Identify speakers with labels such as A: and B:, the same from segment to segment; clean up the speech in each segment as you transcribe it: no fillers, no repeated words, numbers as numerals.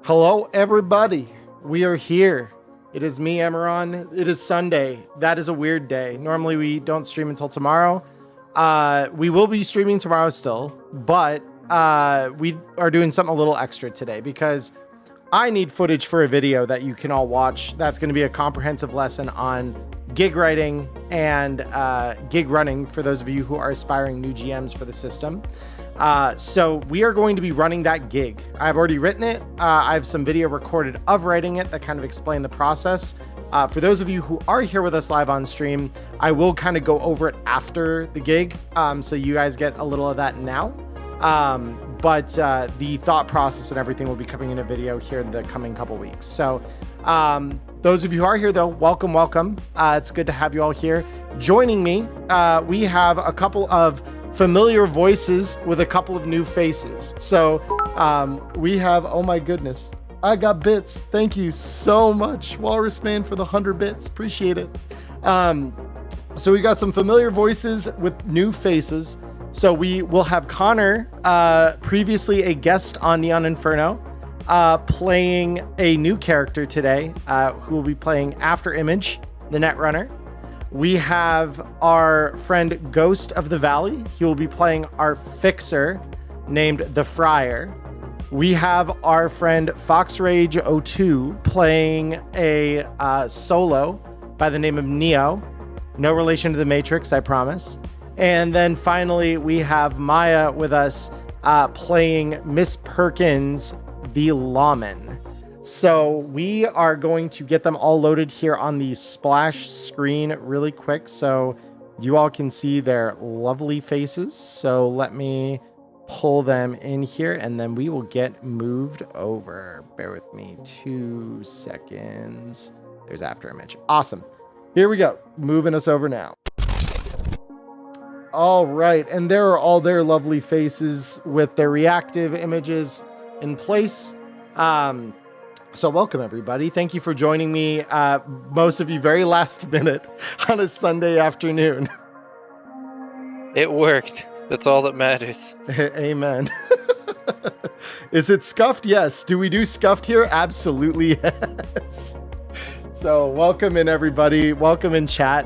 A: Hello, everybody. We are here. It is me, Emmerron. It is Sunday. That is a weird day. Normally, we don't stream until tomorrow. We will be streaming tomorrow still, but we are doing something a little extra today because I need footage for a video that you can all watch. That's going to be a comprehensive lesson on gig writing and gig running for those of you who are aspiring new GMs for the system. So we are going to be running that gig. I've already written it. I have some video recorded of writing it that kind of explain the process. For those of you who are here with us live on stream, I will kind of go over it after the gig. So you guys get a little of that now. But the thought process and everything will be coming in a video here in the coming couple weeks. So those of you who are here though, welcome. It's good to have you all here. Joining me, we have a couple of familiar voices with a couple of new faces. So we have, oh my goodness, I got bits. Thank you so much, Walrus Man, for the 100 bits. Appreciate it. So we got some familiar voices with new faces. So we will have Connor, previously a guest on Neon Inferno, playing a new character today, who will be playing After Image, the Netrunner. We have our friend Ghost of the Valley. He will be playing our fixer named The Friar. We have our friend FoxRage02 playing a solo by the name of Neo. No relation to the Matrix, I promise. And then finally, we have Maya with us playing Miss Perkins, the Lawman. So we are going to get them all loaded here on the splash screen really quick so you all can see their lovely faces. So let me pull them in here and then we will get moved over. Bear with me 2 seconds. There's After Image. Awesome. Here we go. Moving us over now. All right. And there are all their lovely faces with their reactive images in place. So welcome, everybody. Thank you for joining me, most of you very last minute on a Sunday afternoon.
B: It worked. That's all that matters.
A: Amen. Is it scuffed? Yes. Do we do scuffed here? Absolutely yes. So welcome in, everybody. Welcome in chat.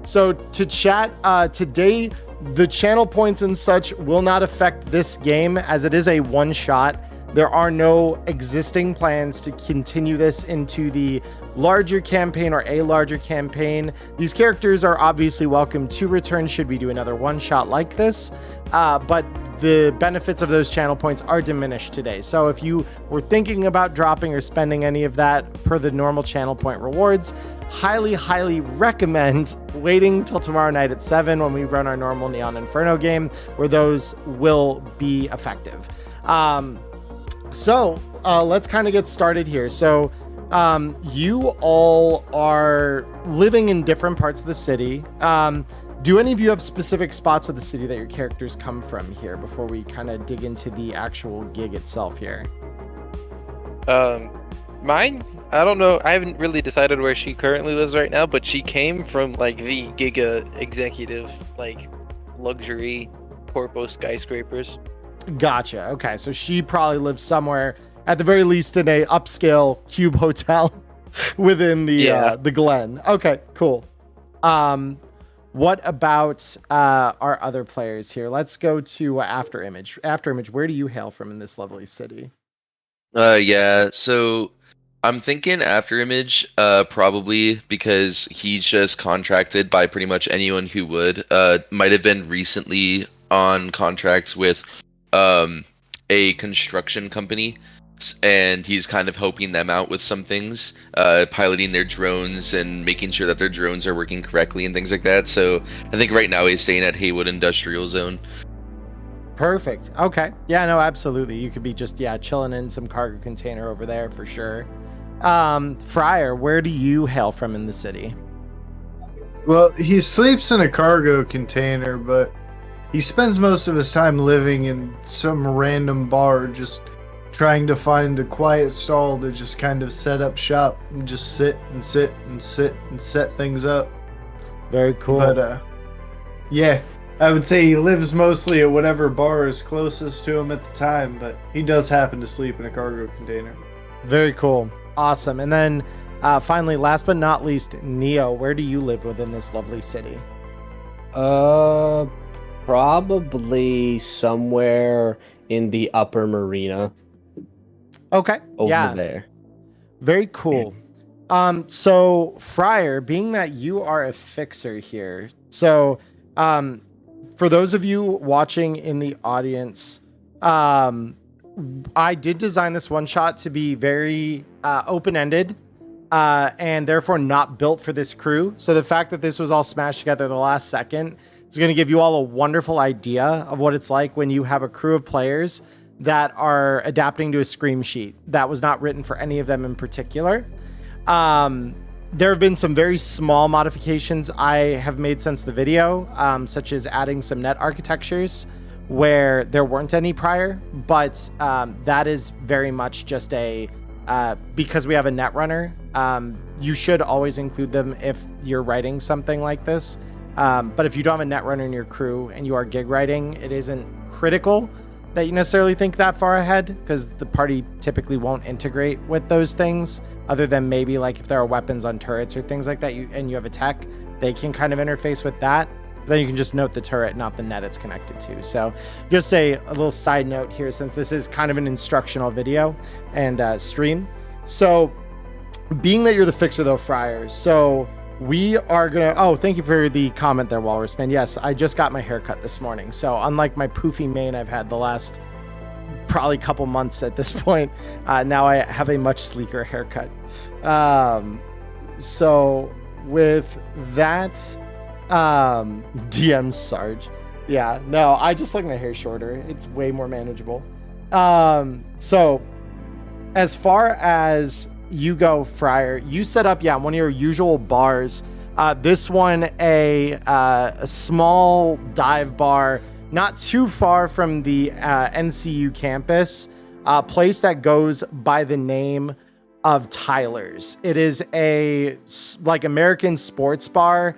A: So to chat, today, the channel points and such will not affect this game as it is a one-shot. There are no existing plans to continue this into the larger campaign or a larger campaign. These characters are obviously welcome to return should we do another one-shot like this, but the benefits of those channel points are diminished today. So if you were thinking about dropping or spending any of that per the normal channel point rewards, highly recommend waiting till tomorrow night at 7 when we run our normal Neon Inferno game where those will be effective. So let's kind of get started here. So you all are living in different parts of the city. Do any of you have specific spots of the city that your characters come from here before we kind of dig into the actual gig itself here?
B: Mine? I don't know. I haven't really decided where she currently lives right now, but she came from like the Giga executive, like luxury corpo skyscrapers.
A: Gotcha. Okay, so she probably lives somewhere, at the very least, in a upscale cube hotel within the Glen. Okay, cool. What about our other players here? Let's go to After Image. After Image, where do you hail from in this lovely city?
C: Yeah, so I'm thinking After Image, probably because he's just contracted by pretty much anyone who would. Might have been recently on contracts with a construction company, and he's kind of helping them out with some things, piloting their drones and making sure that their drones are working correctly and things like that. So I think right now he's staying at Haywood Industrial Zone.
A: Perfect. Okay. Yeah, no, absolutely. You could be just, chilling in some cargo container over there for sure. Friar, where do you hail from in the city?
D: Well, he sleeps in a cargo container, but he spends most of his time living in some random bar, just trying to find a quiet stall to just kind of set up shop and just sit and set things up.
A: Very cool.
D: But yeah, I would say he lives mostly at whatever bar is closest to him at the time, but he does happen to sleep in a cargo container.
A: Very cool. Awesome. And then finally, last but not least, Neo, where do you live within this lovely city?
E: Probably somewhere in the upper marina
A: Okay.
E: over there.
A: Very cool. So Friar, being that you are a fixer here, so for those of you watching in the audience, I did design this one shot to be very open-ended and therefore not built for this crew. So the fact that this was all smashed together the last second is going to give you all a wonderful idea of what it's like when you have a crew of players that are adapting to a scream sheet that was not written for any of them in particular. There have been some very small modifications I have made since the video, such as adding some net architectures where there weren't any prior, but that is very much just because we have a net runner, you should always include them if you're writing something like this. But if you don't have a net runner in your crew and you are gig writing, it isn't critical that you necessarily think that far ahead, because the party typically won't integrate with those things, other than maybe like if there are weapons on turrets or things like that, and you have a tech, they can kind of interface with that. But then you can just note the turret, not the net it's connected to. So just a little side note here, since this is kind of an instructional video and stream. So being that you're the fixer though, Friar, so we are gonna, oh, thank you for the comment there, Walrusman. Yes, I just got my haircut this morning. So unlike my poofy mane I've had the last probably couple months at this point, now I have a much sleeker haircut. So with that, DM Sarge. Yeah, no, I just like my hair shorter. It's way more manageable. So as far as you go, Friar, you set up, one of your usual bars. This one, a small dive bar, not too far from the NCU campus, a place that goes by the name of Tyler's. It is a like American sports bar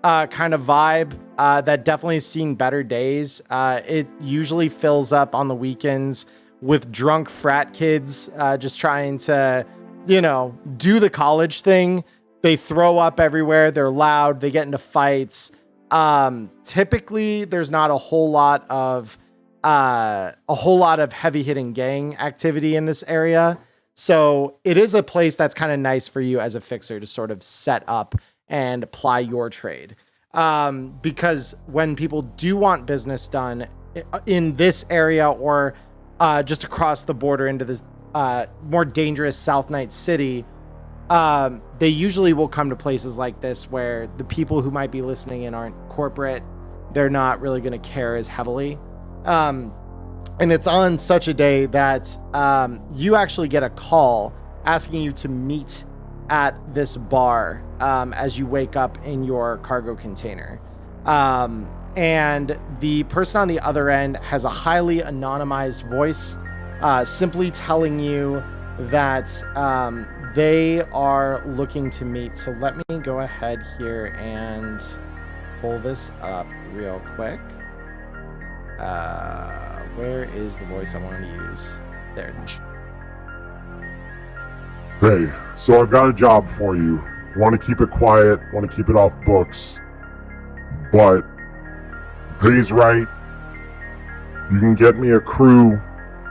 A: kind of vibe that definitely has seen better days. It usually fills up on the weekends with drunk frat kids just trying to, do the college thing. They throw up everywhere. They're loud. They get into fights. Typically, there's not a whole lot of heavy hitting gang activity in this area. So it is a place that's kind of nice for you as a fixer to sort of set up and apply your trade. Because when people do want business done in this area or just across the border into this more dangerous South Night City, they usually will come to places like this where the people who might be listening in aren't corporate. They're not really going to care as heavily. And it's on such a day that you actually get a call asking you to meet at this bar as you wake up in your cargo container. And the person on the other end has a highly anonymized voice, simply telling you that they are looking to meet. So let me go ahead here and pull this up real quick. Where is the voice I wanted to use? There it is.
F: Hey, so I've got a job for you. Want to keep it quiet, want to keep it off books, but pays right. You can get me a crew.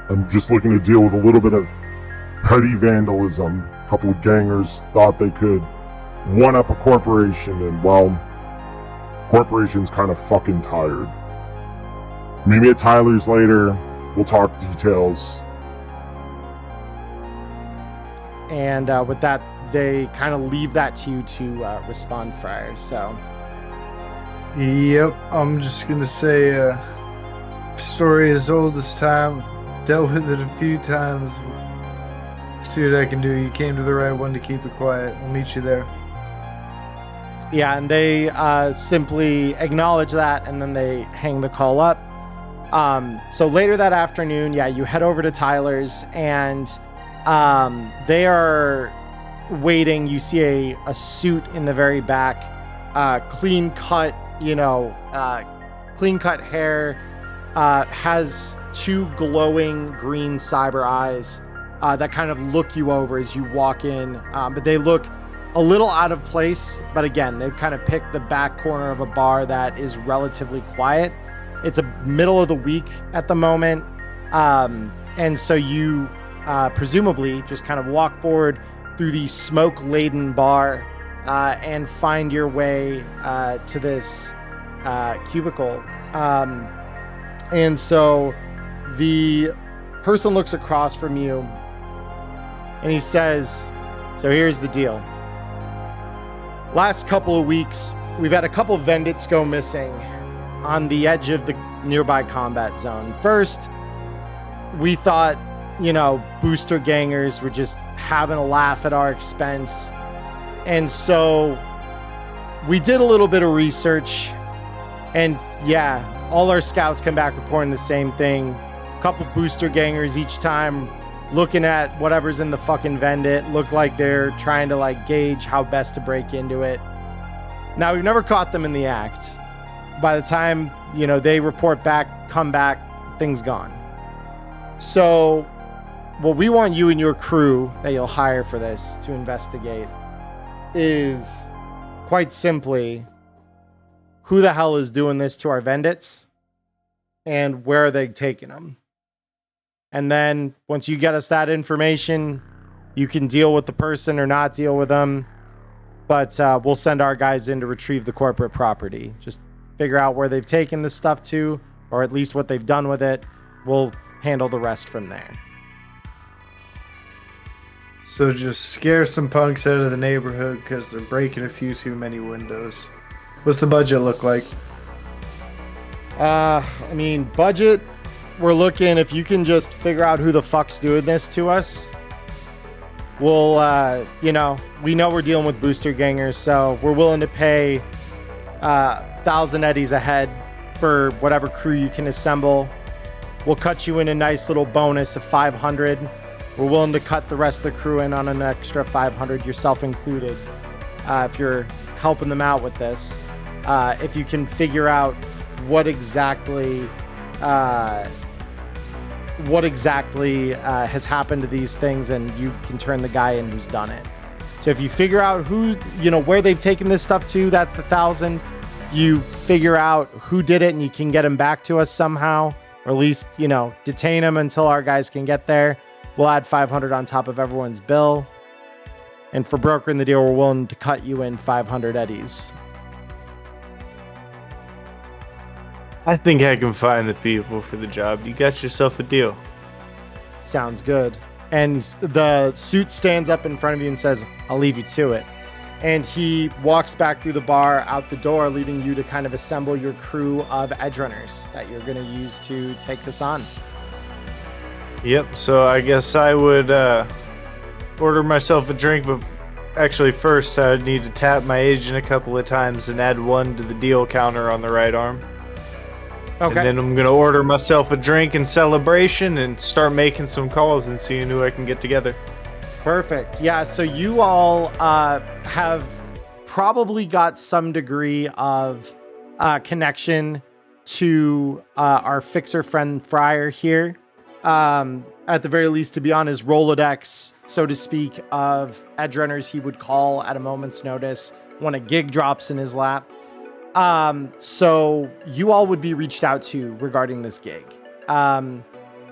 F: I'm just looking to deal with a little bit of petty vandalism. A couple of gangers thought they could one-up a corporation, and well, corporation's kind of fucking tired. Meet me at Tyler's later. We'll talk details.
A: And with that, they kind of leave that to you to respond, Friar. So,
D: Yep, I'm just gonna say, story as old as time. Dealt with it a few times. See what I can do. You came to the right one to keep it quiet. I'll meet you there.
A: yeah, and they simply acknowledge that, and then they hang the call up. So later that afternoon, you head over to Tyler's, and they are waiting. You see a suit in the very back, clean cut, clean-cut hair, has two glowing green cyber eyes that kind of look you over as you walk in, but they look a little out of place. But again, they've kind of picked the back corner of a bar that is relatively quiet. It's a middle of the week at the moment, and so you presumably just kind of walk forward through the smoke-laden bar and find your way to this cubicle. And so the person looks across from you and he says, so here's the deal. Last couple of weeks, we've had a couple of Vendits go missing on the edge of the nearby combat zone. First, we thought, booster gangers were just having a laugh at our expense. And so we did a little bit of research, and yeah, all our scouts come back reporting the same thing. A couple booster gangers each time looking at whatever's in the fucking Vendit, look like they're trying to gauge how best to break into it. Now, we've never caught them in the act. By the time, they report back, come back, things gone. So what we want you and your crew that you'll hire for this to investigate is quite simply who the hell is doing this to our Vendits and where are they taking them. And then once you get us that information, you can deal with the person or not deal with them. But we'll send our guys in to retrieve the corporate property. Just figure out where they've taken this stuff to, or at least what they've done with it. We'll handle the rest from there.
D: So just scare some punks out of the neighborhood because they're breaking a few too many windows. What's the budget look like?
A: Budget, we're looking, if you can just figure out who the fuck's doing this to us, we'll, we know we're dealing with booster gangers, so we're willing to pay 1,000 eddies a head for whatever crew you can assemble. We'll cut you in a nice little bonus of 500. We're willing to cut the rest of the crew in on an extra 500, yourself included, if you're helping them out with this. If you can figure out what exactly has happened to these things, and you can turn the guy in who's done it. So if you figure out where they've taken this stuff to, that's the 1,000. You figure out who did it and you can get them back to us somehow, or at least, detain them until our guys can get there. We'll add 500 on top of everyone's bill. And for brokering the deal, we're willing to cut you in 500 eddies.
D: I think I can find the people for the job. You got yourself a deal.
A: Sounds good. And the suit stands up in front of you and says, I'll leave you to it. And he walks back through the bar out the door, leaving you to kind of assemble your crew of edge runners that you're going to use to take this on.
D: Yep, so I guess I would order myself a drink, but actually first I'd need to tap my agent a couple of times and add 1 to the deal counter on the right arm. Okay. And then I'm going to order myself a drink in celebration and start making some calls and seeing who I can get together.
A: Perfect. Yeah, so you all have probably got some degree of connection to our fixer friend Fryer here. At the very least, to be on his Rolodex, so to speak, of edge runners he would call at a moment's notice when a gig drops in his lap. So you all would be reached out to regarding this gig.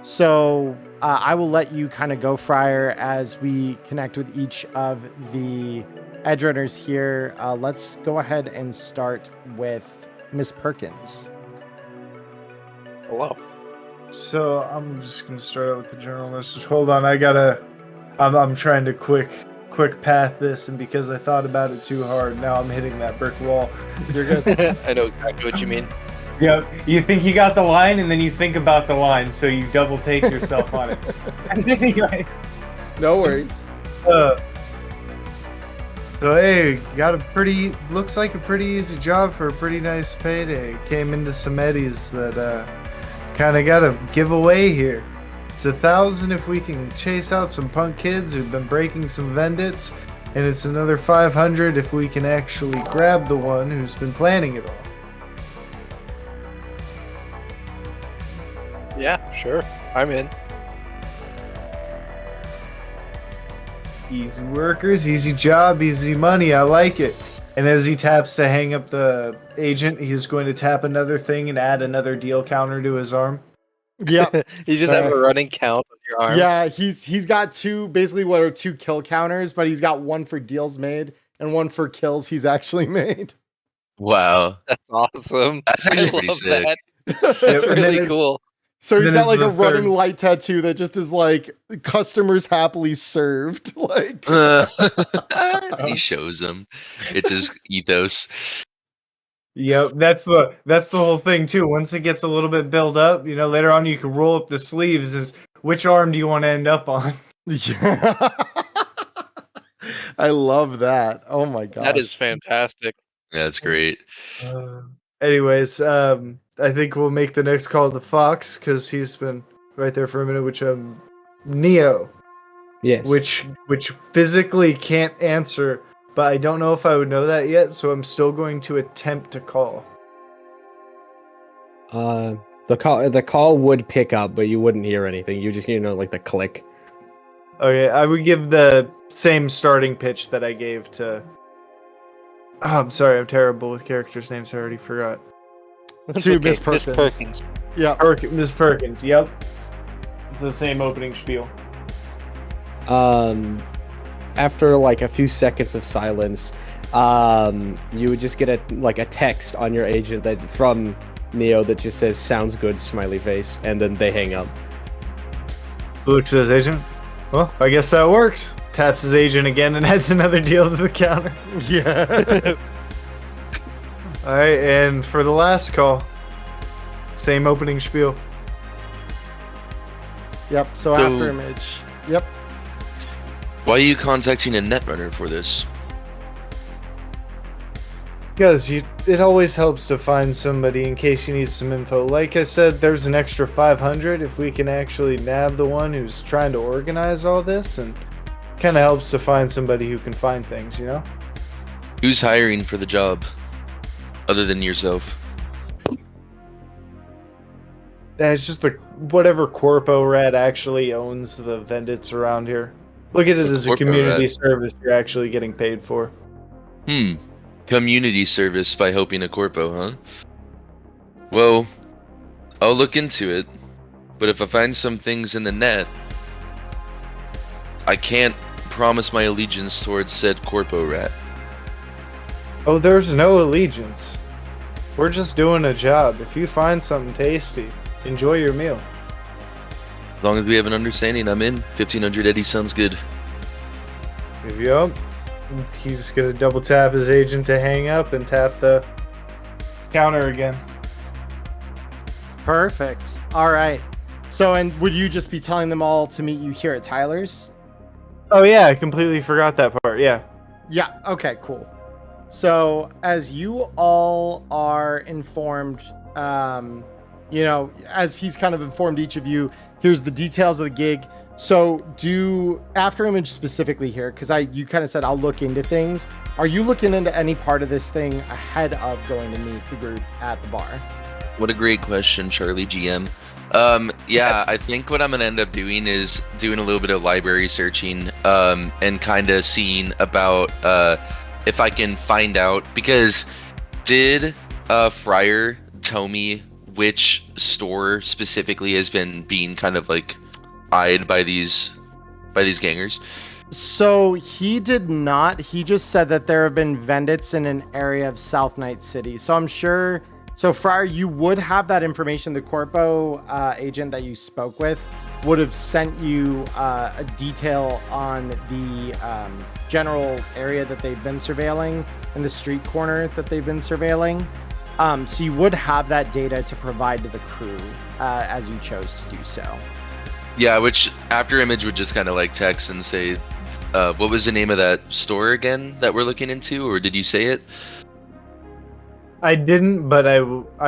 A: So I will let you kind of go, Fryer, as we connect with each of the edge runners here. Let's go ahead and start with Miss Perkins.
B: Hello.
D: So I'm just gonna start out with the general message. Hold on, I'm trying to quick path this, and because I thought about it too hard, now I'm hitting that brick wall.
A: You're good.
B: I know exactly what you mean.
G: Yep, you think you got the line, and then you think about the line, so you double take yourself on it. Anyways.
A: No worries.
D: So hey, looks like a pretty easy job for a pretty nice payday. Came into some eddies that kind of got a giveaway here. It's 1,000 if we can chase out some punk kids who've been breaking some Vendits, and it's another 500 if we can actually grab the one who's been planning it all.
B: Yeah, sure. I'm in.
D: Easy workers, easy job, easy money. I like it. And as he taps to hang up the agent, he's going to tap another thing and add another deal counter to his arm.
A: Yep.
B: You just have a
A: Fair.
B: running count on your arm.
A: Yeah, he's got two, basically what are two kill counters, but he's got one for deals made and one for kills he's actually made.
C: Wow.
B: That's awesome.
C: That's actually pretty
B: love
C: sick.
B: that.
D: Yep,
B: That's
D: and then
B: really
D: it's-
B: cool.
A: So he's
D: Then
A: got
D: it's
A: like a
D: the
A: running
D: third.
A: light tattoo that just is like customers happily served. Like
C: He shows them. It's his ethos.
D: Yep, that's the whole thing too. Once it gets a little bit built up, later on you can roll up the sleeves. Is which arm do you want to end up on?
A: yeah. I love that. Oh my gosh.
B: That is fantastic.
C: Yeah, that's great.
D: Anyways, I think we'll make the next call to Fox because he's been right there for a minute. Which Neo,
E: Yes.
D: which physically can't answer, but I don't know if I would know that yet. So I'm still going to attempt to call.
E: The call would pick up, but you wouldn't hear anything. You just like the click.
D: Okay, I would give the same starting pitch that I gave to. Oh, I'm sorry, I'm terrible with characters' names. I already forgot.
A: To Miss Perkins. Yeah.
D: Miss Perkins. Yep. It's the same opening spiel.
E: After like a few seconds of silence, you would just get a text on your agent that from Neo that just says "sounds good" smiley face, and then they hang up.
D: Looks at his agent. Well, I guess that works. Taps his agent again and adds another deal to the counter.
A: Yeah.
D: All right, and for the last call, same opening spiel.
A: Yep. So after image. Yep.
C: Why are you contacting a netrunner for this?
D: Because it always helps to find somebody in case you need some info. Like I said, there's an extra 500 if we can actually nab the one who's trying to organize all this, and kind of helps to find somebody who can find things,
C: Who's hiring for the job? Other than yourself.
D: Yeah, it's just whatever corpo rat actually owns the Vendits around here. Look at it
C: The
D: as a
C: corpo
D: community
C: rat.
D: service you're actually getting paid for.
C: Community service by helping a corpo, huh? Well, I'll look into it, but if I find some things in the net, I can't promise my allegiance towards said corpo rat.
D: Oh, there's no allegiance. We're just doing a job. If you find something tasty, enjoy your meal.
C: As long as we have an understanding, I'm in. 1500 Eddie sounds good.
D: Yup. He's gonna double tap his agent to hang up and tap the counter again.
A: Perfect. All right. So, and would you just be telling them all to meet you here at Tyler's?
D: Oh yeah, I completely forgot that part. Yeah.
A: Yeah. Okay, cool. So, as you all are informed, as he's kind of informed each of you, here's the details of the gig. So, do after image specifically here, because you kind of said I'll look into things. Are you looking into any part of this thing ahead of going to meet the group at the bar?
C: What a great question, Charlie GM. Yeah, I think what I'm gonna end up doing is doing a little bit of library searching, and kind of seeing about if I can find out, because did Fryer tell me which store specifically has been being kind of like eyed by these gangers?
A: So he did not. He just said that there have been Vendits in an area of South Night City. So I'm sure. So Fryer, you would have that information. The Corpo agent that you spoke with would have sent you a detail on the general area that they've been surveilling and the street corner that they've been surveilling. So you would have that data to provide to the crew as you chose to do so.
C: Yeah, which after image would just kind of like text and say, what was the name of that store again that we're looking into, or did you say it?
D: I didn't, but I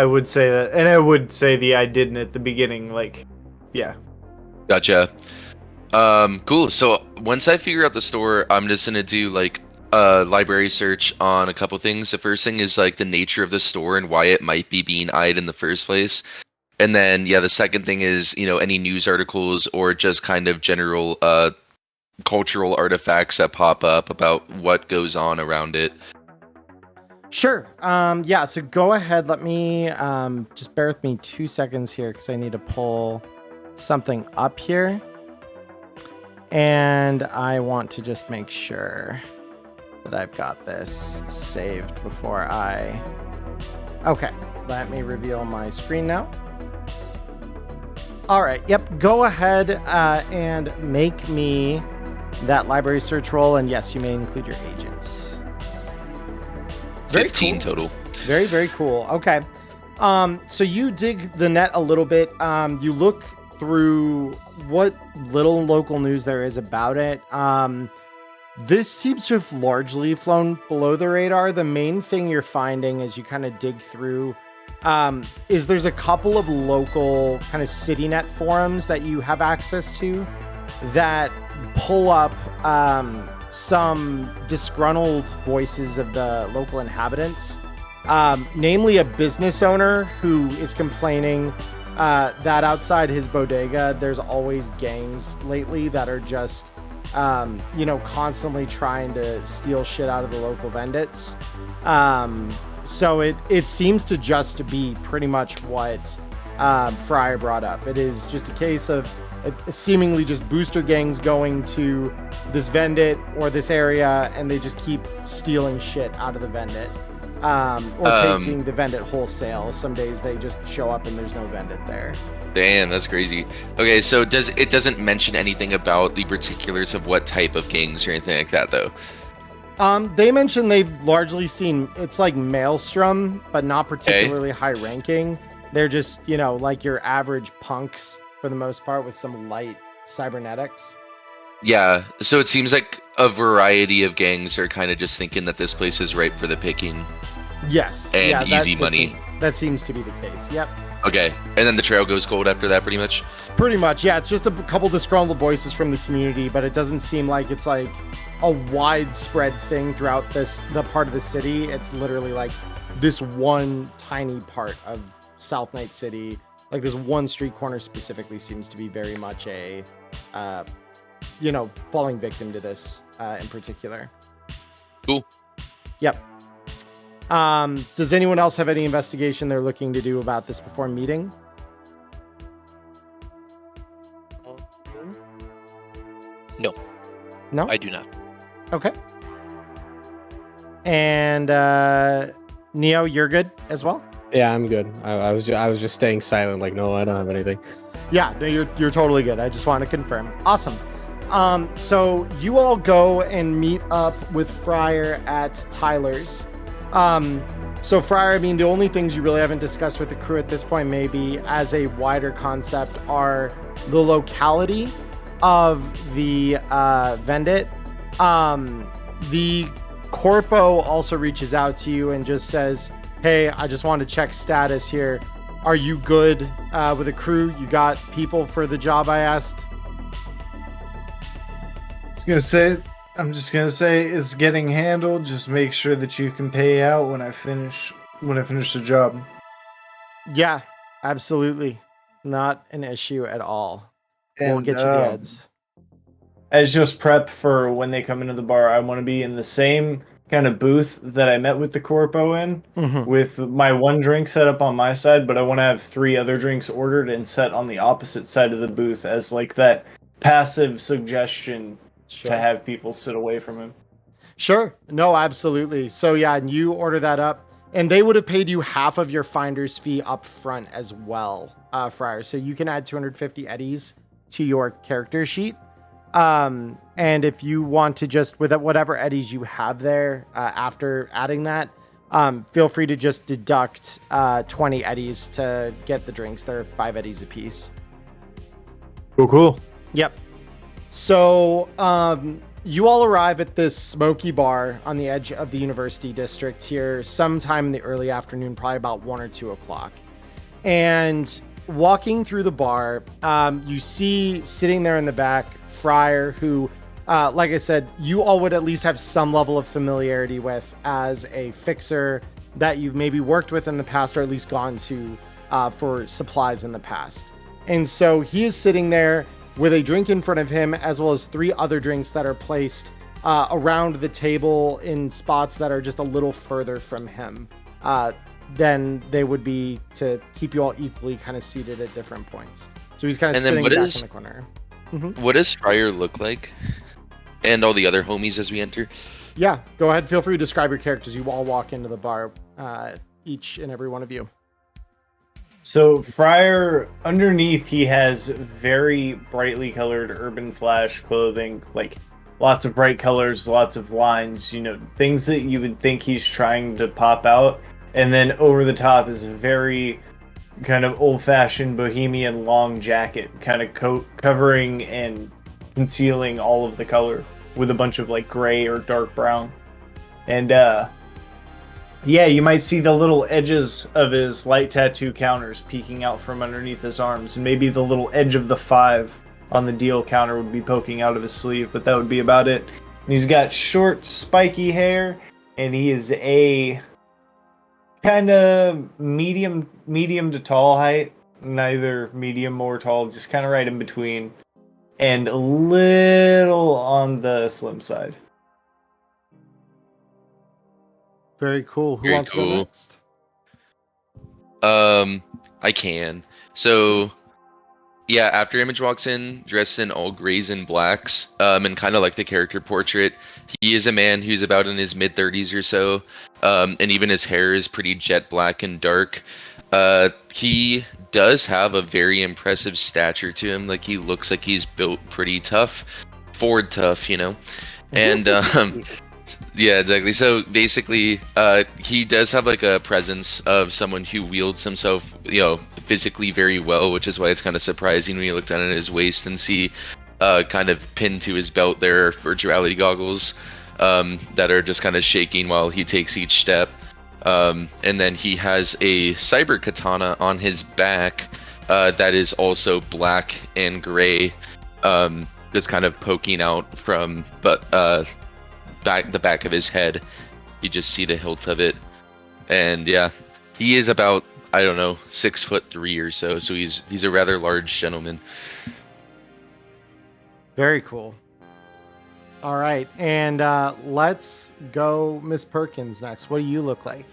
D: would say that, and I would say I didn't at the beginning. Like, yeah.
C: Gotcha. Cool. So once I figure out the store, I'm just gonna do like a library search on a couple things. The first thing is like the nature of the store and why it might be being eyed in the first place. And then, yeah, the second thing is, any news articles or just kind of general cultural artifacts that pop up about what goes on around it.
A: Sure. Yeah, so go ahead. Let me just bear with me 2 seconds here because I need to pull something up here. And I want to just make sure that I've got this saved before I... Okay, let me reveal my screen now. All right, yep, go ahead and make me that library search roll. And yes, you may include your agents. Very
C: 15
A: cool.
C: total.
A: Very, very cool. Okay. So you dig the net a little bit. You look through what little local news there is about it. This seems to have largely flown below the radar. The main thing you're finding as you kind of dig through is there's a couple of local kind of city net forums that you have access to that pull up some disgruntled voices of the local inhabitants, namely a business owner who is complaining that outside his bodega, there's always gangs lately that are just, constantly trying to steal shit out of the local vendits. So it seems to just be pretty much what Fryer brought up. It is just a case of seemingly just booster gangs going to this vendit or this area, and they just keep stealing shit out of the vendit, or taking the vendit wholesale. Some days they just show up and there's no vendit there.
C: Damn, that's crazy. Okay, so it doesn't mention anything about the particulars of what type of gangs or anything like that, though?
A: They mentioned they've largely seen, it's like Maelstrom, but not particularly high ranking. They're just, like your average punks for the most part with some light cybernetics.
C: Yeah, so it seems like a variety of gangs are kind of just thinking that this place is ripe for the picking.
A: Yes.
C: And easy money.
A: That seems to be the case. Yep.
C: Okay, and then the trail goes cold after that, pretty much?
A: Pretty much, yeah. It's just a couple disgruntled voices from the community, but it doesn't seem like it's like a widespread thing throughout the part of the city. It's literally like this one tiny part of South Night City. Like this one street corner specifically seems to be very much a, falling victim to this in particular.
C: Cool.
A: Yep. Does anyone else have any investigation they're looking to do about this before meeting?
B: No.
A: No?
B: I do not.
A: Okay. And Neo, you're good as well?
E: Yeah, I'm good. I was just staying silent, like, no, I don't have anything.
A: Yeah, no, you're totally good. I just want to confirm. Awesome. So you all go and meet up with Fryer at Tyler's. So Fryer, I mean, the only things you really haven't discussed with the crew at this point, maybe as a wider concept, are the locality of the Vendit. The Corpo also reaches out to you and just says, hey, I just want to check status here. Are you good with a crew? You got people for the job I asked?
D: I'm just gonna say it's getting handled. Just make sure that you can pay out when I finish the job.
A: Yeah, absolutely. Not an issue at all. We'll get you the ads.
G: As just prep for when they come into the bar, I want to be in the same kind of booth that I met with the Corpo in, with my one drink set up on my side, but I want to have 3 other drinks ordered and set on the opposite side of the booth as like that passive suggestion to have people sit away from him.
A: Sure. No, absolutely. So yeah, and you order that up, and they would have paid you half of your finder's fee up front as well, Fryer. So you can add 250 eddies to your character sheet. And if you want to just, with whatever eddies you have there, after adding that, feel free to just deduct 20 eddies to get the drinks. They're 5 eddies a piece.
G: Cool.
A: Yep. So you all arrive at this smoky bar on the edge of the university district here sometime in the early afternoon, probably about 1 or 2 o'clock. And walking through the bar, you see sitting there in the back Fryer, who, like I said, you all would at least have some level of familiarity with as a fixer that you've maybe worked with in the past, or at least gone to for supplies in the past. And so he is sitting there with a drink in front of him, as well as 3 other drinks that are placed around the table in spots that are just a little further from him than they would be to keep you all equally kind of seated at different points. So he's kind of sitting back in the corner.
C: What does Fryer look like? And all the other homies as we enter?
A: Yeah, go ahead. Feel free to describe your characters. You all walk into the bar, each and every one of you.
G: So Friar, underneath, he has very brightly colored Urban Flash clothing, like lots of bright colors, lots of lines, things that you would think he's trying to pop out. And then over the top is a very kind of old-fashioned bohemian long jacket, kind of covering and concealing all of the color with a bunch of like gray or dark brown. And yeah, you might see the little edges of his light tattoo counters peeking out from underneath his arms, and maybe the little edge of the 5 on the deal counter would be poking out of his sleeve, but that would be about it. And he's got short, spiky hair, and he is a kind of medium to tall height, neither medium or tall, just kind of right in between, and a little on the slim side.
A: Very cool. Who
C: Very
A: wants to go
C: cool.
A: next?
C: I can. So, yeah, after Image walks in, dressed in all grays and blacks, and kind of like the character portrait, he is a man who's about in his mid-30s or so, and even his hair is pretty jet black and dark. He does have a very impressive stature to him. Like, he looks like he's built pretty tough. Ford tough, And, yeah, exactly. So basically, he does have like a presence of someone who wields himself, physically very well, which is why it's kind of surprising when you look down at his waist and see, kind of pinned to his belt there, virtuality goggles, that are just kind of shaking while he takes each step. And then he has a cyber katana on his back, that is also black and gray, just kind of poking out from, the back of his head. You just see the hilt of it. And yeah, he is about, 6'3" or so. So he's a rather large gentleman.
A: Very cool. All right, and let's go Miss Perkins next. What do you look like?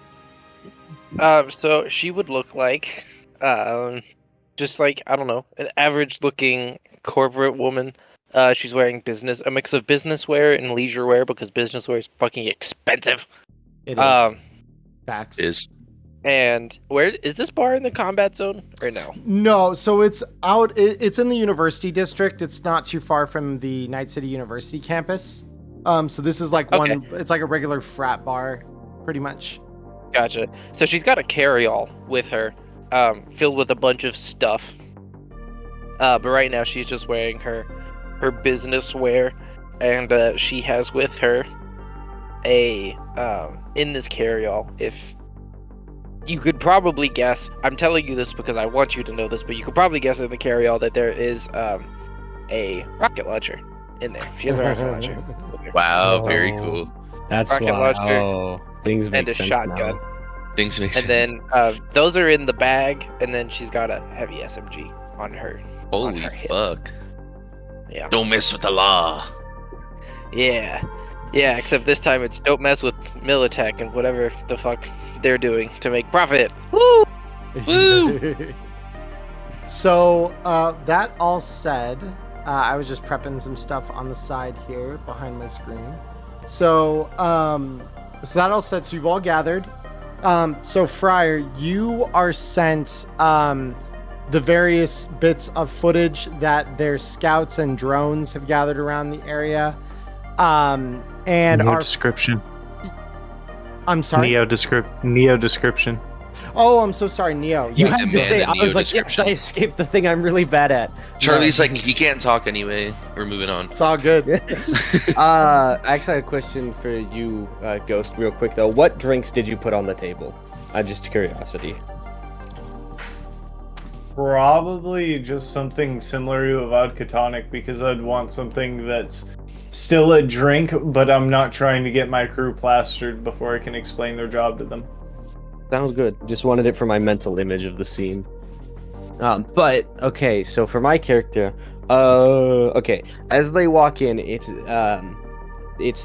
B: So she would look like, just like, an average looking corporate woman. She's wearing a mix of business wear and leisure wear, because business wear is fucking expensive.
A: It is. Facts.
C: Is
B: And where is this bar in the combat zone or no?
A: No, so it's out. It's in the university district. It's not too far from the Night City University campus. So this is like one. It's like a regular frat bar, pretty much.
B: Gotcha. So she's got a carry-all with her, filled with a bunch of stuff. But right now she's just wearing her business wear, and she has with her in this carry-all, if you could probably guess, I'm telling you this because I want you to know this, but you could probably guess in the carry-all that there is a rocket launcher in there. She has a rocket launcher with her.
C: wow, very cool.
E: That's
B: Rocket
E: why.
B: launcher
E: Oh, things make
B: and a
E: sense
B: shotgun.
E: now.
C: Things make sense.
B: And then those are in the bag, and then she's got a heavy SMG on her.
C: Holy
B: her hip.
C: fuck!
B: Yeah.
C: Don't mess with the law.
B: Yeah, except this time it's don't mess with Militech and whatever the fuck they're doing to make profit. Woo! Woo!
A: So that all said, I was just prepping some stuff on the side here behind my screen. So that all said, so you've all gathered. So Friar, you are sent the various bits of footage that their scouts and drones have gathered around the area. And our
G: description.
A: I'm sorry.
G: Neo description.
A: Oh, I'm so sorry, Neo.
E: You
C: Yes,
E: had
C: man,
E: to say,
C: the
E: I was
C: Neo
E: like, yes,
C: description.
E: I escaped the thing I'm really bad at.
C: Charlie's like, he can't talk anyway. We're moving on.
A: It's all good.
E: I actually have a question for you, Ghost, real quick though. What drinks did you put on the table? Just curiosity.
G: Probably just something similar to a vodka tonic, because I'd want something that's still a drink, but I'm not trying to get my crew plastered before I can explain their job to them.
E: Sounds good. Just wanted it for my mental image of the scene. But okay, so for my character, okay, as they walk in, it's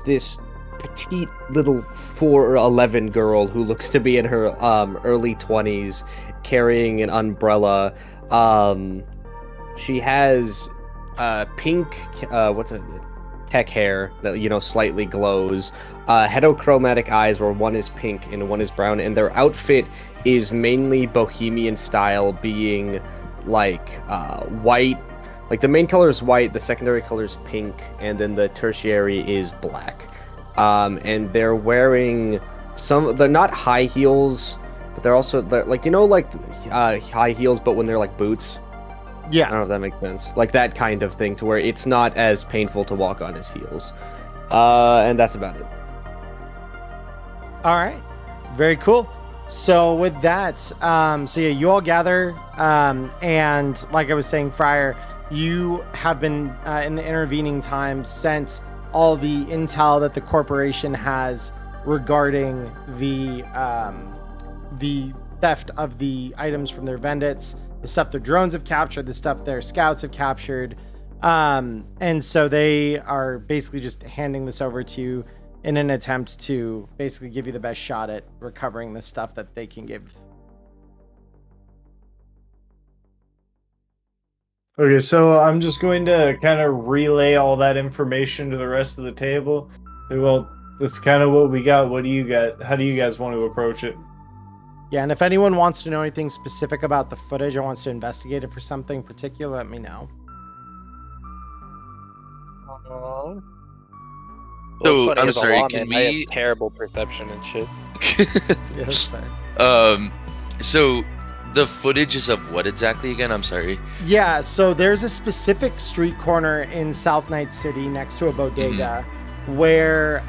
E: this petite little 4'11" girl who looks to be in her early 20s, carrying an umbrella. She has pink what's it? Tech hair that slightly glows, heterochromatic eyes where one is pink and one is brown, and their outfit is mainly bohemian style, being like white. Like the main color is white, the secondary color is pink, and then the tertiary is black. And they're wearing they're not high heels, but they're high heels, but when they're like boots.
A: Yeah.
E: I don't know if that makes sense. Like that kind of thing, to where it's not as painful to walk on his heels. And that's about it.
A: All right. Very cool. So with that, you all gather, and like I was saying, Friar, you have been in the intervening time sent all the intel that the corporation has regarding the theft of the items from their vendits, the stuff their drones have captured, the stuff their scouts have captured. And so they are basically just handing this over to you in an attempt to basically give you the best shot at recovering the stuff that they can give.
G: Okay, so I'm just going to kind of relay all that information to the rest of the table. Well, that's kind of what we got. What do you got? How do you guys want to approach it?
A: Yeah, and if anyone wants to know anything specific about the footage or wants to investigate it for something particular, let me know.
C: So, I'm sorry, can
B: I
C: we...
B: have terrible perception and shit.
A: Yeah, that's fair.
C: So, the footage is of what exactly again? I'm sorry.
A: Yeah, so there's a specific street corner in South Night City next to a bodega where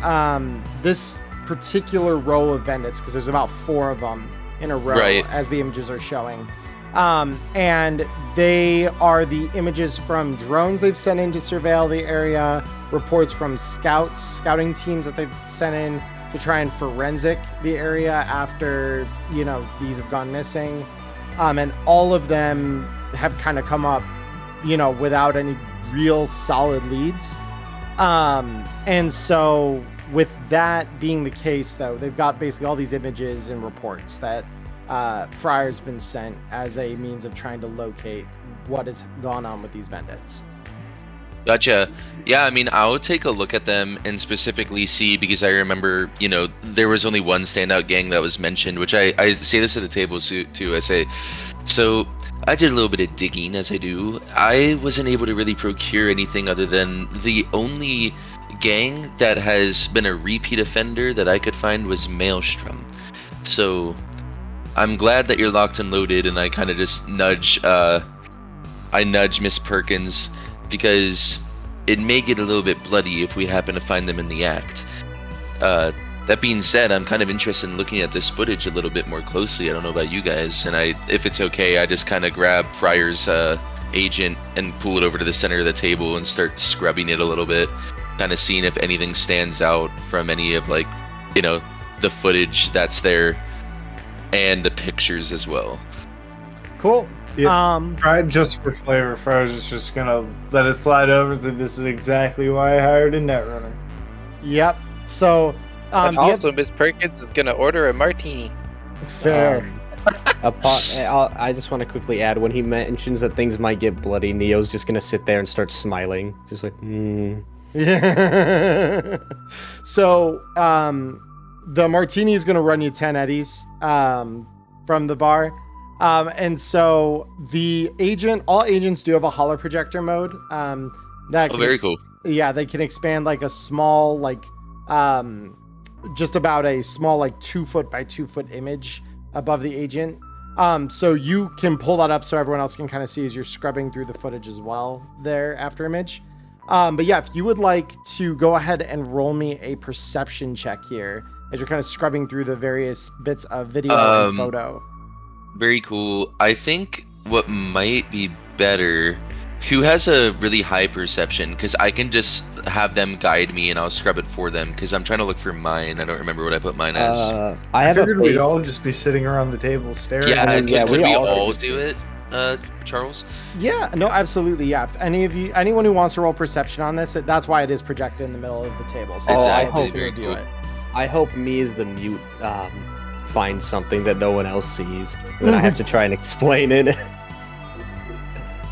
A: this particular row of vendits, because there's about 4 of them in a row, as the images are showing. And they are the images from drones they've sent in to surveil the area, reports from scouting teams that they've sent in to try and forensic the area after, these have gone missing. And all of them have kind of come up, without any real solid leads. And so with that being the case, though, they've got basically all these images and reports that Friar's been sent as a means of trying to locate what has gone on with these vendits.
C: Gotcha. Yeah, I mean, I'll take a look at them and specifically see, because I remember, there was only one standout gang that was mentioned, which I say this at the table too. I say, so I did a little bit of digging, as I do. I wasn't able to really procure anything other than the only gang that has been a repeat offender that I could find was Maelstrom. So I'm glad that you're locked and loaded, and I kind of just nudge Miss Perkins, because it may get a little bit bloody if we happen to find them in the act. That being said, I'm kind of interested in looking at this footage a little bit more closely. I don't know about you guys, and if it's okay, I just kind of grab Friar's agent and pull it over to the center of the table and start scrubbing it a little bit, kind of seeing if anything stands out from any of the footage that's there and the pictures as well.
A: Cool.
G: Yeah, just for flavor, Friar's just gonna let it slide over. So this is exactly why I hired a netrunner.
A: Yep. So,
B: and also, Miss Perkins is gonna order a martini.
A: Fair.
E: I just want to quickly add, when he mentions that things might get bloody, Neo's just gonna sit there and start smiling, just like,
A: Yeah. So, the martini is gonna run you 10 eddies from the bar. And so all agents do have a holo projector mode. That
C: very cool.
A: Yeah, they can expand like a small, just about a small 2 foot by 2 foot image above the agent. So you can pull that up so everyone else can kind of see as you're scrubbing through the footage as well there after image. But yeah, if you would like to go ahead and roll me a perception check here as you're kind of scrubbing through the various bits of video and photo.
C: Very cool. I think what might be better Who has a really high perception? Because I can just have them guide me and I'll scrub it for them. Because I'm trying to look for mine. I don't remember what I put mine as.
E: I have a
D: figured we'd
E: base.
D: all just be sitting around the table staring.
C: Yeah,
E: I mean, yeah,
C: could
E: we
C: we
E: all
C: all
E: could just
C: do
E: do
C: it, Charles?
A: Yeah, no, absolutely. Yeah. If anyone who wants to roll perception on this, that's why it is projected in the middle of the table. So
C: Exactly,
A: I hope
C: very
A: you'll do
C: cool.
A: it.
E: I hope me as the mute finds something that no one else sees. And then I have to try and explain it.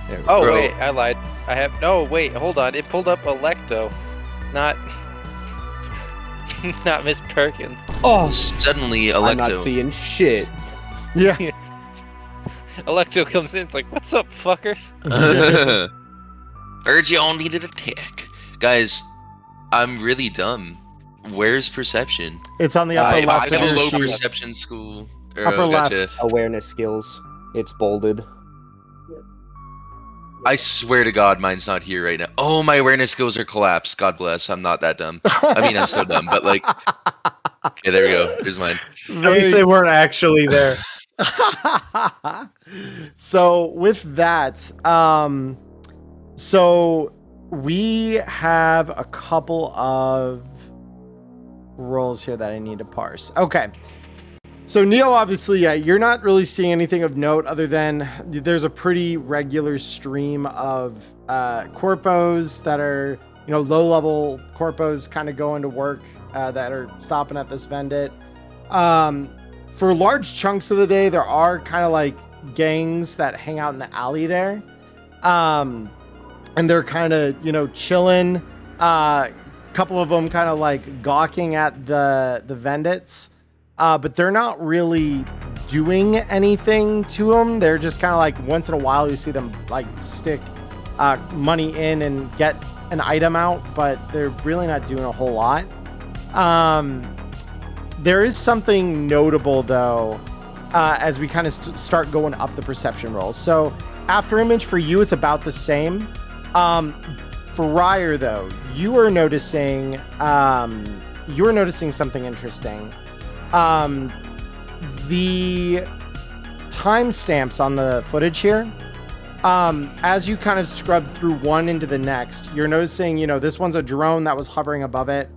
E: There we
B: Oh
C: Bro.
B: wait, I lied. I have no. Wait, hold on. It pulled up Electo, not not Miss Perkins.
E: Oh,
C: Suddenly,
E: I'm not
C: Electo.
E: seeing shit.
A: Yeah.
B: Electo comes in. It's like, what's up, fuckers?
C: Heard you all needed a tech. Guys, I'm really dumb. Where's perception?
A: It's on the upper
C: I
A: left
C: have
A: of
C: a
A: your
C: low
A: sheet.
C: perception school.
A: Upper
C: Gotcha.
A: left.
E: Awareness skills. It's bolded.
C: I swear to God, mine's not here right now. Oh, my awareness skills are collapsed. God bless. I'm not that dumb. I mean, I'm so dumb, but like, okay, there we go. Here's mine.
G: At least they weren't actually there.
A: So with that, so we have a couple of roles here that I need to parse. Okay. So Neo, obviously, yeah, you're not really seeing anything of note other than there's a pretty regular stream of corpos that are, low-level corpos kind of going to work that are stopping at this Vendit. For large chunks of the day, there are kind of like gangs that hang out in the alley there. And they're kind of, chilling. Couple of them kind of like gawking at the Vendits. But they're not really doing anything to them. They're just kind of like once in a while you see them like stick money in and get an item out, but they're really not doing a whole lot. There is something notable though, as we kind of start going up the perception rolls. So after image for you, it's about the same. For Ryer though, you are noticing something interesting. The timestamps on the footage here, as you kind of scrub through one into the next, you're noticing, this one's a drone that was hovering above it.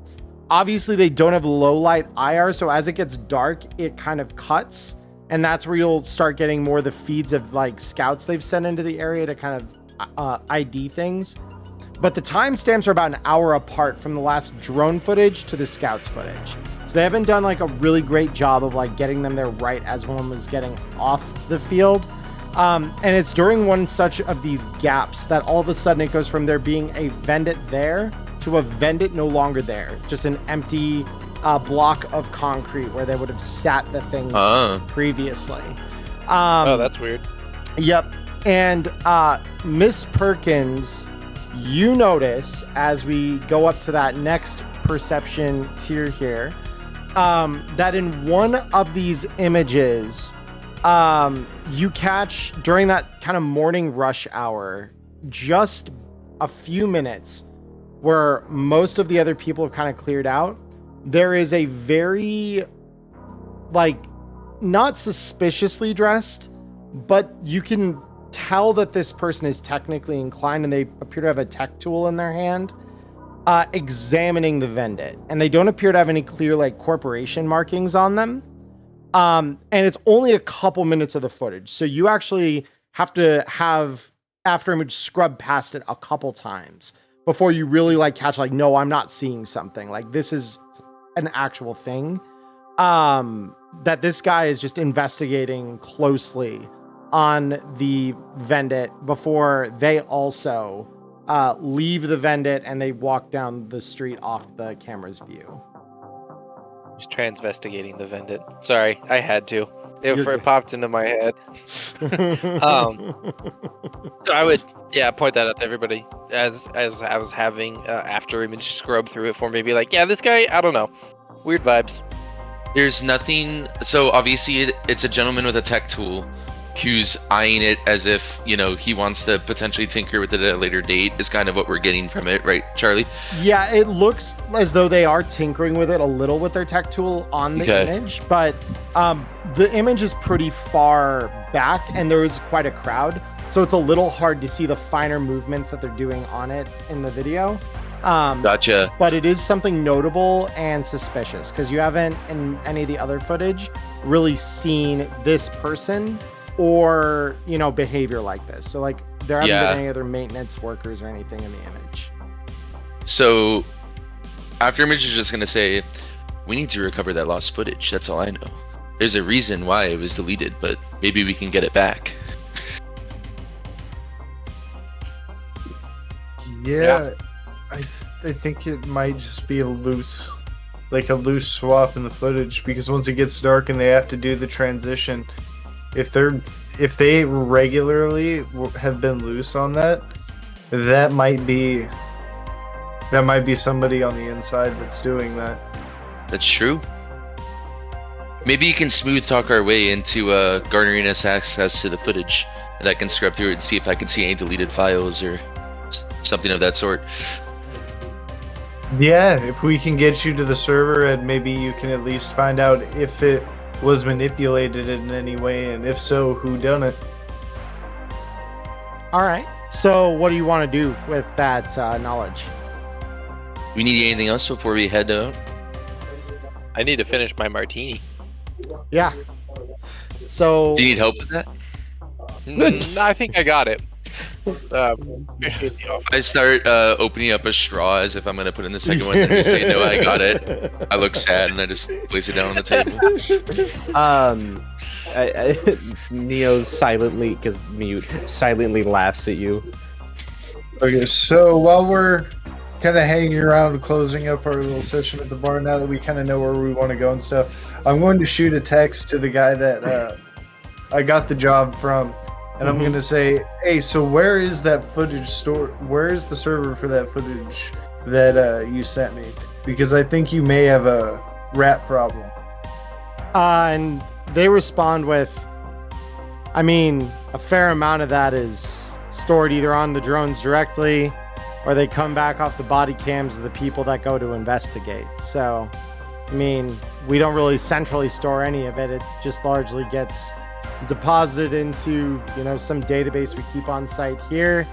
A: Obviously, they don't have low light IR, so as it gets dark, it kind of cuts, and that's where you'll start getting more of the feeds of like scouts they've sent into the area to kind of ID things. But the timestamps are about an hour apart from the last drone footage to the scouts footage. So they haven't done like a really great job of like getting them there right as one was getting off the field. And it's during one such of these gaps that all of a sudden it goes from there being a Vendit there to a Vendit no longer there. Just an empty block of concrete where they would have sat the thing previously.
B: Oh, that's weird.
A: Yep. And Miss Perkins, you notice as we go up to that next perception tier here, that in one of these images, you catch during that kind of morning rush hour, just a few minutes where most of the other people have kind of cleared out. There is a very, like, not suspiciously dressed, but you can tell that this person is technically inclined and they appear to have a tech tool in their hand, examining the Vendit. And they don't appear to have any clear, like, corporation markings on them. And it's only a couple minutes of the footage. So you actually have to have after image scrub past it a couple times before you really like catch like, no, I'm not seeing something. Like this is an actual thing. That this guy is just investigating closely on the Vendit before they also leave the Vendit and they walk down the street off the camera's view.
B: Just transvestigating the Vendit. Sorry, I had to. It popped into my head. So I would, point that out to everybody as I was having after image scrub through it for me, be like, yeah, this guy, I don't know, weird vibes.
C: There's nothing. So obviously, it's a gentleman with a tech tool who's eyeing it as if, he wants to potentially tinker with it at a later date, is kind of what we're getting from it, right, Charlie?
A: Yeah, it looks as though they are tinkering with it a little with their tech tool on the image, but the image is pretty far back and there is quite a crowd. so it's a little hard to see the finer movements that they're doing on it in the video.
C: Gotcha.
A: But it is something notable and suspicious because you haven't in any of the other footage really seen this person or, you know, behavior like this. So like there haven't been any other maintenance workers or anything in the image.
C: So Afterimage is just gonna say, we need to recover that lost footage. That's all I know. There's a reason why it was deleted, but maybe we can get it back.
D: Yeah. I think it might just be a loose swap in the footage, because once it gets dark and they have to do the transition, if they regularly have been loose on that, that might be somebody on the inside that's doing that.
C: That's true. Maybe you can smooth talk our way into garnering us access to the footage, and I can scrub through it and see if I can see any deleted files or something of that sort.
D: Yeah, if we can get you to the server, and maybe you can at least find out if it was manipulated in any way, and if so, who done it.
A: All right. So what do you want to do with that knowledge?
C: We need anything else before we head out?
B: I need to finish my martini.
A: Yeah. So
C: Do you need help with that?
B: I think I got it. Appreciate the offer.
C: I start opening up a straw as if I'm gonna put in the second one, and you say, no, I got it. I look sad and I just place it down on the table.
E: Neo's silently laughs at you.
D: Okay, so while we're kind of hanging around, closing up our little session at the bar, now that we kind of know where we want to go and stuff, I'm going to shoot a text to the guy that I got the job from, and I'm going to say, hey, so where is that footage store? Where is the server for that footage that you sent me? Because I think you may have a rat problem.
A: And they respond with, I mean, a fair amount of that is stored either on the drones directly, or they come back off the body cams of the people that go to investigate. So, I mean, we don't really centrally store any of it. It just largely gets deposited into, you know, some database we keep on site here.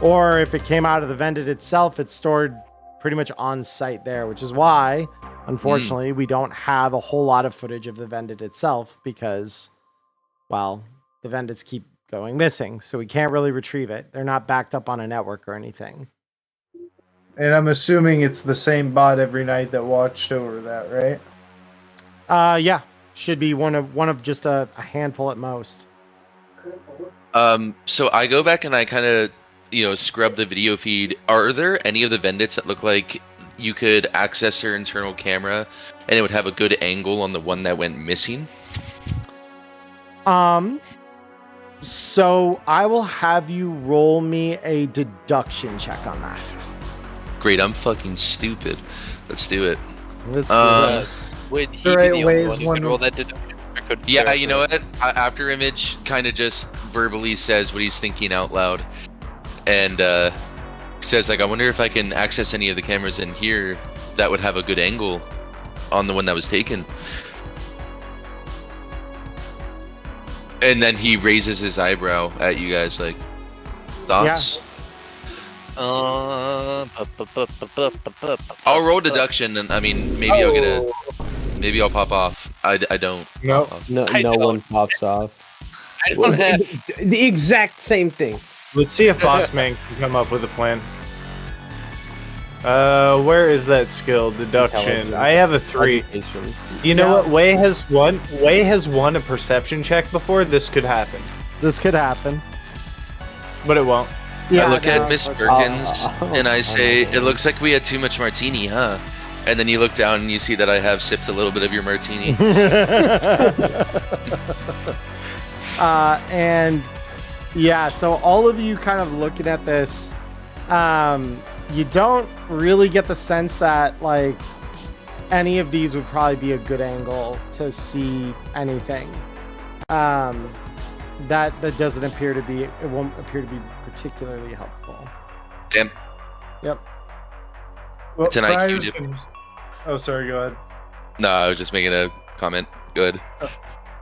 A: Or if it came out of the Vendit itself, it's stored pretty much on site there, which is why, unfortunately, we don't have a whole lot of footage of the Vendit itself because, well, the Vendits keep going missing. So we can't really retrieve it. They're not backed up on a network or anything.
D: And I'm assuming it's the same bot every night that watched over that, right?
A: Yeah. Should be one of just a handful at most.
C: So I go back and I kind of, scrub the video feed. Are there any of the Vendits that look like you could access their internal camera and it would have a good angle on the one that went missing?
A: So I will have you roll me a deduction check on that.
C: Great, I'm fucking stupid. Let's do it.
A: Let's do it.
B: Would he
D: Right,
B: be the
D: ways
B: only one who
D: one-
B: could roll that deduction? Or could
C: Yeah,
B: Sarah
C: you know what? Afterimage kind of just verbally says what he's thinking out loud. And says, like, I wonder if I can access any of the cameras in here that would have a good angle on the one that was taken. And then he raises his eyebrow at you guys, like, thoughts? I'll roll deduction, and I mean, maybe I'll get maybe I'll pop off. I don't.
D: No.
C: pop off.
E: No
B: I don't.
E: one pops off.
B: I don't have
E: The exact same thing.
G: Let's see if Bossman can come up with a plan. Where is that skill? Deduction.
E: Intelligence.
G: I have a 3.
E: Education.
G: You know what? Way has won a perception check before. This could happen,
A: This could happen.
G: but it won't.
A: Yeah,
C: I look
A: no,
C: at Miss Perkins
E: oh,
C: and I say,
E: oh.
C: "It looks like we had too much martini, huh?" And then you look down and you see that I have sipped a little bit of your martini.
A: And yeah, so all of you kind of looking at this, you don't really get the sense that like any of these would probably be a good angle to see anything. That doesn't appear to be, it won't appear to be particularly helpful.
C: Damn.
A: Yep.
D: Well,
C: It's an IQ
D: Fryer's
C: dip.
D: gonna... Oh, sorry, go ahead.
C: No, I was just making a comment. Good.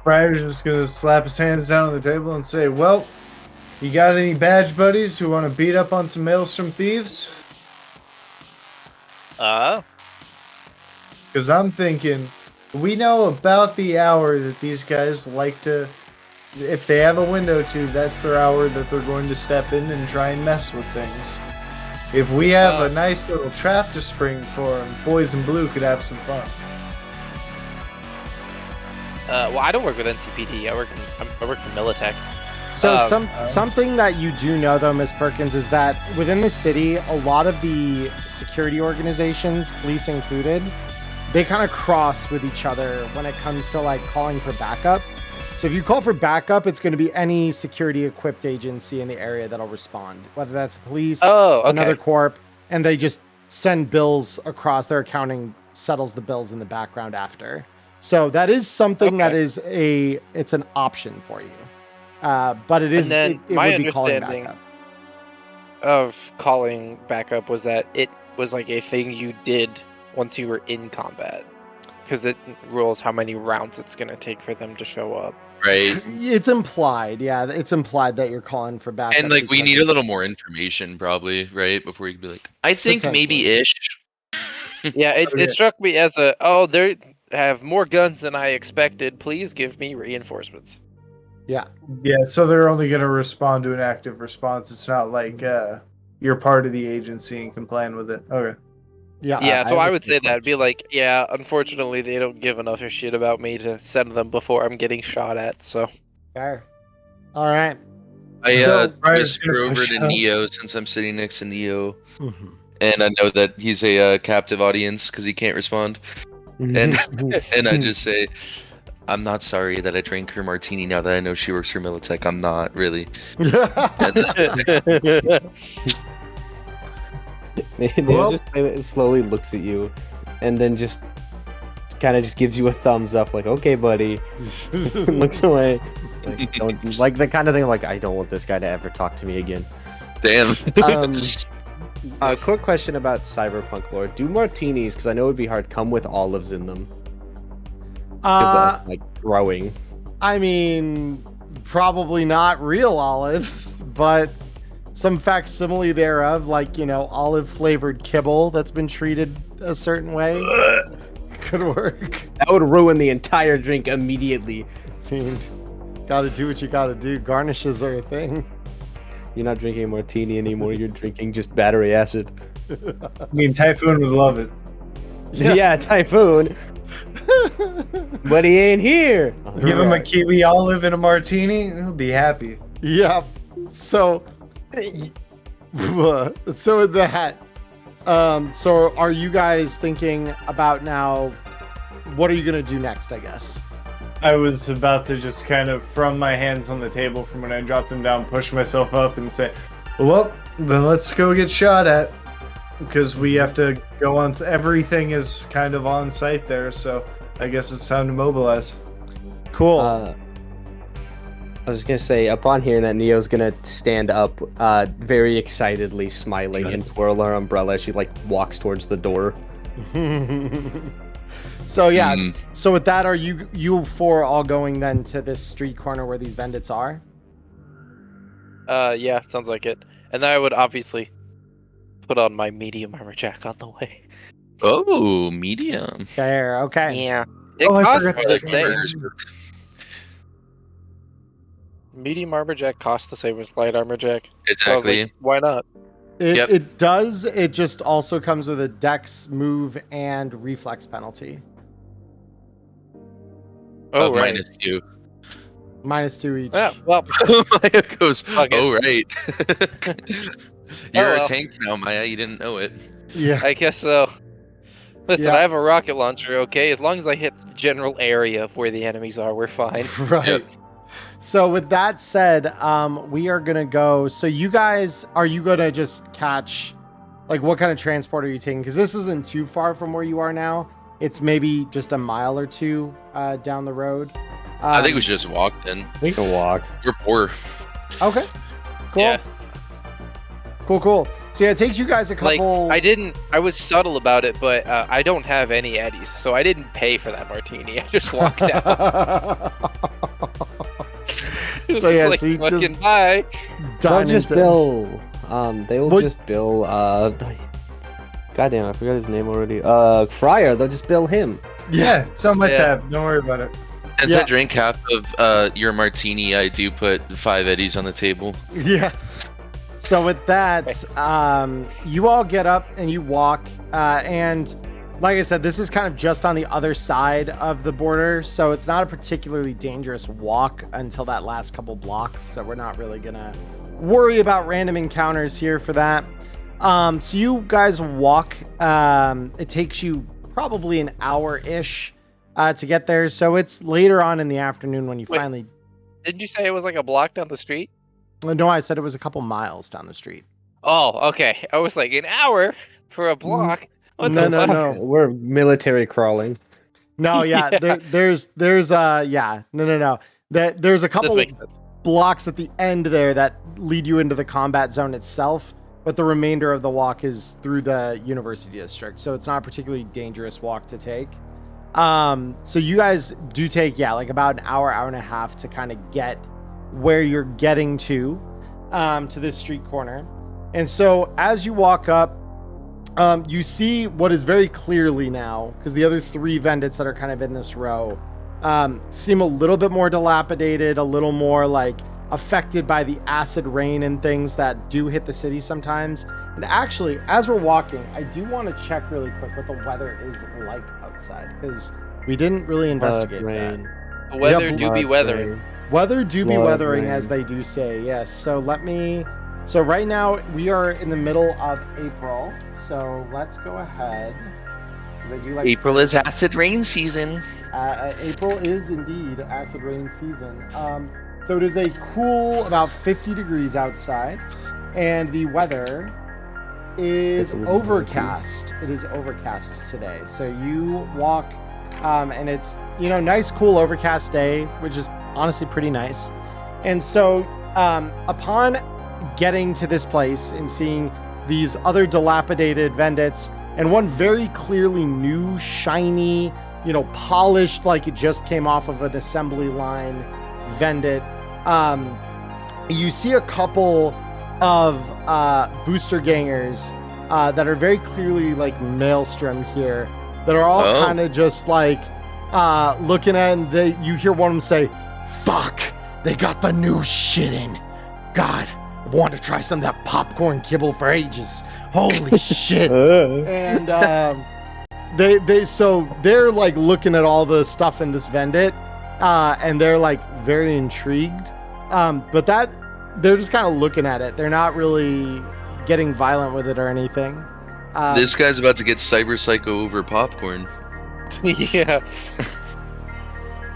D: Fryer's just gonna slap his hands down on the table and say, well, You got any badge buddies who want to beat up on some Maelstrom thieves? Because I'm thinking, we know about the hour that these guys like to, if they have a window to, that's their hour that they're going to step in and try and mess with things. If we have a nice little trap to spring for them, boys in blue could have some fun.
B: Well, I don't work with NCPD. I work for Militech.
A: So something that you do know though, Miss Perkins, is that within the city, a lot of the security organizations, police included, they kind of cross with each other when it comes to like calling for backup. So if you call for backup, it's going to be any security equipped agency in the area that'll respond, whether that's police, another corp, and they just send bills across. Their accounting settles the bills in the background after. So that is something that is it's an option for you. But it is, it would be calling backup.
B: Of calling backup was that it was like a thing you did once you were in combat, because it rules how many rounds it's going to take for them to show up.
C: Right.
A: It's implied. Yeah, it's implied that you're calling for backup.
C: And like we need a little more information probably, right? Before you can be like, I think maybe ish.
B: Yeah, it struck me as they have more guns than I expected. Please give me reinforcements.
A: Yeah.
D: Yeah, so they're only going to respond to an active response. It's not like you're part of the agency and can plan with it. Okay.
B: Yeah, so I would say that. Be like, yeah, unfortunately, they don't give enough of shit about me to send them before I'm getting shot at, so.
A: Fair. All right.
C: I whisper over to Neo since I'm sitting next to Neo. Mm-hmm. And I know that he's a captive audience because he can't respond. And I just say, I'm not sorry that I drank her martini now that I know she works for Militech. I'm not, really.
E: Neo just slowly looks at you and then just kind of just gives you a thumbs up, like, okay, buddy. Looks away. Like, don't, like the kind of thing like, I don't want this guy to ever talk to me again.
C: Damn.
E: Quick question about Cyberpunk lore. Do martinis, because I know it would be hard, come with olives in them? Because they're like growing.
A: I mean, probably not real olives, but some facsimile thereof, like, you know, olive flavored kibble that's been treated a certain way could work.
E: That would ruin the entire drink immediately.
A: I mean, gotta do what you gotta do. Garnishes are a thing.
E: You're not drinking a martini anymore. You're drinking just battery acid.
D: I mean, Typhoon would love it.
E: Yeah, Typhoon. But he ain't here.
D: Give him a kiwi olive and a martini, he'll be happy.
A: Yep. So with that, so are you guys thinking about now, what are you gonna do next, I guess?
G: I was about to just kind of, from my hands on the table from when I dropped them down, push myself up and say,
D: well, then let's go get shot at. Because we have to go on, everything is kind of on site there, so I guess it's time to mobilize.
A: Cool.
E: I was going to say, upon hearing that, Neo's going to stand up, very excitedly smiling and twirl her umbrella as she, like, walks towards the door.
A: So, yes. So with that, are you four all going then to this street corner where these Vendits are?
B: Yeah, sounds like it. And I would obviously put on my medium armor jack on the way.
C: Oh, medium.
A: Fair, okay.
B: Yeah. It costs the same. Medium armor jack costs the same as light armor jack.
C: Exactly.
B: So like, why not?
A: It does. It just also comes with a dex, move, and reflex penalty.
B: Oh, right.
C: -2.
A: -2 each.
B: Yeah, well.
C: Maya goes, oh, right. You're a
B: well.
C: tank now, Maya. You didn't know it.
A: Yeah.
B: I guess so. Listen,
A: Yeah.
B: I have a rocket launcher, okay? As long as I hit the general area of where the enemies are, we're fine.
A: Right.
C: Yep.
A: So with that said, we are gonna go. So you guys, are you gonna just catch, like, what kind of transport are you taking? Because this isn't too far from where you are now. It's maybe just a mile or two down the road.
C: I think we should just walk then.
E: We can walk.
C: We're poor.
A: Okay. Cool.
B: Yeah.
A: Cool. So yeah, it takes you guys a couple.
B: Like, I was subtle about it, but I don't have any eddies, so I didn't pay for that martini. I just walked out.
A: So yeah,
B: like,
A: so you
B: fucking
A: just
B: bye.
E: They'll
A: dine
E: just
A: into-
E: bill. They will
A: What-
E: just bill. Goddamn, I forgot his name already. Fryer. They'll just bill him.
D: Yeah, it's on my
B: Yeah.
D: tab. Don't worry about it.
C: Since
A: Yeah.
C: I drink half of your martini, I do put 5 eddies on the table.
A: Yeah. So with that, you all get up and you walk, and like I said, this is kind of just on the other side of the border, so it's not a particularly dangerous walk until that last couple blocks. So we're not really gonna worry about random encounters here for that. So you guys walk. It takes you probably an hour-ish to get there. So it's later on in the afternoon when you
B: Wait.
A: finally.
B: Did you say it was like a block down the street?
A: No, I said it was a couple miles down the street.
B: Oh, okay. I was like, an hour for a block? What
A: No,
B: the
A: no,
B: fuck?
A: no.
E: We're military crawling.
A: No, yeah,
B: Yeah.
A: there's yeah, no. There's a
B: This
A: couple
B: makes sense.
A: blocks at the end there that lead you into the combat zone itself, but the remainder of the walk is through the university district, so it's not a particularly dangerous walk to take. So you guys do take, yeah, like about an hour and a half to kind of get where you're getting to this street corner. And so as you walk up, you see what is very clearly now, because the other 3 Vendits that are kind of in this row seem a little bit more dilapidated, a little more like affected by the acid rain and things that do hit the city sometimes. And actually, as we're walking, I do want to check really quick what the weather is like outside, because we didn't really investigate that.
E: Rain.
B: The weather
A: Yeah,
B: do be
E: Blood
B: weathering.
E: rain.
A: Weather do be
E: Blood
A: weathering,
E: rain.
A: as they do say, yes. So so right now we are in the middle of April. So let's go ahead, because I do like
C: April is acid rain season.
A: April is indeed acid rain season. So it is a cool about 50 degrees outside, and the weather is
E: It's a little
A: overcast. It is overcast today. So you walk, and it's, nice, cool, overcast day, which is honestly pretty nice. And so upon getting to this place and seeing these other dilapidated Vendits and one very clearly new, shiny, polished, like it just came off of an assembly line Vendit, you see a couple of booster gangers that are very clearly like Maelstrom here, that are all
C: Oh.
A: kind of just like looking at it, and you hear one of them say, "Fuck, they got the new shit in. God, I've wanted to try some of that popcorn kibble for ages. Holy shit." And they're like looking at all the stuff in this Vendit, and they're like very intrigued. But they're just kind of looking at it. They're not really getting violent with it or anything.
C: This guy's about to get cyber psycho over popcorn.
B: Yeah.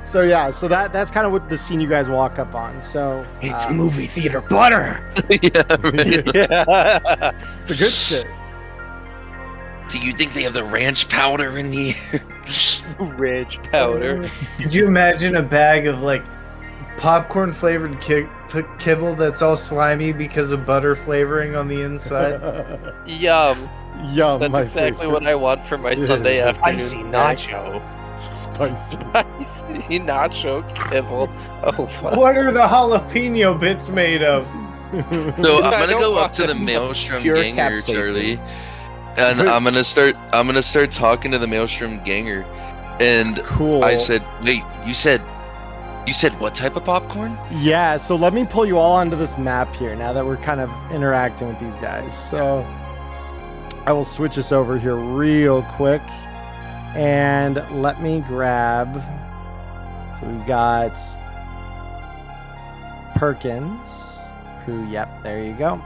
A: So yeah, so that's kind of what the scene you guys walk up on. So
E: movie theater butter.
C: Yeah, right.
B: Yeah.
A: it's the good shit.
C: Do you think they have the ranch powder in here?
B: Ridge powder.
D: Could you imagine a bag of like popcorn flavored kibble that's all slimy because of butter flavoring on the inside?
B: Yum.
A: Yum,
B: That's
A: my
B: exactly
A: favorite.
B: what I want for my
A: Yes.
B: Sunday afternoon.
E: Spicy nacho.
A: Spicy.
B: Spicy nacho kibble. Oh, fuck.
D: What are the jalapeno bits made of?
C: So
B: I
C: I'm gonna
B: don't
C: go up
B: want
C: to the
B: to know.
C: Maelstrom
E: Pure
C: ganger,
E: capsaicin.
C: Charlie, and I'm gonna start talking to the Maelstrom ganger, and
A: Cool.
C: I said, "Wait, you said what type of popcorn?"
A: Yeah, so let me pull you all onto this map here now that we're kind of interacting with these guys. So I will switch us over here real quick, and let me grab. So we've got Perkins, who, yep, there you go.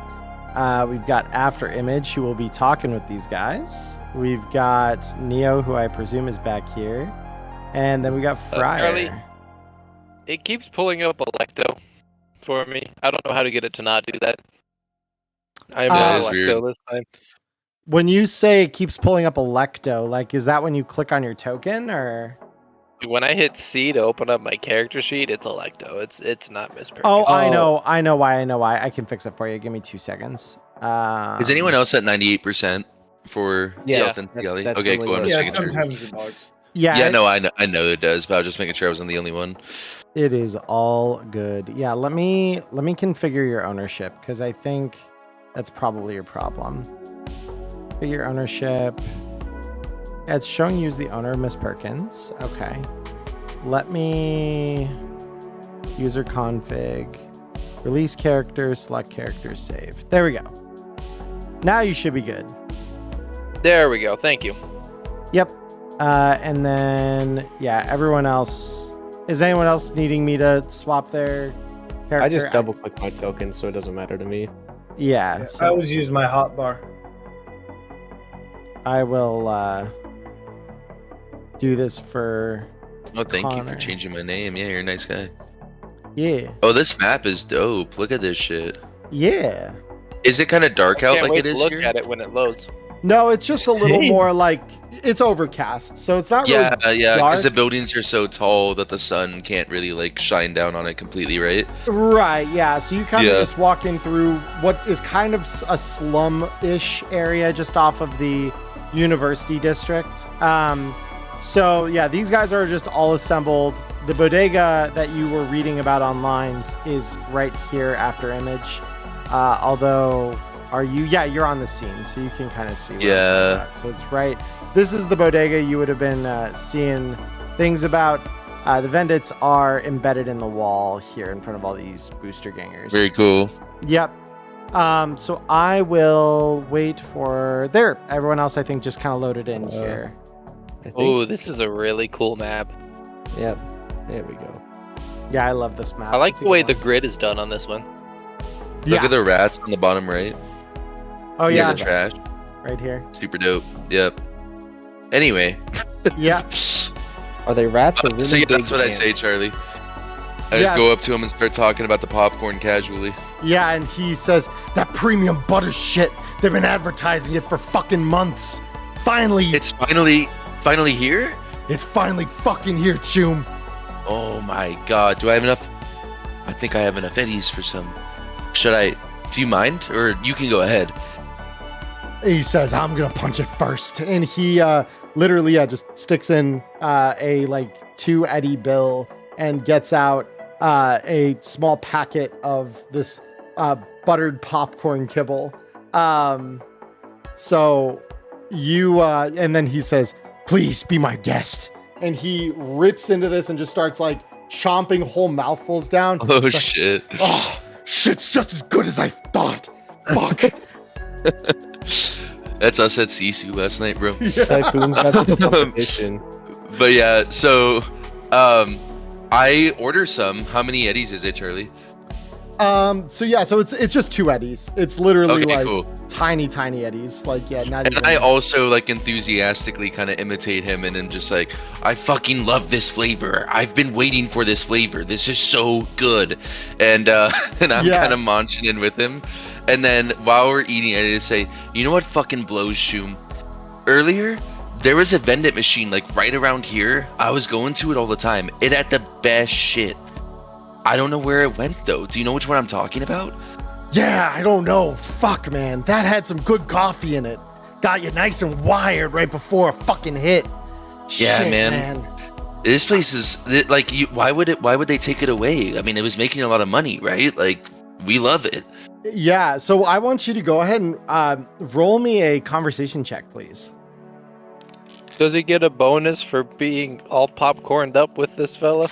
A: We've got After Image, who will be talking with these guys. We've got Neo, who I presume is back here. And then we got Fryer.
B: Charlie. It keeps pulling up Electo for me. I don't know how to get it to not do that. I am
A: That
B: not
C: is
B: Electo
C: weird.
B: this time.
A: When you say it keeps pulling up Electo, like, is that when you click on your token, or?
B: When I hit C to open up my character sheet, it's Electo. It's not Miss Perkins.
A: Oh, I know why. I can fix it for you. Give me 2 seconds.
C: Is anyone else at 98% for
E: Yeah,
C: Stealth and
E: that's-
C: Skelly?
E: that's
C: Okay,
E: really
C: cool. I'm
E: what
C: just
E: it
D: Yeah,
C: making sure.
D: sometimes it bugs.
A: Yeah.
C: Yeah, no, I know it does, but I was just making sure I wasn't the only one.
A: It is all good. Yeah, let me configure your ownership because I think that's probably your problem. Figure ownership. Yeah, it's showing you as the owner of Miss Perkins. Okay. Let me user config. Release characters, select characters, save. There we go. Now you should be good.
B: There we go. Thank you.
A: Yep. And then yeah, everyone else. Is anyone else needing me to swap their character?
E: I just double click my token, so it doesn't matter to me.
A: Yeah.
G: I
A: So
G: always use my hotbar.
A: I will do this for.
C: Oh, thank you
A: Connor.
C: for changing my name. Yeah, you're a nice guy.
A: Yeah.
C: Oh, this map is dope. Look at this shit.
A: Yeah.
C: Is it kind of dark out
B: Can't
C: like
B: wait
C: it
B: to
C: is
B: look
C: here?
B: at it when it loads.
A: No, it's just a little more like it's overcast, so it's not
C: Yeah,
A: really
C: yeah,
A: dark.
C: because the buildings are so tall that the sun can't really like shine down on it completely, right?
A: Right, yeah. So you kind of
C: Yeah.
A: just walk in through what is kind of a slum-ish area just off of the university district. So yeah, these guys are just all assembled. The bodega that you were reading about online is right here after image. Although, are you? Yeah, you're on the scene, so you can kind of see. Where
C: Yeah.
A: it's at. So it's right. This is the bodega you would have been seeing things about. The Vendits are embedded in the wall here in front of all these booster gangers.
C: Very cool.
A: Yep. So I will wait for there. Everyone else, I think, just kind of loaded in here.
E: I think.
B: Oh, this is a really cool map.
E: Yep. There we go.
A: Yeah, I love this map.
B: I like
A: It's a
B: the way
A: good
B: the grid is done on this one.
A: one.
C: Look
A: Yeah.
C: at the rats on the bottom right.
A: Oh
C: Near
A: yeah,
C: the trash.
A: right here.
C: Super dope. Yep. Anyway.
A: Yeah.
E: Are they rats or really
C: So yeah,
E: big
C: that's what I
E: ants?
C: say, Charlie. I
A: Yeah.
C: just go up to him and start talking about the popcorn casually.
A: Yeah, and he says that premium butter shit. They've been advertising it for fucking months. Finally,
C: It's finally here?
A: it's finally fucking here, Choom.
C: Oh my god. Do I have enough? I think I have enough eddies for some. Should I? Do you mind? Or you can go ahead.
A: He says, I'm gonna punch it first. And he literally just sticks in a like 2 Eddie bill and gets out a small packet of this buttered popcorn kibble. So you and then he says, please be my guest. And he rips into this and just starts like chomping whole mouthfuls down.
C: Oh shit.
A: Oh, shit's just as good as I thought. Fuck.
C: That's us at Sisu last night, bro.
E: Typhoon's got some competition.
C: But yeah, so I order some. How many eddies is it, Charlie?
A: So yeah, so it's just 2 eddies. It's literally
C: Okay,
A: like
C: cool.
A: tiny eddies. Like yeah, not
C: And
A: even.
C: I also like enthusiastically kind of imitate him and I'm just like, I fucking love this flavor. I've been waiting for this flavor. This is so good. And and I'm
A: Yeah.
C: kind of munching in with him. And then while we're eating, I just say, you know what fucking blows, Shoom? Earlier, there was a Vendit machine like right around here. I was going to it all the time. It had the best shit. I don't know where it went though. Do you know which one I'm talking about?
A: Yeah, I don't know. Fuck, man, that had some good coffee in it. Got you nice and wired right before a fucking hit.
C: Yeah,
A: Shit,
C: man. This place is like, why would they take it away? I mean, it was making a lot of money, right? Like, we love it.
A: Yeah, so I want you to go ahead and roll me a conversation check, please.
B: Does he get a bonus for being all popcorned up with this fella?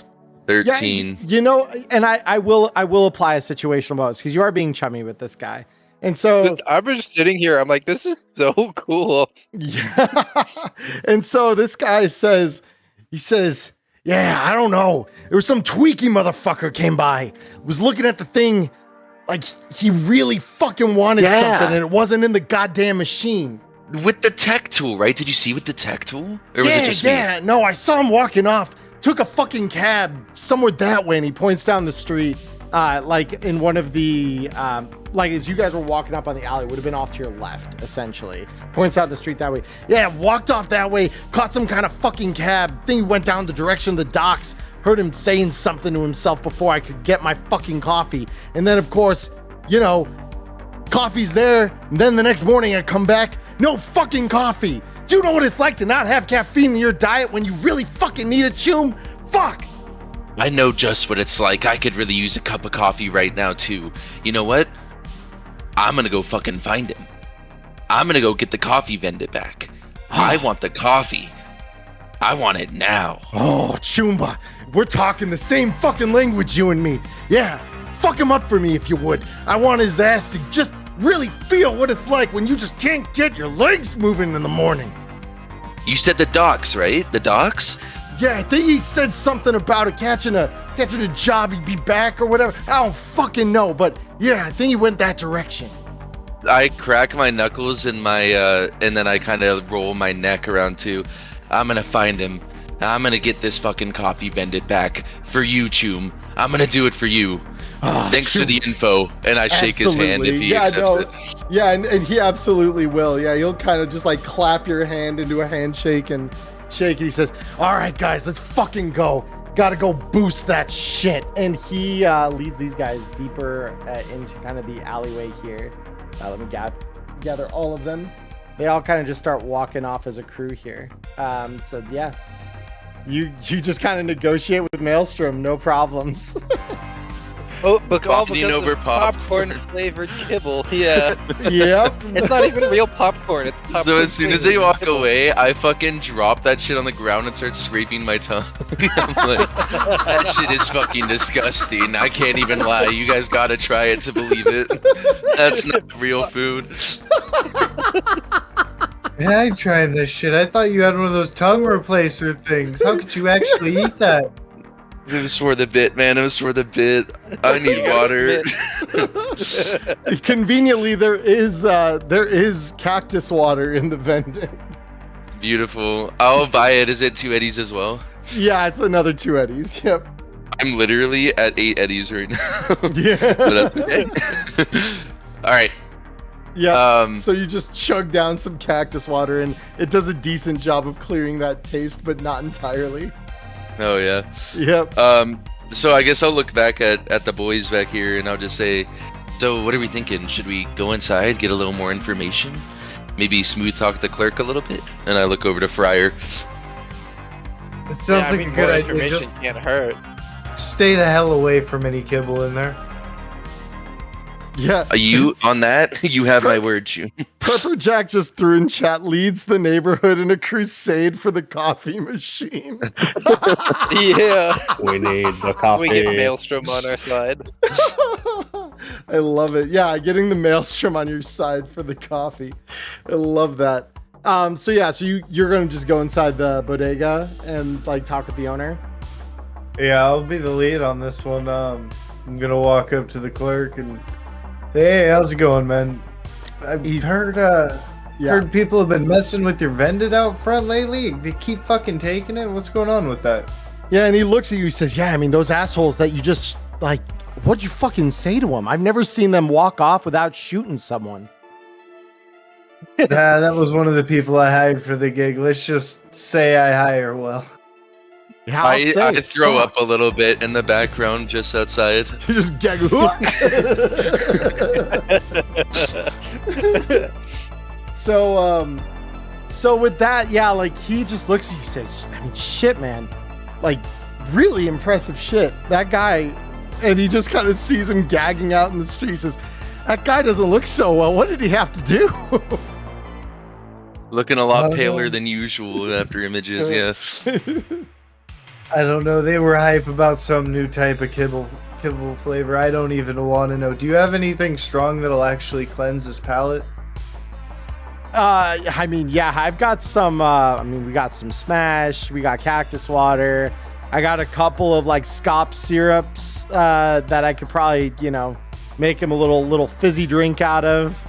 C: 13.
A: Yeah, you know, and I will apply a situational bonus because you are being chummy with this guy, and so
B: I'm just sitting here. I'm like, this is so cool.
A: yeah, and so this guy says, yeah, I don't know, there was some tweaky motherfucker came by, was looking at the thing, like he really fucking wanted something, and it wasn't in the goddamn machine.
C: With the tech tool, right? Did you see with the tech tool? Or was it just me?
A: No, I saw him walking off. Took a fucking cab somewhere that way, and he points down the street, like in one of the, like as you guys were walking up on the alley, would have been off to your left, essentially. Points out the street that way. Yeah, walked off that way, caught some kind of fucking cab. Think he went down the direction of the docks. Heard him saying something to himself before I could get my fucking coffee. And then, of course, you know, coffee's there. And then the next morning I come back, no fucking coffee. You know what it's like to not have caffeine in your diet when you really fucking need it, Choom? Fuck!
C: I know just what it's like. I could really use a cup of coffee right now, too. You know what? I'm gonna go fucking find him. I'm gonna go get the coffee Vendit back. I want the coffee. I want it now.
A: Oh, Chumba, we're talking the same fucking language, you and me. Yeah, fuck him up for me if you would. I want his ass to just really feel what it's like when you just can't get your legs moving in the morning.
C: You said the docks, right? The docks?
A: Yeah, I think he said something about it catching a job, he'd be back or whatever. I don't fucking know, but yeah, I think he went that direction.
C: I crack my knuckles in my, and then I kind of roll my neck around too. I'm gonna find him. I'm gonna get this fucking coffee Vendit back for you, Choom. I'm gonna do it for you. Thanks for the info. And I shake his hand if he accepts it.
A: Yeah, and he absolutely will. Yeah, you'll kind of just like clap your hand into a handshake and shake it. He says, all right, guys, let's fucking go. Gotta go boost that shit. And he leads these guys deeper into kind of the alleyway here. Let me gather all of them. They all kind of just start walking off as a crew here. So yeah, you just kind of negotiate with Maelstrom, no problems.
B: Oh, but all
C: Coffee
B: because
C: over
B: of popcorn flavored kibble. Yeah.
A: Yep.
B: It's not even real popcorn. It's popcorn.
C: So as soon as they
B: flavored
C: walk
B: kibble.
C: away, I fucking drop that shit on the ground and start scraping my tongue. I'm like, that shit is fucking disgusting. I can't even lie. You guys gotta try it to believe it. That's not real food.
D: Yeah, I tried this shit. I thought you had one of those tongue replacer things. How could you actually eat that?
C: It was for the bit, man. It was for the bit. I need water.
A: Conveniently, there is cactus water in the Vendit.
C: Beautiful. I'll buy it. Is it 2 eddies as well?
A: Yeah, it's another 2 eddies. Yep.
C: I'm literally at 8 eddies right now.
A: Yeah.
C: But that's okay. All right.
A: Yeah. So you just chug down some cactus water, and it does a decent job of clearing that taste, but not entirely.
C: Oh yeah.
A: Yep.
C: So I guess I'll look back at the boys back here, and I'll just say, so what are we thinking? Should we go inside, get a little more information, maybe smooth talk the clerk a little bit? And I look over to Fryer.
D: It sounds like a good idea.
B: Information
D: Just
B: can't hurt.
D: stay the hell away from any kibble in there.
A: Yeah.
C: Are you on that? You have my word, June.
A: Pepper Jack just threw in chat, leads the neighborhood in a crusade for the coffee machine.
B: Yeah.
E: We need the coffee.
B: We get Maelstrom on our side.
A: I love it. Yeah, getting the Maelstrom on your side for the coffee. I love that. So you're gonna just go inside the bodega and like talk with the owner.
D: Yeah, I'll be the lead on this one. I'm gonna walk up to the clerk and, hey, how's it going, man? I've heard heard people have been messing with your Vendit out front lately. They keep fucking taking it. What's going on with that?
A: Yeah, and he looks at you. He says, "Yeah, I mean those assholes that you just like. What'd you fucking say to them? I've never seen them walk off without shooting someone."
D: Nah, that was one of the people I hired for the gig. Let's just say I hire well.
C: I throw up a little bit in the background just outside.
A: You just gag. So with that, yeah, like he just looks at you and says, I mean, shit, man. Like, really impressive shit. That guy, and he just kind of sees him gagging out in the street. He says, that guy doesn't look so well. What did he have to do?
C: Looking a lot paler than usual after images, yeah.
D: I don't know. They were hype about some new type of kibble flavor. I don't even want to know. Do you have anything strong that'll actually cleanse his palate?
A: I mean, yeah, I've got some, we got some Smash, we got cactus water. I got a couple of like scop syrups that I could probably, make him a little fizzy drink out of.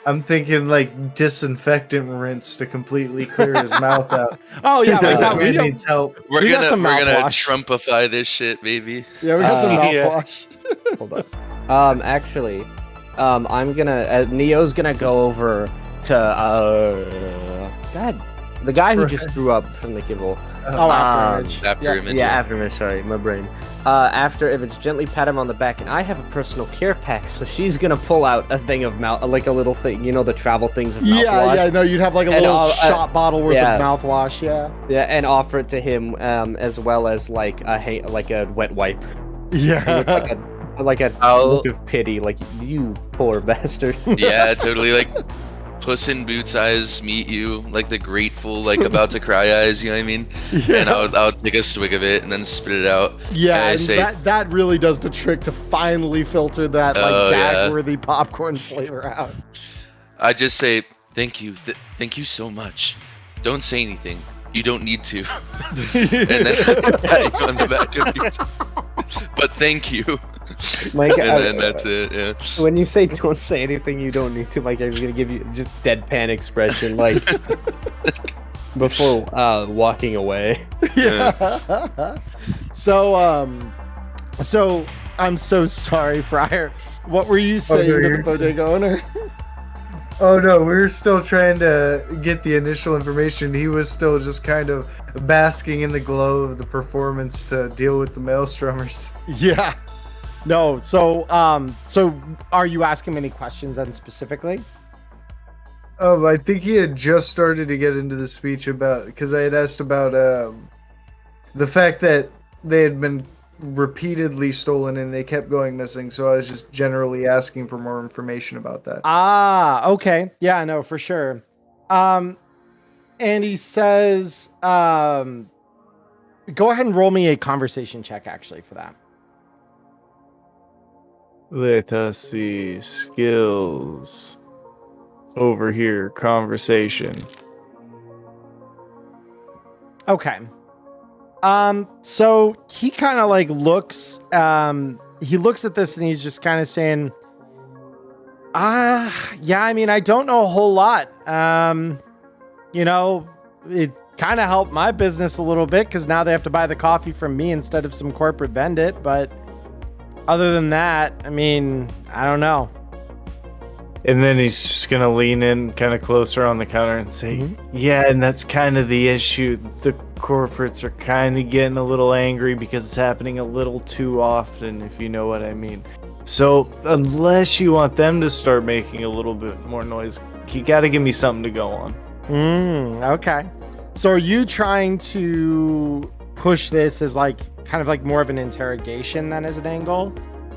D: I'm thinking like disinfectant rinse to completely clear his mouth out.
A: Oh yeah,
D: we needs help.
C: We're gonna Trumpify this shit, baby.
A: Yeah, we got some mouthwash.
E: Hold on. Actually, I'm gonna Neo's gonna go over to God The guy who
D: Right.
E: just threw up from the kibble.
A: Oh, after
E: Um,
A: image.
C: After
A: Yeah.
C: image.
E: Yeah, after image, sorry, my brain. After image, gently pat him on the back, and I have a personal care pack, so she's gonna pull out a thing of like a little thing, you know, the travel things of mouthwash.
A: Yeah, no, you'd have like a
E: And,
A: little shot bottle worth
E: yeah.
A: of mouthwash, yeah.
E: Yeah, and offer it to him, as well as like a wet wipe.
A: Yeah.
E: With like a
C: I'll-
E: look of pity, like you poor bastard.
C: Yeah, totally. Like Puss in Boots eyes meet you, like the grateful, like about to cry eyes. You know what I mean? And I'll take a swig of it and then spit it out.
A: Yeah,
C: and I
A: and
C: say,
A: that really does the trick to finally filter that like
C: Oh, yeah.
A: gag-worthy popcorn flavor out.
C: I just say thank you, thank you so much. Don't say anything. You don't need to. And then I pat you on the back of you. But thank you.
E: Mike,
C: And then that's it. Yeah.
E: when you say don't say anything you don't need to, Mike, I was gonna give you just deadpan expression, like before walking away.
A: Yeah. So I'm so sorry, Friar. What were you saying to the
D: you're-
A: bodega owner?
D: Oh no, we were still trying to get the initial information. He was still just kind of basking in the glow of the performance to deal with the maelstromers.
A: Yeah. No. So are you asking any questions then specifically?
D: I think he had just started to get into the speech about, because I had asked about the fact that they had been repeatedly stolen and they kept going missing. So I was just generally asking for more information about that.
A: Ah, okay. Yeah, no, for sure. And he says, go ahead and roll me a conversation check actually for that.
G: Let us see. Skills. Over here. Conversation.
A: Okay. So he kind of like looks, he looks at this and he's just kind of saying, yeah, I mean, I don't know a whole lot. You know, it kind of helped my business a little bit because now they have to buy the coffee from me instead of some corporate Vendit. But other than that, I mean, I don't know.
G: And then he's just gonna lean in kind of closer on the counter and say, yeah, and that's kind of the issue. The corporates are kind of getting a little angry because it's happening a little too often, if you know what I mean. So unless you want them to start making a little bit more noise, you gotta give me something to go on.
A: Okay. So are you trying to push this as like kind of like more of an interrogation than as an angle?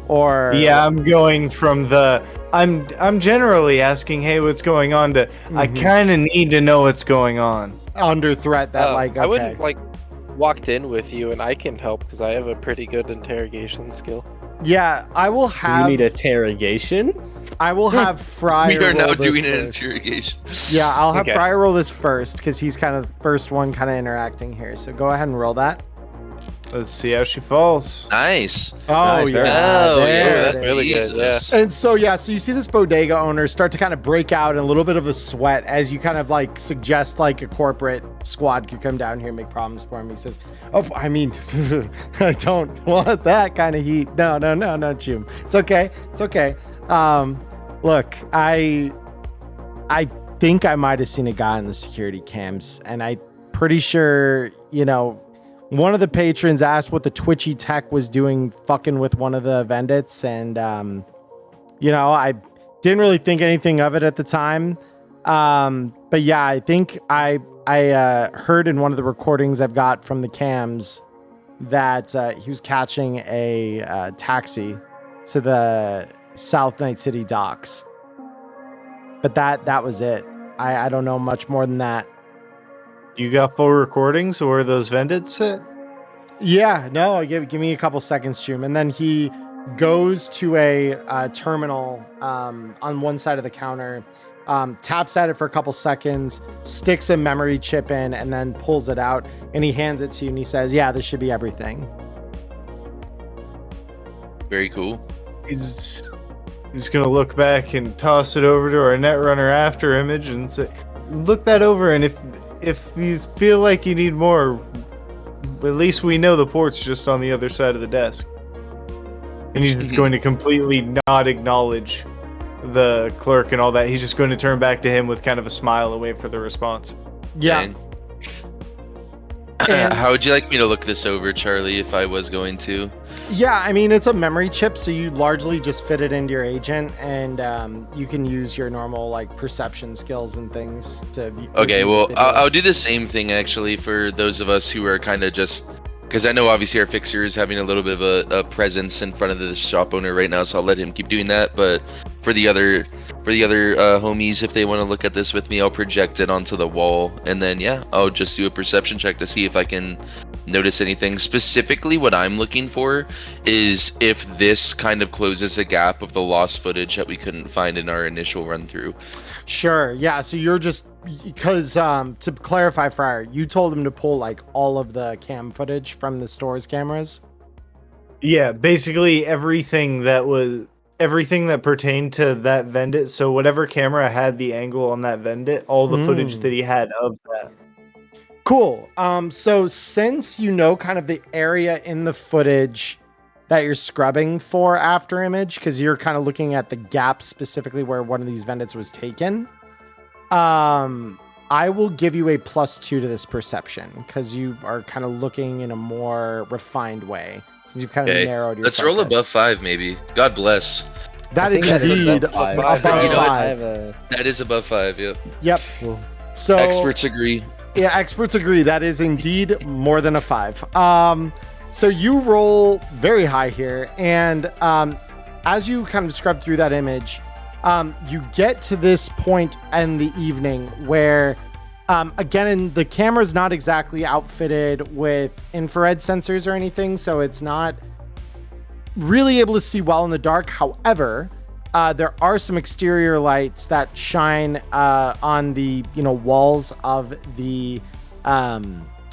A: Or
G: Yeah, I'm going from the I'm generally asking, hey, what's going on, to I kind of need to know what's going on.
A: under threat that like, okay.
B: I wouldn't like walked in with you, and I can help because I have a pretty good interrogation skill.
A: Yeah, I will
E: You
A: have
E: need interrogation?
A: I will have Fryer
C: We are now
A: roll this
C: doing an
A: first.
C: interrogation.
A: Yeah, I'll have
B: Okay.
A: Fryer roll this first because he's kind of the first one kind of interacting here. So go ahead and roll that.
G: Let's see how she falls.
C: Nice.
A: Oh
E: Nice, very
A: yeah,
C: Oh,
A: there
C: yeah,
A: it
C: that's
A: is.
B: really good,
C: Jesus.
A: And so you see this bodega owner start to kind of break out in a little bit of a sweat as you kind of like suggest like a corporate squad could come down here and make problems for him. He says, "Oh, I mean, I don't want that kind of heat. No, Jim. It's okay. It's okay. Look, I think I might have seen a guy in the security cams, and I'm pretty sure, you know, one of the patrons asked what the twitchy tech was doing fucking with one of the Vendits, and you know, I didn't really think anything of it at the time. But yeah, I think I heard in one of the recordings I've got from the cams that he was catching a taxi to the South Night City docks. But that was it. I don't know much more than that.
G: You got full recordings, or those Vendits sit?
A: Yeah, no, give me a couple seconds, Chum. And then he goes to a terminal on one side of the counter, taps at it for a couple seconds, sticks a memory chip in, and then pulls it out. And he hands it to you and he says, yeah, this should be everything.
C: Very cool.
G: He's gonna look back and toss it over to our netrunner after image and say, look that over, and if you feel like you need more, at least we know the port's just on the other side of the desk. And he's just going to completely not acknowledge the clerk and all that. He's just going to turn back to him with kind of a smile and wait for the response.
A: Yeah.
C: Dang.
A: And-
C: How would you like me to look this over, Charlie, if I was going to?
A: Yeah, I mean, it's a memory chip, so you largely just fit it into your agent, and you can use your normal like perception skills and things to.
C: Okay,
A: review
C: well,
A: video.
C: I'll do the same thing actually for those of us who are kind of just, because I know obviously our fixer is having a little bit of a presence in front of the shop owner right now, so I'll let him keep doing that. But for the other homies, if they want to look at this with me, I'll project it onto the wall, and then yeah, I'll just do a perception check to see if I can notice anything. Specifically, what I'm looking for is if this kind of closes a gap of the lost footage that we couldn't find in our initial run through.
A: Sure. Yeah. So you're just because to clarify, Fryer, you told him to pull like all of the cam footage from the store's cameras.
G: Yeah, basically everything that pertained to that Vendit. So whatever camera had the angle on that Vendit, all the footage that he had of that.
A: Cool. So since you know kind of the area in the footage that you're scrubbing for after image, because you're kind of looking at the gap specifically where one of these Vendits was taken, I will give you a +2 to this perception because you are kind of looking in a more refined way since you've kind of narrowed your
C: Let's roll
A: focus.
C: above 5 maybe. God bless.
A: That
E: I
A: is
E: think that is
A: indeed
E: above five.
A: above
C: You know what?
A: 5.
C: That is above 5, yep.
A: Yep. So
C: Experts agree.
A: yeah, experts agree. That is indeed more than a 5. So you roll very high here, and as you kind of scrub through that image, you get to this point in the evening where, again, the camera's not exactly outfitted with infrared sensors or anything, so it's not really able to see well in the dark. However, there are some exterior lights that shine on the walls of the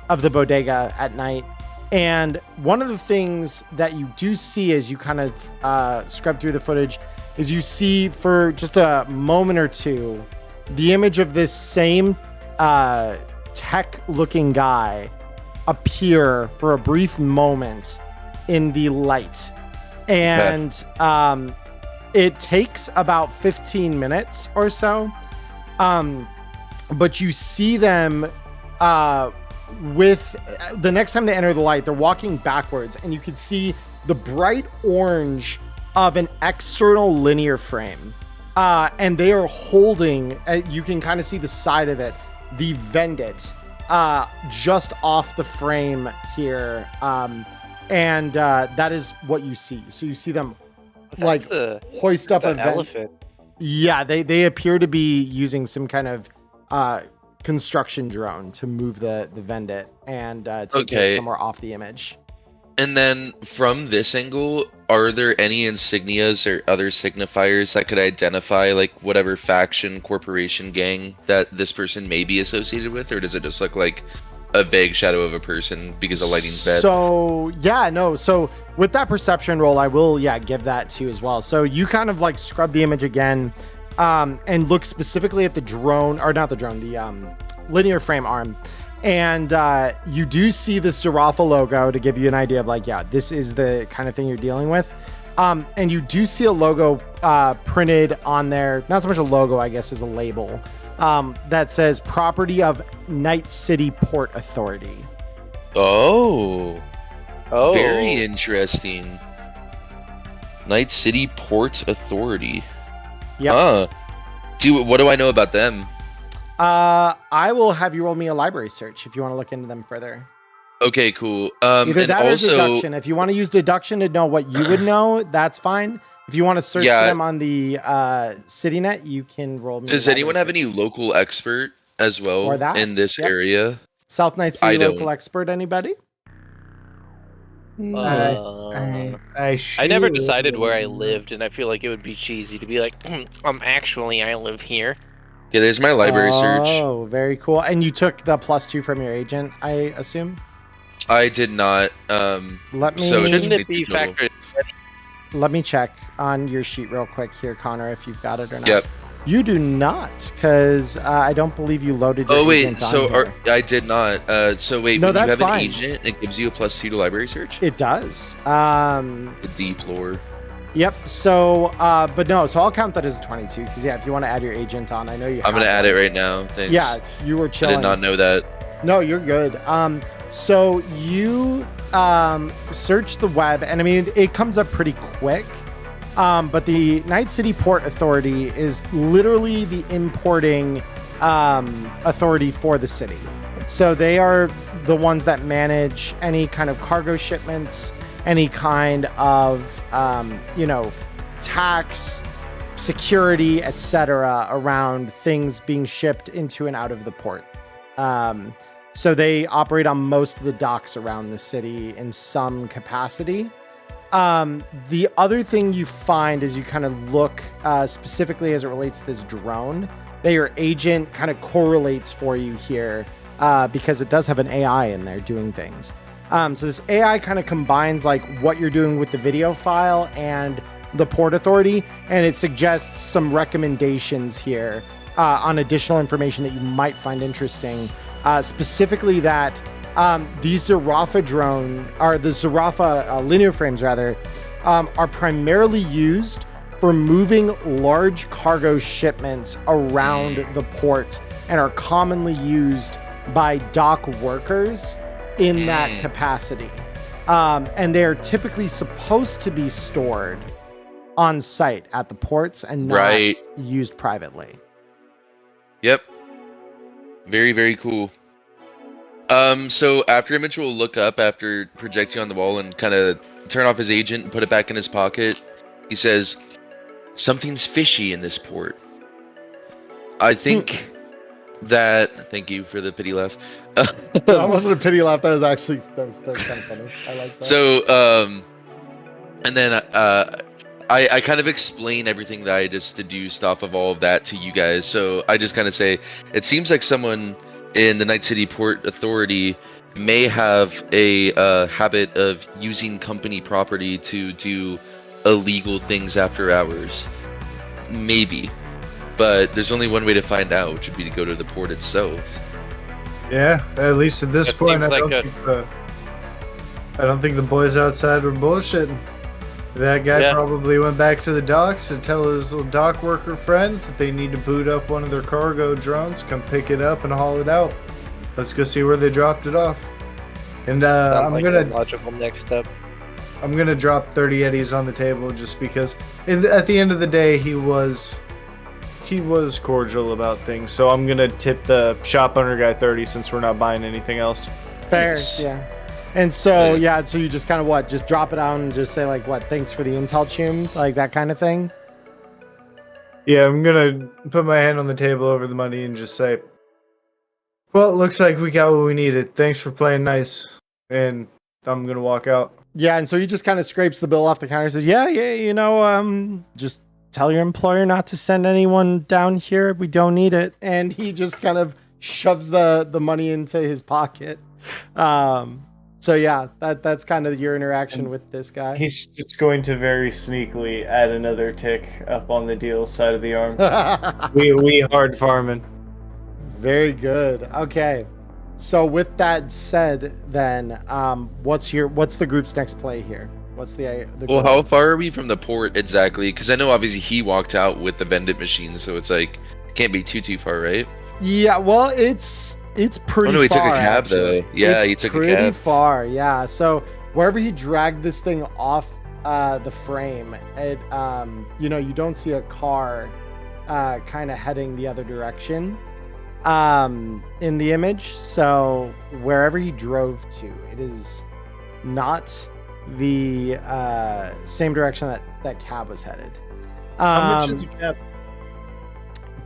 A: bodega at night. And one of the things that you do see as you kind of scrub through the footage is you see for just a moment or two the image of this same tech-looking guy appear for a brief moment in the light. And it takes about 15 minutes or so. But you see them with the next time they enter the light, they're walking backwards, and you can see the bright orange of an external linear frame. And they are holding, you can kind of see the side of it, the Vendit just off the frame here. And that is what you see. So you see them like hoist up a
B: elephant.
A: Yeah, they appear to be using some kind of construction drone to move the Vendit and take it somewhere off the image.
C: And then from this angle, are there any insignias or other signifiers that could identify like whatever faction, corporation, gang that this person may be associated with, or does it just look like a vague shadow of a person because the lighting's bad?
A: So yeah, no. So with that perception roll, I will give that to you as well. So you kind of like scrub the image again, and look specifically at the drone, or not the drone, the linear frame arm. And you do see the Zarafa logo to give you an idea of like, yeah, this is the kind of thing you're dealing with. And you do see a logo printed on there. Not so much a logo, I guess, as a label that says property of Night City Port Authority.
C: Oh, very interesting. Night City Port Authority.
A: Yeah.
C: What do I know about them?
A: I will have you roll me a library search if you want to look into them further.
C: Okay, cool.
A: Either
C: and
A: that
C: also,
A: or deduction. If you want to use deduction to know what you would know, that's fine. If you want to search for them on the CityNet, you can roll me.
C: Does anyone have any local expert as well
A: Or that?
C: in this area?
A: South Night City
C: I
A: local
C: don't.
A: expert? Anybody?
B: I never decided where I lived, and I feel like it would be cheesy to be like, actually, I live here.
C: Yeah, there's my library search.
A: Oh, very cool. And you took the +2 from your agent, I assume?
C: I did not.
A: Let me
C: So
B: Shouldn't
C: should
B: it be
C: be total.
B: factored?
A: let me check on your sheet real quick here, Connor, if you've got it or not.
C: Yep.
A: You do not, because I don't believe you loaded your
C: Oh wait,
A: agent on
C: so
A: here.
C: I did not. So wait,
A: No,
C: when you
A: that's
C: have
A: fine.
C: an agent, it gives you a +2 to library search.
A: It does.
C: The deep lore.
A: Yep. So, but no. So I'll count that as a 22. Because if you want to add your agent on, I know you.
C: I'm gonna add it right now. Thanks.
A: Yeah, you were
C: I
A: chilling.
C: did not know that.
A: No, you're good. So you search the web, and I mean, it comes up pretty quick. But the Night City Port Authority is literally the importing authority for the city. So they are the ones that manage any kind of cargo shipments, any kind of, tax, security, etc., around things being shipped into and out of the port. So they operate on most of the docks around the city in some capacity. The other thing you find as you kind of look specifically as it relates to this drone, that your agent kind of correlates for you here because it does have an AI in there doing things. So this AI kind of combines like what you're doing with the video file and the Port Authority, and it suggests some recommendations here on additional information that you might find interesting. Specifically that these Zarafa drone, or the Zarafa linear frames rather, are primarily used for moving large cargo shipments around the port and are commonly used by dock workers in that capacity. And they're typically supposed to be stored on site at the ports and not used privately.
C: Yep. Very, very cool. So after Image will look up after projecting on the wall and kind of turn off his agent and put it back in his pocket. He says, "Something's fishy in this port. I think that." Thank you for the pity laugh.
A: That wasn't a pity laugh. That was actually that was kind of funny. I like that.
C: So and then I kind of explain everything that I just deduced off of all of that to you guys. So I just kind of say, it seems like someone in the Night City Port Authority may have a habit of using company property to do illegal things after hours. Maybe. But there's only one way to find out, which would be to go to the port itself.
D: Yeah, at least at this point, I don't think the boys outside were bullshitting. That guy probably went back to the docks to tell his little dock worker friends that they need to boot up one of their cargo drones, come pick it up and haul it out. Let's go see where they dropped it off. And I'm gonna
B: logical next step.
D: I'm gonna drop 30 eddies on the table just because. At the end of the day, he was cordial about things. So I'm gonna tip the shop owner guy 30 since we're not buying anything else.
A: Fair, yeah. And so, so you just kind of just drop it out and just say like, thanks for the intel, Chum, like that kind of thing?
D: Yeah, I'm gonna put my hand on the table over the money and just say, well, it looks like we got what we needed. Thanks for playing nice. And I'm gonna walk out.
A: Yeah, and so he just kind of scrapes the bill off the counter and says, just tell your employer not to send anyone down here. We don't need it. And he just kind of shoves the money into his pocket. So yeah, that's kind of your interaction with this guy.
G: He's just going to very sneakily add another tick up on the deal side of the arm. we hard farming.
A: Very good. Okay. So with that said, then what's the group's next play here? What's the
C: well, how far are we from the port exactly? Because I know obviously he walked out with the Vendit machine, so it's like can't be too far, right?
A: Yeah, well, it's pretty far.
C: He took a cab
A: actually.
C: though. Yeah, he took a cab.
A: Pretty far, yeah. So wherever he dragged this thing off the frame, it you don't see a car kind of heading the other direction in the image. So wherever he drove to, it is not the same direction that cab was headed.
G: How much is a cab?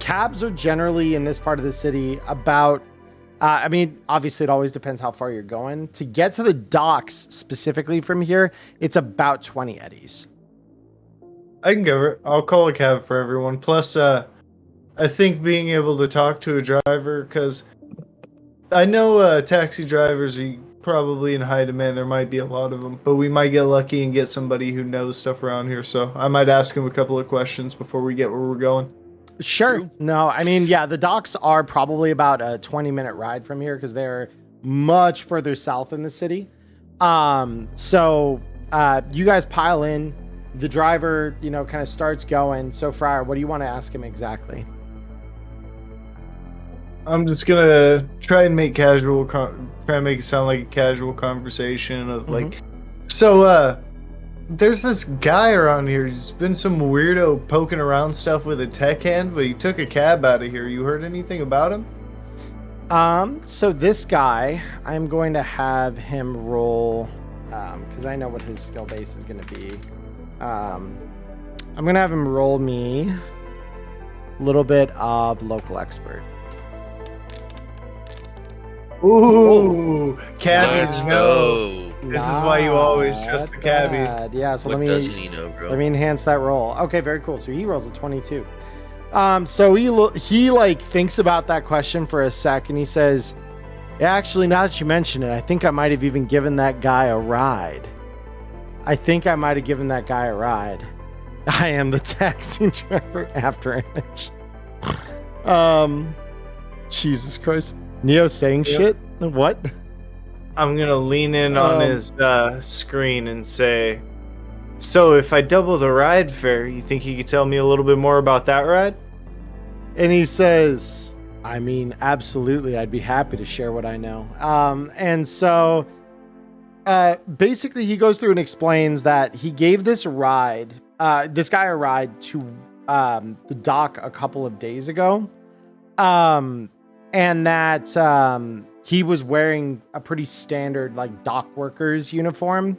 A: Cabs are generally in this part of the city about obviously it always depends how far you're going. To get to the docks specifically from here, it's about 20 eddies.
D: I can cover it. I'll call a cab for everyone. Plus, I think being able to talk to a driver, because I know taxi drivers are probably in high demand. There might be a lot of them, but we might get lucky and get somebody who knows stuff around here. So I might ask him a couple of questions before we get where we're going.
A: Sure. No, the docks are probably about a 20-minute ride from here because they're much further south in the city. So you guys pile in. The driver, kind of starts going. So, Friar, what do you want to ask him exactly?
D: I'm just gonna try and make try and make it sound like a casual conversation of like, so there's this guy around here. He's been some weirdo poking around stuff with a tech hand, but he took a cab out of here. You heard anything about him?
A: So this guy, I'm going to have him roll, because I know what his skill base is going to be. I'm going to have him roll me a little bit of local expert.
D: Ooh, cabbies
C: Let's
D: know.
C: go.
D: This is why you always trust the cabbie.
A: Bad. Yeah, so
C: What
A: let
C: doesn't he know, bro?
A: me enhance that roll. Okay, very cool. So he rolls a 22. So he like thinks about that question for a sec, and he says, yeah, actually, now that you mention it, I think I might have even given that guy a ride. I am the taxi driver after image. Jesus Christ. Neo saying shit? What?
D: I'm gonna lean in on his screen and say, so if I double the ride fare, you think you could tell me a little bit more about that ride?
A: And he says, I mean, absolutely, I'd be happy to share what I know. And so basically he goes through and explains that he gave this guy a ride to the dock a couple of days ago. And that he was wearing a pretty standard like dock workers uniform.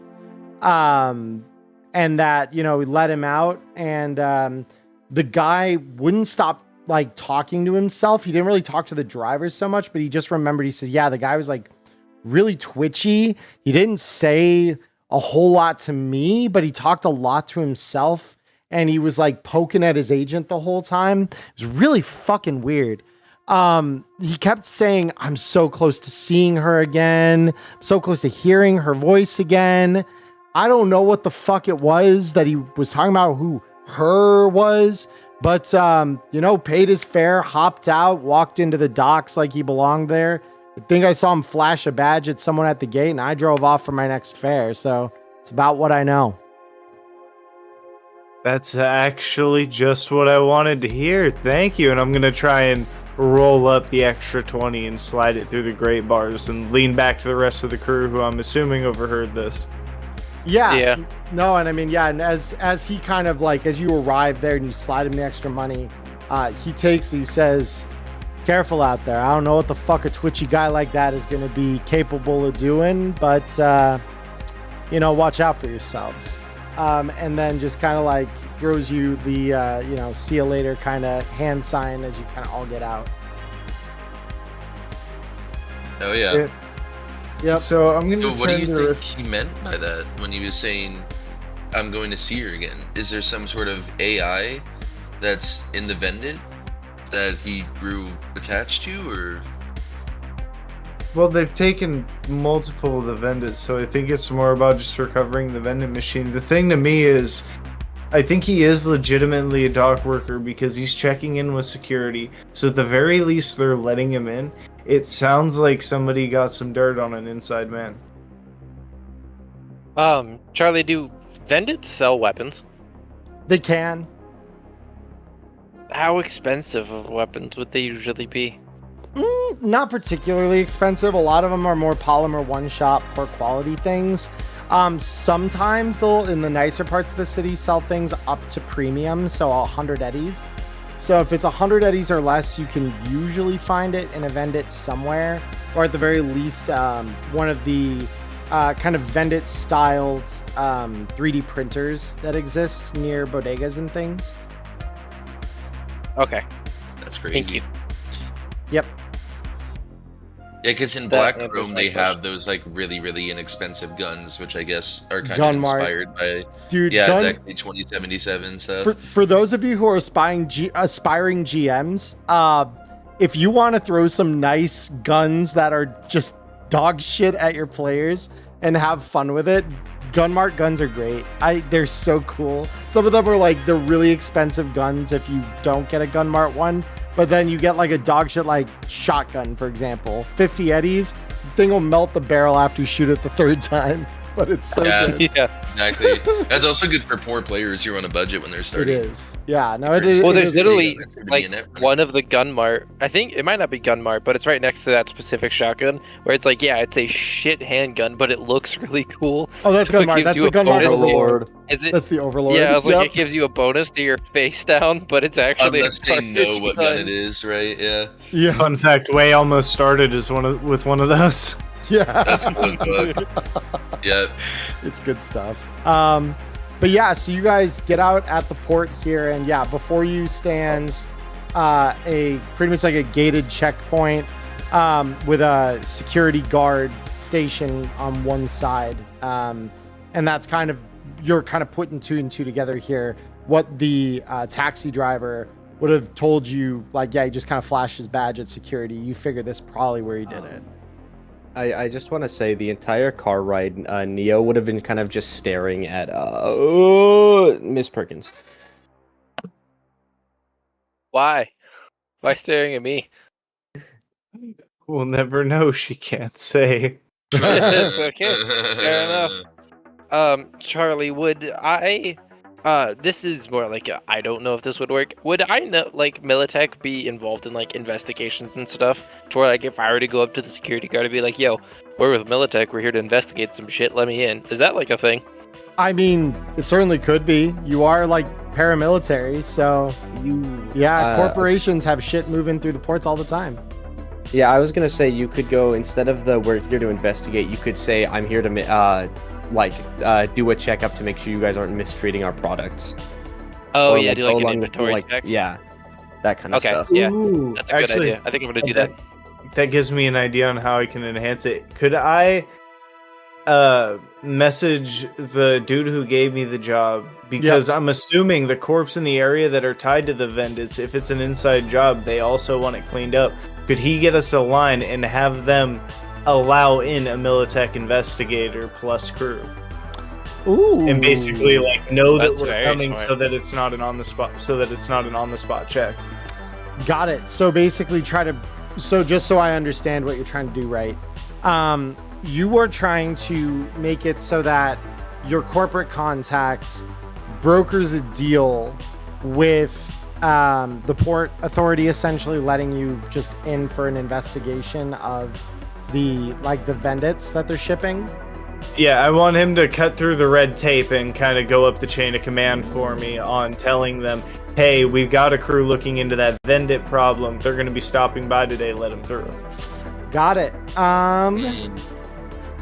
A: And that, you know, we let him out, and the guy wouldn't stop like talking to himself. He didn't really talk to the drivers so much, but he just remembered, he says, yeah, the guy was like really twitchy. He didn't say a whole lot to me, but he talked a lot to himself, and he was like poking at his agent the whole time. It was really fucking weird. He kept saying, I'm so close to seeing her again. I'm so close to hearing her voice again. I don't know what the fuck it was that he was talking about, who her was, but, you know, paid his fare, hopped out, walked into the docks like he belonged there. I think I saw him flash a badge at someone at the gate, and I drove off for my next fare. So it's about what I know.
D: That's actually just what I wanted to hear. Thank you. And I'm going to try and roll up the extra 20 and slide it through the grate bars and lean back to the rest of the crew, who I'm assuming overheard this.
A: Yeah. No, and I mean, yeah, and as he kind of like, as you arrive there and you slide him the extra money, he says, careful out there. I don't know what the fuck a twitchy guy like that is going to be capable of doing, but, you know, watch out for yourselves. And then just kind of like throws you the, you know, see you later kind of hand sign as you kind of all get out.
C: Oh, yeah.
A: Yep.
D: So I'm going to
C: So what do you think he meant by that when he was saying, I'm going to see her again? Is there some sort of AI that's in the Vendit that he grew attached to, or?
D: Well, they've taken multiple of the Vendits, so I think it's more about just recovering the Vendit machine. The thing to me is, I think he is legitimately a dock worker because he's checking in with security. So at the very least, they're letting him in. It sounds like somebody got some dirt on an inside man.
B: Charlie, do Vendits sell weapons?
A: They can.
B: How expensive of weapons would they usually be?
A: Not particularly expensive. A lot of them are more polymer one-shot, poor quality things. Sometimes they'll, in the nicer parts of the city, sell things up to premium, so 100 eddies. So if it's 100 eddies or less, you can usually find it in a Vendit somewhere, or at the very least, one of the kind of Vendit-styled 3D printers that exist near bodegas and things.
B: Okay.
C: That's crazy.
B: Thank you.
A: Yep.
C: Yeah, because in Black Room they have those like really, really inexpensive guns, which I guess are kind of inspired by.
A: Dude,
C: yeah, exactly. 2077 stuff.
A: For those of you who are aspiring GMs, if you want to throw some nice guns that are just dog shit at your players and have fun with it, Gunmart guns are great. They're so cool. Some of them are like, they're really expensive guns if you don't get a Gunmart one, but then you get like a dog shit like shotgun, for example. 50 eddies, thing will melt the barrel after you shoot it the third time. but it's so
C: Yeah.
A: good.
B: Yeah.
C: Exactly. That's also good for poor players who are on a budget when they're
A: It
C: starting.
A: is. Yeah, no, it is.
B: Well,
A: it
B: there's
A: is
B: literally
C: It's good to be
B: like
C: in it.
B: one of the gun mart. I think it might not be gun mart, but it's right next to that specific shotgun where it's like, yeah, it's a shit handgun, but it looks really cool.
A: Oh, that's
B: So it
A: Gunmart.
B: gives
A: That's
B: you
A: the
B: a
A: Gunmart
B: bonus.
A: Overlord.
B: Is it?
A: That's the Overlord.
B: Yeah, I was like,
A: Yep.
B: it gives you a bonus to your face down, but it's actually
C: Unless
B: a
C: they know
B: cartridge
C: what gun it is, right? Yeah.
A: Yeah.
G: Fun fact: Way almost started as with one of those.
A: Yeah.
C: That's cool as fuck. Yep.
A: It's good stuff. But yeah, so you guys get out at the port here, and yeah, before you stands a pretty much like a gated checkpoint with a security guard station on one side, and that's kind of you're kind of putting two and two together here. What the taxi driver would have told you, like, yeah, he just kind of flashed his badge at security. You figure this is probably where he did it.
E: I just want to say the entire car ride, Neo would have been kind of just staring at Miss Perkins.
B: Why? Why staring at me?
G: We'll never know. She can't say.
B: Okay, fair enough. Charlie, would I? This is more like I don't know if this would work. Would I know, like, Militech be involved in like investigations and stuff? For like, if I were to go up to the security guard and be like, "Yo, we're with Militech. We're here to investigate some shit. Let me in." Is that like a thing?
A: I mean, it certainly could be. You are like paramilitary, so yeah, corporations have shit moving through the ports all the time.
E: Yeah, I was gonna say you could go instead of the "we're here to investigate." You could say, "I'm here to do a checkup to make sure you guys aren't mistreating our products."
B: Oh
E: Or,
B: yeah, do like an
E: along with,
B: inventory check.
E: Yeah, that kind of
B: Okay,
E: stuff.
B: yeah,
G: Ooh,
B: that's a good
G: actually,
B: idea. I think I'm gonna do that.
G: That gives me an idea on how I can enhance it. Could I message the dude who gave me the job? Because I'm assuming the corpse in the area that are tied to the Vendits, if it's an inside job, they also want it cleaned up. Could he get us a line and have them allow in a Militech investigator plus crew?
A: Ooh.
G: And basically like know that
B: That's
G: we're
B: very
G: coming
B: smart.
G: so that it's not an on the spot check.
A: Got it. So basically just so I understand what you're trying to do, right? You are trying to make it so that your corporate contact brokers a deal with the port authority, essentially letting you just in for an investigation of the Vendits that they're shipping.
G: Yeah, I want him to cut through the red tape and kind of go up the chain of command for me on telling them, hey, we've got a crew looking into that Vendit problem. They're going to be stopping by today. Let them through.
A: Got it.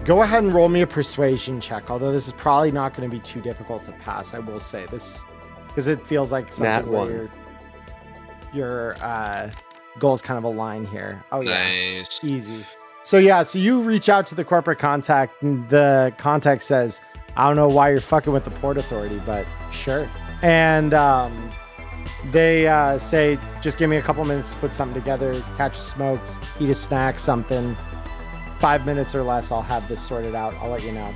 A: Go ahead and roll me a persuasion check, although this is probably not going to be too difficult to pass. I will say this because it feels like something where your goals kind of align here. Oh yeah,
C: Nice.
A: easy. So yeah, so you reach out to the corporate contact, and the contact says, "I don't know why you're fucking with the port authority, but sure." And they say, "Just give me a couple minutes to put something together, catch a smoke, eat a snack, something. 5 minutes or less, I'll have this sorted out. I'll let you know."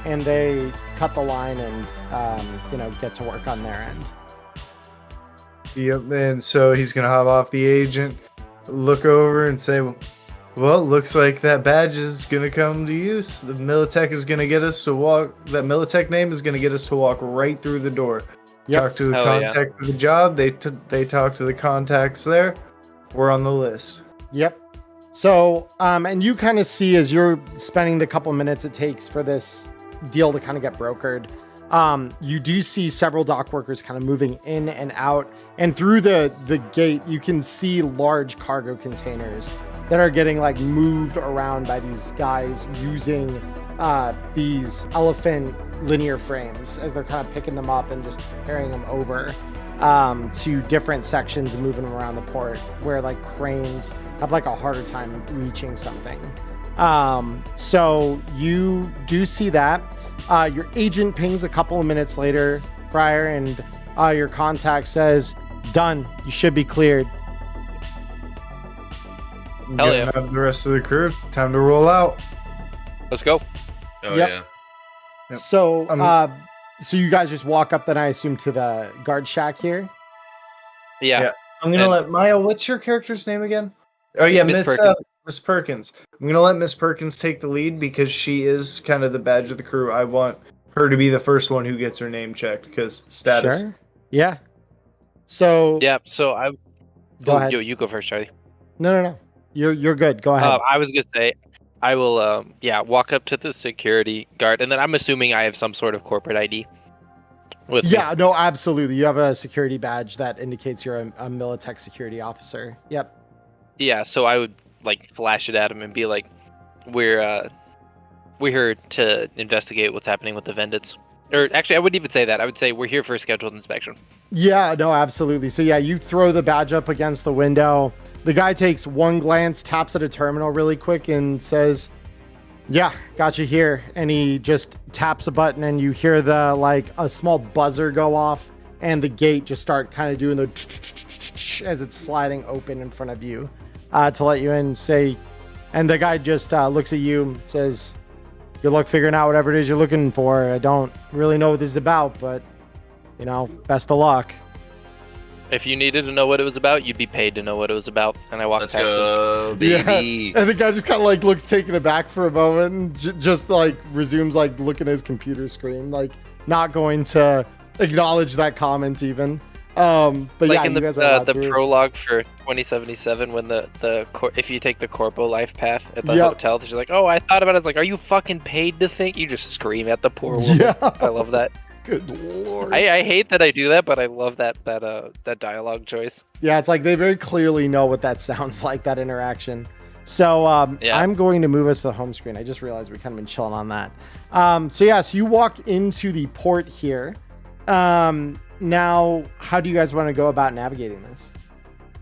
A: And they cut the line and get to work on their end.
D: Yep, and so he's gonna hop off the agent, look over and say, well, looks like that badge is gonna come to use. The Militech is gonna get us to walk. That Militech name is gonna get us to walk right through the door.
A: Yep.
D: Talk to the
B: Hell
D: contact for the job. They talk to the contacts there. We're on the list.
A: Yep. So, and you kind of see as you're spending the couple minutes it takes for this deal to kind of get brokered, you do see several dock workers kind of moving in and out, and through the gate, you can see large cargo containers that are getting like moved around by these guys using these elephant linear frames as they're kind of picking them up and just carrying them over to different sections and moving them around the port where like cranes have like a harder time reaching something. So you do see that. Your agent pings a couple of minutes later prior, and your contact says, "Done. You should be cleared."
B: Hell yeah.
D: Have the rest of the crew. Time to roll out.
B: Let's go.
C: Oh
A: Yep.
C: yeah.
D: Yep.
A: So, so you guys just walk up then, I assume, to the guard shack here.
B: Yeah.
G: Yeah. I'm gonna
B: And-
G: let Maya. What's your character's name again? Oh yeah,
B: Miss
G: Miss
B: Perkins.
D: Miss Perkins. I'm gonna let Miss Perkins take the lead because she is kind of the badge of the crew. I want her to be the first one who gets her name checked because status.
A: Sure. Yeah. So
B: Yeah. So I
A: go ahead.
B: You go first, Charlie.
A: No. You're good. Go ahead.
B: I was gonna say, I will walk up to the security guard, and then I'm assuming I have some sort of corporate ID with me.
A: Yeah, no, absolutely. You have a security badge that indicates you're a Militech security officer. Yep.
B: Yeah, so I would like flash it at him and be like, we're here to investigate what's happening with the Vendits. Or actually, I wouldn't even say that. I would say we're here for a scheduled inspection.
A: Yeah, no, absolutely. So yeah, you throw the badge up against the window. The guy takes one glance, taps at a terminal really quick, and says, "Yeah, got you here." And he just taps a button, and you hear the a small buzzer go off, and the gate just start kind of doing the as it's sliding open in front of you to let you in. And the guy just looks at you and says, "Good luck figuring out whatever it is you're looking for. I don't really know what this is about, but best of luck."
B: If you needed to know what it was about, you'd be paid to know what it was about. And I walked
C: Let's
B: past
C: go, baby.
A: Yeah. And the guy just kind of looks taken aback for a moment, and just resumes looking at his computer screen, not going to acknowledge that comment even. But yeah,
B: in
A: you guys are
B: the prologue for 2077, when if you take the corpo life path at the
A: Yep.
B: hotel, she's like, "Oh, I thought about it." It's like, "Are you fucking paid to think?" You just scream at the poor woman.
A: Yeah.
B: I love that.
A: Good lord.
B: I hate that I do that, but I love that dialogue choice.
A: Yeah, it's like they very clearly know what that sounds like, that interaction. So
B: Yeah.
A: I'm going to move us to the home screen. I just realized we kind of been chilling on that. So you walk into the port here. Now, how do you guys want to go about navigating this?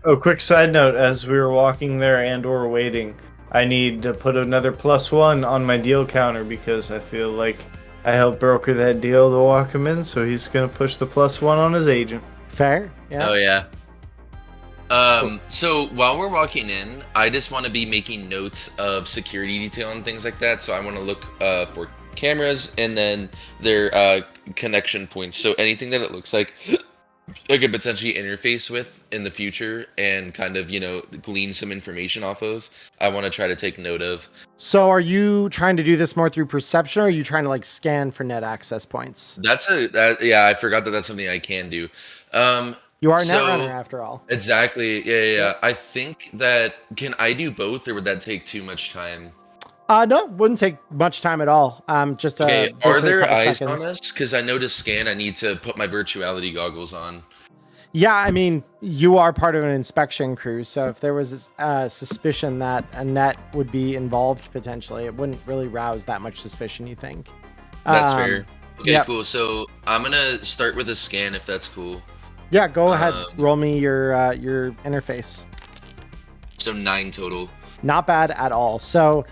G: Oh, quick side note: as we were walking there and/or waiting, I need to put another +1 on my deal counter because I feel like I helped broker that deal to walk him in, so he's gonna push the +1 on his agent.
A: Fair? Yeah.
C: Oh yeah. So while we're walking in, I just want to be making notes of security detail and things like that. So I want to look for cameras and then their connection points. So anything that it looks like I could potentially interface with in the future and kind of, glean some information off of, I want to try to take note of.
A: So are you trying to do this more through perception, or are you trying to scan for net access points?
C: Yeah, I forgot that that's something I can do.
A: You are a net runner after all.
C: Exactly. Yeah. I think that, can I do both, or would that take too much time?
A: No, wouldn't take much time at all. Just
C: Okay,
A: basically
C: are
A: a
C: there
A: couple
C: eyes
A: seconds.
C: on us? Because I know to scan, I need to put my virtuality goggles on.
A: Yeah, I mean, you are part of an inspection crew, so if there was a suspicion that a net would be involved potentially, it wouldn't really rouse that much suspicion, you think?
C: That's fair. Okay,
A: yep.
C: cool. So I'm gonna start with a scan, if that's cool.
A: Yeah, go ahead. Roll me your interface.
C: So 9 total.
A: Not bad at all. So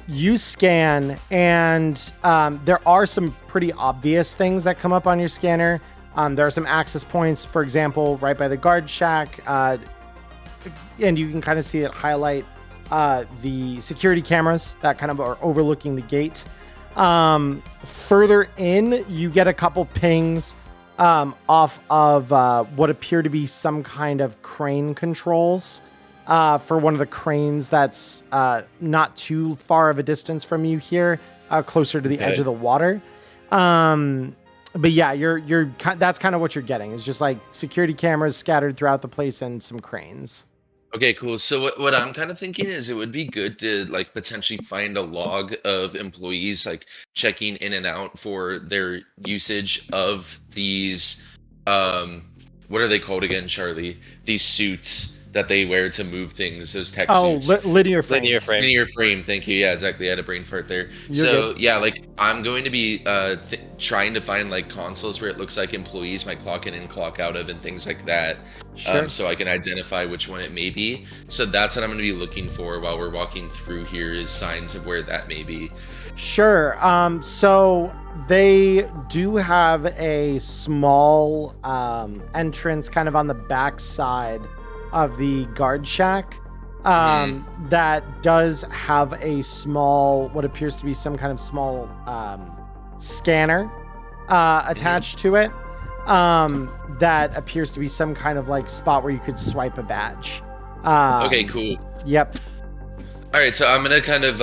A: you scan, and there are some pretty obvious things that come up on your scanner. There are some access points, for example, right by the guard shack, and you can kind of see it highlight the security cameras that kind of are overlooking the gate. Further in, you get a couple pings off of what appear to be some kind of crane controls for one of the cranes that's not too far of a distance from you here, closer to the edge of the water. But yeah, that's kind of what you're getting. It's just security cameras scattered throughout the place and some cranes.
C: Okay, cool. So what I'm kind of thinking is it would be good to potentially find a log of employees checking in and out for their usage of these what are they called again, Charlie? These suits that they wear to move things, those tech suits.
A: Linear frame.
C: Linear frame, thank you. Yeah, exactly. I had a brain fart there. Yeah, I'm going to be trying to find consoles where it looks like employees might clock in and clock out of and things like that.
A: Sure.
C: So I can identify which one it may be. So that's what I'm going to be looking for while we're walking through here, is signs of where that may be.
A: Sure. So they do have a small entrance kind of on the back side of the guard shack that does have a small, what appears to be some kind of small scanner attached to it that appears to be some kind of spot where you could swipe a badge.
C: Okay, cool.
A: Yep.
C: All right, so I'm gonna kind of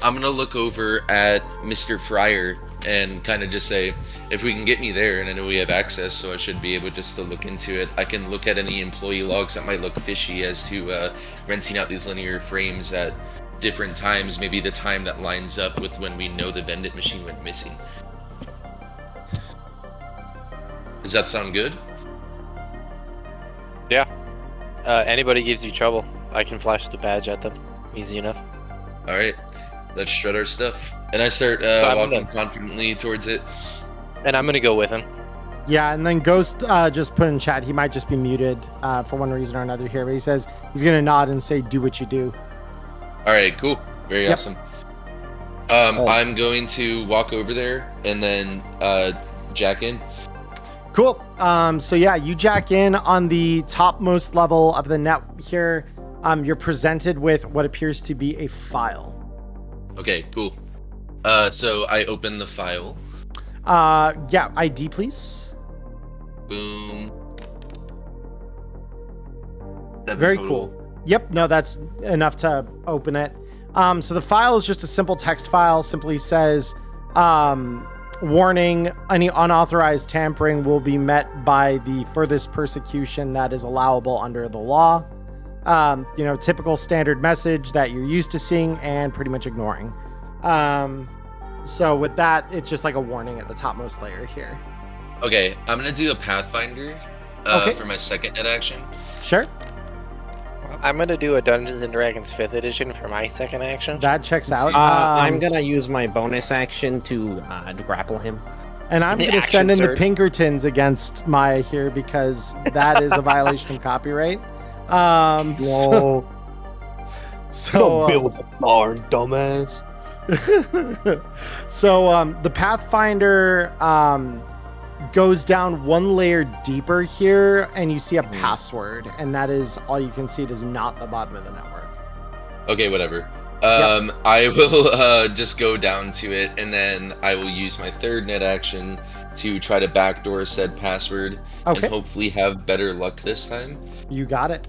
C: I'm gonna look over at Mr. Fryer and kind of just say, if we can get me there, and I know we have access, so I should be able just to look into it. I can look at any employee logs that might look fishy as to renting out these linear frames at different times, maybe the time that lines up with when we know the Vendit machine went missing. Does that sound good?
B: Yeah. Anybody gives you trouble, I can flash the badge at them. Easy enough.
C: All right, let's shred our stuff. And I start walking confidently towards it.
B: And I'm gonna go with him.
A: Yeah, and then Ghost just put in chat, he might just be muted for one reason or another here, but he says he's going to nod and say, do what you do.
C: All right, cool. Very
A: Yep.
C: awesome. I'm going to walk over there and then jack in.
A: Cool. So yeah, you jack in on the topmost level of the net here. You're presented with what appears to be a file.
C: Okay, cool. So I open the file.
A: Yeah, ID, please.
C: Boom. 7
A: Very
C: total.
A: cool. Yep, no, that's enough to open it. So the file is just a simple text file, simply says, warning, any unauthorized tampering will be met by the furthest persecution that is allowable under the law. Typical standard message that you're used to seeing and pretty much ignoring. So with that, it's just like a warning at the topmost layer here.
C: Okay, I'm gonna do a Pathfinder
A: Okay.
C: for my second net action.
A: Sure,
B: I'm gonna do a Dungeons and Dragons 5th edition for my second action.
A: that checks out.
E: I'm gonna use my bonus action to grapple him.
A: And I'm
B: The
A: going to
B: action
A: send in the
B: surge.
A: Pinkertons against Maya here because that is a violation of copyright. So
E: a barn, dumbass.
A: so the Pathfinder goes down one layer deeper here, and you see a password, and that is all you can see. It is not the bottom of the network.
C: Okay, whatever. I will just go down to it, and then I will use my third net action to try to backdoor said password,
A: Okay.
C: and hopefully have better luck this time.
A: You got it.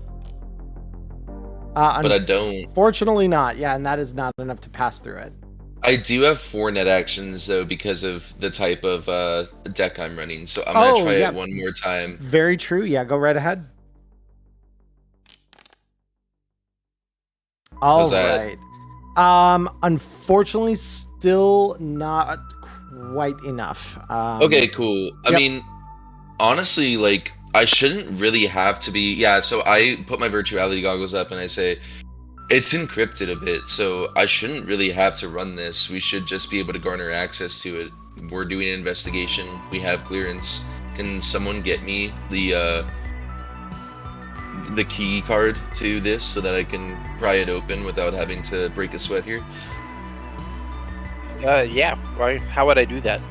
C: But I don't.
A: Unfortunately not. Yeah, and that is not enough to pass through it.
C: I do have 4 net actions though because of the type of deck I'm running, so I'm gonna try it one more time.
A: Very true. Yeah, go right ahead. All right. Unfortunately, still not quite enough.
C: Okay, cool. I
A: Yep.
C: mean, honestly, like, I shouldn't really have to be. Yeah, so I put my virtuality goggles up and I say, it's encrypted a bit, so I shouldn't really have to run this. We should just be able to garner access to it. We're doing an investigation. We have clearance. Can someone get me the key card to this so that I can pry it open without having to break a sweat here?
B: Yeah. Why? How would I do that?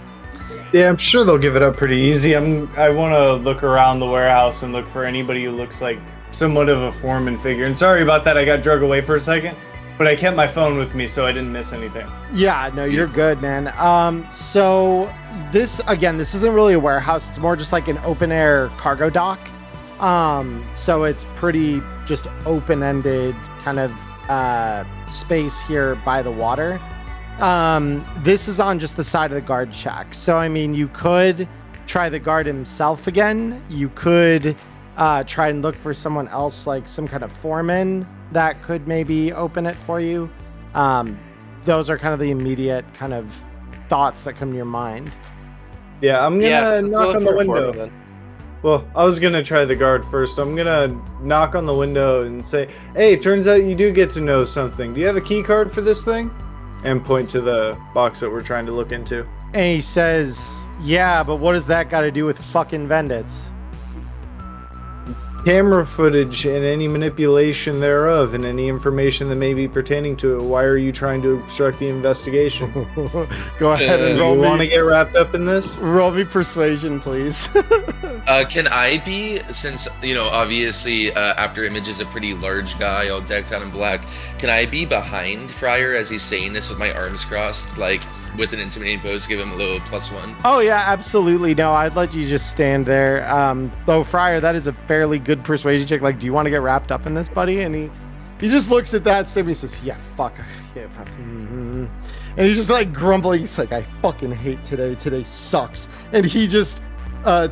G: Yeah, I'm sure they'll give it up pretty easy. I want to look around the warehouse and look for anybody who looks like somewhat of a foreman figure. And sorry about that, I got drug away for a second, but I kept my phone with me so I didn't miss anything.
A: Yeah, no, you're good, man. So this isn't really a warehouse. It's more just like an open air cargo dock. So it's pretty just open-ended kind of space here by the water. This is on just the side of the guard shack. So, I mean, you could try the guard himself again. You could try and look for someone else, like some kind of foreman that could maybe open it for you. Those are kind of the immediate kind of thoughts that come to your mind.
G: Yeah, I'm gonna
B: let's
G: knock
B: look
G: on the
B: for a
G: window.
B: foreman then.
G: Well, I was gonna try the guard first. I'm gonna knock on the window and say, "Hey, turns out you do get to know something. Do you have a key card for this thing?" And point to the box that we're trying to look into.
A: And he says, yeah, but what does that got to do with fucking Vendits?
G: Camera footage and any manipulation thereof, and any information that may be pertaining to it. Why are you trying to obstruct the investigation?
A: Go ahead and
G: Do
A: roll
G: you want to
A: me,
G: get wrapped up in this?
A: roll me persuasion, please.
C: Can I be, since, you know, obviously After Image is a pretty large guy, all decked out in black, can I be behind Fryer as he's saying this with my arms crossed, like with an intimidating pose, give him a little +1?
A: Oh, yeah, absolutely. No, I'd let you just stand there. Though, Fryer, that is a fairly good persuasion check. Like, do you want to get wrapped up in this, buddy? And He just looks at that stim. He says, "Yeah, fuck." Yeah, and he's just like grumbling. He's like, "I fucking hate today. Today sucks." And he just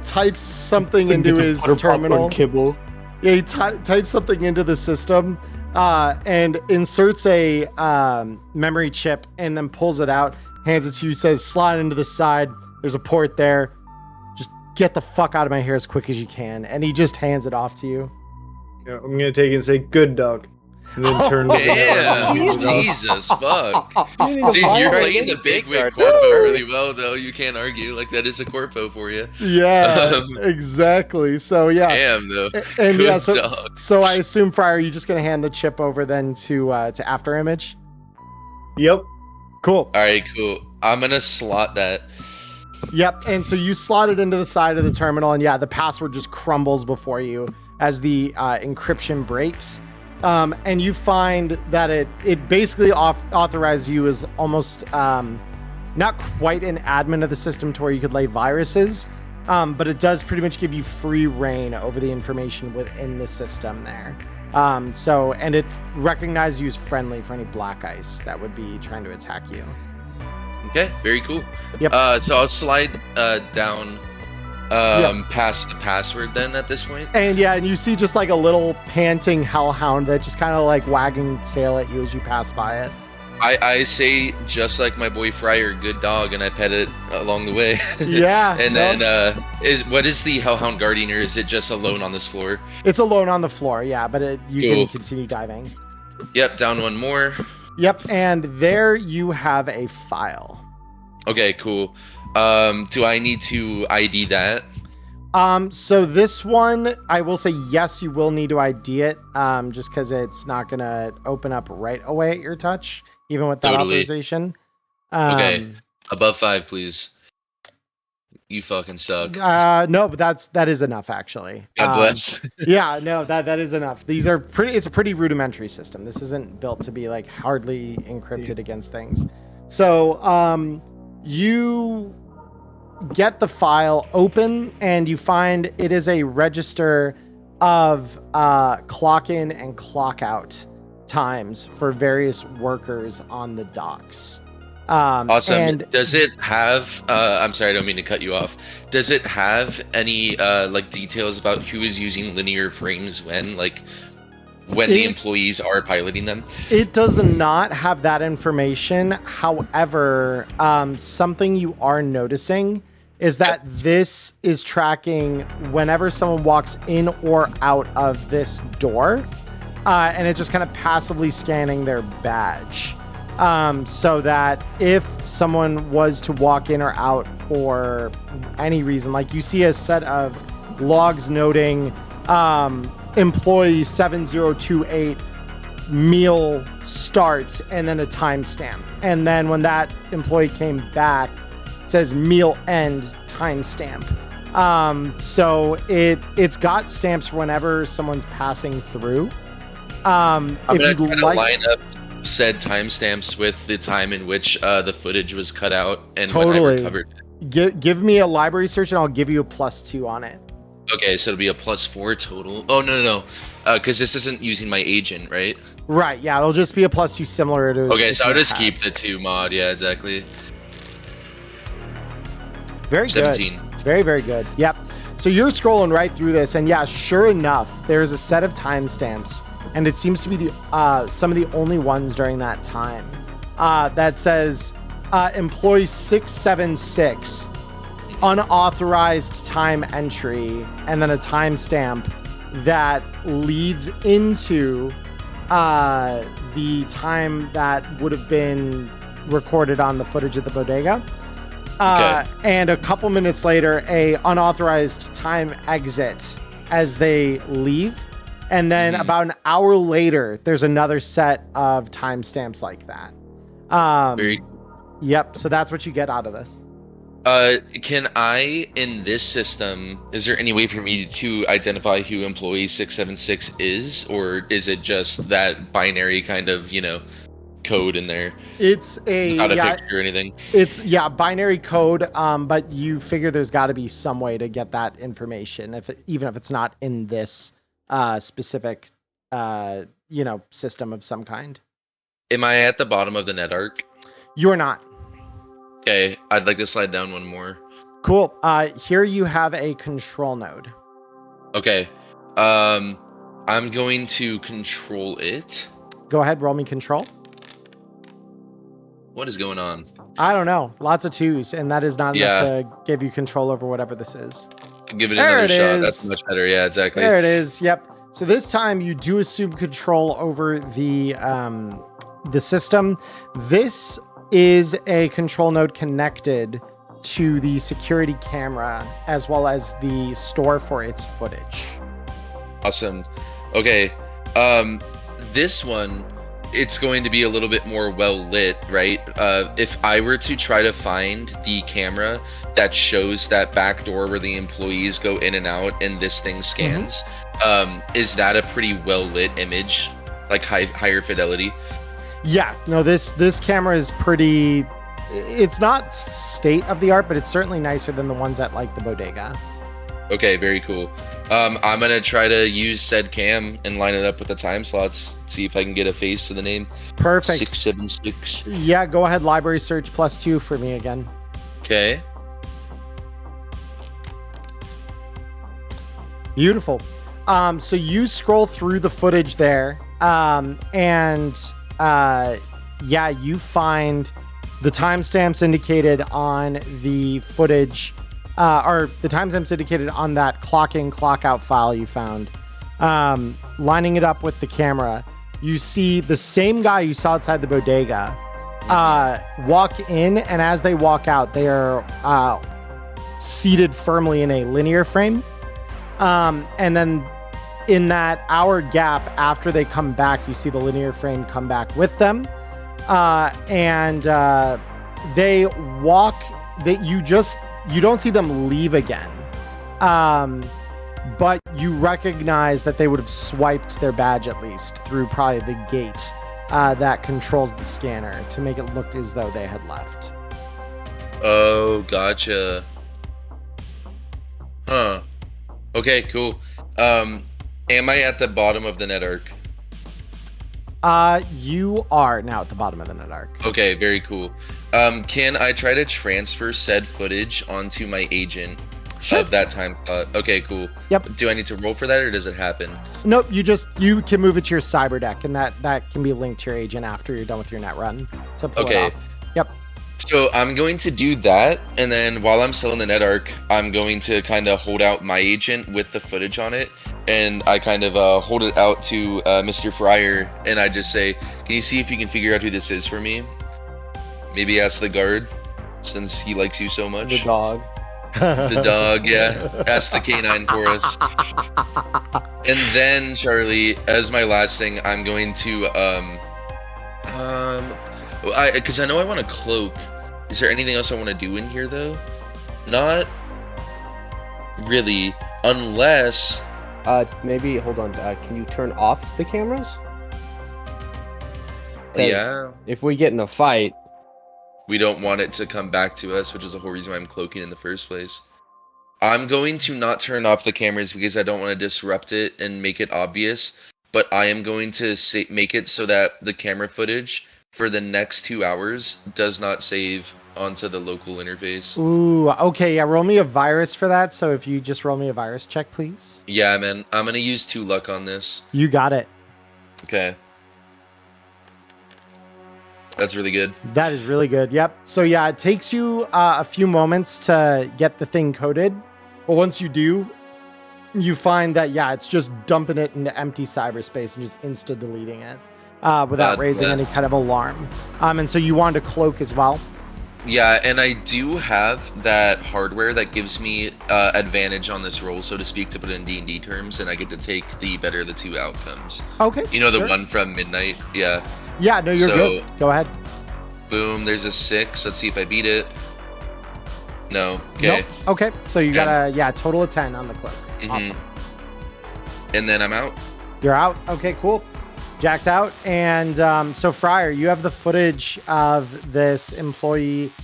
A: types something into his terminal.
E: Kibble.
A: Yeah, he types something into the system and inserts a memory chip and then pulls it out, hands it to you, says, "Slide into the side. There's a port there. Just get the fuck out of my hair as quick as you can." And he just hands it off to you.
D: Yeah, I'm gonna take it and say, "Good dog," and then turn.
C: Damn, Jesus, fuck. Dude, you're playing the big wig corpo really well, though. You can't argue. Like, that is a corpo for you.
A: Yeah, exactly. So, yeah.
C: Damn, though.
A: And
C: Good
A: yeah,
C: dog.
A: so I assume, Friar, you're just going to hand the chip over then to Afterimage?
D: Yep.
A: Cool.
C: All right, cool. I'm going to slot that.
A: Yep, and so you slot it into the side of the terminal, and yeah, the password just crumbles before you as the encryption breaks. And you find that it basically authorizes you as almost not quite an admin of the system to where you could lay viruses, but it does pretty much give you free reign over the information within the system there. And it recognizes you as friendly for any black ice that would be trying to attack you.
C: Okay, very cool.
A: Yep.
C: So I'll slide down past the password then at this point.
A: And yeah, and you see just like a little panting hellhound that just kind of like wagging its tail at you as you pass by it.
C: I say, just like my boy Friar, good dog, and I pet it along the way.
A: Yeah.
C: And then what is the Hellhound Guardian, or is it just alone on this floor?
A: It's alone on the floor, yeah, but you
C: Cool.
A: can continue diving.
C: Yep, down one more.
A: Yep, and there you have a file.
C: Okay, cool. Do I need to ID that?
A: So this one, I will say yes, you will need to ID it, just because it's not gonna open up right away at your touch, even with that
C: Totally.
A: authorization.
C: Okay. Above 5, please. You fucking suck.
A: No, but that is enough actually.
C: God bless.
A: Yeah, no, that is enough. These are it's a pretty rudimentary system. This isn't built to be like hardly encrypted against things. So, you get the file open and you find it is a register of clock in and clock out times for various workers on the docks.
C: Awesome.
A: And
C: Does it have I'm sorry, I don't mean to cut you off. Does it have any like details about who is using linear frames when the employees are piloting them?
A: It does not have that information. However, something you are noticing is that this is tracking whenever someone walks in or out of this door, and it's just kind of passively scanning their badge. So that if someone was to walk in or out for any reason, like you see a set of logs noting employee 7028 meal starts and then a timestamp. And then when that employee came back, it says meal end timestamp. So it's got stamps for whenever someone's passing through.
C: I'm gonna try to line up said timestamps with the time in which the footage was cut out and when I recovered it.
A: Give me a library search and I'll give you a +2 on it.
C: Okay, so it'll be a +4 total. Oh, no. Because this isn't using my agent, right?
A: Right, yeah, it'll just be a +2 similar to...
C: Okay, so I'll just keep the 2 mod. Yeah, exactly.
A: Very
C: 17.
A: good. Very, very good. Yep. So you're scrolling right through this, and yeah, sure enough, there's a set of timestamps, and it seems to be the some of the only ones during that time that says employee 676 unauthorized time entry, and then a timestamp that leads into the time that would have been recorded on the footage of the bodega. And a couple minutes later, a unauthorized time exit as they leave. And then about an hour later, there's another set of timestamps like that.
C: Very.
A: Yep. So that's what you get out of this.
C: Can I, in this system, is there any way for me to identify who employee 676 is? Or is it just that binary kind of, code in there?
A: It's
C: not a picture or anything.
A: It's binary code, but you figure there's got to be some way to get that information, even if it's not in this specific system of some kind.
C: Am I at the bottom of the net arc?
A: You're not.
C: Okay, I'd like to slide down one more.
A: Cool. Here you have a control node.
C: Okay. I'm going to control it.
A: Go ahead, roll me control.
C: What is going on?
A: I don't know. Lots of 2s, and that is not
C: Yeah.
A: enough to give you control over whatever this is.
C: Give it
A: There
C: another
A: it
C: shot.
A: is.
C: That's much better. Yeah, exactly.
A: There it is. Yep. So this time you do assume control over the system. This is a control node connected to the security camera as well as the store for its footage.
C: Awesome. Okay. This one, it's going to be a little bit more well lit, right? If I were to try to find the camera that shows that back door where the employees go in and out and this thing scans, is that a pretty well lit image, like higher fidelity?
A: Yeah, no, this camera is pretty, it's not state of the art, but it's certainly nicer than the ones at like the bodega.
C: Okay, very cool. I'm gonna try to use said cam and line it up with the time slots, see if I can get a face to the name.
A: Perfect.
C: 676.
A: Yeah, go ahead, library search +2 for me again.
C: Okay.
A: Beautiful. So you scroll through the footage there, you find the timestamps indicated on the footage, or the timestamps indicated on that clock in, clock out file you found. Lining it up with the camera, you see the same guy you saw outside the bodega walk in, and as they walk out, they are seated firmly in a linear frame. And then in that hour gap after they come back, you see the linear frame come back with them. They walk, you don't see them leave again. But you recognize that they would have swiped their badge at least through probably the gate that controls the scanner to make it look as though they had left.
C: Oh, gotcha. Huh. Okay, cool. Am I at the bottom of the net arc?
A: You are now at the bottom of the net arc.
C: Okay, very cool. Can I try to transfer said footage onto my agent of that time slot? Okay, cool.
A: Yep.
C: Do I need to roll for that, or does it happen?
A: Nope, you can move it to your cyber deck, and that can be linked to your agent after you're done with your net run. So pull it off. Yep.
C: So I'm going to do that, and then while I'm still in the net arc, I'm going to kind of hold out my agent with the footage on it, and I kind of hold it out to Mr. Fryer, and I just say, can you see if you can figure out who this is for me? Maybe ask the guard, since he likes you so much.
E: The dog.
C: The dog, yeah. Ask the canine for us. And then, Charlie, as my last thing, I'm going to, because I know I want a cloak. Is there anything else I want to do in here, though? Not really, unless...
E: Maybe, hold on, can you turn off the cameras? 'Cause
C: Yeah.
E: if we get in a fight...
C: We don't want it to come back to us, which is the whole reason why I'm cloaking in the first place. I'm going to not turn off the cameras because I don't want to disrupt it and make it obvious, but I am going to make it so that the camera footage for the next 2 hours does not save onto the local interface.
A: Ooh, okay, yeah, roll me a virus for that. So if you just roll me a virus check, please.
C: Yeah, man, I'm going to use 2 luck on this.
A: You got it.
C: Okay. That's really good.
A: That is really good. Yep. So yeah, it takes you a few moments to get the thing coded. But once you do, you find that, yeah, it's just dumping it into empty cyberspace and just insta-deleting it without raising any kind of alarm. And so you wanted a cloak as well?
C: Yeah, and I do have that hardware that gives me advantage on this roll, so to speak, to put in D&D terms, and I get to take the better of the 2 outcomes.
A: Okay.
C: You know, the one from Midnight? Yeah.
A: Yeah, no, you're good. Go ahead.
C: Boom, there's a 6. Let's see if I beat it. No. Okay.
A: Nope. Okay, so you got a total of 10 on the cloak.
C: Mm-hmm.
A: Awesome.
C: And then I'm out.
A: You're out. Okay, cool. Jack's out. And so Fryer, you have the footage of this employee,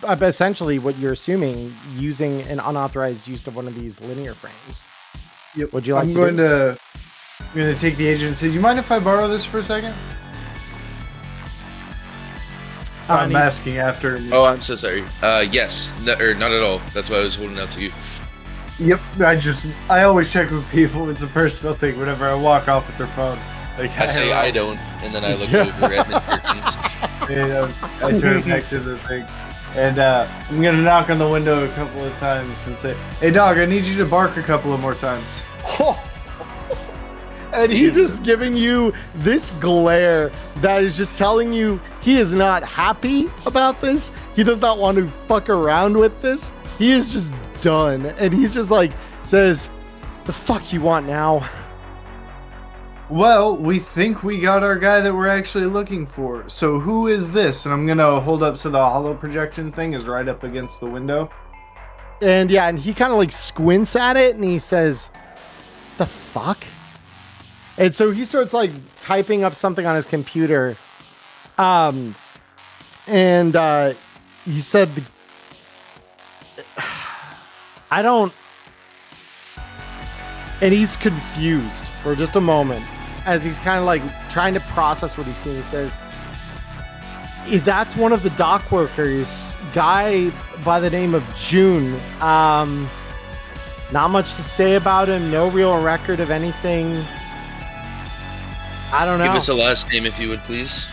A: essentially what you're assuming, using an unauthorized use of one of these linear frames.
D: Yep.
A: What'd you like
D: I'm
A: to
D: going
A: do?
D: I'm going to take the agent and say, "Do you mind if I borrow this for a second?" I'm
A: Need-
D: asking after.
C: Oh, I'm so sorry. Yes, or not at all. That's why I was holding out to you.
D: Yep. I always check with people. It's a personal thing. Whenever I walk off with their phone, like
C: I say I don't, and then I look over at Mr. Perkins.
D: and, I turn back to the thing, and I'm gonna knock on the window a couple of times and say, "Hey, dog, I need you to bark a couple of more times."
A: And he just giving you this glare that is just telling you he is not happy about this. He does not want to fuck around with this. He is just done. And he just like says, "The fuck you want now?"
D: Well, we think we got our guy that we're actually looking for. So who is this? And I'm gonna hold up so the hollow projection thing is right up against the window.
A: And yeah, and he kind of like squints at it and he says, "The fuck?" And so he starts like typing up something on his computer. And he said, "I don't," and he's confused for just a moment as he's kind of like trying to process what he's seeing. He says, "That's one of the dock workers, guy by the name of June. Not much to say about him. No real record of anything. I don't know."
C: Give us a last name if you would, please.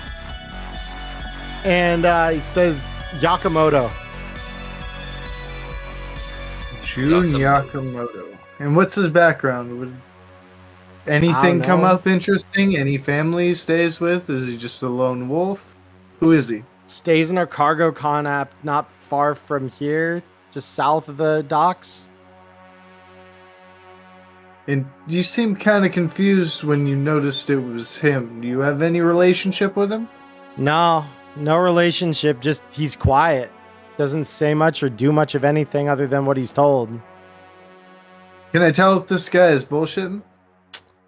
A: And he says, "Yakamoto."
D: Jun Yakamoto. And what's his background? Would anything come
A: know.
D: up interesting? Any family he stays with? Is he just a lone wolf? Who is he?
A: Stays in a cargo con app not far from here, just south of the docks.
D: And you seem kind of confused when you noticed it was him. Do you have any relationship with him?
A: No relationship. Just he's quiet. Doesn't say much or do much of anything other than what he's told.
D: Can I tell if this guy is bullshitting?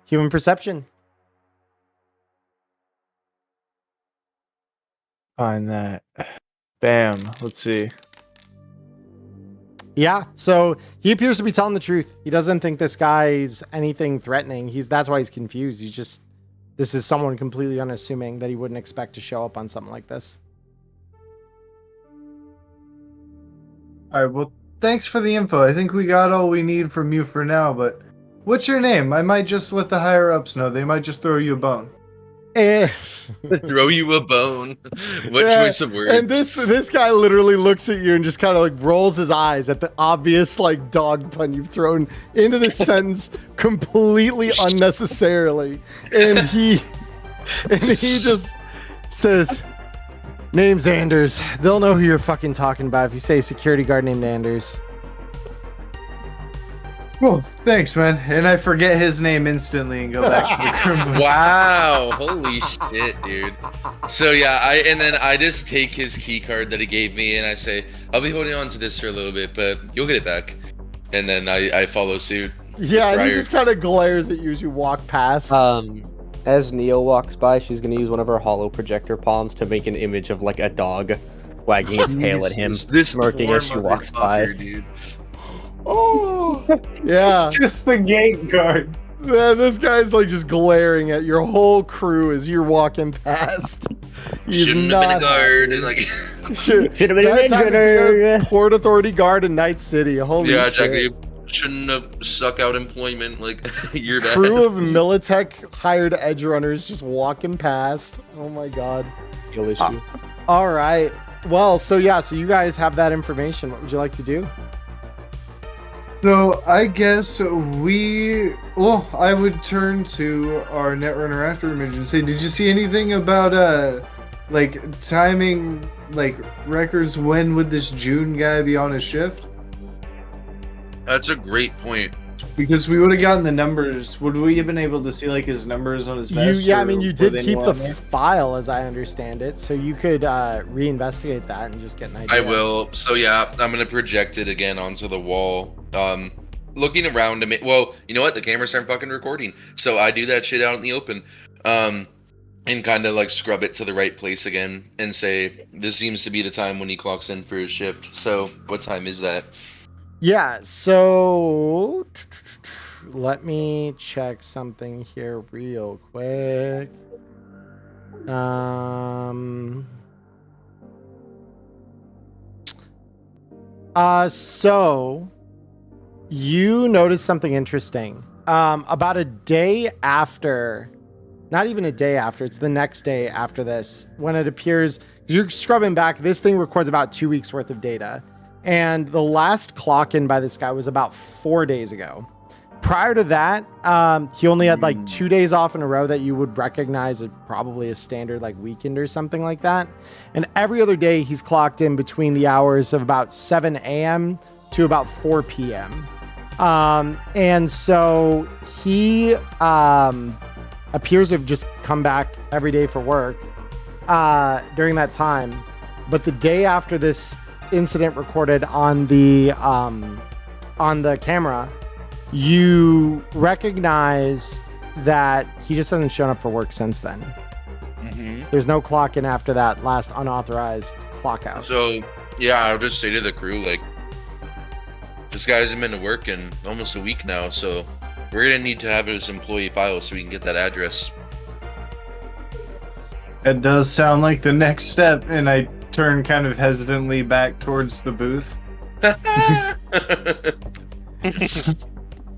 A: Human perception.
G: Find that. Bam. Let's see.
A: Yeah, so he appears to be telling the truth. He doesn't think this guy's anything threatening. That's why he's confused. This is someone completely unassuming that he wouldn't expect to show up on something like this.
D: All right, well, thanks for the info. I think we got all we need from you for now, but what's your name? I might just let the higher-ups know. They might just throw you a bone.
C: Throw you a bone. What
A: Yeah,
C: choice of words?
A: And this guy literally looks at you and just kind of like rolls his eyes at the obvious like dog pun you've thrown into this sentence completely unnecessarily. And he just says, "Name's Anders. They'll know who you're fucking talking about if you say security guard named Anders."
D: Well, thanks, man. And I forget his name instantly and go back to the criminal.
C: Wow, holy shit, dude. So yeah, I just take his key card that he gave me and I say, "I'll be holding on to this for a little bit, but you'll get it back." And then I follow suit.
A: Yeah, and he
C: Briar.
A: just kind of glares at you as you walk past.
E: As Neo walks by, she's gonna use one of her hollow projector palms to make an image of like a dog wagging its tail at him,
C: This
E: smirking
C: poor
E: as she walks by.
C: motherfucker, dude.
A: Oh, yeah.
D: It's just the gate guard.
A: Man, this guy's like just glaring at your whole crew as you're walking past. He's
C: Shouldn't
A: not
C: have been a guard. Like,
A: Should have
E: been a ninja.
A: Port Authority guard in Night City. Holy
C: yeah,
A: shit.
C: Jackie, shouldn't have suck out employment. Like, you're bad.
A: Crew of Militech hired edge runners just walking past. Oh my god.
E: Skill issue.
A: All right. Well, so you guys have that information. What would you like to do?
D: So I guess I would turn to our Netrunner after image and say, did you see anything about like timing, like records? When would this June guy be on his shift?
C: That's a great point.
D: Because we would have gotten the numbers. Would we have been able to see like his numbers on his vest?
A: You did keep the
D: there?
A: file as I understand it, so you could reinvestigate that and just get an idea.
C: I will. So yeah, I'm gonna project it again onto the wall. Looking around to me. Well, you know what? The cameras aren't fucking recording, so I do that shit out in the open. And kind of like scrub it to the right place again and say, this seems to be the time when he clocks in for his shift. So what time is that?
A: Yeah, so let me check something here real quick. So you noticed something interesting. About a day after, not even a day after, it's the next day after this, when it appears, you're scrubbing back, this thing records about 2 weeks worth of data. And the last clock in by this guy was about 4 days ago. Prior to that, he only had like 2 days off in a row that you would recognize as probably a standard like weekend or something like that. And every other day he's clocked in between the hours of about 7 a.m. to about 4 p.m. And so he appears to have just come back every day for work during that time. But the day after this incident recorded on the camera, you recognize that he just hasn't shown up for work since then.
C: Mm-hmm.
A: There's no clock in after that last unauthorized clock out.
C: So, yeah, I'll just say to the crew, like, this guy hasn't been to work in almost a week now, so we're gonna need to have his employee file so we can get that address.
G: It does sound like the next step, and I turn kind of hesitantly back towards the booth.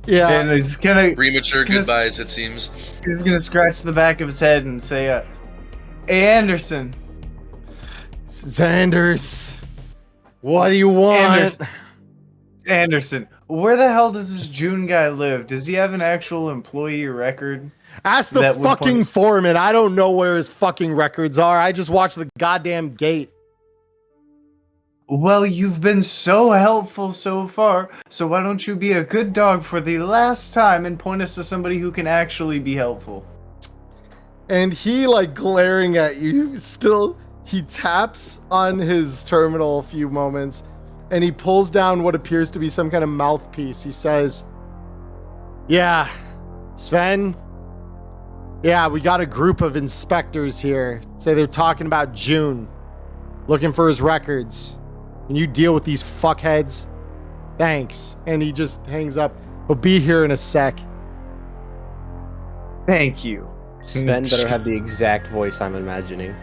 A: Yeah.
G: And he's gonna
C: Premature goodbyes, it seems.
G: he's gonna scratch the back of his head and say, "Hey Anderson,
A: Sanders, what do you want?
G: Anderson, where the hell does this June guy live? Does he have an actual employee record?"
A: Ask the
G: that would
A: fucking
G: point-
A: foreman. I don't know where his fucking records are. I just watched the goddamn gate.
G: Well, you've been so helpful so far, so why don't you be a good dog for the last time and point us to somebody who can actually be helpful?
A: And he, like, glaring at you, still, he taps on his terminal a few moments, and he pulls down what appears to be some kind of mouthpiece. He says, "Yeah, Sven, yeah, we got a group of inspectors here. Say they're talking about June, looking for his records. Can you deal with these fuckheads? Thanks." And he just hangs up. He'll be here in a sec.
G: Thank you.
E: Sven better have the exact voice I'm imagining.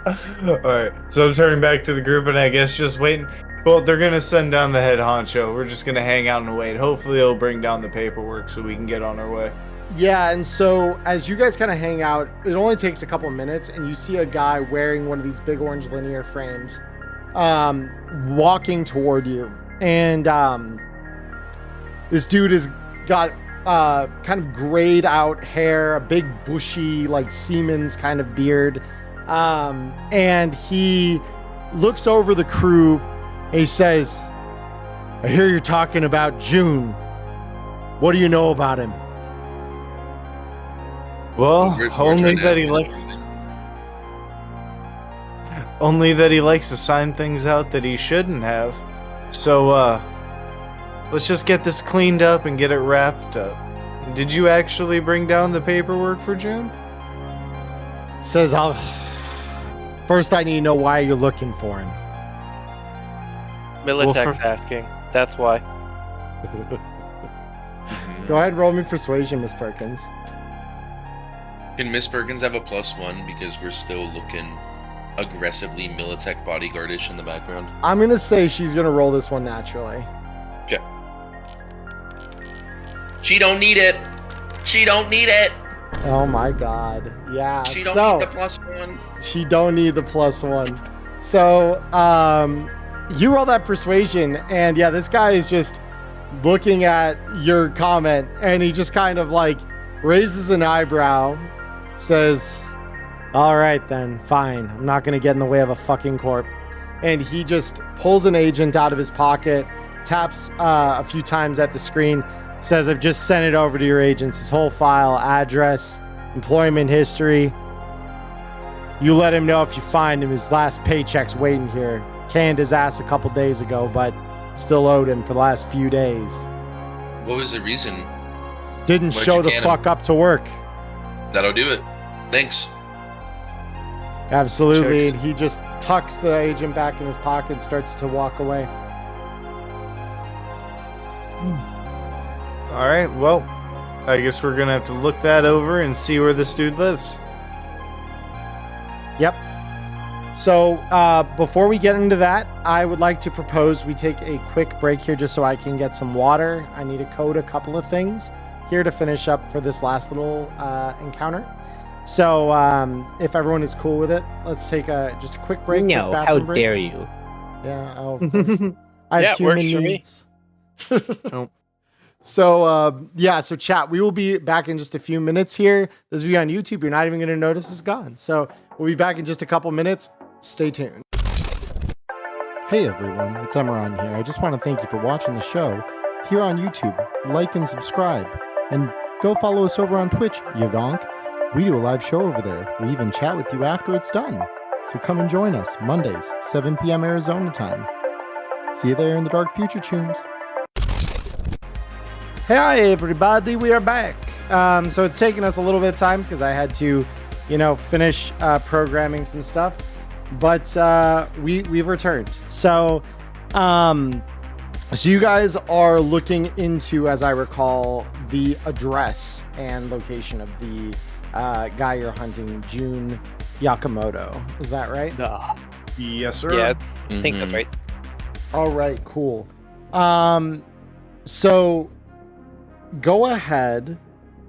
G: Alright, so I'm turning back to the group and I guess just waiting. Well, they're gonna send down the head honcho. We're just gonna hang out and wait. Hopefully it'll bring down the paperwork so we can get on our way.
A: Yeah, and so as you guys kind of hang out, it only takes a couple minutes, and you see a guy wearing one of these big orange linear frames, walking toward you. And this dude has got kind of grayed out hair, a big bushy, like Siemens kind of beard. And he looks over the crew and he says, "I hear you're talking about June. What do you know about him?"
G: Well,
C: We're
G: only
C: trying to
G: that he
C: ask
G: likes to sign things out that he shouldn't have. So let's just get this cleaned up and get it wrapped up. Did you actually bring down the paperwork for June?
A: Says, first I need to know why you're looking for him.
B: Militech's asking. That's why.
A: Go ahead and roll me persuasion, Miss Perkins.
C: Can Miss Perkins have a +1 because we're still looking aggressively Militech bodyguardish in the background?
A: I'm going to say she's going to roll this one naturally.
C: Okay. She don't need it. She don't need it.
A: Oh my god. Yeah.
C: She don't need the +1.
A: She don't need the +1. So, you roll that persuasion, and yeah, this guy is just looking at your comment, and he just kind of like raises an eyebrow, says, "All right then, fine. I'm not going to get in the way of a fucking corp." And he just pulls an agent out of his pocket, taps a few times at the screen, says, "I've just sent it over to your agents. His whole file, address, employment history. You let him know if you find him. His last paycheck's waiting here. Canned his ass a couple days ago, but still owed him for the last few days.
C: What was the reason?
A: Didn't
C: Why'd
A: show
C: you
A: the
C: can
A: fuck up to work."
C: That'll do it. Thanks.
A: Absolutely.
G: Checks.
A: And he just tucks the agent back in his pocket and starts to walk away.
G: All right. Well, I guess we're gonna have to look that over and see where this dude lives.
A: Yep. So before we get into that, I would like to propose we take a quick break here just so I can get some water. I need to code a couple of things here to finish up for this last little encounter. So if everyone is cool with it, let's take just a quick break.
E: No,
A: quick
E: how
A: bathroom break.
E: dare you?
A: Yeah, of course. I have
B: Yeah, it
A: human
B: works for me.
A: needs.
G: Nope.
A: So so chat, we will be back in just a few minutes here. Those of you on YouTube, you're not even going to notice it's gone. So we'll be back in just a couple minutes. Stay tuned. Hey everyone, it's Emmerron here. I just want to thank you for watching the show here on YouTube. Like and subscribe, and go follow us over on Twitch, you gonk. We do a live show over there. We even chat with you after it's done. So come and join us Mondays, 7 p.m. Arizona time. See you there in the dark future, tunes. Hey everybody, we are back. So it's taken us a little bit of time because I had to, finish programming some stuff, but we've returned. So you guys are looking into, as I recall, the address and location of the guy you're hunting, Jun Yakamoto. Is that right?
G: Yes, sir.
B: Yeah, I think that's right.
A: All right, cool. So go ahead,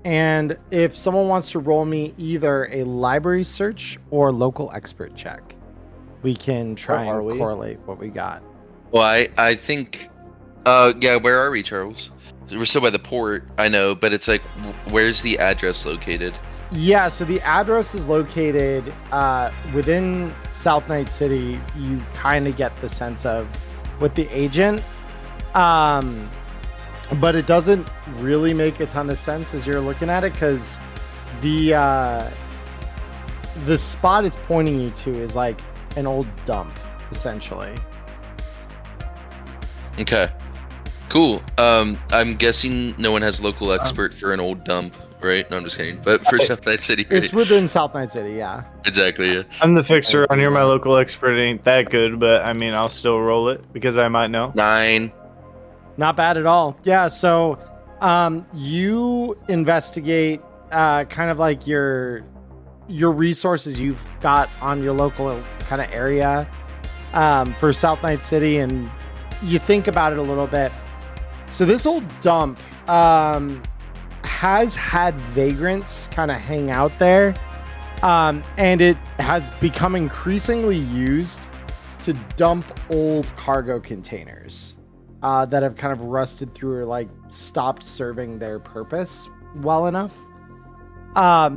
A: and if someone wants to roll me either a library search or local expert check, we can try
E: Where are
A: and
E: we?
A: correlate what we got.
C: Well, I think, where are we, Charles? We're still by the port, I know, but it's like, where's the address located?
A: Yeah, so the address is located within South Night City. You kind of get the sense of with the agent. But it doesn't really make a ton of sense as you're looking at it, because the spot it's pointing you to is like an old dump, essentially.
C: Okay, cool. I'm guessing no one has local expert for an old dump, right? No, I'm just kidding. But for South Night City, right?
A: It's within South Night City, yeah.
C: Exactly. Yeah.
G: I'm the fixer on here. My local expert ain't that good, but I mean, I'll still roll it because I might know.
C: 9.
A: Not bad at all. Yeah, so you investigate kind of like your resources you've got on your local kind of area for South Night City, and you think about it a little bit. So this old dump has had vagrants kind of hang out there, and it has become increasingly used to dump old cargo containers that have kind of rusted through or like stopped serving their purpose well enough.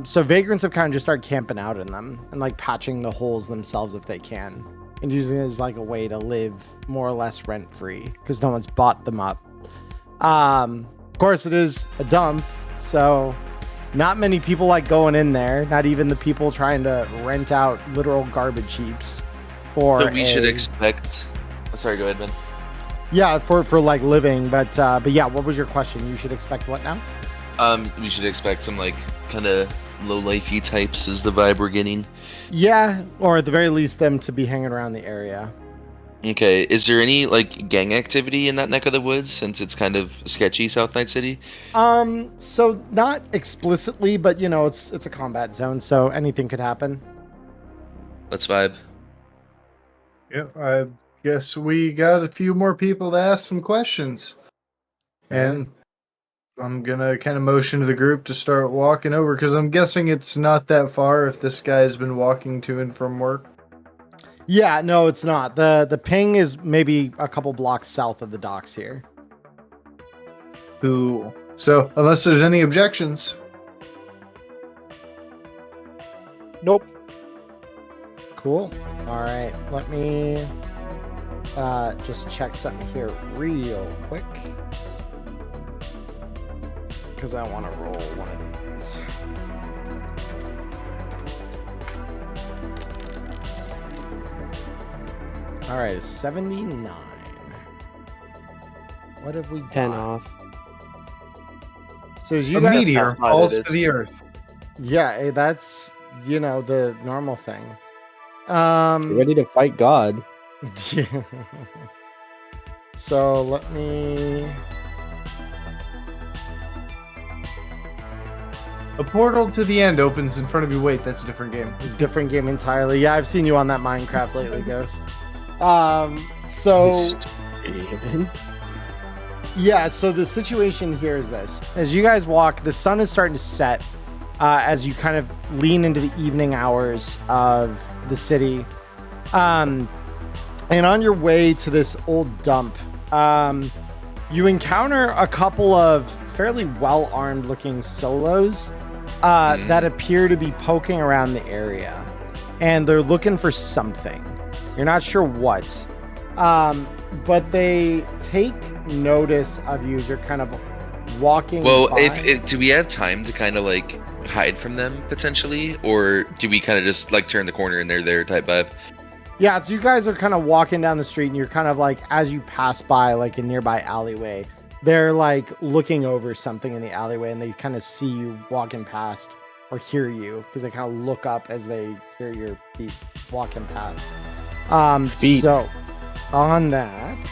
A: So vagrants have kind of just started camping out in them and like patching the holes themselves if they can, and using it as like a way to live more or less rent free because no one's bought them up. Of course, it is a dump, so not many people like going in there. Not even the people trying to rent out literal garbage heaps.
C: So we should expect. Sorry, go ahead, Ben.
A: Yeah, for like living, but yeah, what was your question? You should expect what now?
C: We should expect some like kind of low lifey types is the vibe we're getting.
A: Yeah, or at the very least them to be hanging around the area.
C: Okay, is there any like gang activity in that neck of the woods since it's kind of sketchy, South Night City?
A: So not explicitly, but it's a combat zone, so anything could happen.
C: Let's vibe.
D: Yeah, I guess we got a few more people to ask some questions. And I'm gonna kind of motion to the group to start walking over, because I'm guessing it's not that far if this guy's been walking to and from work.
A: Yeah, no, it's not. The ping is maybe a couple blocks south of the docks here.
D: Cool. So, unless there's any objections.
B: Nope.
A: Cool. All right, let me just check something here real quick, because I want to roll one of these. All right, 79. What have we got?
E: 10 off.
A: So as you
D: A
A: guys,
D: meteor
E: how
D: falls
E: it
D: to
E: is.
D: the earth.
A: yeah, that's the normal thing.
E: Get ready to fight God.
A: So let me
D: A portal to the end opens in front of you. Wait, that's a different game.
A: Different game entirely. Yeah, I've seen you on that Minecraft lately, Ghost. So yeah, so the situation here is this. As you guys walk, the sun is starting to set as you kind of lean into the evening hours of the city. And on your way to this old dump, you encounter a couple of fairly well-armed looking solos that appear to be poking around the area. And they're looking for something. You're not sure what. But they take notice of you as you're kind of walking by.
C: Do we have time to kind of like hide from them potentially, or do we kind of just like turn the corner and they're there type vibe?
A: Yeah, so you guys are kind of walking down the street and you're kind of like, as you pass by like a nearby alleyway, they're like looking over something in the alleyway and they kind of see you walking past or hear you because they kind of look up as they hear your feet walking past. So on that,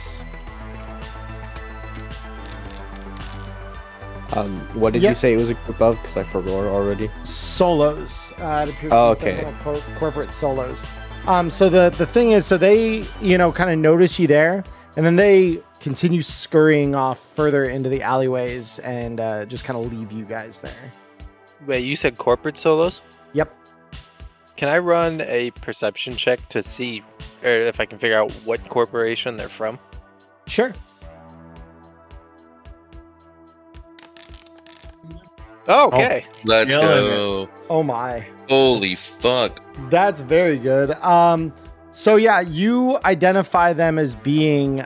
E: what did you say it was a group of? Because I forgot already.
A: solos. It appears
E: Oh,
A: to be
E: okay.
A: several corporate solos. So the thing is, so they, kind of notice you there, and then they continue scurrying off further into the alleyways and just kind of leave you guys there.
B: Wait, you said corporate solos?
A: Yep.
B: Can I run a perception check to see or if I can figure out what corporation they're from?
A: Sure.
B: Oh, okay.
C: Let's go.
A: Oh my.
C: Holy fuck.
A: That's very good. So yeah, you identify them as being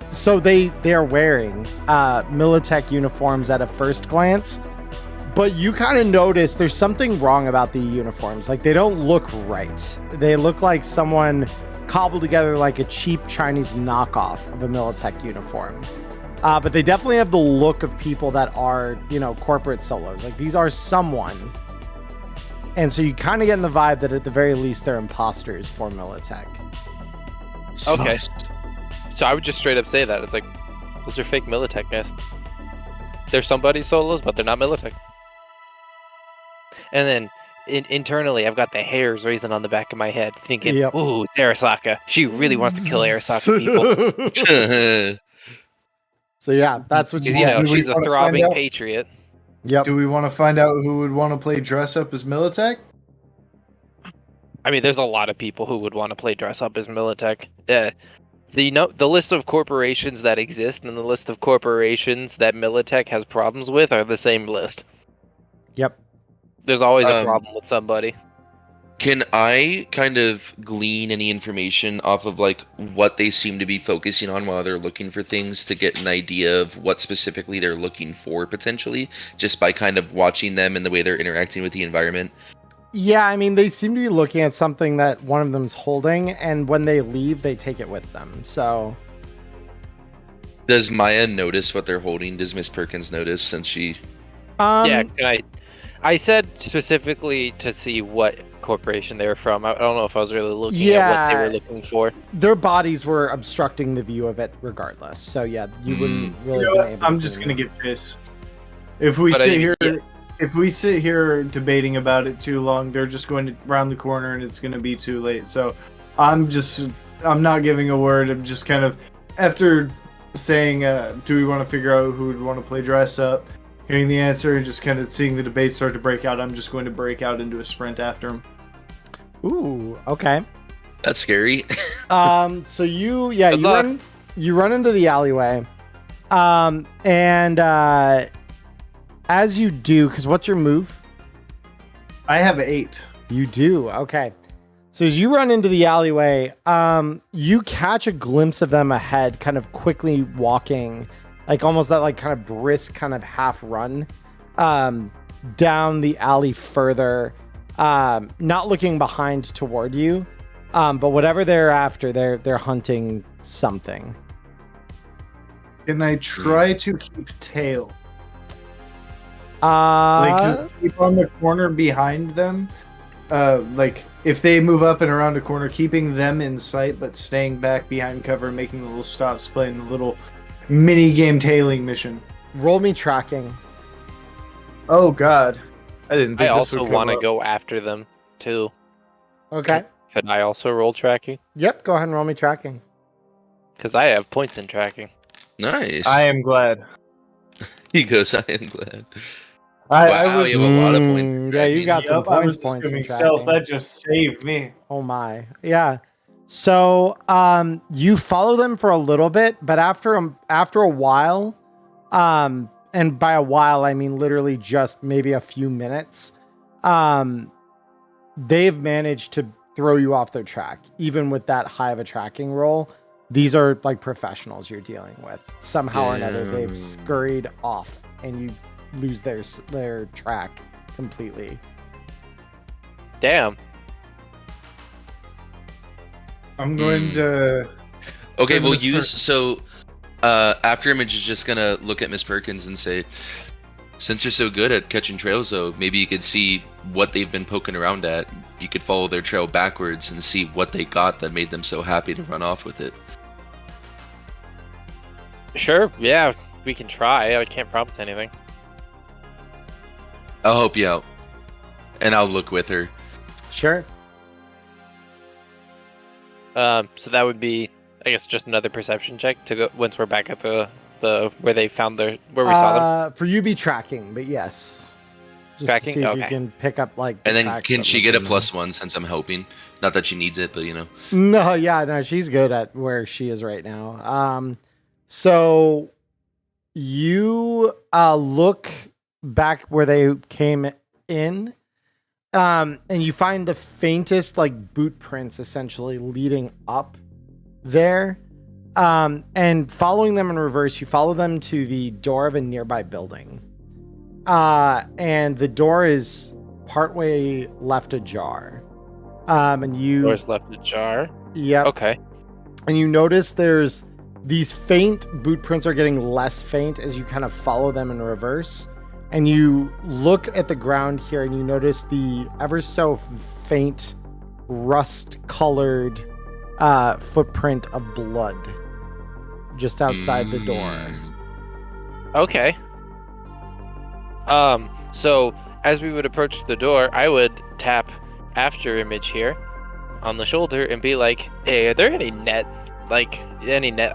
A: so they are wearing Militech uniforms at a first glance, but you kind of notice there's something wrong about the uniforms. Like, they don't look right. They look like someone cobbled together like a cheap Chinese knockoff of a Militech uniform. But they definitely have the look of people that are, corporate solos. Like, these are someone. And so you kind of get in the vibe that at the very least they're imposters for Militech.
B: Okay. So I would just straight up say that. It's like, those are fake Militech guys. They're somebody's solos, but they're not Militech. And then internally, I've got the hairs raising on the back of my head, thinking,
A: Yep.
B: ooh, it's Arasaka. She really wants to kill Arasaka people.
A: So yeah, that's what you
B: Because,
A: get.
B: she's a
D: wanna
B: throbbing
D: find out?
B: patriot.
A: Yep.
D: Do we want to find out who would want to play dress up as Militech?
B: I mean, there's a lot of people who would want to play dress up as Militech. The list of corporations that exist and the list of corporations that Militech has problems with are the same list.
A: Yep.
B: There's always a problem with somebody.
C: Can I kind of glean any information off of like what they seem to be focusing on while they're looking for things to get an idea of what specifically they're looking for potentially, just by kind of watching them and the way they're interacting with the environment?
A: Yeah, I mean, they seem to be looking at something that one of them's holding, and when they leave, they take it with them. So,
C: Does Maya notice what they're holding? Does Miss Perkins notice since she...
B: Yeah, I said specifically to see what corporation they were from. I don't know if I was really looking at what they were looking for.
A: Their bodies were obstructing the view of it regardless. So yeah, you wouldn't really
D: You know
A: be
D: what?
A: able
D: I'm
A: to
D: just
A: do
D: gonna
A: it.
D: get pissed. If we sit here debating about it too long, they're just going to round the corner and it's gonna be too late. So I'm not giving a word. I'm just kind of, after saying, do we want to figure out who would want to play dress up? Hearing the answer and just kind of seeing the debate start to break out, I'm just going to break out into a sprint after him.
A: Ooh, okay.
C: That's scary.
A: So you run into the alleyway. And as you do, because what's your move?
D: I have 8.
A: You do. Okay. So as you run into the alleyway, you catch a glimpse of them ahead, kind of quickly walking, like almost that like kind of brisk kind of half run down the alley further, not looking behind toward you. But whatever they're after, they're hunting something.
D: Can I try to keep tail? Just keep on the corner behind them. If they move up and around a corner, keeping them in sight, but staying back behind cover, making the little stops, playing the little mini game tailing mission.
A: Roll me tracking.
G: Oh God, I didn't think
B: I
G: this
B: also
G: would
B: want
G: come
B: to
G: up.
B: go after them too.
A: Okay.
B: Could I also roll tracking?
A: Yep. Go ahead and roll me tracking.
B: Because I have points in tracking.
C: Nice.
G: I am glad.
C: He goes, I am glad.
G: I
C: Wow,
G: was.
C: you have a lot of points. in
A: Yeah, you
C: tracking.
A: got some
G: Yup, I was
A: points in
G: assuming stealth.
A: tracking.
G: That just saved me.
A: Oh my. Yeah. So you follow them for a little bit, but after a while, and by a while I mean literally just maybe a few minutes, they've managed to throw you off their track, even with that high of a tracking roll. These are like professionals you're dealing with. Somehow or another, they've
C: Damn.
A: scurried off, and you lose their track completely.
B: Damn.
D: I'm going to.
C: Okay,
D: Go to
C: we'll
D: Miss
C: use so after Image is just gonna look at Miss Perkins and say, since you're so good at catching trails though, maybe you could see what they've been poking around at. You could follow their trail backwards and see what they got that made them so happy to run off with it.
B: Sure. Yeah, we can try. I can't promise anything.
C: I'll help you out. And I'll look with her.
A: Sure.
B: So that would be, I guess, just another perception check to go once we're back at the where they found where we saw them.
A: For you be tracking, but yes. Just
B: Tracking?
A: to see if you
B: Okay.
A: can pick up like the
C: And then
A: tracks
C: can
A: that
C: she
A: we're
C: get a
A: doing.
C: +1 since I'm helping? Not that she needs it, but you know.
A: No, yeah, no, she's good at where she is right now. So you look back where they came in, and you find the faintest like boot prints essentially leading up there. And following them in reverse, you follow them to the door of a nearby building. And the door is partway left ajar. And you
B: Doors left ajar.
A: Yep.
B: Okay.
A: And you notice there's these faint boot prints are getting less faint as you kind of follow them in reverse. And you look at the ground here and you notice the ever so faint rust colored footprint of blood just outside the door.
B: Okay. So as we would approach the door, I would tap after Image here on the shoulder and be like, "Hey, are there any net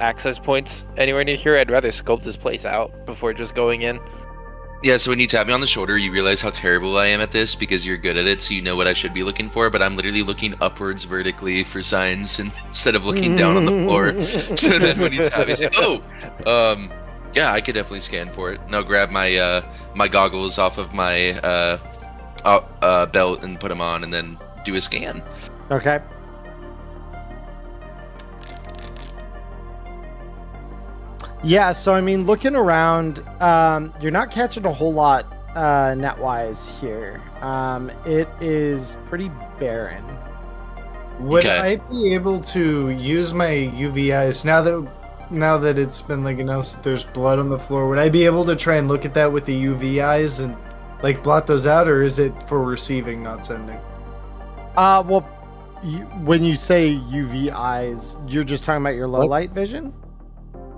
B: access points anywhere near here? I'd rather scope this place out before just going in."
C: Yeah, so when you tap me on the shoulder, you realize how terrible I am at this because you're good at it, so you know what I should be looking for, but I'm literally looking upwards vertically for signs instead of looking down on the floor. So then when you tap me, say, yeah, I could definitely scan for it. And I'll grab my my goggles off of my belt and put them on and then do a scan.
A: Okay. Yeah, so I mean, looking around, you're not catching a whole lot net-wise here. It is pretty barren.
D: Would
C: Okay.
D: I be able to use my UV eyes now that it's been like announced that there's blood on the floor? Would I be able to try and look at that with the UV eyes and like blot those out, or is it for receiving, not sending?
A: Well, when you say UV eyes, you're just talking about your low
E: What?
A: light vision?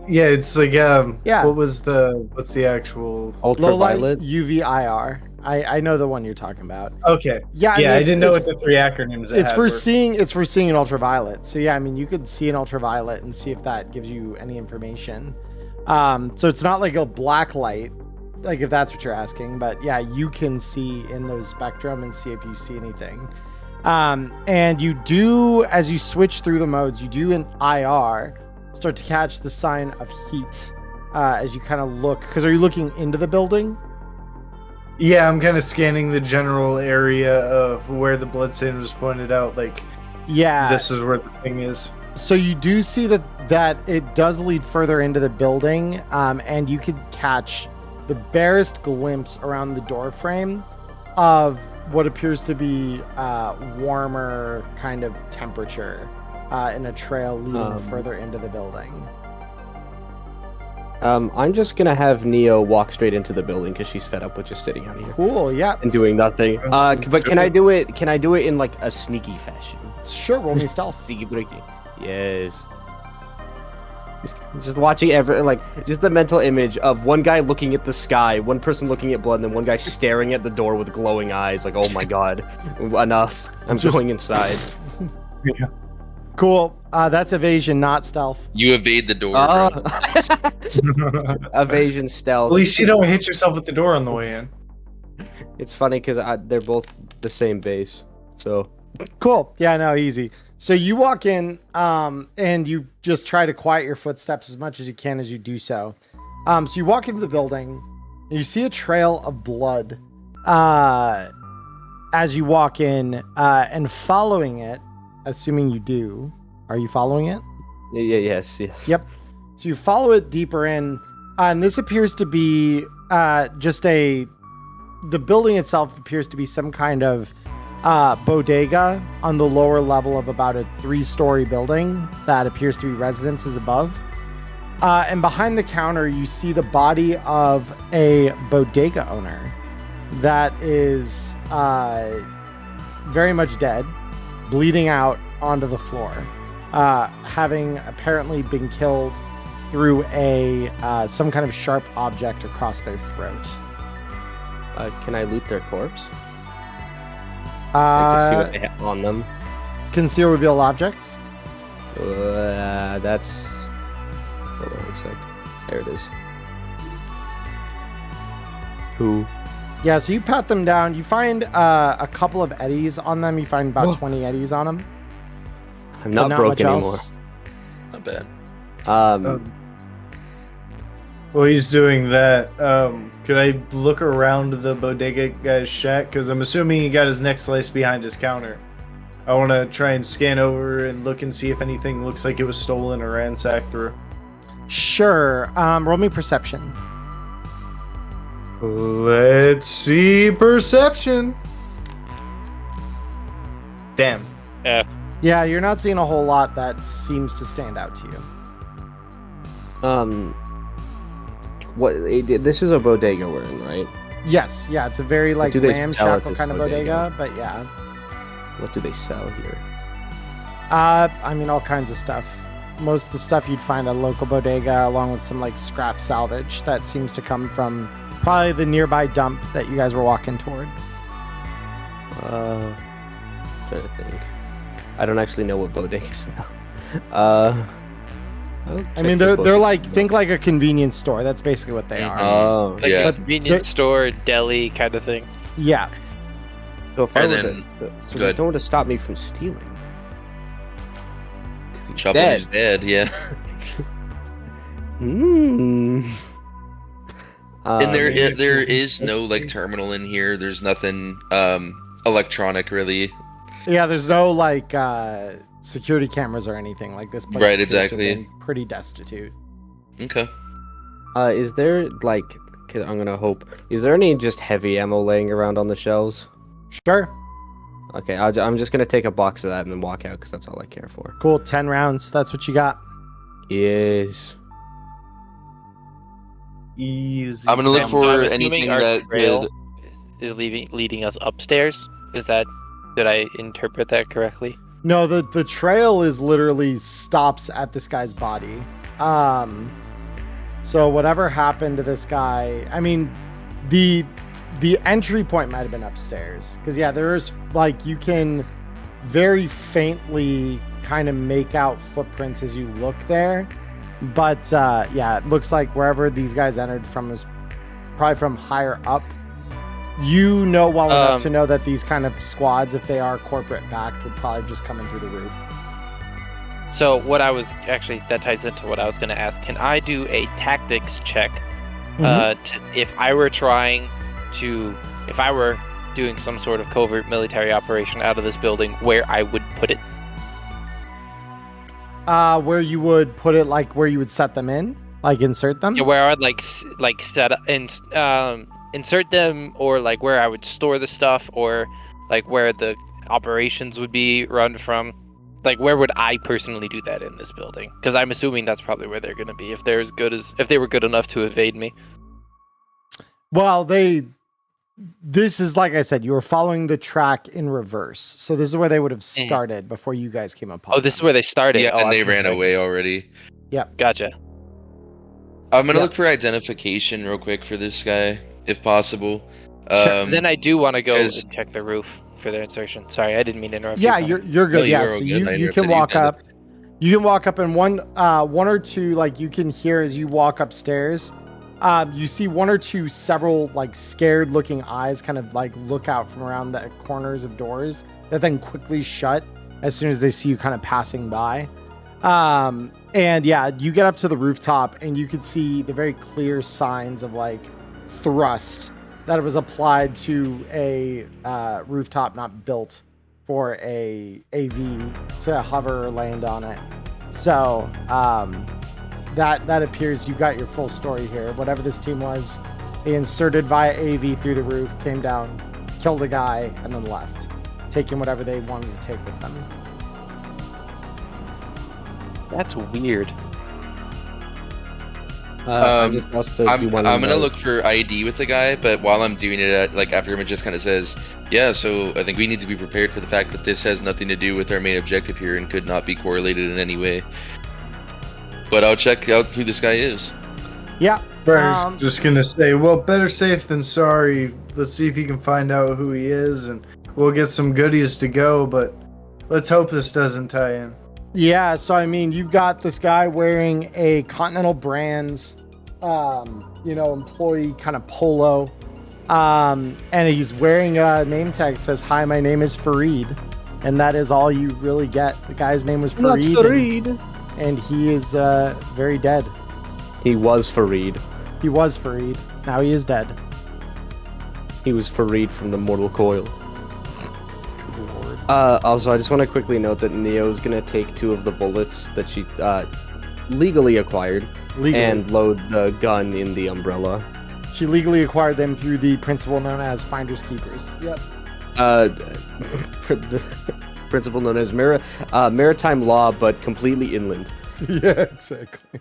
D: Yeah, it's like
A: Yeah.
D: what's the actual?
A: Low light
E: Ultraviolet.
A: UV IR. I know the one you're talking about.
D: Okay.
A: Yeah, I
D: Yeah,
A: mean,
D: I didn't know
A: it's,
D: what the three acronyms.
A: it's for seeing. It's for seeing an ultraviolet. So yeah, I mean, you could see an ultraviolet and see if that gives you any information. So it's not like a black light, like if that's what you're asking. But yeah, you can see in those spectrum and see if you see anything. And you do, as you switch through the modes, you do in IR start to catch the sign of heat as you kind of look. Because are you looking into the building?
D: Yeah, I'm kind of scanning the general area of where the bloodstain was pointed out. Like,
A: Yeah.
D: this is where the thing is.
A: So you do see that it does lead further into the building, and you could catch the barest glimpse around the door frame of what appears to be warmer kind of temperature in a trail leading further into the building.
E: I'm just gonna have Neo walk straight into the building because she's fed up with just sitting out here
A: Cool. Yeah.
E: and doing nothing. But can I do it? Can I do it in like a sneaky fashion?
A: Sure. Roll me stealth.
E: Sneaky breaky. Yes. Just watching just the mental image of one guy looking at the sky, one person looking at blood, and then one guy staring at the door with glowing eyes. Like, oh my god, enough! I'm going inside.
G: Yeah.
A: Cool. That's evasion, not stealth.
C: You evade the door. Bro.
E: Evasion, stealth.
G: At least you don't hit yourself with the door on the way in.
E: It's funny because they're both the same base. So
A: Cool. Yeah, no, easy. So you walk in, and you just try to quiet your footsteps as much as you can as you do so. So you walk into the building, and you see a trail of blood as you walk in, and following it, assuming you do. Are you following it?
E: yes.
A: Yep. So you follow it deeper in, and this appears to be the building itself appears to be some kind of bodega on the lower level of about a 3-story building that appears to be residences above. And behind the counter, you see the body of a bodega owner that is very much dead, bleeding out onto the floor, having apparently been killed through some kind of sharp object across their throat.
E: Can I loot their corpse? To see what they have on them.
A: Conceal reveal object.
E: That's. Hold on a sec. There it is. Who?
A: Yeah, so you pat them down. You find a couple of eddies on them. You find about 20 eddies on them.
E: I'm not broke anymore.
C: Not bad.
G: While he's doing that, could I look around the bodega guy's shack? Because I'm assuming he got his neck sliced behind his counter. I want to try and scan over and look and see if anything looks like it was stolen or ransacked through.
A: Sure. Roll me perception.
G: Let's see perception. Damn.
A: Yeah, you're not seeing a whole lot that seems to stand out to you.
E: This is a bodega we're in, right?
A: Yes, yeah, it's a very like
E: do they sell at
A: ramshackle
E: this
A: kind of bodega, but yeah.
E: What do they sell here?
A: I mean, all kinds of stuff. Most of the stuff you'd find at a local bodega, along with some like scrap salvage that seems to come from probably the nearby dump that you guys were walking toward.
E: Trying to think. I don't actually know what bodegas now.
A: I mean, they're like, think like a convenience store. That's basically what they are.
E: Oh,
B: Like
C: Yeah.
B: a convenience store, deli kind of thing.
A: Yeah.
E: so if I
C: And
E: were
C: then-
E: so
C: go
E: there's
C: ahead.
E: no one to stop me from stealing. 'Cause he's
C: Chopper
E: dead.
C: is dead. Yeah.
E: Hmm.
C: And there is no like terminal in here. There's nothing electronic really.
A: Yeah, there's no like security cameras or anything like this place.
C: Right,
A: appears to have
C: exactly.
A: been pretty destitute.
C: Okay.
E: Is there like? 'Cause I'm gonna hope. Is there any just heavy ammo laying around on the shelves?
A: Sure.
E: Okay, I'm just gonna take a box of that and then walk out because that's all I care for.
A: Cool. 10 rounds. That's what you got.
E: Yes.
G: Easy.
C: I'm gonna look
B: I'm
C: for
B: assuming
C: anything
B: our
C: that
B: trail
C: could.
B: is leading us upstairs. Did I interpret that correctly?
A: No, the trail is literally stops at this guy's body. So whatever happened to this guy, I mean, the entry point might have been upstairs. Because yeah, there's like, you can very faintly kind of make out footprints as you look there. But yeah, it looks like wherever these guys entered from is probably from higher up. You know well enough to know that these kind of squads, if they are corporate backed, would probably just come in through the roof.
B: So that ties into what I was going to ask. Can I do a tactics check if I were doing some sort of covert military operation out of this building, where I would put it?
A: Where you would put it, like where you would set them in, like insert them.
B: Yeah, where I'd like set up and insert them, or like where I would store the stuff, or like where the operations would be run from. Like, where would I personally do that in this building? Because I'm assuming that's probably where they're going to be if they were good enough to evade me.
A: Well, this is like I said, you were following the track in reverse. So this is where they would have started before you guys came upon.
B: Oh, this is where they started.
C: Yeah,
B: Oh,
C: and
B: I
C: they
B: was
C: ran
B: like-
C: away already.
B: Gotcha.
C: I'm gonna
A: Yeah.
C: look for identification real quick for this guy, if possible.
A: Sure.
B: Then I do want to go
C: because-
B: and check the roof for their insertion. Sorry, I didn't mean to interrupt.
A: Yeah,
B: you.
A: you're good.
C: No, you
A: Yeah,
C: are
A: so
C: good.
A: you
C: I
A: can
C: interrupted you,
A: walk
C: Vendit.
A: up. You can walk up, and one or two, like you can hear as you walk upstairs. You see one or two several like scared looking eyes kind of like look out from around the corners of doors that then quickly shut as soon as they see you kind of passing by. And yeah, you get up to the rooftop and you could see the very clear signs of like thrust that was applied to a rooftop not built for a AV to hover or land on it. So that appears you got your full story here. Whatever this team was, they inserted via AV through the roof, came down, killed a guy, and then left, taking whatever they wanted to take with them.
B: That's weird.
E: I just also
C: I'm
E: do want
C: gonna
E: to
C: look for ID with the guy, but while I'm doing it, like after him, it just kind of says, "Yeah, so I think we need to be prepared for the fact that this has nothing to do with our main objective here and could not be correlated in any way." But I'll check out who this guy is.
A: Yeah.
D: Briar's just gonna say, well, better safe than sorry. Let's see if you can find out who he is, and we'll get some goodies to go, but let's hope this doesn't tie in.
A: Yeah, so I mean, you've got this guy wearing a Continental Brands, employee kind of polo, and he's wearing a name tag that says, "Hi, my name is Fareed," and that is all you really get. The guy's name was Fareed, and he is very dead.
E: He was Fareed.
A: He was Fareed. Now he is dead.
E: He was Fareed from the Mortal Coil. Also, I just want to quickly note that Neo's gonna take 2 of the bullets that she legally acquired and load the gun in the umbrella.
A: She legally acquired them through the principle known as Finders Keepers. Yep.
E: The principle known as maritime law, but completely inland.
A: Yeah, exactly.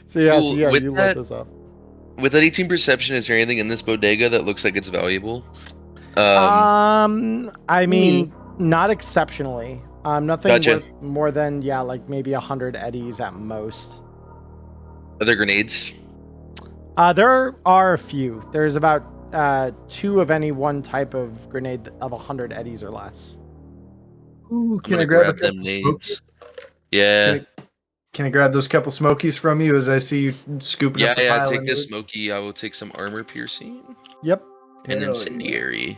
A: So yeah,
C: Cool. With
A: you
C: that-
A: load this up.
C: With that 18 perception, is there anything in this bodega that looks like it's valuable?
A: I mean, not exceptionally. Nothing
C: Gotcha.
A: worth more than like maybe 100 eddies at most.
C: Other grenades?
A: There are a few. There's about 2 of any one type of grenade of 100 eddies or less.
D: Ooh,
C: I'm gonna grab them nades. Yeah.
D: Can I grab those couple smokies from you as I see you scooping up the pile?
C: Take
D: and
C: this
D: loot?
C: smoky. I will take some armor piercing
A: Yep.
C: and
D: Hell
C: incendiary.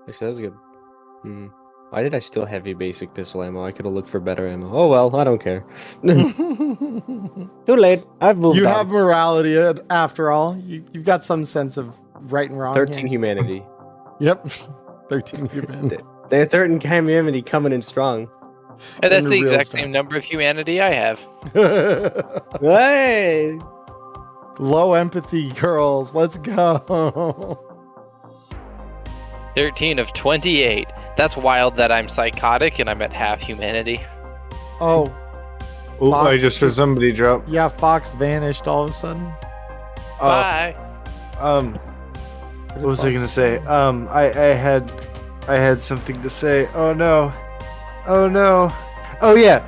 E: Actually, that was good. Why did I steal heavy basic pistol ammo? I could have looked for better ammo. Oh well, I don't care. Too late. I've moved
A: You
E: on.
A: have morality after all. You've got some sense of right and wrong.
E: 13
A: here.
E: humanity.
A: Yep. 13 humanity.
E: The 13 humanity coming in strong.
B: And that's
A: In
B: the
A: real
B: exact
A: strong.
B: same number of humanity I have.
E: Hey!
A: Low empathy, girls. Let's go.
B: 13 of 28. That's wild that I'm psychotic and I'm at half humanity.
A: Oh,
D: Oh, I
A: Fox.
D: just heard somebody drop.
A: yeah. Fox vanished all of a sudden.
B: Bye.
D: What was I gonna say? I had something to say. Oh no. Oh yeah.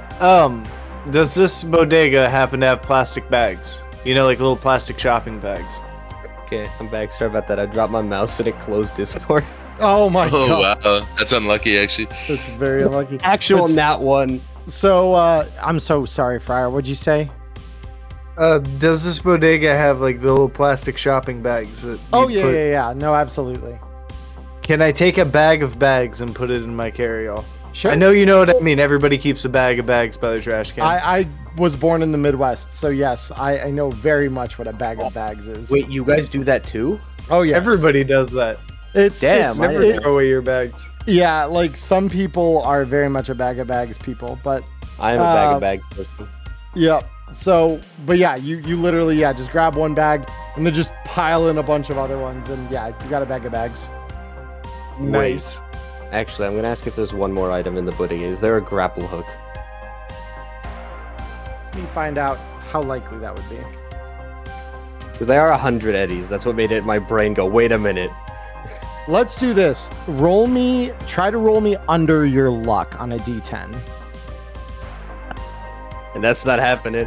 D: Does this bodega happen to have plastic bags? You know, like little plastic shopping bags.
E: Okay, I'm back. Sorry about that. I dropped my mouse and it closed Discord.
A: Oh my
C: Oh
A: god.
C: wow, that's unlucky actually.
A: That's very unlucky.
E: Actual
A: It's-
E: nat one.
A: So, I'm so sorry, Friar. What'd you say?
D: Does this bodega have like the little plastic shopping bags that?
A: Oh,
D: you
A: yeah,
D: put-
A: yeah. No, absolutely.
D: Can I take a bag of bags and put it in my carry-all?
A: Sure.
D: I know you know what I mean. Everybody keeps a bag of bags by their trash can.
A: I was born in the Midwest, so yes, I know very much what a bag of bags is.
E: Wait, you guys do that too?
A: Oh, yeah.
D: Everybody does that.
A: It's
E: Damn,
A: it's
E: I
D: Never
E: didn't
D: throw away your bags.
A: yeah, like some people are very much a bag of bags people, but
E: I am a bag of bag person.
A: yeah. So, but yeah, you literally just grab one bag and then just pile in a bunch of other ones, and yeah, you got a bag of bags.
D: Nice.
E: Actually, I'm gonna ask if there's one more item in the bodega. Is there a grapple hook?
A: Let me find out how likely that would be.
E: Because they are 100 eddies. That's what made my brain go, wait a minute.
A: Let's do this. Try to roll me under your luck on a d10.
E: And that's not happening.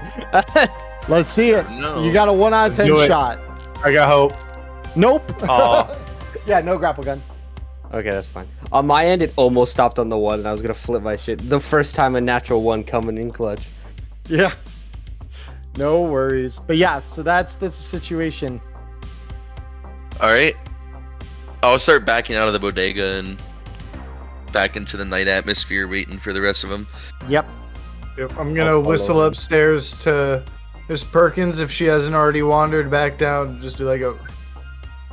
A: Let's see it.
C: No.
A: You got a 1 out of 10
G: Do it.
A: shot.
G: I got hope.
A: Nope.
G: Aw.
A: Yeah, no grapple gun.
E: Okay, that's fine. On my end, it almost stopped on the 1, and I was gonna flip my shit. The first time a natural 1 coming in clutch.
A: Yeah. No worries. But yeah, so that's the situation.
C: All right. I'll start backing out of the bodega and back into the night atmosphere, waiting for the rest of them.
A: Yep.
D: Yep, I'm gonna
E: follow
D: whistle
E: them.
D: upstairs to Miss Perkins if she hasn't already wandered back down. Just do like a,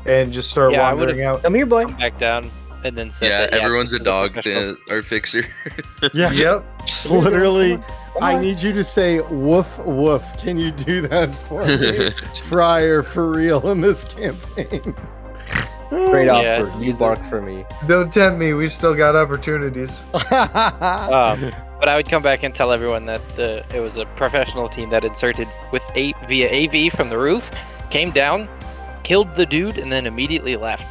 D: and just start
B: Yeah, I
D: wandering out.
E: Come here, boy.
B: Come back down and then said
C: Yeah,
B: that,
C: everyone's a
B: this is
C: dog
B: professional-
C: to our fixer.
A: Yeah.
D: Yep.
A: Literally,
E: Come
A: I
E: on.
A: need you to say woof woof. Can you do that for me? Fryer for real in this campaign.
E: Straight off
B: Yeah,
E: for you bark for me.
D: Don't tempt me. We still got opportunities.
B: But I would come back and tell everyone that it was a professional team that inserted via AV from the roof, came down, killed the dude, and then immediately left.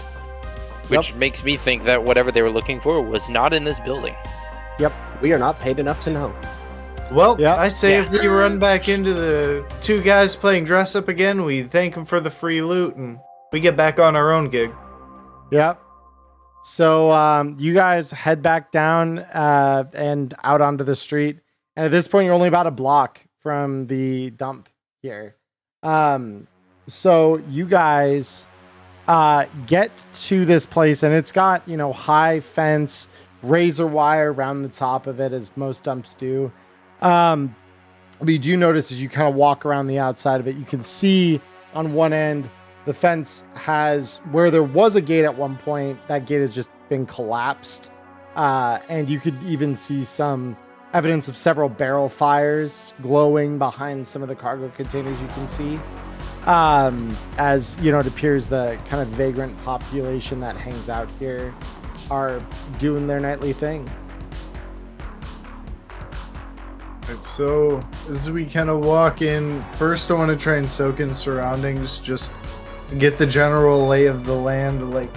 B: Which makes me think that whatever they were looking for was not in this building.
E: We are not paid enough to know.
D: Well,
A: Yeah.
D: I say
B: Yeah.
D: if we run back into the 2 guys playing dress up again, we thank them for the free loot and we get back on our own gig.
A: Yep. So you guys head back down and out onto the street. And at this point, you're only about a block from the dump here. So you guys get to this place, and it's got, high fence, razor wire around the top of it, as most dumps do. But you do notice as you kind of walk around the outside of it, you can see on one end, the fence has, where there was a gate at one point, that gate has just been collapsed. And you could even see some evidence of several barrel fires glowing behind some of the cargo containers you can see. As, it appears the kind of vagrant population that hangs out here are doing their nightly thing.
D: Right, so as we kind of walk in, first I want to try and soak in surroundings, just get the general lay of the land. Like,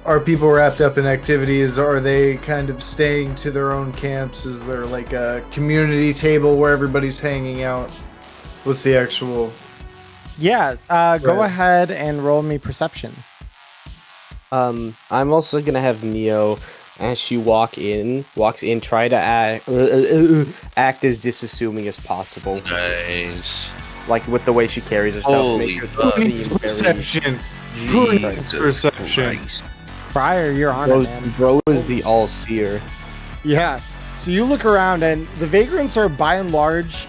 D: are people wrapped up in activities? Are they kind of staying to their own camps? Is there like a community table where everybody's hanging out? What's the actual...
A: Yeah, go
D: Right.
A: ahead and roll me perception.
E: I'm also gonna have Neo, as she walks in, try to act as disassuming as possible,
C: Nice.
E: like with the way she carries herself.
C: Holy
E: Make her
C: fuck.
D: Who
E: seem
D: needs
E: very-
D: perception? Who
E: Jesus
D: needs perception?
C: Christ.
A: Fryer, you're on
E: Bro,
A: it, man.
E: bro is the all-seer.
A: Yeah. So you look around, and the vagrants are by and large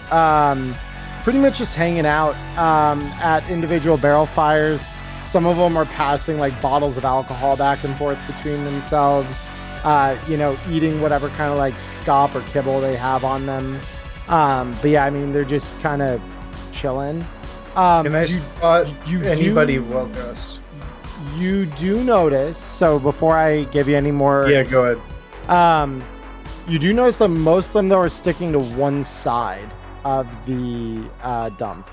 A: pretty much just hanging out at individual barrel fires. Some of them are passing like bottles of alcohol back and forth between themselves, eating whatever kind of like scop or kibble they have on them. But yeah, I mean, they're just kind of chilling.
D: Can I spot
A: you
D: anybody
A: do-
D: well dressed?
A: You do notice, so before I give you any more...
D: Yeah, go ahead.
A: You do notice that most of them, though, are sticking to one side of the dump.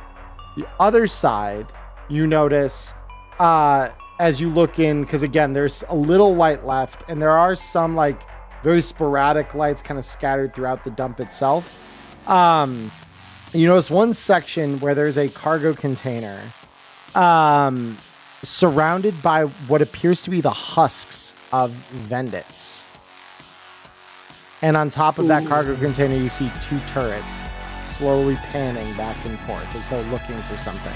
A: The other side, you notice as you look in, because again, there's a little light left, and there are some like very sporadic lights kind of scattered throughout the dump itself. You notice one section where there's a cargo container surrounded by what appears to be the husks of Vendits. And on top of that cargo container, you see 2 turrets slowly panning back and forth as though looking for something.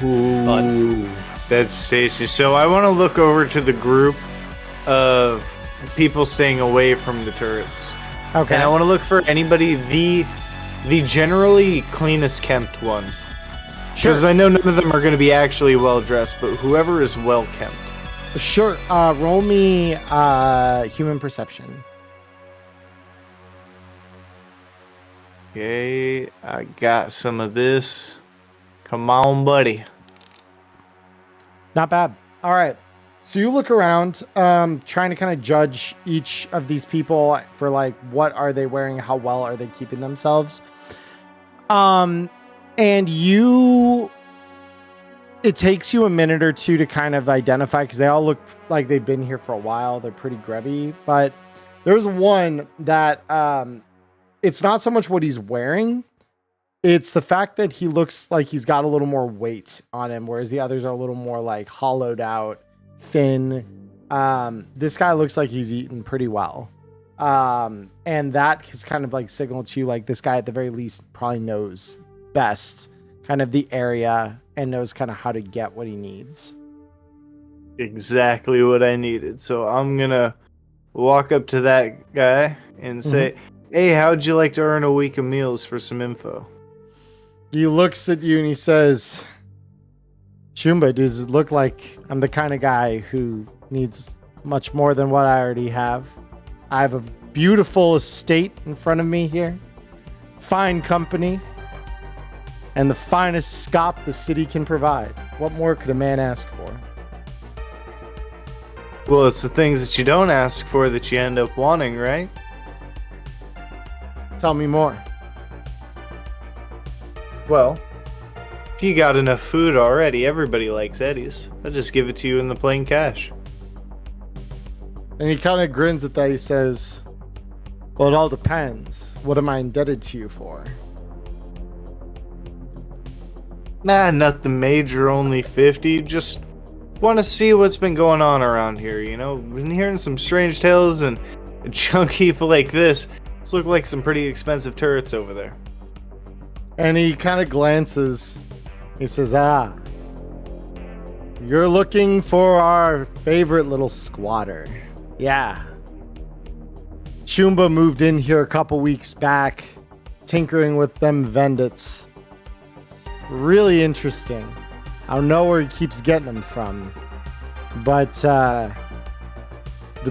G: Ooh, that's tasty. So I want to look over to the group of people staying away from the turrets.
A: Okay.
G: And I want to look for anybody, the generally cleanest kempt one. Because I know none of them are going to be actually well dressed, but whoever is well kempt.
A: Sure. Roll me human perception.
G: Okay, I got some of this. Come on, buddy.
A: Not bad. All right. So you look around, trying to kind of judge each of these people for like, what are they wearing? How well are they keeping themselves? And it takes you a minute or two to kind of identify, because they all look like they've been here for a while. They're pretty grubby, but there's one that it's not so much what he's wearing. It's the fact that he looks like he's got a little more weight on him, whereas the others are a little more like hollowed out, thin. This guy looks like he's eaten pretty well. And that is kind of like signal to you, like this guy at the very least probably knows best kind of the area and knows kind of how to get what he needs.
G: Exactly what I needed. So I'm gonna walk up to that guy and say, "Hey, how'd you like to earn a week of meals for some info?"
A: He looks at you and he says, Shumba, does it look like I'm the kind of guy who needs much more than what I already have? I have a beautiful estate in front of me here, fine company, and the finest scop the city can provide. What more could a man ask for?
G: Well, it's the things that you don't ask for that you end up wanting, right?
A: Tell me more.
G: Well, if you got enough food already, everybody likes Eddie's. I'll just give it to you in the plain cash.
A: And he kind of grins at that. He says, well, it all depends. What am I indebted to you for?
G: Nah, nothing major, only 50. Just want to see what's been going on around here, you know? Been hearing some strange tales, and a chunk heap like this look like some pretty expensive turrets over there.
A: And he kind of glances. He says, you're looking for our favorite little squatter. Yeah. Shumba moved in here a couple weeks back, tinkering with them Vendits. Really interesting. I don't know where he keeps getting them from, but the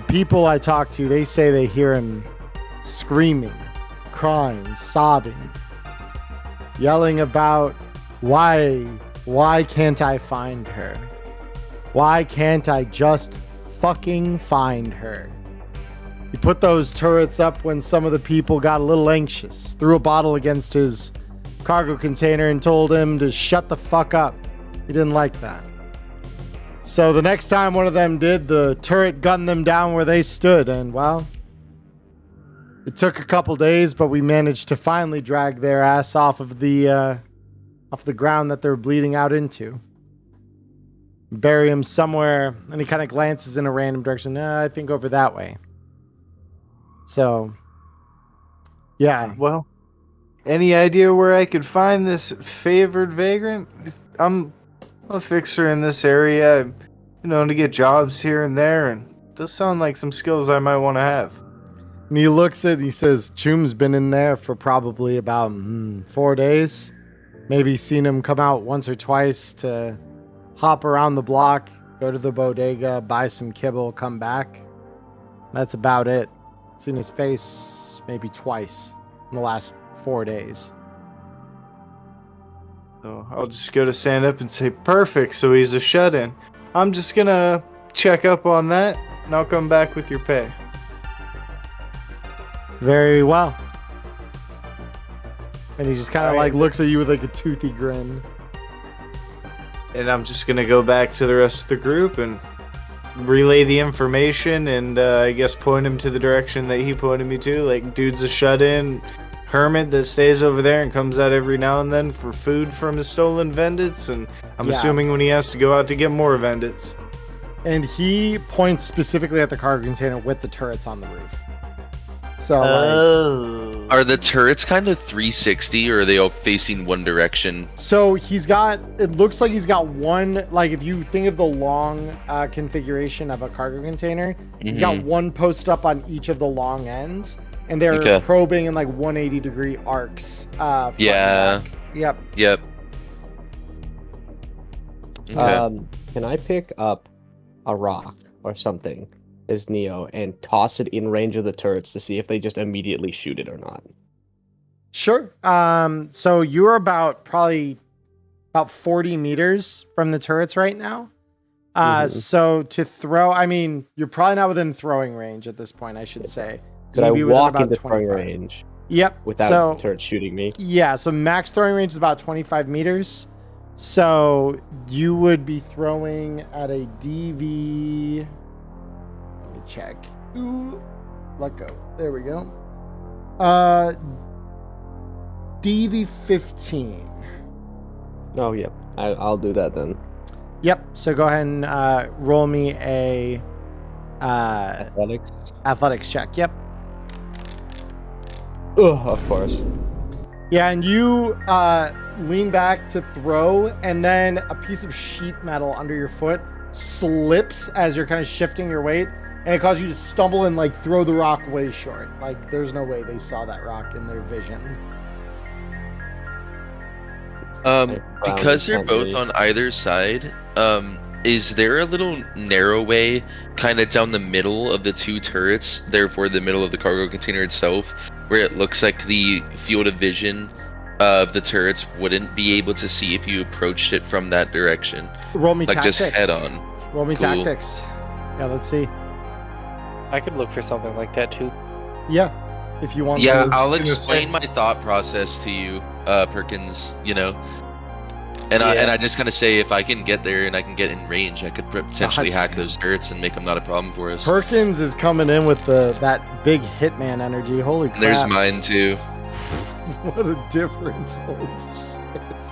A: people I talk to, they say they hear him screaming, crying, sobbing, yelling about why can't I find her? Why can't I just fucking find her? He put those turrets up when some of the people got a little anxious, threw a bottle against his cargo container and told him to shut the fuck up. He didn't like that. So the next time one of them did, the turret gunned them down where they stood, and well, it took a couple days, but we managed to finally drag their ass off the ground that they're bleeding out into. Bury him somewhere, and he kind of glances in a random direction. I think over that way. So, yeah.
G: Well, any idea where I could find this favored vagrant? I'm a fixer in this area, to get jobs here and there, and those sound like some skills I might want to have.
A: And he looks at it, he says, Choom's been in there for probably about 4 days. Maybe seen him come out once or twice to hop around the block, go to the bodega, buy some kibble, come back. That's about it. Seen his face maybe twice in the last 4 days.
G: So I'll just go to stand up and say, perfect, so he's a shut-in. I'm just gonna check up on that, and I'll come back with your pay.
A: Very well. And he just kind of looks at you with like a toothy grin.
G: And I'm just gonna go back to the rest of the group and relay the information and I guess point him to the direction that he pointed me to. Like, dude's a shut-in hermit that stays over there and comes out every now and then for food from his stolen Vendits, and I'm assuming when he has to go out to get more Vendits.
A: And he points specifically at the cargo container with the turrets on the roof. So,
C: are the turrets kind of 360, or are they all facing one direction?
A: So it looks like he's got one, like if you think of the long configuration of a cargo container, he's got one post up on each of the long ends, and they're probing in like 180 degree arcs.
C: Yeah.
A: Yep.
C: Okay.
E: Can I pick up a rock or something as Neo and toss it in range of the turrets to see if they just immediately shoot it or not?
A: Sure. So you're probably about 40 meters from the turrets right now. So to throw, I mean, you're probably not within throwing range at this point, I should say.
E: Could I walk into throwing range?
A: Yep.
E: Without the turret shooting me?
A: Yeah, so max throwing range is about 25 meters. So you would be throwing at a DV. Let me check. Ooh, let go. There we go. DV15.
E: Oh, yep. I'll do that then.
A: Yep. So go ahead and roll me a
E: Athletics.
A: athletics check. Yep.
E: Ugh, of course.
A: Yeah, and you lean back to throw, and then a piece of sheet metal under your foot slips as you're kind of shifting your weight, and it causes you to stumble and like throw the rock way short. Like there's no way they saw that rock in their vision.
C: Because they're both on either side, is there a little narrow way kind of down the middle of the two turrets, therefore the middle of the cargo container itself, where it looks like the field of vision of the turrets wouldn't be able to see if you approached it from that direction?
A: Roll me
C: Like
A: tactics.
C: just head on.
A: Roll me
C: Cool.
A: tactics. Yeah, let's see.
B: I could look for something like that too.
A: Yeah, if you want.
C: Yeah,
A: to.
C: I'll
D: gonna
C: explain
D: say-
C: my thought process to you, Perkins, you know. And
B: Yeah.
C: I just kind of say if I can get there and I can get in range, I could potentially hack those turrets and make them not a problem for us.
A: Perkins is coming in with that big hitman energy. Holy crap!
C: And there's mine too.
A: What a difference! Holy shit!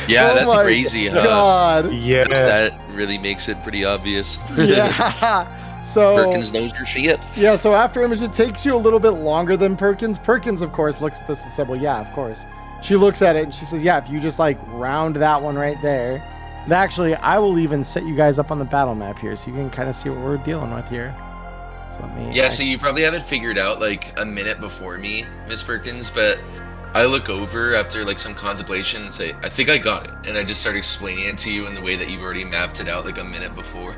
C: Yeah,
A: Oh
C: that's
A: my
C: crazy, huh?
A: God.
D: Yeah.
C: That really makes it pretty obvious.
A: Yeah. So
C: Perkins knows your shit.
A: yeah. So after image, it takes you a little bit longer than Perkins. Perkins, of course, looks at this and said, "Well, yeah, of course." She looks at it and she says, "Yeah, if you just like round that one right there." And actually, I will even set you guys up on the battle map here, so you can kind of see what we're dealing with here. So let me.
C: Yeah, so you probably have it figured out like a minute before me, Miss Perkins, but I look over after like some contemplation and say, I think I got it. And I just start explaining it to you in the way that you've already mapped it out like a minute before.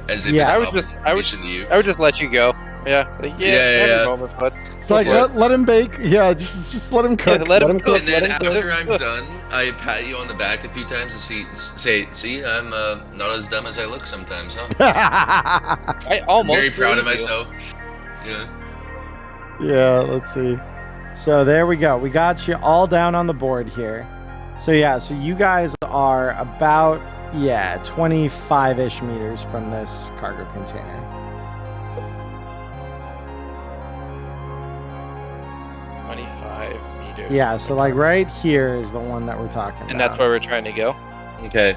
C: As if
A: Yeah.
C: it's
B: I would
C: novel
B: just-
C: information to you.
B: I would just let you go. Yeah. Like,
C: Yeah,
B: have your
C: yeah.
B: moment, bud.
A: It's like
C: Go for
A: let him bake. Yeah, just let him cook.
B: Let him
E: him
B: cook.
C: And then
B: let him cook.
C: after I'm done, I pat you on the back a few times to see, I'm not as dumb as I look sometimes, huh?
B: I almost
C: Very proud of
B: believe you.
C: myself. Yeah.
A: Yeah, let's see. So there we go. We got you all down on the board here. So yeah, so you guys are about 25-ish meters from this cargo container.
B: 25 meters.
A: Yeah, so like right here is the one that we're talking about.
B: And that's where we're trying to go.
C: Okay.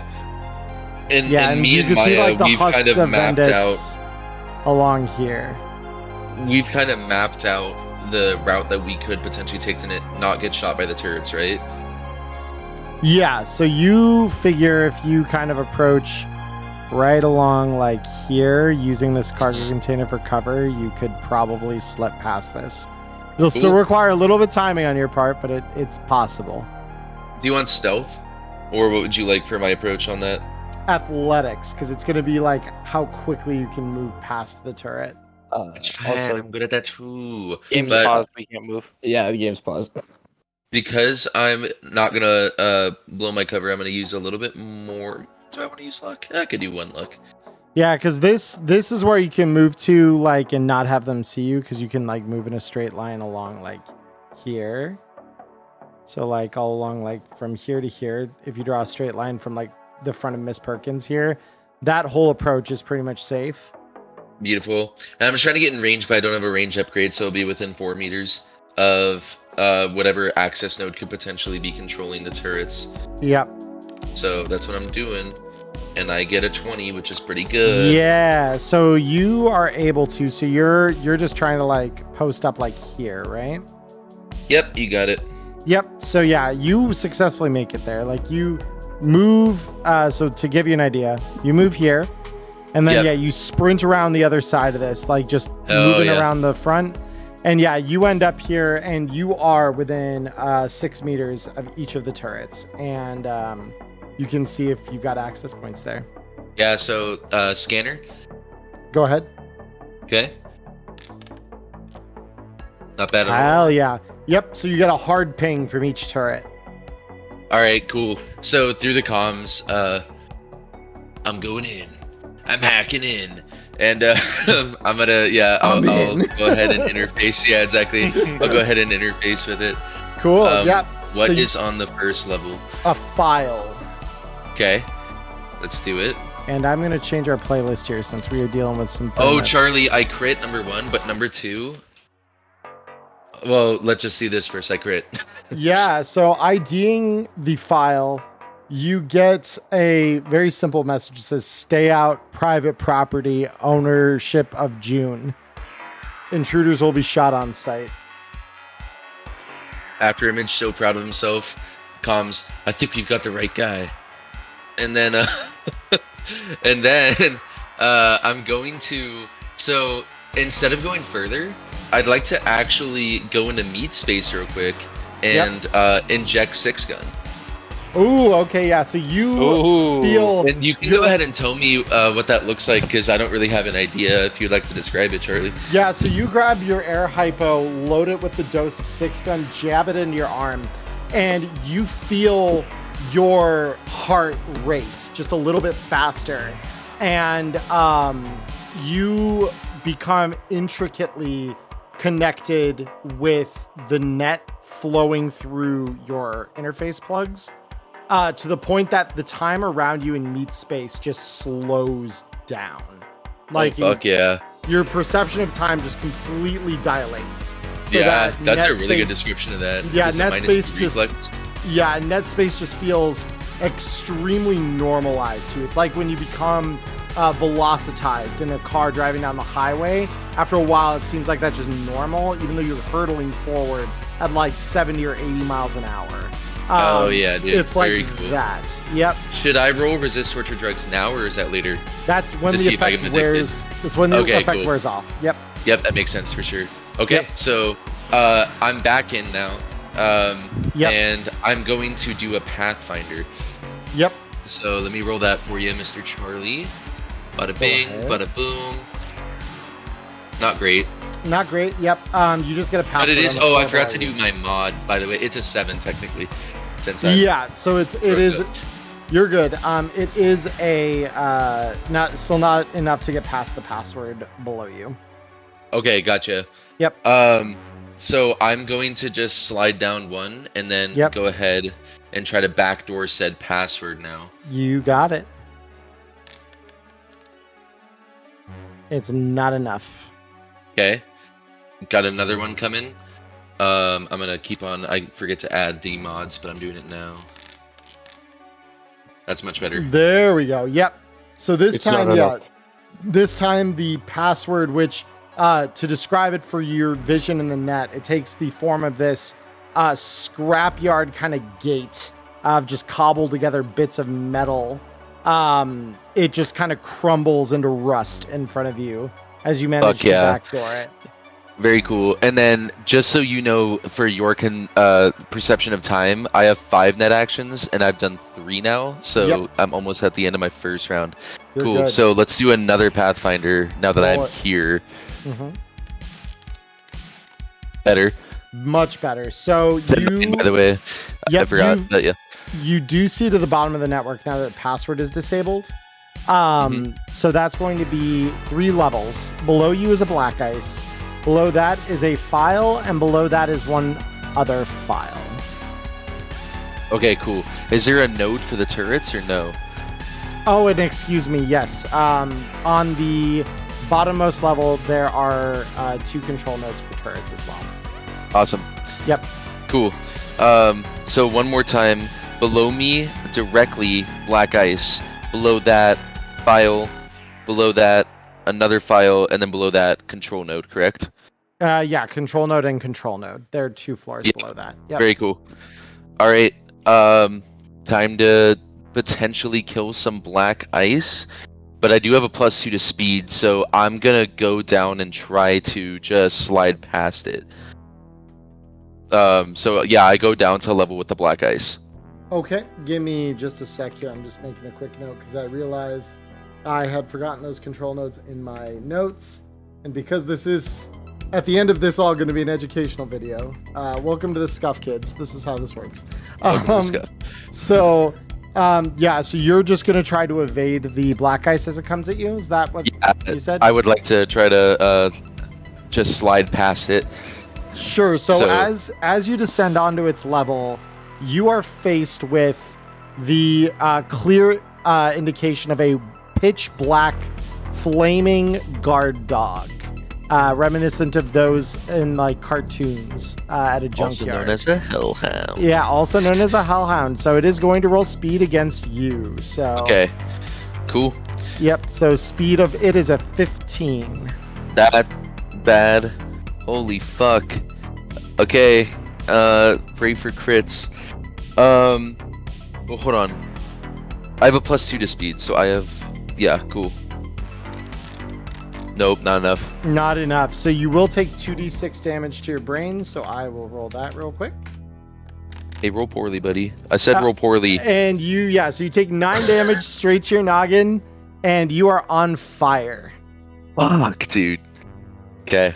C: And,
A: Yeah,
C: and
A: and
C: me
A: you
C: and
A: can
C: Maya,
A: see like the
C: we've kind
A: husks
C: of
A: of
C: mapped out.
A: Vendits along here.
C: We've kind of mapped out the route that we could potentially take to not get shot by the turrets, right?
A: Yeah, so you figure if you kind of approach right along like here using this cargo
C: Mhm.
A: container for cover, you could probably slip past this. It'll still
C: Cool.
A: require a little bit of timing on your part, but it's possible.
C: Do you want stealth? Or what would you like for my approach on that?
A: Athletics, because it's going to be like how quickly you can move past the turret.
C: It's fine,
E: Also,
C: I'm good at that too.
B: Game's
C: But
B: paused. We can't move.
E: yeah, the game's paused.
C: because I'm not gonna blow my cover, I'm gonna use a little bit more. Do I want to use luck? I could do one luck.
A: Yeah, because this is where you can move to like and not have them see you, because you can like move in a straight line along like here. So like all along like from here to here, if you draw a straight line from like the front of Miss Perkins here, that whole approach is pretty much safe.
C: Beautiful. And I'm trying to get in range, but I don't have a range upgrade, so it'll be within 4 meters of whatever access node could potentially be controlling the turrets.
A: Yep.
C: So that's what I'm doing. And I get a 20, which is pretty good.
A: Yeah. So you are able to. So you're just trying to like post up like here, right?
C: Yep, you got it.
A: Yep. So yeah, you successfully make it there. Like you move. So to give you an idea, you move here, and then
C: Yep.
A: yeah, you sprint around the other side of this, like just
C: Oh,
A: moving
C: yeah.
A: around the front. And yeah, you end up here, and you are within 6 meters of each of the turrets, and you can see if you've got access points there.
C: Yeah, so scanner.
A: Go ahead.
C: Okay. Not bad at all.
A: Hell yeah. Yep. So you get a hard ping from each turret.
C: All right, cool. So through the comms, I'm going in. I'm hacking in, and I'm gonna I'll
A: I'm in.
C: go ahead and interface. Yeah, exactly. I'll go ahead and interface with it.
A: Cool.
C: Um,
A: Yep.
C: What
A: So
C: is on the first level?
A: a file?
C: Okay, let's do it.
A: And I'm gonna change our playlist here since we are dealing with some.
C: Oh, Charlie, I crit number 1, but number 2. Well, let's just do this first. I crit.
A: Yeah, so IDing the file, you get a very simple message. It says, stay out, private property, ownership of June. Intruders will be shot on sight.
C: After Image, so proud of himself, comms, I think we've got the right guy. And then, I'm going to, so instead of going further, I'd like to actually go into meat space real quick and inject 6-gun.
A: Ooh, okay, yeah. So you feel...
C: And you can go ahead and tell me what that looks like, because I don't really have an idea if you'd like to describe it, Charlie.
A: Yeah, so you grab your air hypo, load it with the dose of 6-gun, jab it into your arm, and you feel your heart race just a little bit faster. And you become intricately connected with the net flowing through your interface plugs. To the point that the time around you in meat space just slows down. Like,
C: fuck yeah.
A: Your perception of time just completely dilates. So
C: Yeah, that's a really
A: space-
C: good description of that.
A: Yeah,
C: Is it
A: net
C: minus
A: space
C: the
A: just-
C: reflex?
A: Yeah, net space just feels extremely normalized to you. It's like when you become velocitized in a car driving down the highway. After a while, it seems like that's just normal, even though you're hurtling forward at like 70 or 80 miles an hour.
C: Oh yeah, dude.
A: It's like
C: Very cool.
A: that. Yep.
C: Should I roll resist torture drugs now, or is that later?
A: That's when
C: To
A: the
C: see if I
A: effect
C: can manipulate.
A: wears. That's when the
C: Okay,
A: effect
C: cool.
A: wears off. Yep.
C: Yep, that makes sense for sure. Okay,
A: Yep.
C: so I'm back in now,
A: Yep.
C: and I'm going to do a Pathfinder.
A: Yep.
C: So let me roll that for you, Mr. Charlie. Bada bing,
A: ahead.
C: bada boom. Not great,
A: Not great. Yep. You just get a pass.
C: but it is. Oh, I forgot to do my mod. By the way, it's a 7 technically, since I.
A: Yeah. So it is.
C: good.
A: You're good. It is a still not enough to get past the password below you.
C: Okay, gotcha.
A: Yep.
C: So I'm going to just slide down one and then
A: Yep.
C: go ahead and try to backdoor said password now.
A: You got it. It's not enough.
C: Okay. Got another one coming. I'm gonna keep on. I forget to add the mods, but I'm doing it now. That's much better.
A: There we go. Yep. So this
E: It's not
A: time,
E: enough.
A: this time the password, which to describe it for your vision in the net, it takes the form of this scrapyard kind of gate of just cobbled together bits of metal. It just kind of crumbles into rust in front of you as you manage
C: Fuck yeah.
A: to backdoor it.
C: Very cool. And then, just so you know, for your perception of time, I have 5 net actions, and I've done 3 now. So
A: Yep.
C: I'm almost at the end of my first round.
A: You're
C: Cool.
A: good.
C: So let's do another Pathfinder now that
A: Roll
C: I'm
A: it.
C: here.
A: Mhm.
C: Better.
A: Much better. So
C: 10, by the way. I
A: Yep,
C: forgot.
A: you-
C: But yeah.
A: you do see to the bottom of the network now that the password is disabled. So that's going to be 3 levels. Below you is a black ice. Below that is a file, and below that is one other file.
C: Okay, cool. Is there a node for the turrets or no?
A: Oh, and excuse me, yes. On the bottommost level, there are 2 control nodes for turrets as well.
C: Awesome.
A: Yep.
C: Cool. So one more time. Below me, directly, black ice. Below that, file. Below that, another file, and then below that, control node, correct?
A: Yeah, control node and control node. There are 2 floors
C: Yeah.
A: below that. Yep.
C: Very cool. Alright, time to potentially kill some black ice. But I do have a +2 to speed, so I'm gonna go down and try to just slide past it. So yeah, I go down to level with the black ice.
A: Okay, give me just a sec here. I'm just making a quick note because I realized I had forgotten those control nodes in my notes. And because this is, at the end of this, all going to be an educational video. Welcome to the Scuff Kids. This is how this works. So you're just going to try to evade the black ice as it comes at you? Is that what you said?
C: I would like to try to just slide past it.
A: Sure. So as you descend onto its level, you are faced with the clear indication of a pitch black flaming guard dog. reminiscent of those in like cartoons at a
C: Also
A: junkyard.
C: known as a hellhound.
A: Yeah, also known as a hellhound. So it is going to roll speed against you. So
C: Okay. Cool.
A: Yep. So speed of it is a 15.
C: That bad. Holy fuck. Okay. Pray for crits. Well, hold on. I have a +2 to speed, so I have. Yeah, cool. Nope, not enough.
A: Not enough. So you will take 2d6 damage to your brain. So I will roll that real quick.
C: Hey, roll poorly, buddy. I said roll poorly.
A: And so you take 9 damage straight to your noggin, and you are on fire.
C: Fuck, dude. Okay.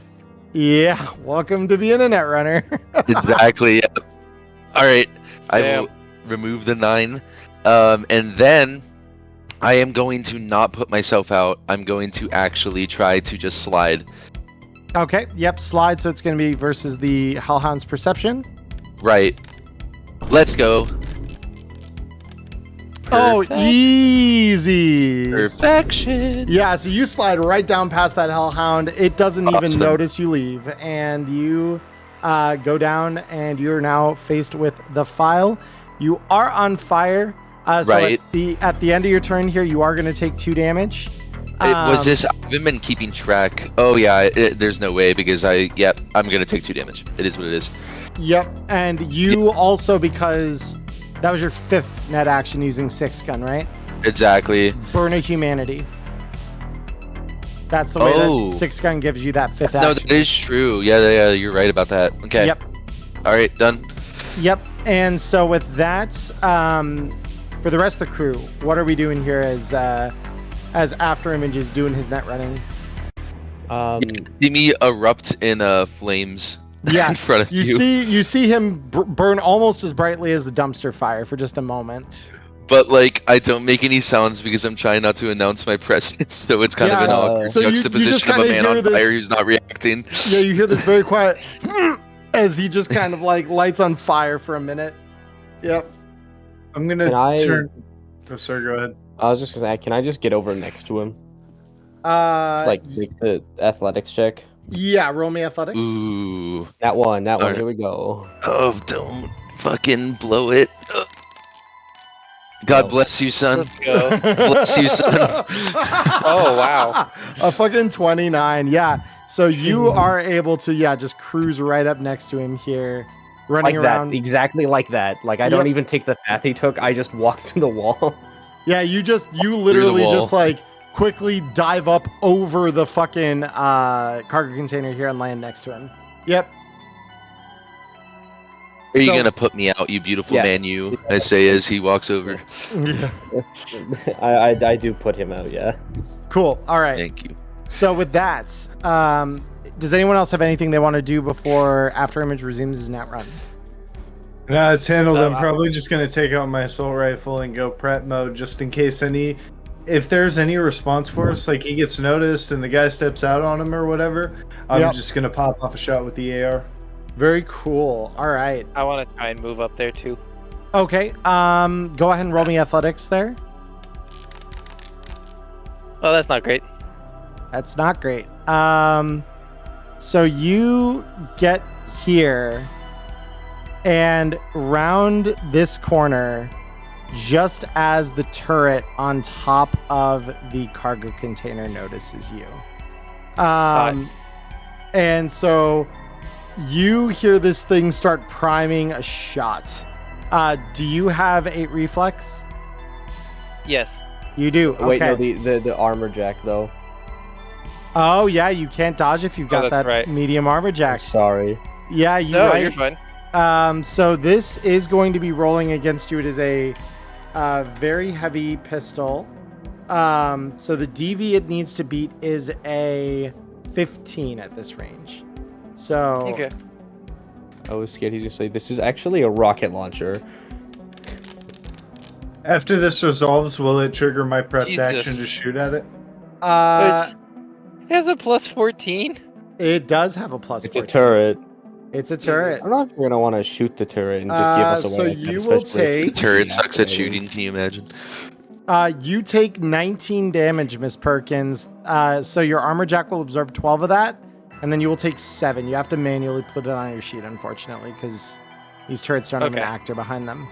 A: Yeah, welcome to being a net runner.
C: Exactly. Yeah. All right. I
B: Damn.
C: will remove the 9, and then I am going to not put myself out. I'm going to actually try to just slide.
A: Okay, yep, slide. So it's going to be versus the Hellhound's perception.
C: Right. Let's go.
A: Oh,
C: Perfect.
A: easy.
C: Perfection.
A: Yeah, so you slide right down past that Hellhound. It doesn't even
C: Awesome.
A: notice you leave, and you go down, and you're now faced with the file. You are on fire. So
C: Right.
A: at the end of your turn here, you are going to take 2 damage.
C: Was this? I haven't been keeping track. Oh yeah. There's no way because I'm gonna take 2 damage. It is what it is.
A: Yep, and you also, because that was your 5th net action using 6 gun, right?
C: Exactly.
A: Burn a humanity. That's the way
C: Oh.
A: that 6 gun gives you that 5th
C: No,
A: action.
C: that is true. Yeah, you're right about that. Okay.
A: Yep.
C: All right, done.
A: Yep. And so with that, for the rest of the crew, what are we doing here as After Image is doing his net running?
C: See me erupt in flames.
A: Yeah,
C: In front of you.
A: you see him burn almost as brightly as the dumpster fire for just a moment.
C: But like, I don't make any sounds because I'm trying not to announce my presence. So it's kind of an
A: Yeah,
C: awkward
A: so you just
C: juxtaposition of a
A: kinda
C: man
A: hear
C: on
A: this-
C: fire who's not reacting.
A: Yeah, you hear this very quiet as he just kind of like lights on fire for a minute. Yep.
D: I'm gonna
E: Can I-
D: turn. Oh, sorry. Go ahead.
E: I was just gonna say, can I just get over next to him?
A: Like,
E: Make the athletics check.
A: yeah, roll me athletics.
C: Ooh.
E: That one.
C: Alright.
E: Here we go.
C: Oh, don't fucking blow it. God
E: Oh.
C: bless you, son.
B: Let's go.
C: Bless you, son.
B: Oh, wow.
A: A fucking 29. Yeah. So you are able to, just cruise right up next to him here, running
E: Like
A: around.
E: that. Exactly like that. Like I don't
A: Yep.
E: even take the path he took. I just walked through the wall.
A: Yeah, you literally
C: wall.
A: just like quickly dive up over the fucking cargo container here and land next to him. Yep.
C: Are you
A: So-
C: gonna put me out, you beautiful
E: Yeah.
C: man? You, I say as he walks over.
A: Yeah.
E: I do put him out. Yeah.
A: Cool. All right.
C: Thank you.
A: So with that, does anyone else have anything they want to do before After Image resumes his net run?
D: No, it's handled. I'm
B: I-
D: probably just gonna take out my assault rifle and go prep mode just in case if there's any response force, like he gets noticed and the guy steps out on him or whatever. I'm
A: Yep.
D: just gonna pop off a shot with the AR.
A: Very cool. All right.
B: I want to try and move up there too.
A: Okay. Go ahead and roll me athletics there.
B: Oh, that's not great.
A: That's not great. So you get here and round this corner just as the turret on top of the cargo container notices you. And so you hear this thing start priming a shot. Do you have 8 reflex?
B: Yes.
A: You do. Okay.
E: Wait, no, the armor jack though.
A: Oh yeah, you can't dodge if you've got
B: that's
A: that
B: right.
A: medium armor jack.
E: Sorry.
A: Yeah, you
B: No,
A: right.
B: you're fine.
A: So this is going to be rolling against you. It is a very heavy pistol. So the DV it needs to beat is a 15 at this range. So
B: Okay.
E: I was scared he's gonna say this is actually a rocket launcher.
D: After this resolves, will it trigger my prep
B: Jesus.
D: action to shoot at it?
B: It has a +14.
A: it does have a plus.
E: It's a
A: 14.
E: turret.
A: It's a turret.
E: I don't know if you're gonna want to shoot the turret and just give us a
A: So
E: warning,
A: you
E: especially
A: will
E: if
A: take-
E: it's
C: Turret sucks at
E: deactivated.
C: shooting. Can you imagine?
A: You take 19 damage, Miss Perkins. So your armor jack will absorb 12 of that, and then you will take 7. You have to manually put it on your sheet, unfortunately, because these turrets don't have an actor behind them.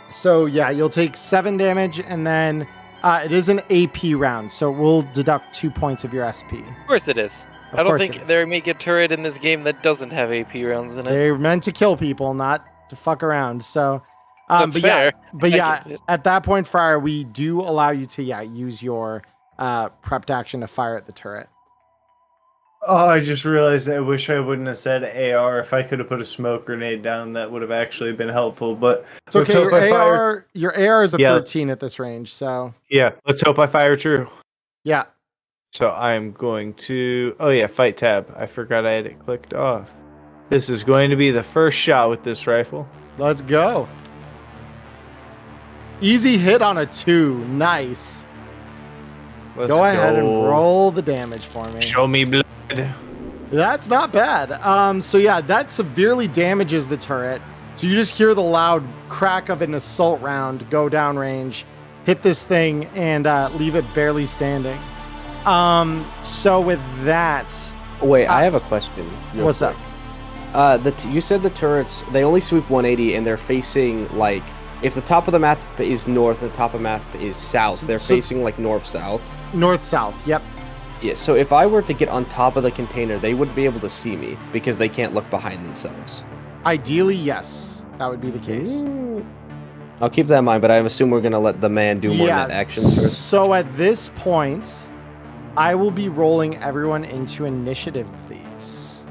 A: So yeah, you'll take 7 damage, and then it is an AP round, so it will deduct 2 points of your SP.
B: Of course it is. I don't think there may be a turret in this game that doesn't have AP rounds in it.
A: They're meant to kill people, not to fuck around. So,
B: That's
A: but
B: fair.
A: yeah, at that point, Friar, we do allow you to use your prepped action to fire at the turret.
G: Oh, I just realized I wish I wouldn't have said AR. If I could have put a smoke grenade down, that would have actually been helpful. But
A: it's okay. Your AR is a 13 at this range, so
G: yeah. Let's hope I fire true.
A: Yeah.
G: So I'm going to... Oh yeah, fight tab. I forgot I had it clicked off. This is going to be the first shot with this rifle.
A: Let's go. Easy hit on a 2. Nice. Go ahead and roll the damage for me.
G: Show me blood.
A: That's not bad. So yeah, that severely damages the turret. So you just hear the loud crack of an assault round go downrange, hit this thing, and leave it barely standing. So with that...
E: Wait, I have a question.
A: What's up?
E: You said the turrets, they only sweep 180 and they're facing, like, if the top of the map is north and the top of the map is south, they're facing, like, north-south?
A: North-south, yep.
E: Yeah, so if I were to get on top of the container, they wouldn't be able to see me because they can't look behind themselves.
A: Ideally, yes. That would be the case.
E: I'll keep that in mind, but I assume we're going to let the man do more net actions first.
A: So at this point... I will be rolling everyone into initiative, please.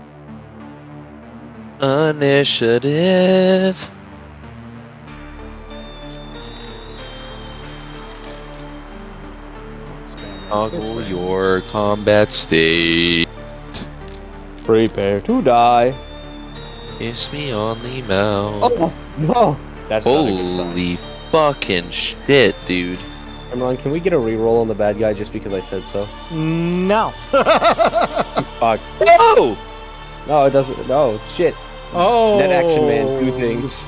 C: Initiative. Toggle your combat state.
E: Prepare to die.
C: Kiss me on the mouth.
E: Oh, no. That's not a good sign.
C: Holy fucking shit, dude.
E: Emmerron, can we get a reroll on the bad guy just because I said so?
A: No.
E: Fuck.
C: Oh!
E: No, it doesn't. No, shit.
A: Oh.
E: Net action man, 2 things.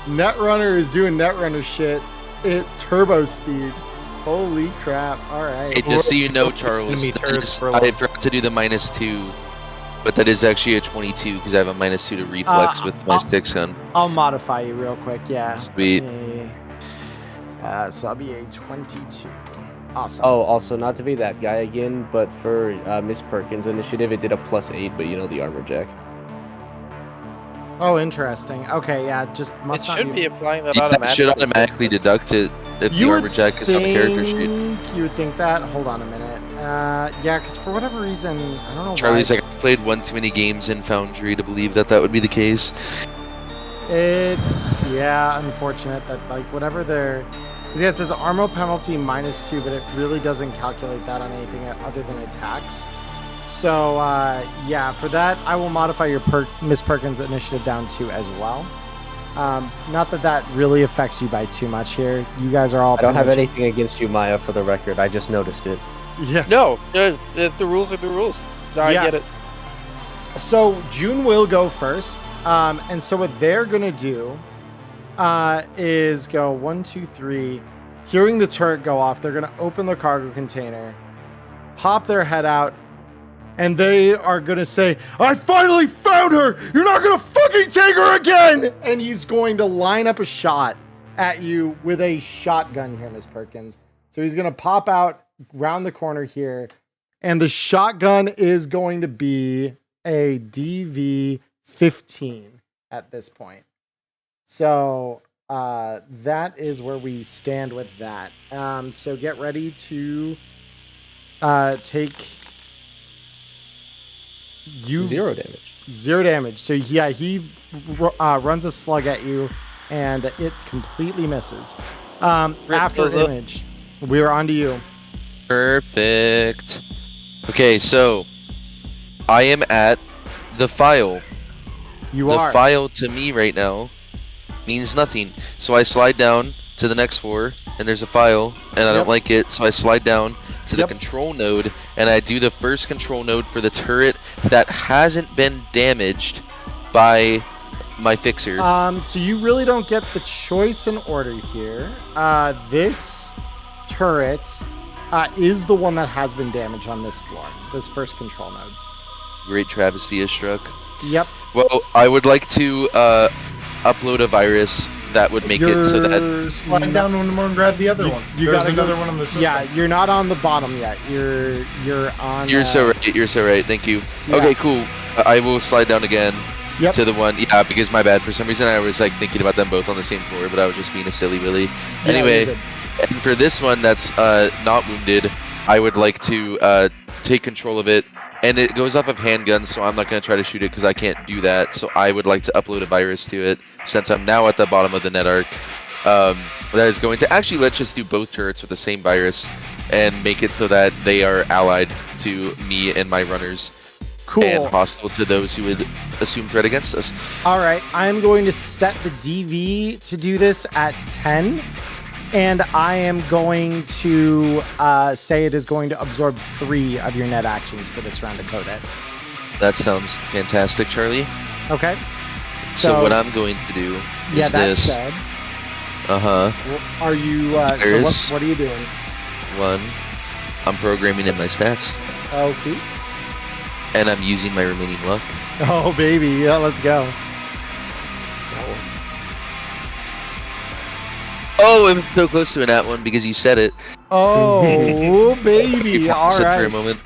A: Netrunner is doing Netrunner shit at turbo speed. Holy crap. All right.
C: Hey, just so you know, Charles, I forgot to do the -2, but that is actually a 22 because I have a -2 to reflex with my 6 gun.
A: I'll modify you real quick, yeah.
C: Sweet.
A: So I'll be a 22. Awesome.
E: Oh, also, not to be that guy again, but for Miss Perkins' initiative, it did a +8, but you know, the armor jack.
A: Oh, interesting. Okay, yeah, just must not
B: should be applying that
C: Yeah,
B: automatically.
C: it should automatically deduct it if the armor jack is on the character sheet.
A: You would think that. Hold on a minute. Yeah, because for whatever reason, I don't know
C: Charlie's
A: why.
C: like, I played one too many games in Foundry to believe that would be the case.
A: It's, yeah, unfortunate that, like, whatever they're... Yeah, it says armor penalty -2, but it really doesn't calculate that on anything other than attacks. So, yeah, for that, I will modify your Miss Perkins initiative down 2 as well. Not that that really affects you by too much here. You guys are all...
E: I don't have anything against you, Maya, for the record. I just noticed it.
A: Yeah.
B: No, the rules are the rules. No, I get it.
A: So, June will go first. And so what they're going to do is go 1, 2, 3. Hearing the turret go off, they're going to open the cargo container, pop their head out, and they are going to say, I finally found her! You're not going to fucking take her again! And he's going to line up a shot at you with a shotgun here, Miss Perkins. So he's going to pop out round the corner here, and the shotgun is going to be a DV-15 at this point. So that is where we stand with that. So get ready to take...
E: 0 damage.
A: 0 damage. So yeah, he runs a slug at you, and it completely misses. After Image, we're on to you.
C: Perfect. Okay, so I am at the file.
A: The
C: file to me right now means nothing. So I slide down to the next floor, and there's a file, and I don't like it, so I slide down to the control node, and I do the first control node for the turret that hasn't been damaged by my fixer.
A: So you really don't get the choice in order here. This turret is the one that has been damaged on this floor, this first control node.
C: Great travesty is struck.
A: Yep.
C: Well, I would like to upload a virus that would make it so that
G: Slide down one more and grab the other one.
A: You
G: There's
A: gotta
G: another
A: go,
G: one on the system.
A: Yeah, you're not on the bottom yet. You're on.
C: You're so right. You're so right. Thank you.
A: Yeah.
C: Okay, cool. I will slide down again
A: Yep.
C: to the one. Yeah, because my bad. For some reason, I was like thinking about them both on the same floor, but I was just being a silly willy.
A: Yeah,
C: Anyway,
A: you're good.
C: and for this one that's not wounded, I would like to take control of it. And it goes off of handguns, so I'm not going to try to shoot it because I can't do that. So I would like to upload a virus to it, since I'm now at the bottom of the net arc. That is going to actually, let's just do both turrets with the same virus and make it so that they are allied to me and my runners.
A: Cool.
C: And hostile to those who would assume threat against us.
A: All right, I'm going to set the DV to do this at 10, and I am going to say it is going to absorb 3 of your net actions for this round of code it.
C: That sounds fantastic, Charlie.
A: Okay.
C: So what I'm going to do
A: Yeah,
C: is
A: that
C: this.
A: said, are you? So what are you doing?
C: 1, I'm programming in my stats,
A: Okay.
C: and I'm using my remaining luck.
A: Oh baby, yeah, let's go.
C: Oh, I'm so close to an at one because you said it.
A: Oh baby,
C: You
A: all
C: paused it for a
A: right.
C: moment.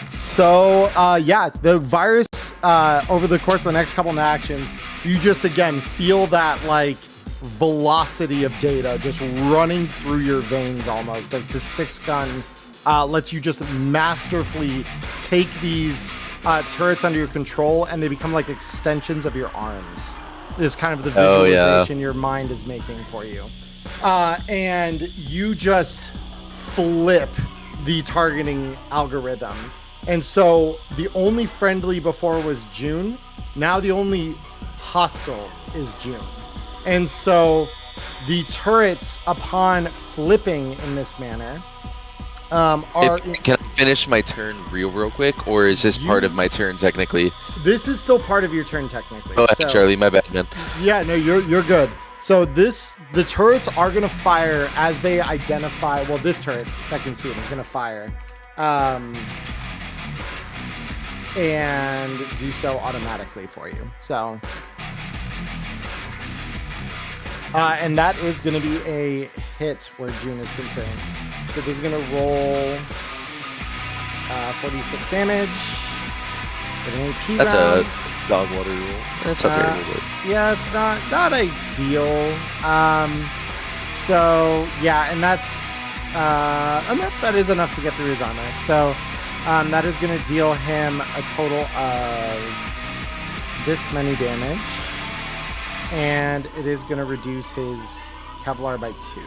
A: So yeah, the virus over the course of the next couple of actions, you just again feel that like velocity of data just running through your veins almost as the 6-gun lets you just masterfully take these turrets under your control, and they become like extensions of your arms. This is kind of the visualization your mind is making for you. And you just flip the targeting algorithm. And so the only friendly before was June. Now the only hostile is June. And so the turrets, upon flipping in this manner, are...
C: Can I finish my turn real quick, or is this part of my turn technically?
A: This is still part of your turn technically.
C: Oh,
A: so,
C: Charlie, my bad, man.
A: Yeah, no, you're good. So the turrets are gonna fire as they identify. Well, this turret that can see it is gonna fire, and do so automatically for you. So, and that is gonna be a hit where June is concerned. So this is gonna roll 46 damage. With an AP
C: That's
A: round.
C: a dog water rule. That's not terrible, but
A: Yeah, it's not ideal. So yeah, and that's enough. That is enough to get through his armor. So that is going to deal him a total of this many damage, and it is going to reduce his Kevlar by 2.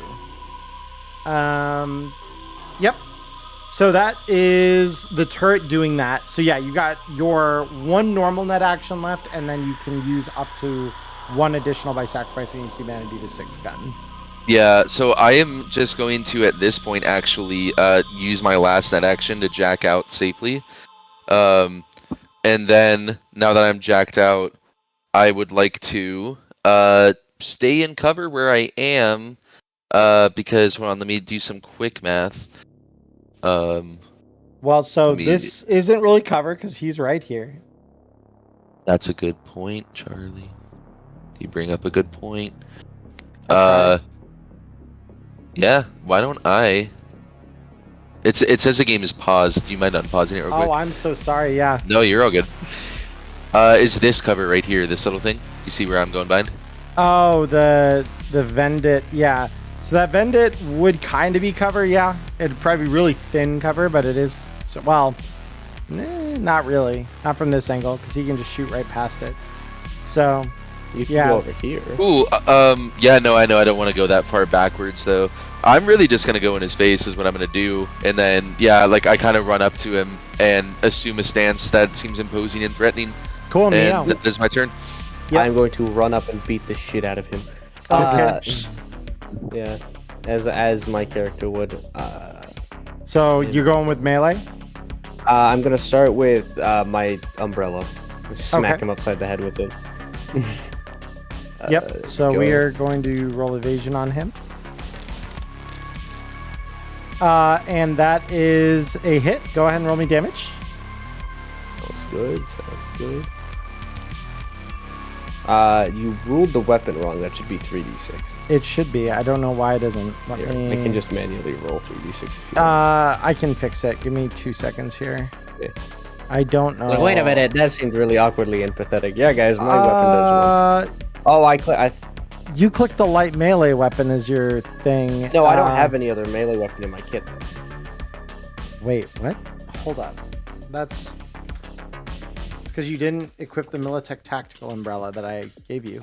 A: Yep. So that is the turret doing that. So yeah, you got your 1 normal net action left, and then you can use up to 1 additional by sacrificing a humanity to 6-gun.
C: yeah. So I am just going to, at this point, actually use my last net action to jack out safely. And then now that I'm jacked out, I would like to stay in cover where I am, because hold on, let me do some quick math.
A: Well, so this isn't really cover because he's right here.
C: That's a good point, Charlie. You bring up a good point.
A: Okay.
C: Yeah, why don't I? It says the game is paused. Do you mind unpausing it real quick?
A: Oh, I'm so sorry. Yeah.
C: No, you're all good. Is this cover right here, this little thing? You see where I'm going behind?
A: Oh, the Vendit. Yeah. So that Vendit would kind of be cover. Yeah. It'd probably be really thin cover, but it is. So, well, not really. Not from this angle because he can just shoot right past it. So.
E: You can
A: Yeah.
E: go over here.
C: Ooh, yeah, no, I know I don't want to go that far backwards, though. I'm really just going to go in his face is what I'm going to do. And then, yeah, like, I kind of run up to him and assume a stance that seems imposing and threatening.
A: Cool.
C: And
A: Yeah.
C: that is my turn.
A: Yep.
E: I'm going to run up and beat the shit out of him.
A: Okay.
E: Yeah, as my character would.
A: So you're going with melee?
E: I'm gonna start with my umbrella. Smack
A: Okay.
E: him upside the head with it.
A: Yep. So
E: go.
A: we are going to roll evasion on him. And that is a hit. Go ahead and roll me damage.
E: Sounds good. Sounds good. You ruled the weapon wrong. That should be 3d6.
A: It should be. I don't know why it isn't.
E: I can just manually roll 3d6 if you want.
A: I can fix it. Give me 2 seconds here.
E: Okay.
A: I don't know.
E: Wait a minute. That seemed really awkwardly and pathetic. Yeah, guys, my weapon does one. Oh,
A: you clicked the light melee weapon as your thing.
E: No, I don't have any other melee weapon in my kit.
A: Wait, what? Hold up. It's because you didn't equip the Militech tactical umbrella that I gave you.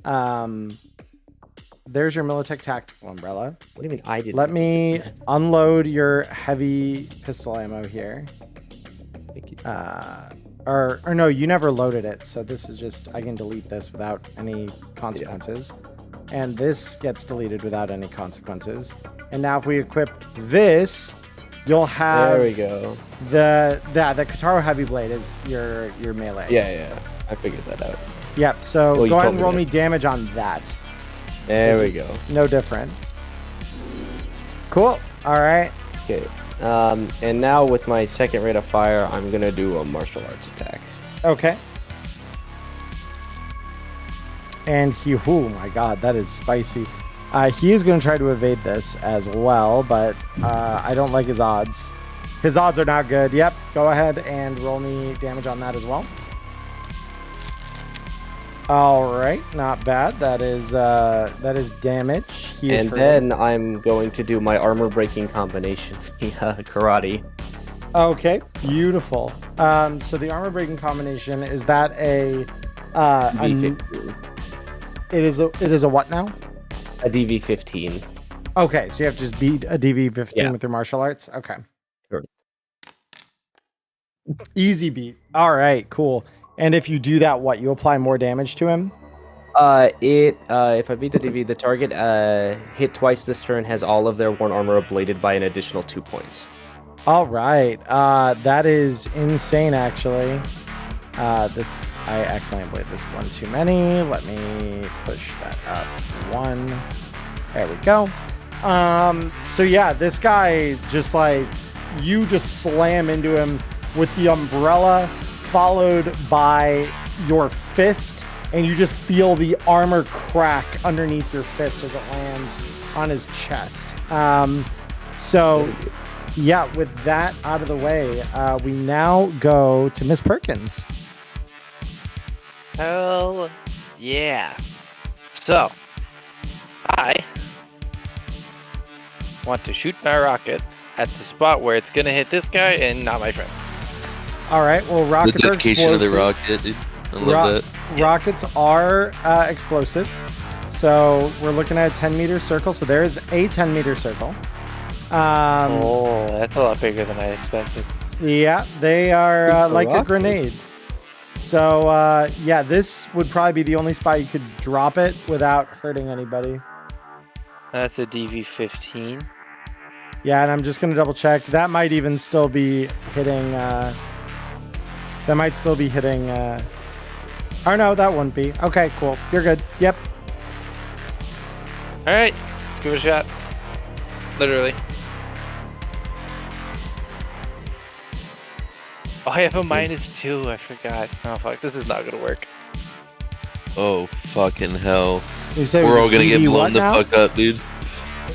A: There's your Militech tactical umbrella.
E: What do you mean I didn't?
A: Let me unload your heavy pistol ammo here.
E: Thank you.
A: Or no, you never loaded it, so this is just, I can delete this without any consequences. Yeah. And this gets deleted without any consequences. And now if we equip this, you'll have...
E: There we go.
A: The Kataro Heavy Blade is your melee.
E: Yeah. I figured that out.
A: Yep, so go ahead and roll me damage on that.
E: There we go.
A: No different. Cool. All right.
E: Okay. And now with my second rate of fire, I'm going to do a martial arts attack.
A: Okay. And oh my god, that is spicy. He is going to try to evade this as well, but I don't like his odds. His odds are not good. Yep, go ahead and roll me damage on that as well. All right, not bad. That is damage.
E: And then I'm going to do my armor breaking combination, karate.
A: Okay, beautiful. So the armor breaking combination, is that a it is a what now?
E: A DV15.
A: Okay, so you have to just beat a DV15 with your martial arts. Okay.
E: Sure.
A: Easy beat. All right, cool. And if you do that, what? You apply more damage to him?
E: If I beat the DV, the target hit twice this turn has all of their one armor ablated by an additional 2 points.
A: All right. That is insane, actually. I accidentally played this one too many. Let me push that up 1. There we go. So yeah, this guy just you just slam into him with the umbrella, followed by your fist, and you just feel the armor crack underneath your fist as it lands on his chest. So yeah, with that out of the way, we now go to Miss Perkins.
B: Hell yeah. So, I want to shoot my rocket at the spot where it's going to hit this guy and not my friend.
A: All right, well, rockets are explosive.
C: The dedication of the rocket, dude. I love that.
A: Rockets are explosive. So we're looking at a 10-meter circle. So there is a 10-meter circle.
B: That's a lot bigger than I expected.
A: Yeah, they are like a grenade. So, yeah, this would probably be the only spot you could drop it without hurting anybody.
B: That's a DV15.
A: Yeah, and I'm just going to double check. That might even still be hitting... Oh, no, that wouldn't be. Okay, cool. You're good. Yep.
B: All right, let's give it a shot. Literally. Oh, I have a -2. I forgot. Oh, fuck. This is not going to work.
C: Oh, fucking hell.
A: You say
C: we're all going to get blown the
A: now?
C: fuck up, dude.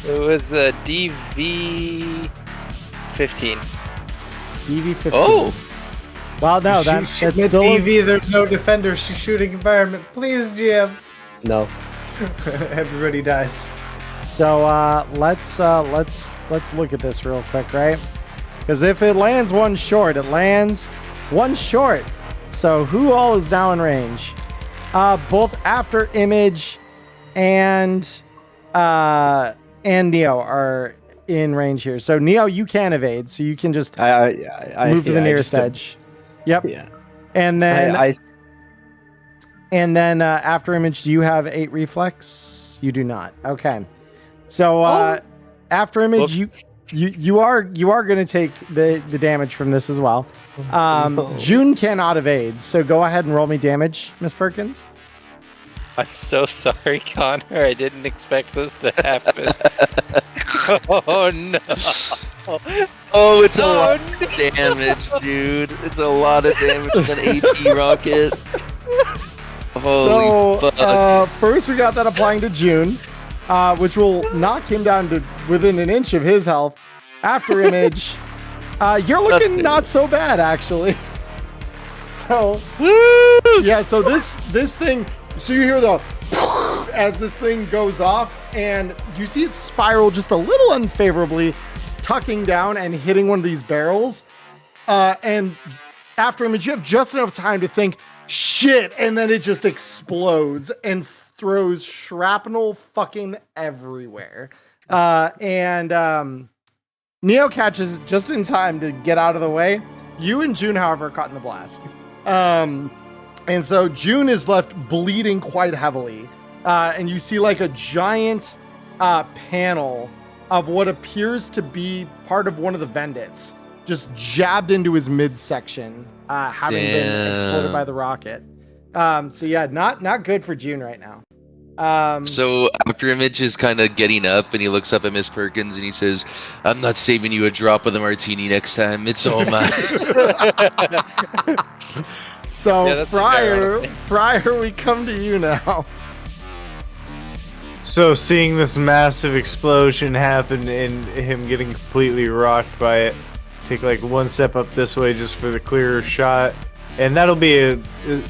B: It was a DV15.
A: DV15.
C: Oh!
A: Well, no, that's still...
G: DV, there's no defender. She's shooting environment. Please, GM.
E: No.
G: Everybody dies.
A: So let's look at this real quick, right? Because if it lands one short, it lands one short. So who all is now in range? Both After Image and Neo are in range here. So Neo, you can evade, so you can just move to the nearest edge. Yep.
E: Yeah.
A: And then After Image, do you have 8 reflex? You do not. Okay. So After Image, you are going to take the damage from this as well.
E: No.
A: June cannot evade, so go ahead and roll me damage, Miss Perkins.
B: I'm so sorry, Connor. I didn't expect this to happen. Oh no!
C: Oh, it's a lot
B: no.
C: of damage, dude. It's a lot of damage with an AP rocket. Holy fuck.
A: First we got that applying to June, which will knock him down to within an inch of his health. After image, you're looking not so bad actually. So, yeah. So this thing. So you hear the as this thing goes off, and you see it spiral just a little unfavorably, tucking down and hitting one of these barrels. And after image, you have just enough time to think, shit, and then it just explodes and throws shrapnel fucking everywhere. Neo catches just in time to get out of the way. You and June, however, are caught in the blast. And so June is left bleeding quite heavily. And you see like a giant panel of what appears to be part of one of the Vendits just jabbed into his midsection, having been exploded by the rocket. So yeah, not good for June right now.
C: So after image is kind of getting up and he looks up at Miss Perkins and he says, I'm not saving you a drop of the martini next time. It's all mine.
A: So
B: Yeah,
A: Friar, we come to you now.
G: So seeing this massive explosion happen and him getting completely rocked by it, take like one step up this way just for the clearer shot. And that'll be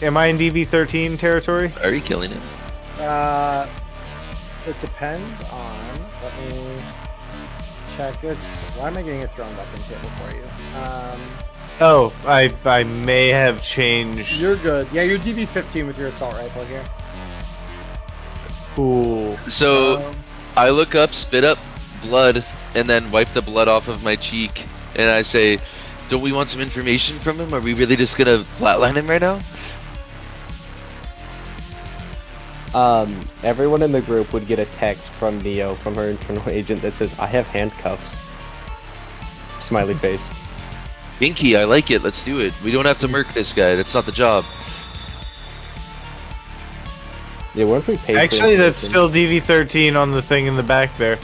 G: am I in DV13 territory?
C: Are you killing him?
A: It depends on, let me check. Why am I getting a thrown weapon table for you?
G: Oh, I may have changed.
A: You're good. Yeah, you're DV15 with your assault rifle here.
G: Cool.
C: So I look up, spit up blood, and then wipe the blood off of my cheek. And I say, don't we want some information from him? Are we really just gonna flatline him right now?
E: Everyone in the group would get a text from Neo, from her internal agent, that says, I have handcuffs. Smiley face.
C: Binky, I like it. Let's do it. We don't have to murk this guy. That's not the job.
E: Yeah, weren't we paid
G: Actually,
E: for
G: that's still DV13 on the thing in the back there.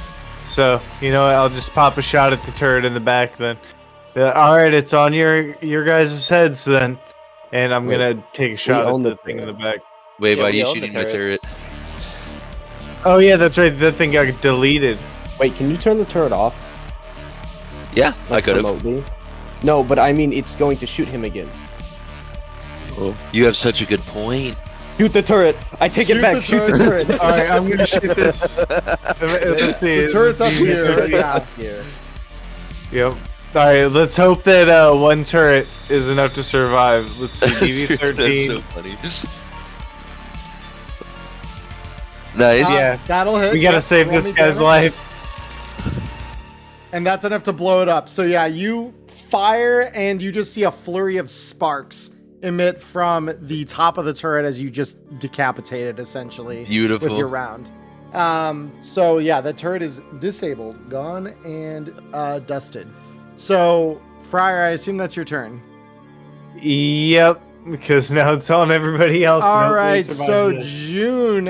G: So, you know what, I'll just pop a shot at the turret in the back then. Alright, it's on your guys' heads then. And I'm gonna take a shot at the thing in the back.
C: Wait,
B: Yeah,
C: why are
B: we
C: you
B: own
C: shooting
B: the
C: my turret?
G: Oh yeah, that's right, that thing got deleted.
E: Wait, can you turn the turret off?
C: Yeah, I
E: Like,
C: could have.
E: remotely? No, but I mean, it's going to shoot him again.
C: Oh, you have such a good point.
E: Shoot the turret! I take
A: Shoot
E: it back!
A: the
E: Shoot the
A: turret.
E: turret!
G: Alright, I'm gonna shoot this. Let's see.
A: The turret's up here. Yeah.
E: Here.
G: Yep. Alright, let's hope that one turret is enough to survive. Let's see, DV13.
C: That's so funny. Nice.
G: Yeah.
A: That'll hit.
G: We gotta
A: Yep,
G: save
A: roll
G: this
A: me
G: guy's
A: damage.
G: life.
A: And that's enough to blow it up. So yeah, you fire and you just see a flurry of sparks emit from the top of the turret as you just decapitated essentially.
C: Beautiful.
A: With your round. So yeah, the turret is disabled, gone, and dusted. So Friar, I assume that's your turn.
G: Yep, because now it's on everybody else. and
A: All
G: hopefully
A: right,
G: survives
A: so
G: this.
A: June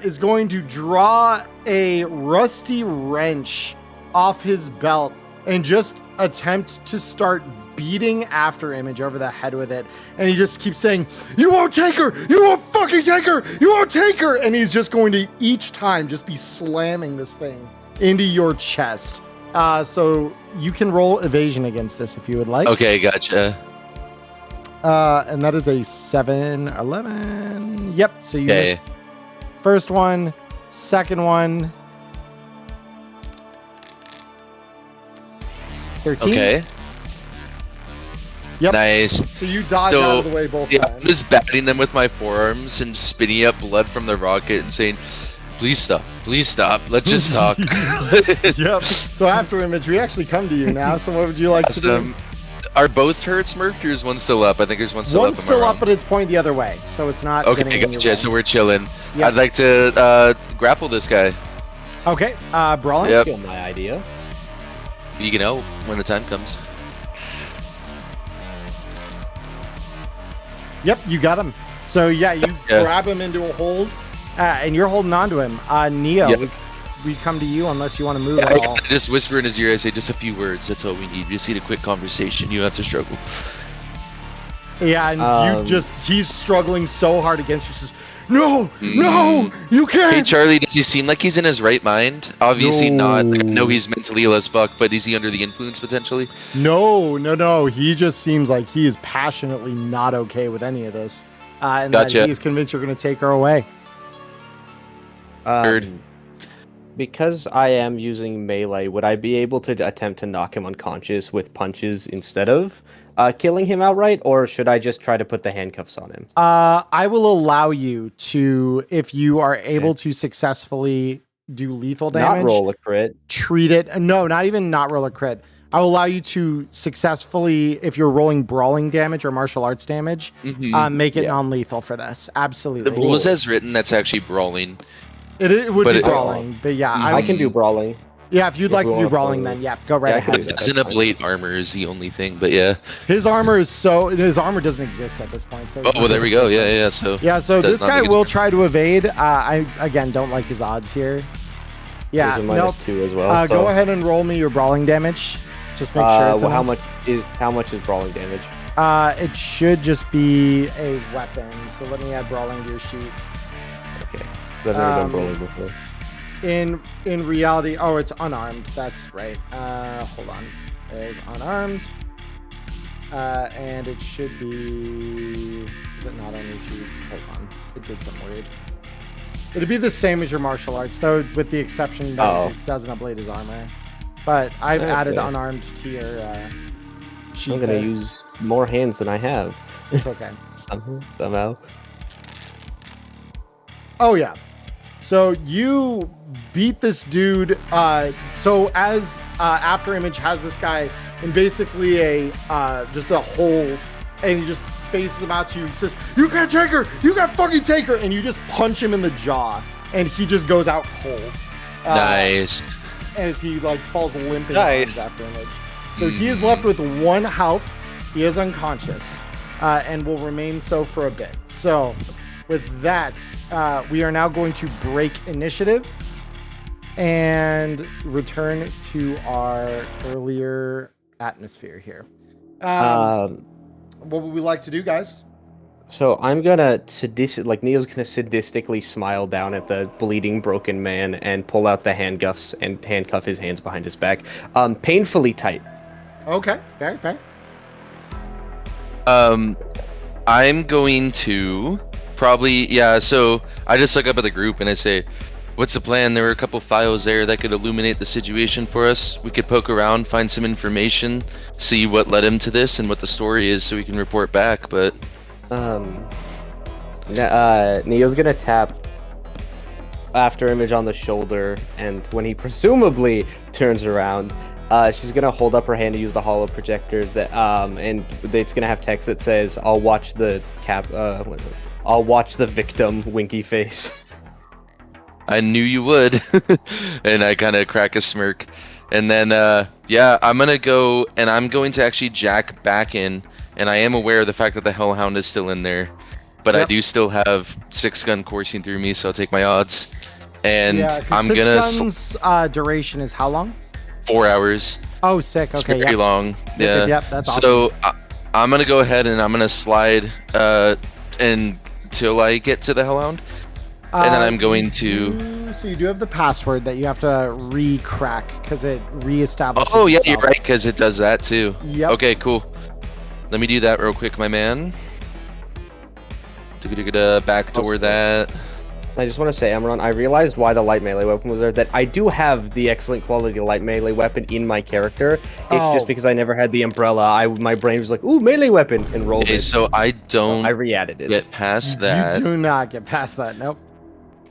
A: is going to draw a rusty wrench off his belt and just attempt to start beating after image over the head with it. And he just keeps saying, you won't take her! You won't fucking take her! You won't take her! And he's just going to each time just be slamming this thing into your chest. So you can roll evasion against this if you would like.
C: Okay, gotcha.
A: And that is a 7, 11. Yep. So you missed
C: Okay.
A: first one, second one. 13.
C: Okay.
A: Yep.
C: Nice.
A: So you dodge
C: So,
A: out of the way both
C: Yeah, I'm
A: times.
C: just batting them with my forearms and spitting up blood from the rocket and saying, please stop, let's just talk.
A: Yep. So after image, we actually come to you now. So what would you like to do?
C: Are both turrets murked or is one still up? I think there's one still
A: One's
C: up.
A: still up, but it's pointing the other way, so it's not.
C: Okay,
A: getting in your
C: gotcha.
A: way.
C: So we're chilling.
A: Yep.
C: I'd like to grapple this guy.
A: Okay. Brawling.
C: Yep.
E: Steal my idea.
C: You can help when the time comes.
A: Yep, you got him. So yeah, you
C: Yeah.
A: grab him into a hold, And you're holding on to him. Neo,
C: Yep.
A: we come to you unless you want to move
C: Yeah,
A: at
C: I
A: all.
C: just whisper in his ear. I say just a few words. That's all we need. We just need a quick conversation. You have to struggle.
A: Yeah, and he's struggling so hard against you. Says, no, you can't.
C: Hey Charlie, does he seem like he's in his right mind? Obviously not. Like, I know he's mentally ill as fuck, but is he under the influence potentially?
A: No. He just seems like he is passionately not okay with any of this. And
C: Gotcha.
A: that he's convinced you're going to take her away.
C: Heard.
E: Because I am using melee, would I be able to attempt to knock him unconscious with punches instead of killing him outright, or should I just try to put the handcuffs on him?
A: I will allow you to, if you are able to successfully do lethal damage,
E: Not roll a crit.
A: treat it. No, not even not roll a crit. I will allow you to successfully, if you're rolling brawling damage or martial arts damage, make it non-lethal for this. Absolutely.
C: The rules as written, that's actually brawling.
A: It would
C: But
A: be
C: it-
A: brawling, but yeah,
E: I can do brawling.
A: yeah. If you'd like to
E: we
A: do
E: want
A: brawling,
E: to-
A: then yeah, go right
E: Yeah, I can
A: ahead.
E: do that.
C: Doesn't ablate armor is the only thing, but yeah.
A: His armor doesn't exist at this point. So
C: Oh, well, there we go. Yeah. So
A: Yeah, so
C: That's
A: this
C: not
A: guy
C: making a
A: will
C: difference.
A: try to evade. I again don't like his odds here. Yeah,
E: There's a
A: nope.
E: -2 as well.
A: Go
E: so,
A: ahead and roll me your brawling damage. Just make sure it's
E: well, how
A: enough.
E: much is brawling damage?
A: It should just be a weapon. So let me add brawling to your sheet.
E: Okay, I've never done
A: Um,
E: brawling before.
A: In reality, oh, it's unarmed. That's right. Hold on. There's unarmed. And it should be. Is it not on your sheet? Hold on. It did something weird. It'd be the same as your martial arts, though, with the exception that it just doesn't ablate his armor. But I've added
E: Okay.
A: unarmed to your sheet.
E: I'm gonna
A: there.
E: use more hands than I have.
A: It's okay.
E: Somehow.
A: Oh yeah. So you beat this dude. So as After Image has this guy in basically a just a hole, and he just faces him out to you. He says, "You can't take her. You can't fucking take her!" And you just punch him in the jaw, and he just goes out cold.
C: nice.
A: As he like falls limp in
B: Nice.
A: arms After Image. So he is left with 1 health. He is unconscious, and will remain so for a bit. So with that, we are now going to break initiative and return to our earlier atmosphere here. What would we like to do, guys?
E: So I'm gonna Neo's gonna sadistically smile down at the bleeding, broken man and pull out the handcuffs and handcuff his hands behind his back, painfully tight.
A: Okay, very fair.
C: I'm going to probably so I just look up at the group and I say, what's the plan? There were a couple files there that could illuminate the situation for us. We could poke around, find some information, see what led him to this and what the story is so we can report back, but
E: Neo's gonna tap After Image on the shoulder, and when he presumably turns around, she's gonna hold up her hand to use the holo projector that and it's gonna have text that says, I'll watch the victim, winky face.
C: I knew you would. And I kind of crack a smirk. And then, I'm going to go, and I'm going to actually jack back in. And I am aware of the fact that the Hellhound is still in there. But I do still have 6-gun coursing through me, so I'll take my odds. And
A: Yeah,
C: I'm
A: 6
C: going
A: guns duration is how long?
C: 4 hours.
A: Oh, sick.
C: It's
A: Okay,
C: very
A: yeah.
C: long. Yeah.
A: Yep, that's awesome.
C: So I'm going to go ahead and I'm going to slide until I get to the Hellhound. And then I'm going to...
A: So you do have the password that you have to re-crack because it reestablishes
C: Oh, yeah,
A: itself.
C: you're right, because it does that too.
A: Yep.
C: Okay, cool. Let me do that real quick, my man. Backdoor that.
E: I just want to say, Emmerron, I realized why the light melee weapon was there, that I do have the excellent quality light melee weapon in my character. It's just because I never had the umbrella, my brain was like, ooh, melee weapon, and rolled
C: Okay,
E: it.
C: so I don't
E: I re-added it.
C: get past that,
A: You do not get past that. Nope.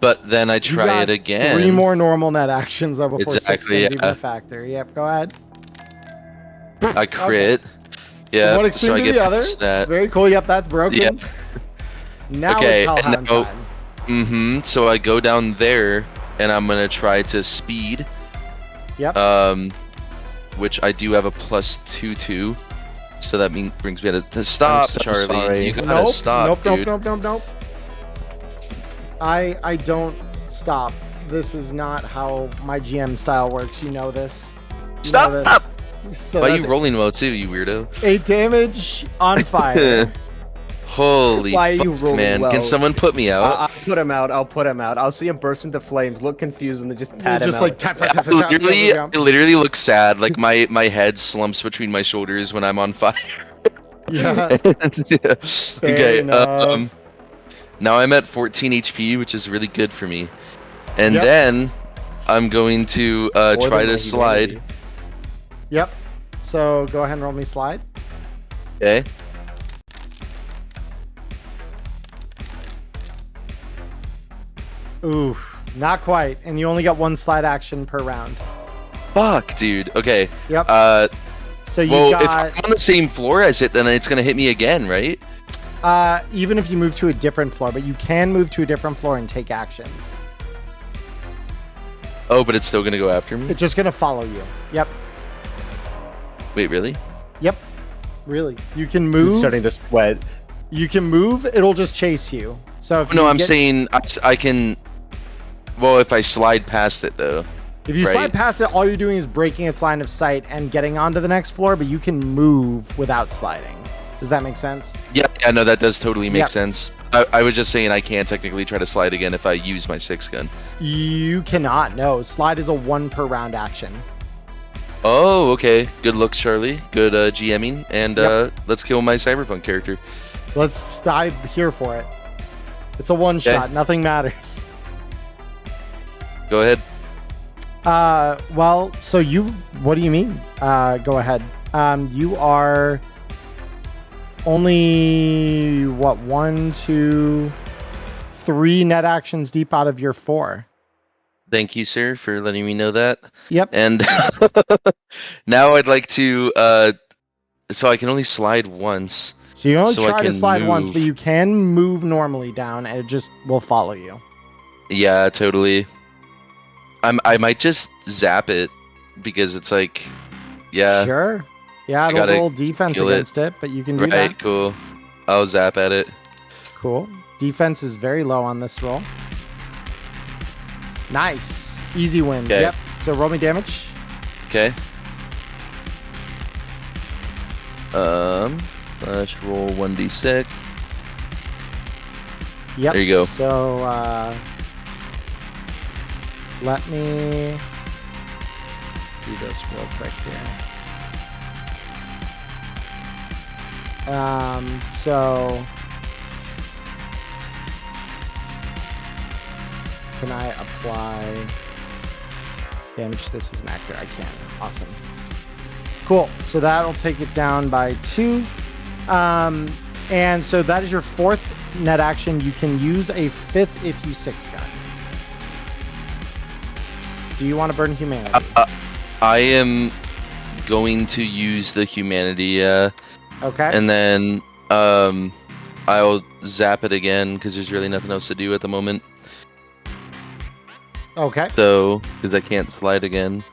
C: but then I
A: You
C: try
A: got
C: it again.
A: 3 more normal net actions though before 6
C: Exactly,
A: guns even
C: yeah.
A: a factor. Yep, go ahead.
C: I crit. Yeah,
A: One
C: so
A: extreme
C: I
A: to
C: get
A: the other.
C: past that.
A: Very cool. Yep, that's broken.
C: Yeah.
A: Now
C: Okay,
A: it's
C: and
A: Hellhound
C: now-
A: time.
C: So I go down there, and I'm gonna try to speed.
A: Yep.
C: Which I do have a +2/2, so that brings me to stop,
E: so
C: Charlie.
E: sorry.
C: You gotta stop, dude.
A: Nope. I don't stop. This is not how my GM style works. You know this. You
C: Stop!
A: know this. So
C: Why are
A: that's
C: you rolling well too, you weirdo?
A: 8 damage on fire.
C: Holy
E: Why are you
C: fuck,
E: rolling
C: man.
E: well?
C: Can someone put me out?
E: I'll put him out. I'll put him out. I'll see him burst into flames, look confused, and then just pat him
A: Just
E: out.
A: like tap tap tap
C: I
A: tap.
C: literally,
A: tap,
C: I literally look sad. Like my head slumps between my shoulders when I'm on fire.
A: Yeah.
C: Yeah.
A: Fair
C: Okay.
A: enough.
C: Now I'm at 14 HP, which is really good for me. And
A: Yep.
C: then I'm going to
E: More
C: try
E: than
C: to
E: my
C: slide.
E: humanity.
A: Yep. So go ahead and roll me slide.
C: Okay.
A: Ooh, not quite. And you only got 1 slide action per round.
C: Fuck, dude. Okay.
A: Yep. So you
C: Well, if
A: got
C: I'm on the same floor as it, then it's gonna hit me again, right?
A: even if you move to a different floor, but you can move to a different floor and take actions.
C: Oh, but it's still gonna go after me?
A: It's just gonna follow you. Yep.
C: Wait, really?
A: Yep. Really. You can
E: I'm
A: move.
E: starting to sweat.
A: You can move. It'll just chase you. So if
C: No,
A: you
C: I'm
A: get-
C: saying I can. Well, if I slide past it, though.
A: if you
C: right.
A: slide past it, all you're doing is breaking its line of sight and getting onto the next floor. But you can move without sliding. Does that make sense?
C: Yeah, no, that does totally make
A: Yep.
C: sense. I was just saying I can't technically try to slide again if I use my 6-gun.
A: You cannot. No, slide is a 1 per round action.
C: Oh, okay. Good luck, Charlie. Good GMing. And
A: Yep.
C: let's kill my Cyberpunk character.
A: Let's dive here for it. It's a 1 shot. Nothing matters.
C: Go ahead.
A: Well, so what do you mean? Go ahead. You are only, 1, 2, 3 net actions deep out of your 4.
C: Thank you, sir, for letting me know that.
A: Yep.
C: And now I'd like to. So I can only slide once.
A: So you only
C: So I
A: try to
C: can
A: slide once,
C: move.
A: but you can move normally down and it just will follow you.
C: Yeah, totally. I might just zap it because it's like, yeah,
A: Sure. Yeah, it'll
C: gotta
A: roll defense
C: kill it.
A: against it, but you can do
C: right,
A: that.
C: cool. I'll zap at it.
A: Cool. Defense is very low on this roll. Nice. Easy win.
C: Okay.
A: Yep. So roll me damage.
C: Okay. Let's roll 1d6.
A: Yep.
C: There you go.
A: So let me do this real quick here. So can I apply damage? This is an actor. I can. Awesome. Cool. So that'll take it down by 2. And so that is your 4th net action. You can use a 5th if you 6-gun. Do you want to burn humanity?
C: I am going to use the humanity,
A: Okay.
C: and then I'll zap it again because there's really nothing else to do at the moment.
A: Okay.
C: So, because I can't slide again.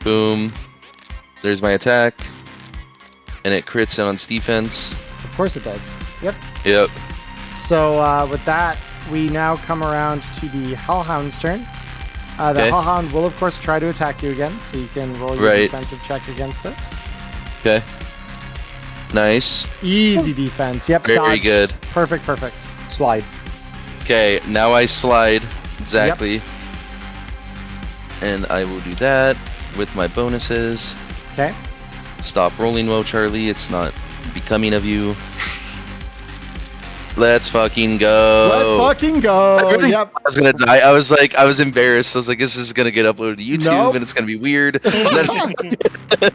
C: Boom. There's my attack. And it crits on its defense.
A: Of course it does. Yep.
C: Yep.
A: So with that, we now come around to the Hellhound's turn. The
C: Okay.
A: Hellhound will, of course, try to attack you again, so you can roll your
C: Right.
A: defensive check against this.
C: Okay. Nice.
A: Easy defense. Yep.
C: Very
A: dodge.
C: good.
A: Perfect. Perfect.
E: Slide.
C: Okay, now I slide. Exactly. And I will do that with my bonuses.
A: Okay.
C: Stop rolling well, Charlie. It's not becoming of you. Let's fucking go.
A: Let's fucking go.
C: I really
A: Yep.
C: thought I was gonna die. I was embarrassed. I was like, this is gonna get uploaded to YouTube
A: Nope.
C: and it's gonna be weird.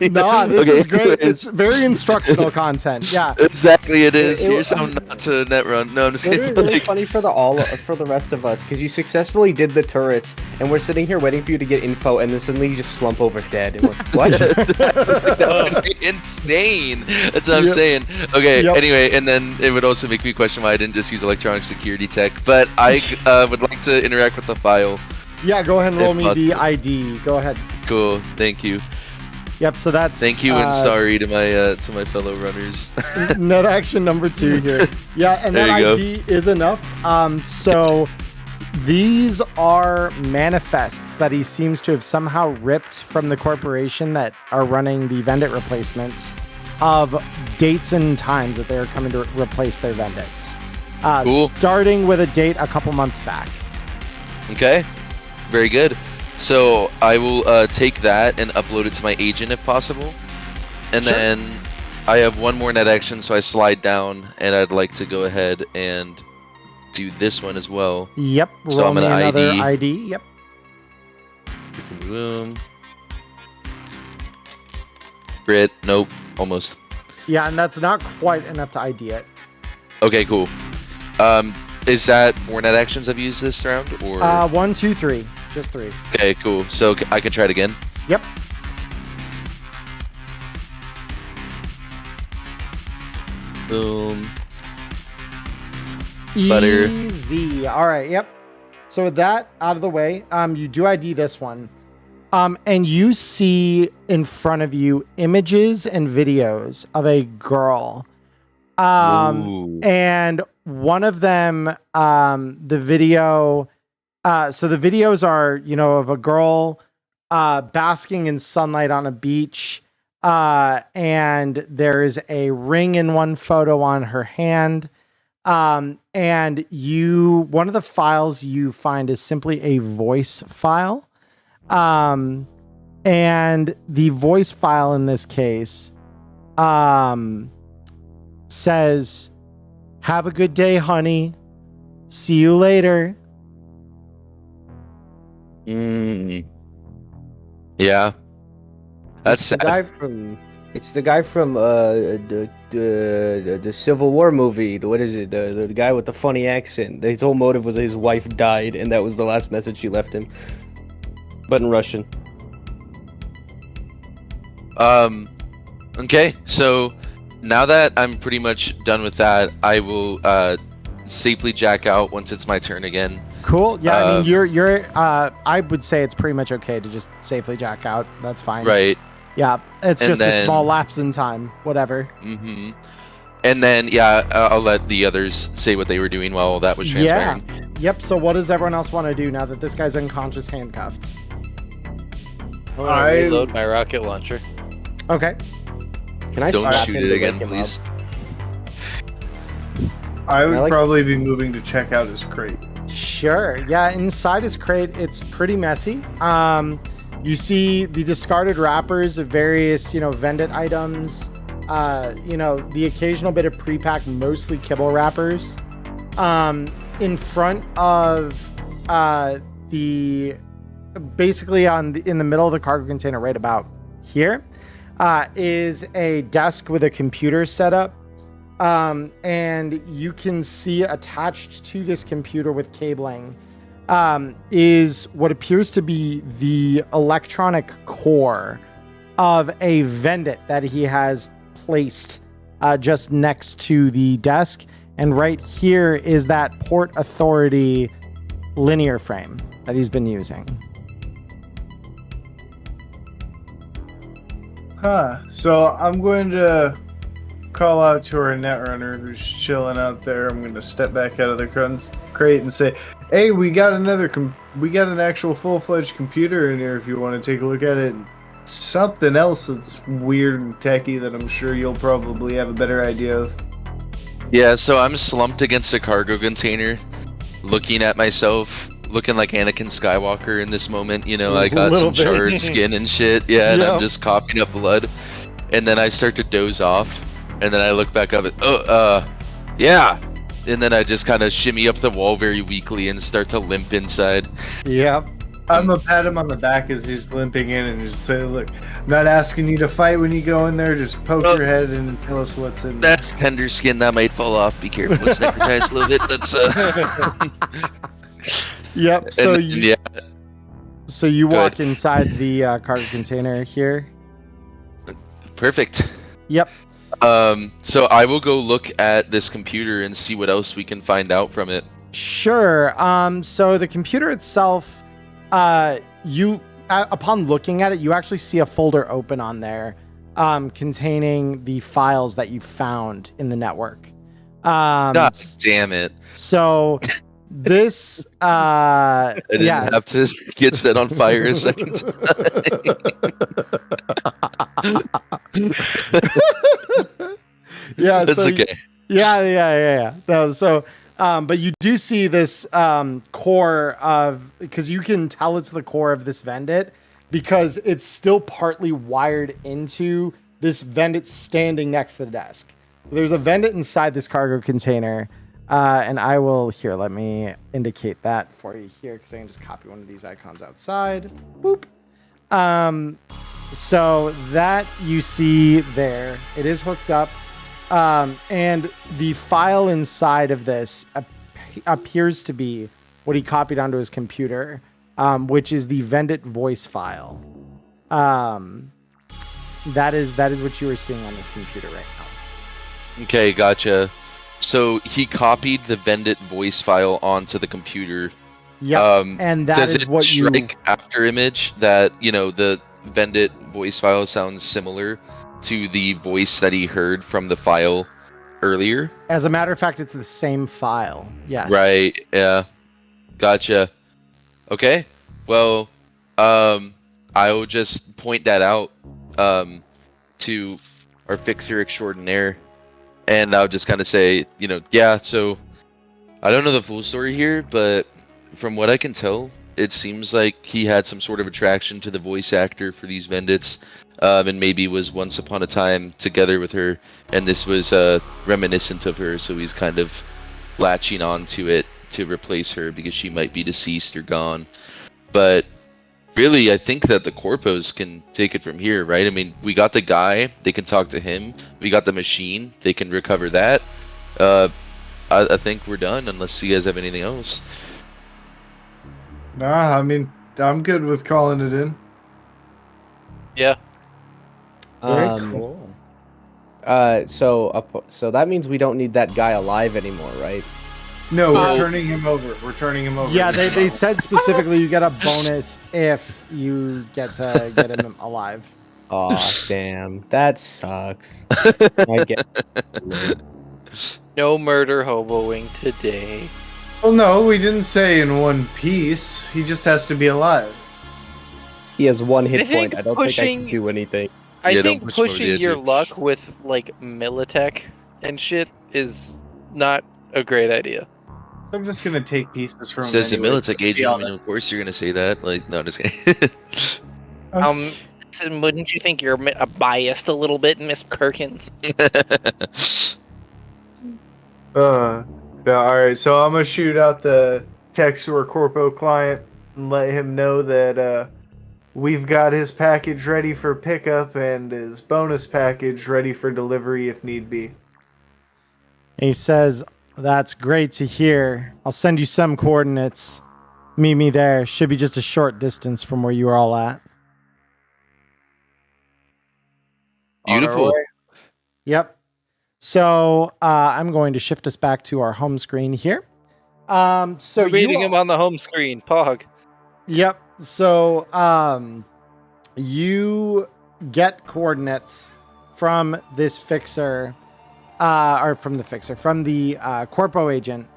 A: Nah, this
C: Okay,
A: is great.
C: anyways.
A: It's very instructional content. Yeah.
C: Exactly, it is.
E: It-
C: Here's how not to net run. No, I'm just
E: It's
C: kidding.
E: really
C: Like,
E: funny for the rest of us because you successfully did the turrets and we're sitting here waiting for you to get info and then suddenly you just slump over dead and we're what?
C: that would be insane. That's what I'm
A: Yep.
C: saying. Okay,
A: Yep.
C: anyway, and then it would also make me question why I didn't just use electronic security tech. But I would like to interact with the file.
A: Yeah, go ahead and roll
C: If
A: me the
C: possible.
A: ID. Go ahead.
C: Cool, thank you.
A: Yep, so that's
C: Thank you and sorry to my fellow runners.
A: net action number 2 here. Yeah, and
C: There
A: that
C: you go.
A: ID is enough. So These are manifests that he seems to have somehow ripped from the corporation that are running the Vendit replacements of dates and times that they're coming to replace their Vendits.
C: Cool.
A: Starting with a date a couple months back.
C: Okay, very good. So I will take that and upload it to my agent if possible. And
A: Sure.
C: then I have one more net action, so I slide down, and I'd like to go ahead and do this one as well.
A: Yep.
C: So
A: Roll
C: I'm
A: me
C: gonna
A: another
C: ID.
A: ID. Yep.
C: Boom. Crit. Nope. Almost.
A: Yeah, and that's not quite enough to ID it.
C: Okay, cool. Is that 4 net actions I've used this round, or?
A: 1, 2, 3. Just 3.
C: Okay, cool. So I can try it again.
A: Yep.
C: Boom. Butter.
A: Easy. All right. Yep. So with that out of the way, you do ID this one. And you see in front of you images and videos of a girl.
C: Ooh.
A: And one of them, the video, so the videos are, of a girl basking in sunlight on a beach. And there's a ring in one photo on her hand. And one of the files you find is simply a voice file. And the voice file in this case, says, "Have a good day, honey. See you later."
C: Yeah. That's
E: It's the
C: sad.
E: guy from. It's the guy from the Civil War movie. What is it? The guy with the funny accent. His whole motive was his wife died, and that was the last message she left him. But in Russian.
C: Okay, so now that I'm pretty much done with that, I will safely jack out once it's my turn again.
A: Cool. Yeah, I mean, you're. I would say it's pretty much okay to just safely jack out. That's fine.
C: Right.
A: Yeah, it's
C: And
A: just a
C: then-
A: small lapse in time. Whatever.
C: Mm-hmm. And then, yeah, I'll let the others say what they were doing while that was transpiring.
A: Yep. So what does everyone else want to do now that this guy's unconscious, handcuffed?
B: I want to reload my rocket launcher.
A: Okay.
E: Can I
C: Don't
E: slap
C: shoot
E: him
C: it
E: to
C: again,
E: wake him
C: please.
E: up?
D: I would
E: I like-
D: probably be moving to check out his crate.
A: Sure. Yeah. Inside his crate, it's pretty messy. You see the discarded wrappers of various, Vendit items. The occasional bit of pre-packed, mostly kibble wrappers. In front of basically in the middle of the cargo container, right about here, is a desk with a computer set up. And you can see attached to this computer with cabling is what appears to be the electronic core of a Vendit that he has placed just next to the desk. And right here is that Port Authority linear frame that he's been using.
D: So I'm going to call out to our netrunner who's chilling out there. I'm going to step back out of the crate and say, "Hey, we got an actual full-fledged computer in here if you want to take a look at it. Something else that's weird and techy that I'm sure you'll probably have a better idea of."
C: Yeah, so I'm slumped against a cargo container, looking at myself, looking like Anakin Skywalker in this moment. I got
A: Little
C: some
A: bit.
C: charred skin and shit. Yeah, and
A: Yep.
C: I'm just coughing up blood. And then I start to doze off, and then I look back up and, yeah. And then I just kind of shimmy up the wall very weakly and start to limp inside.
A: Yep.
D: I'm gonna pat him on the back as he's limping in and just say, "Look, I'm not asking you to fight when you go in there. Just poke
C: Oh.
D: your head in and tell us what's in there."
C: That's tender skin that might fall off. Be careful. It's necrotized a little bit. That's
A: Yep. So
C: and,
A: you
C: Go
A: walk
C: ahead.
A: inside the cargo container here.
C: Perfect.
A: Yep.
C: So I will go look at this computer and see what else we can find out from it.
A: Sure. So the computer itself, upon looking at it, you actually see a folder open on there, containing the files that you found in the network.
C: God damn it.
A: So This
C: I didn't
A: yeah.
C: have to get set on fire a second time.
A: Yeah,
C: That's
A: so
C: okay.
A: yeah. No, so but you do see this core of, because you can tell it's the core of this Vendit because it's still partly wired into this Vendit standing next to the desk. There's a Vendit inside this cargo container. And I will, here, let me indicate that for you here, because I can just copy one of these icons outside. Boop. So that you see there, it is hooked up. And the file inside of this appears to be what he copied onto his computer, which is the Vendit voice file. That is what you are seeing on this computer right now.
C: Okay, gotcha. So he copied the Vendit voice file onto the computer.
A: Yeah, and that
C: does
A: is
C: it
A: what you...
C: strike after image that, the Vendit voice file sounds similar to the voice that he heard from the file earlier?
A: As a matter of fact, it's the same file. Yes.
C: Right, yeah. Gotcha. Okay. Well, I'll just point that out to our fixer extraordinaire. And I'll just kind of say, yeah, so I don't know the full story here, but from what I can tell, it seems like he had some sort of attraction to the voice actor for these Vendits, and maybe was once upon a time together with her, and this was reminiscent of her, so he's kind of latching on to it to replace her because she might be deceased or gone. But really, I think that the corpos can take it from here, right? I mean, we got the guy, they can talk to him. We got the machine, they can recover that. I think we're done, unless you guys have anything else.
D: Nah, I mean, I'm good with calling it in.
B: Yeah.
A: Very
E: Um,
A: cool.
E: So that means we don't need that guy alive anymore, right?
D: No,
C: Oh.
D: we're turning him over.
A: Yeah, they said specifically you get a bonus if you get to get him alive.
E: Aw, damn. That sucks. I get it.
B: No murder hoboing today.
D: Well, no, we didn't say in one piece. He just has to be alive.
E: He has one
B: I
E: hit
B: think
E: point. I don't think I
B: pushing-
E: can do anything.
B: I
C: Yeah, don't
B: think
C: push him over the
B: pushing
C: edge
B: your
C: of-
B: luck with like Militech and shit is not a great idea.
D: I'm just gonna take pieces from him
C: Says
D: anyway,
C: the Militech
D: to be
C: agent, I
D: honest.
C: mean, of course you're gonna say that. Like, no, just kidding.
B: So wouldn't you think you're biased a little bit, Miss Perkins?
D: Yeah, alright, so I'm gonna shoot out the text to our Corpo client and let him know that we've got his package ready for pickup and his bonus package ready for delivery if need be.
A: And he says, "That's great to hear. I'll send you some coordinates. Meet me there. Should be just a short distance from where you are all at."
D: On our
C: Beautiful.
D: way.
A: Yep. So I'm going to shift us back to our home screen here. So
B: We're reading
A: you
B: him on the home screen. Pog.
A: Yep. So you get coordinates from this fixer, from the Corpo agent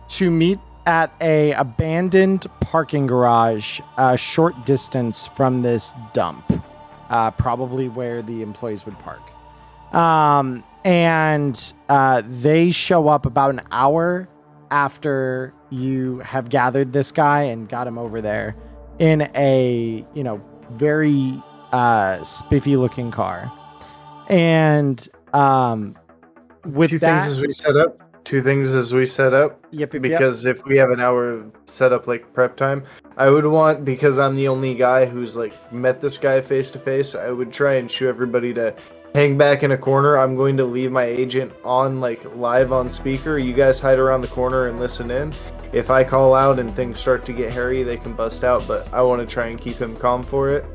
A: to meet at a abandoned parking garage a short distance from this dump, probably where the employees would park. And they show up about an hour after you have gathered this guy and got him over there in a, very spiffy looking car. And with
D: Two
A: that,
D: things as we set up.
A: yep.
D: Because if we have an hour set up like prep time, I would want, because I'm the only guy who's like met this guy face to face, I would try and show everybody to hang back in a corner. I'm going to leave my agent on like live on speaker. You guys hide around the corner and listen in. If I call out and things start to get hairy, they can bust out, but I want to try and keep him calm for it.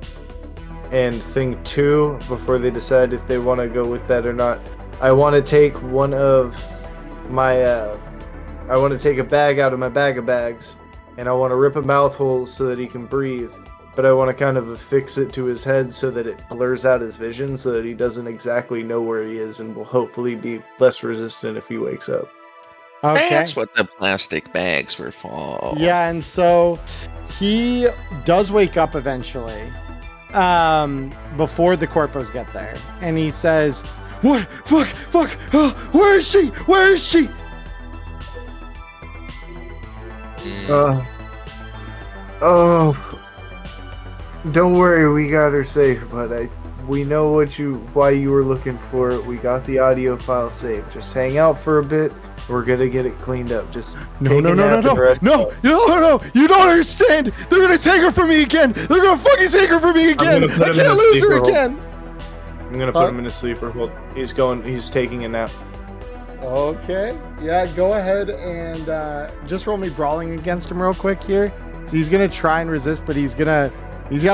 D: And thing two, before they decide if they want to go with that or not, I want to take one of my I want to take a bag out of my bag of bags, and I want to rip a mouth hole so that he can breathe, but I want to kind of affix it to his head so that it blurs out his vision so that he doesn't exactly know where he is and will hopefully be less resistant if he wakes up.
A: Okay.
C: That's what the plastic bags were for.
A: Yeah, and so he does wake up eventually, before the corpos get there, and he says, "What? Fuck! Oh, where is she? Where is she?"
D: Don't worry, we got her safe, but we know why you were looking for it. We got the audio file saved. Just hang out for a bit. We're gonna get it cleaned up. Just
A: No!
D: take a nap and rest up.
A: You don't understand. They're gonna take her from me again. They're gonna fucking take her from me again.
G: gonna put
A: I
G: him in
A: can't
G: a
A: lose her
G: sleeper hold.
A: again.
G: I'm gonna put him in a sleeper hold. He's taking a nap.
A: Okay. Yeah, go ahead and just roll me brawling against him real quick here. So he's gonna try and resist, but he's got a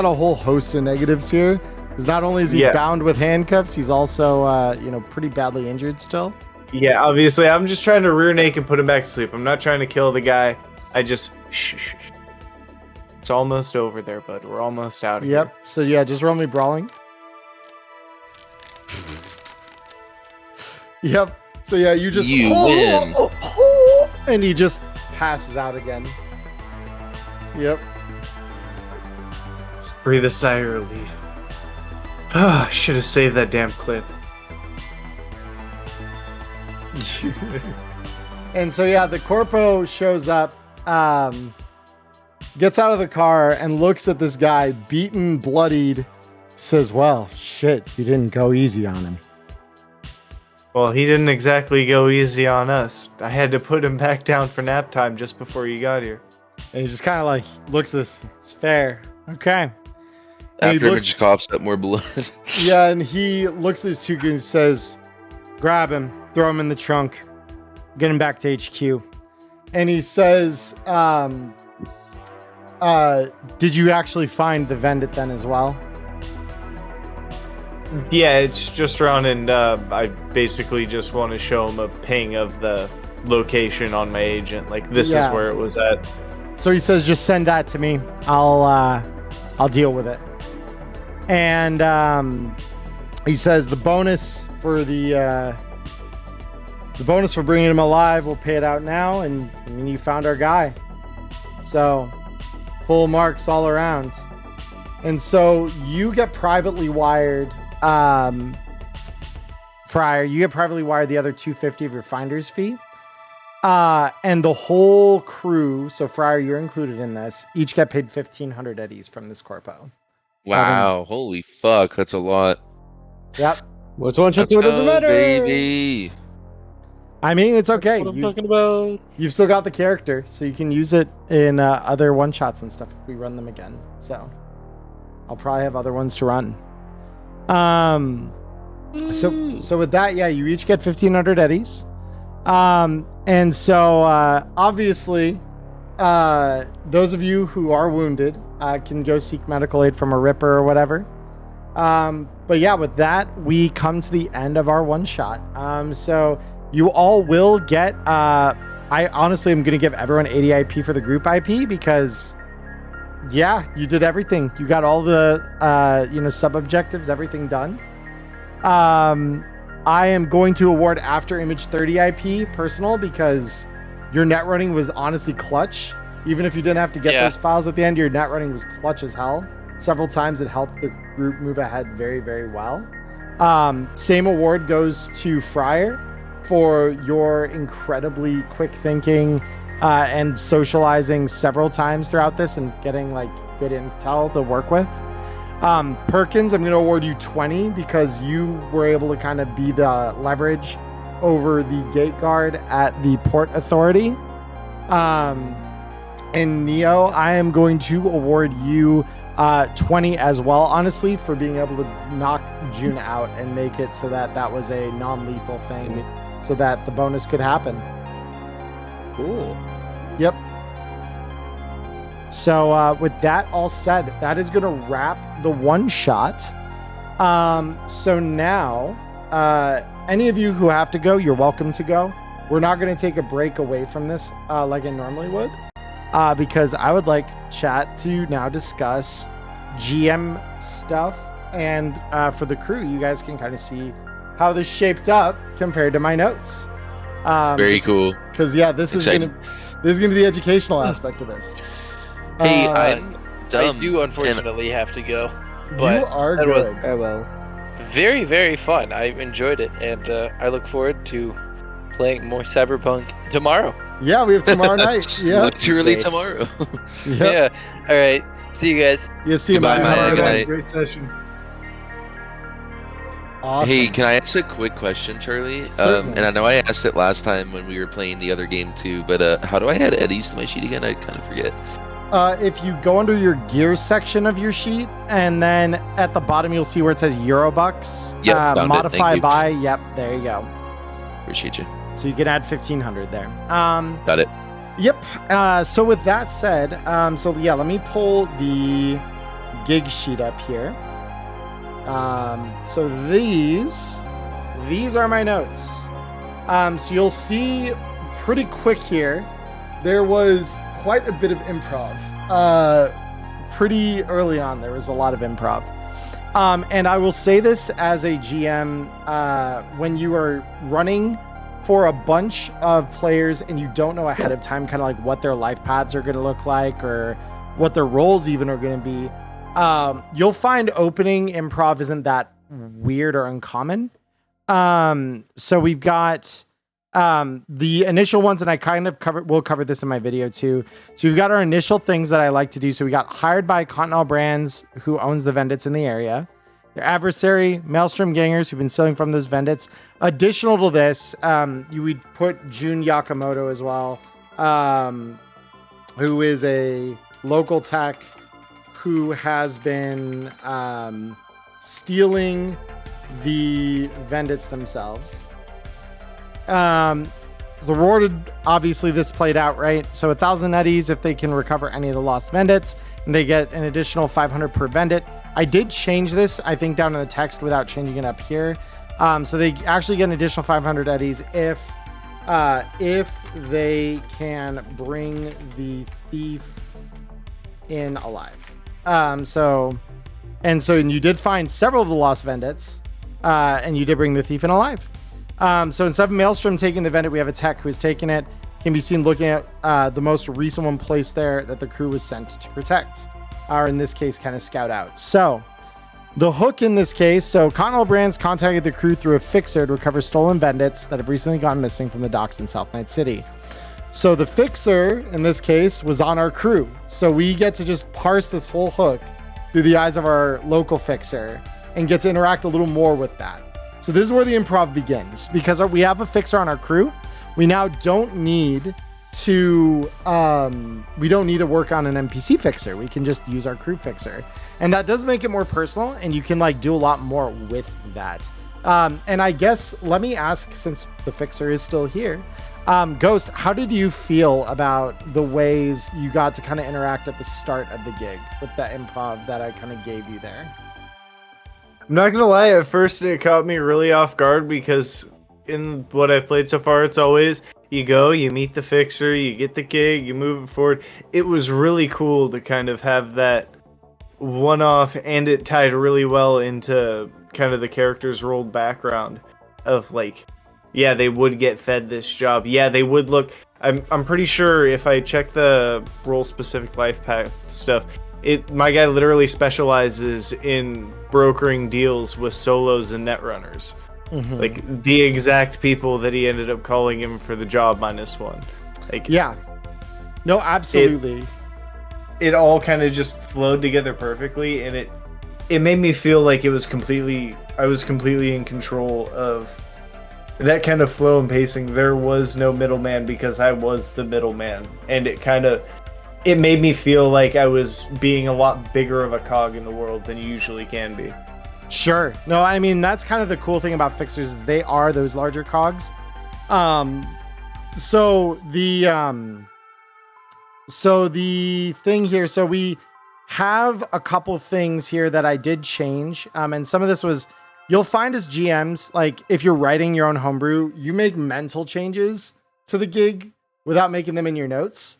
A: whole host of negatives here. Because not only is he bound with handcuffs, he's also pretty badly injured still.
G: Yeah, obviously, I'm just trying to rear naked and put him back to sleep. I'm not trying to kill the guy. I just shh. It's almost over there, bud. We're almost out of here.
A: Yep. So yeah, just roll me brawling. Yep. So yeah, you
C: win.
A: And he just passes out again. Yep.
G: Just breathe a sigh of relief. Ah, should have saved that damn clip.
A: And so yeah, the corpo shows up, gets out of the car and looks at this guy, beaten, bloodied, says, "Well, shit, you didn't go easy on him."
G: Well, he didn't exactly go easy on us. I had to put him back down for nap time just before you got here.
A: And he just kind of like looks at this. It's fair. Okay. And
C: After Image coughs up more blood.
A: Yeah, and he looks at his two goons and says, "Grab him, throw him in the trunk, get him back to HQ." And he says, "Did you actually find the Vendit then as well?"
G: Yeah, it's just around, and I basically just want to show him a ping of the location on my agent. Like, this is where it was at.
A: So he says, "Just send that to me. I'll deal with it." And he says the bonus for bringing him alive, we'll pay it out now. And I mean, you found our guy, so full marks all around. And so you get privately wired, Fryer. You get privately wired the other $250 of your finder's fee. And the whole crew, so Fryer, you're included in this, each get paid 1,500 eddies from this corpo.
C: Wow, holy fuck, that's a lot.
A: Yep.
E: What's one shot
C: Let's
E: to it doesn't
C: go,
E: matter.
C: baby.
A: I mean, it's okay.
B: What I'm talking about.
A: You've still got the character, so you can use it in other one-shots and stuff if we run them again. So I'll probably have other ones to run. So with that, yeah, you each get 1,500 eddies. And so obviously, those of you who are wounded can go seek medical aid from a Ripper or whatever. But yeah, with that, we come to the end of our one-shot. So you all will get, I honestly am going to give everyone 80 IP for the group IP because, yeah, you did everything. You got all the, sub-objectives, everything done. I am going to award After Image 30 IP personal because your net running was honestly clutch. Even if you didn't have to get those files at the end, your net running was clutch as hell. Several times it helped the group move ahead very, very well. Same award goes to Fryer for your incredibly quick thinking and socializing several times throughout this and getting like good intel to work with. Perkins, I'm going to award you 20 because you were able to kind of be the leverage over the gate guard at the Port Authority. And Neo, I am going to award you 20 as well, honestly, for being able to knock June out and make it so that that was a non-lethal thing so that the bonus could happen.
E: Cool.
A: Yep. So with that all said, that is going to wrap the one shot. So now, any of you who have to go, you're welcome to go. We're not going to take a break away from this like I normally would, because I would like chat to now discuss GM stuff. And for the crew, you guys can kind of see how this shaped up compared to my notes.
C: Very cool.
A: Because this is
C: Exciting.
A: gonna be the educational aspect of this.
C: Hey, I'm dumb.
B: I do unfortunately have to go, but
A: You are
B: that was
A: good.
E: Oh well.
B: very, very fun. I enjoyed it, and I look forward to playing more Cyberpunk tomorrow.
A: Yeah, we have tomorrow night. Yeah.
C: Literally
E: Great.
C: tomorrow.
A: Yeah.
B: Yeah. All right. See you guys.
A: You see you,
C: Goodbye,
A: man.
C: man.
A: Have a
C: Good
A: night.
C: night.
D: Great session.
A: Awesome.
C: Hey, can I ask a quick question, Charlie?
A: Certainly.
C: And I know I asked it last time when we were playing the other game too, but how do I add eddies to my sheet again? I kind of forget.
A: If you go under your gear section of your sheet, and then at the bottom you'll see where it says Eurobucks.
C: Yep, found it.
A: modify
C: Thank you.
A: by. Yep, there you go.
C: Appreciate you.
A: So you can add 1,500 there.
C: Got it.
A: Yep. So with that said, let me pull the gig sheet up here. So these are my notes. So you'll see pretty quick here, there was quite a bit of improv. Pretty early on, there was a lot of improv. And I will say this as a GM, when you are running for a bunch of players and you don't know ahead of time kind of like what their life paths are going to look like or what their roles even are going to be, you'll find opening improv isn't that weird or uncommon. So we've got the initial ones, and I kind of we'll cover this in my video too. So we've got our initial things that I like to do. So we got hired by Continental Brands, who owns the Vendits in the area. Their adversary, Maelstrom gangers, who've been stealing from those Vendits. Additional to this, you would put Jun Yakamoto as well, who is a local tech who has been stealing the Vendits themselves. The rewarded, obviously this played out, right? So 1,000 eddies if they can recover any of the lost Vendits, and they get an additional 500 per Vendit. I did change this, I think, down in the text without changing it up here. So they actually get an additional 500 eddies if they can bring the thief in alive. And you did find several of the lost Vendits, and you did bring the thief in alive. So instead of Maelstrom taking the Vendit, we have a tech who has taken it. Can be seen looking at the most recent one placed there that the crew was sent to protect, or in this case, kind of scout out. So the hook in this case, so Continental Brands contacted the crew through a fixer to recover stolen Vendits that have recently gone missing from the docks in South Night City. So the fixer in this case was on our crew. So we get to just parse this whole hook through the eyes of our local fixer and get to interact a little more with that. So this is where the improv begins, because we have a fixer on our crew. We now don't need to work on an NPC fixer. We can just use our crew fixer, and that does make it more personal, and you can like do a lot more with that. And I guess let me ask, since the fixer is still here, Ghost, how did you feel about the ways you got to kind of interact at the start of the gig with the improv that I kind of gave you there?
G: I'm not gonna lie, at first it caught me really off guard because in what I've played so far, it's always you go, you meet the fixer, you get the gig, you move it forward. It was really cool to kind of have that one-off, and it tied really well into kind of the character's rolled background of like, yeah, they would get fed this job. Yeah, they would look. I'm pretty sure if I check the role-specific life path stuff, my guy literally specializes in brokering deals with solos and netrunners.
A: Mm-hmm.
G: Like the exact people that he ended up calling him for the job -1. Like, yeah,
A: no, absolutely.
G: It all kind of just flowed together perfectly, and it made me feel like I was completely in control of that kind of flow and pacing. There was no middleman because I was the middleman, and it made me feel like I was being a lot bigger of a cog in the world than you usually can be.
A: Sure. No, I mean, that's kind of the cool thing about fixers is they are those larger cogs. So the thing here, so we have a couple things here that I did change. And some of this was, you'll find as GMs, like if you're writing your own homebrew, you make mental changes to the gig without making them in your notes.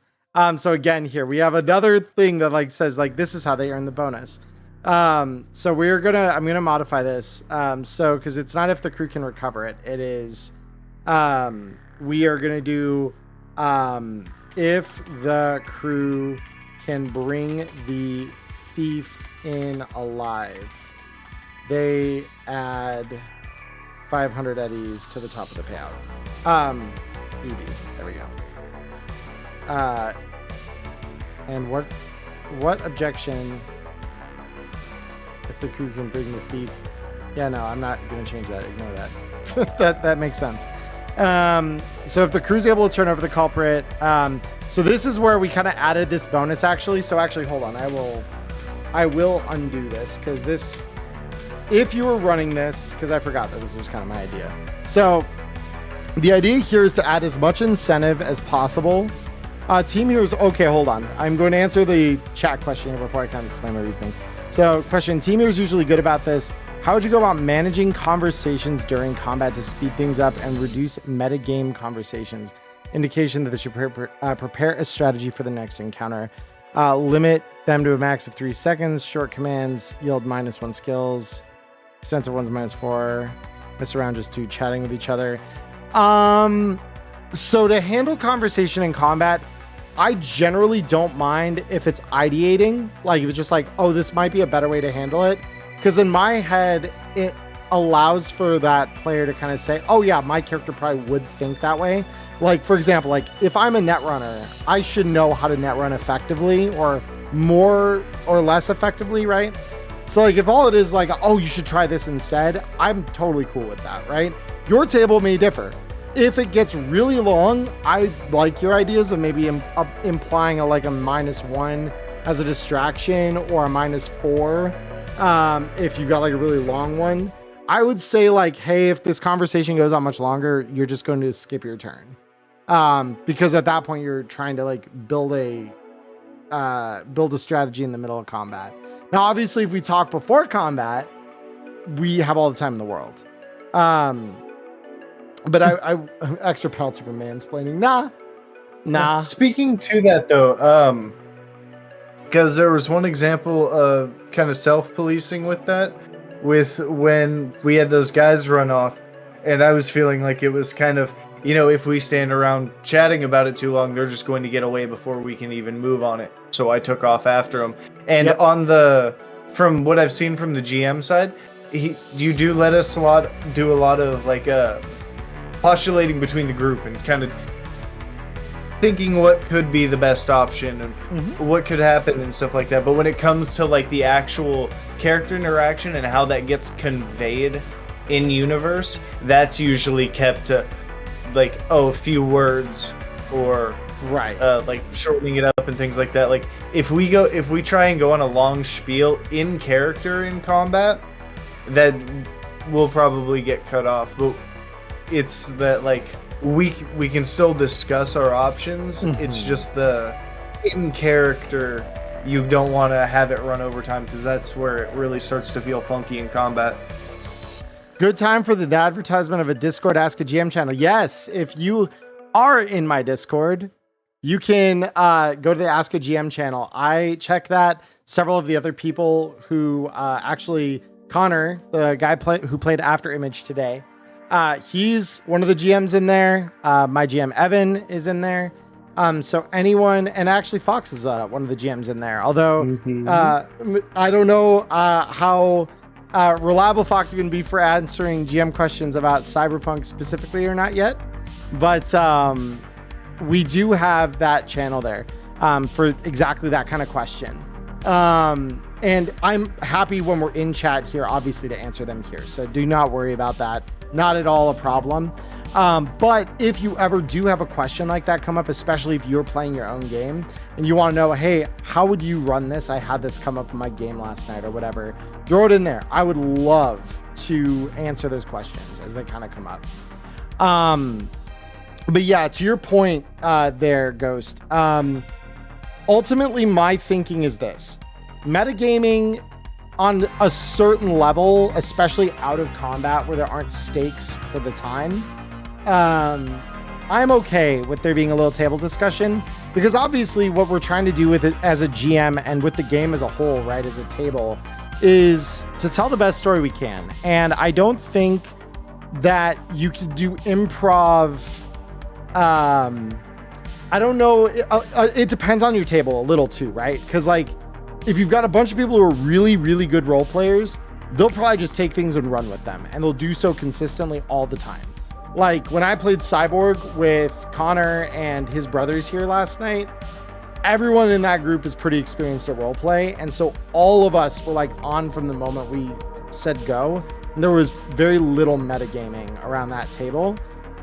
A: So again, here we have another thing that like says like, this is how they earn the bonus. So I'm gonna modify this. So cause it's not if the crew can recover it, it is, we are going to do if the crew can bring the thief in alive, they add 500 eddies to the top of the payout. ED. There we go. And what objection if the crew can bring the thief? Yeah, no, I'm not going to change that. Ignore that. that makes sense. So if the crew's able to turn over the culprit, so this is where we kind of added this bonus actually. So actually, hold on. I will undo this because this, if you were running this, because I forgot that this was kind of my idea. So the idea here is to add as much incentive as possible. Team heroes. Okay, hold on. I'm going to answer the chat question here before I kind of explain my reasoning. So question, team heroes usually good about this. How would you go about managing conversations during combat to speed things up and reduce metagame conversations? Indication that they should prepare a strategy for the next encounter. Limit them to a max of 3 seconds. Short commands yield -1 skills. Extensive ones -4. Mess around just to chatting with each other. So to handle conversation in combat, I generally don't mind if it's ideating. Like if it's just like, oh, this might be a better way to handle it. Because in my head, it allows for that player to kind of say, oh yeah, my character probably would think that way. Like, for example, like if I'm a netrunner, I should know how to netrun effectively or more or less effectively, right? So like if all it is like, oh, you should try this instead, I'm totally cool with that, right? Your table may differ. If it gets really long, I like your ideas of maybe implying a -1 as a distraction or a -4 if you've got like a really long one. I would say like, hey, if this conversation goes on much longer, you're just going to skip your turn. Because at that point you're trying to like build a strategy in the middle of combat. Now, obviously, if we talk before combat, we have all the time in the world. But I extra penalty for mansplaining. Nah.
D: Speaking to that though, because there was one example of kind of self-policing with that, with when we had those guys run off, and I was feeling like it was kind of, if we stand around chatting about it too long, they're just going to get away before we can even move on it. So I took off after them. And from what I've seen from the GM side, you do let us do a lot of like postulating between the group and kind of thinking what could be the best option and what could happen and stuff like that. But when it comes to like the actual character interaction and how that gets conveyed in universe, that's usually kept to like, a few words or like shortening it up and things like that. Like if we try and go on a long spiel in character in combat, that will probably get cut off. But it's that like we can still discuss our options. It's just the in character, you don't want to have it run over time because that's where it really starts to feel funky in combat.
A: Good time for the advertisement of a Discord Ask a GM channel. Yes, if you are in my Discord, you can go to the Ask a GM channel. I check that. Several of the other people who actually, Connor, the guy who played After Image today, he's one of the GMs in there. My GM Evan is in there. So anyone, and actually Fox is one of the GMs in there. Although I don't know how reliable Fox is going to be for answering GM questions about Cyberpunk specifically or not yet. But we do have that channel there for exactly that kind of question. And I'm happy when we're in chat here, obviously, to answer them here. So do not worry about that. Not at all a problem. But if you ever do have a question like that come up, especially if you're playing your own game and you want to know, hey, how would you run this? I had this come up in my game last night or whatever. Throw it in there. I would love to answer those questions as they kind of come up. But yeah, to your point there, Ghost. Ultimately, my thinking is this. Metagaming on a certain level, especially out of combat where there aren't stakes for the time, I'm okay with there being a little table discussion, because obviously what we're trying to do with it as a GM and with the game as a whole, right, as a table, is to tell the best story we can. And I don't think that you can do improv I don't know. It depends on your table a little too, right? Because like, if you've got a bunch of people who are really, really good role players, they'll probably just take things and run with them, and they'll do so consistently all the time. Like when I played Cyborg with Connor and his brothers here last night, everyone in that group is pretty experienced at role play, and so all of us were like on from the moment we said go. And there was very little metagaming around that table.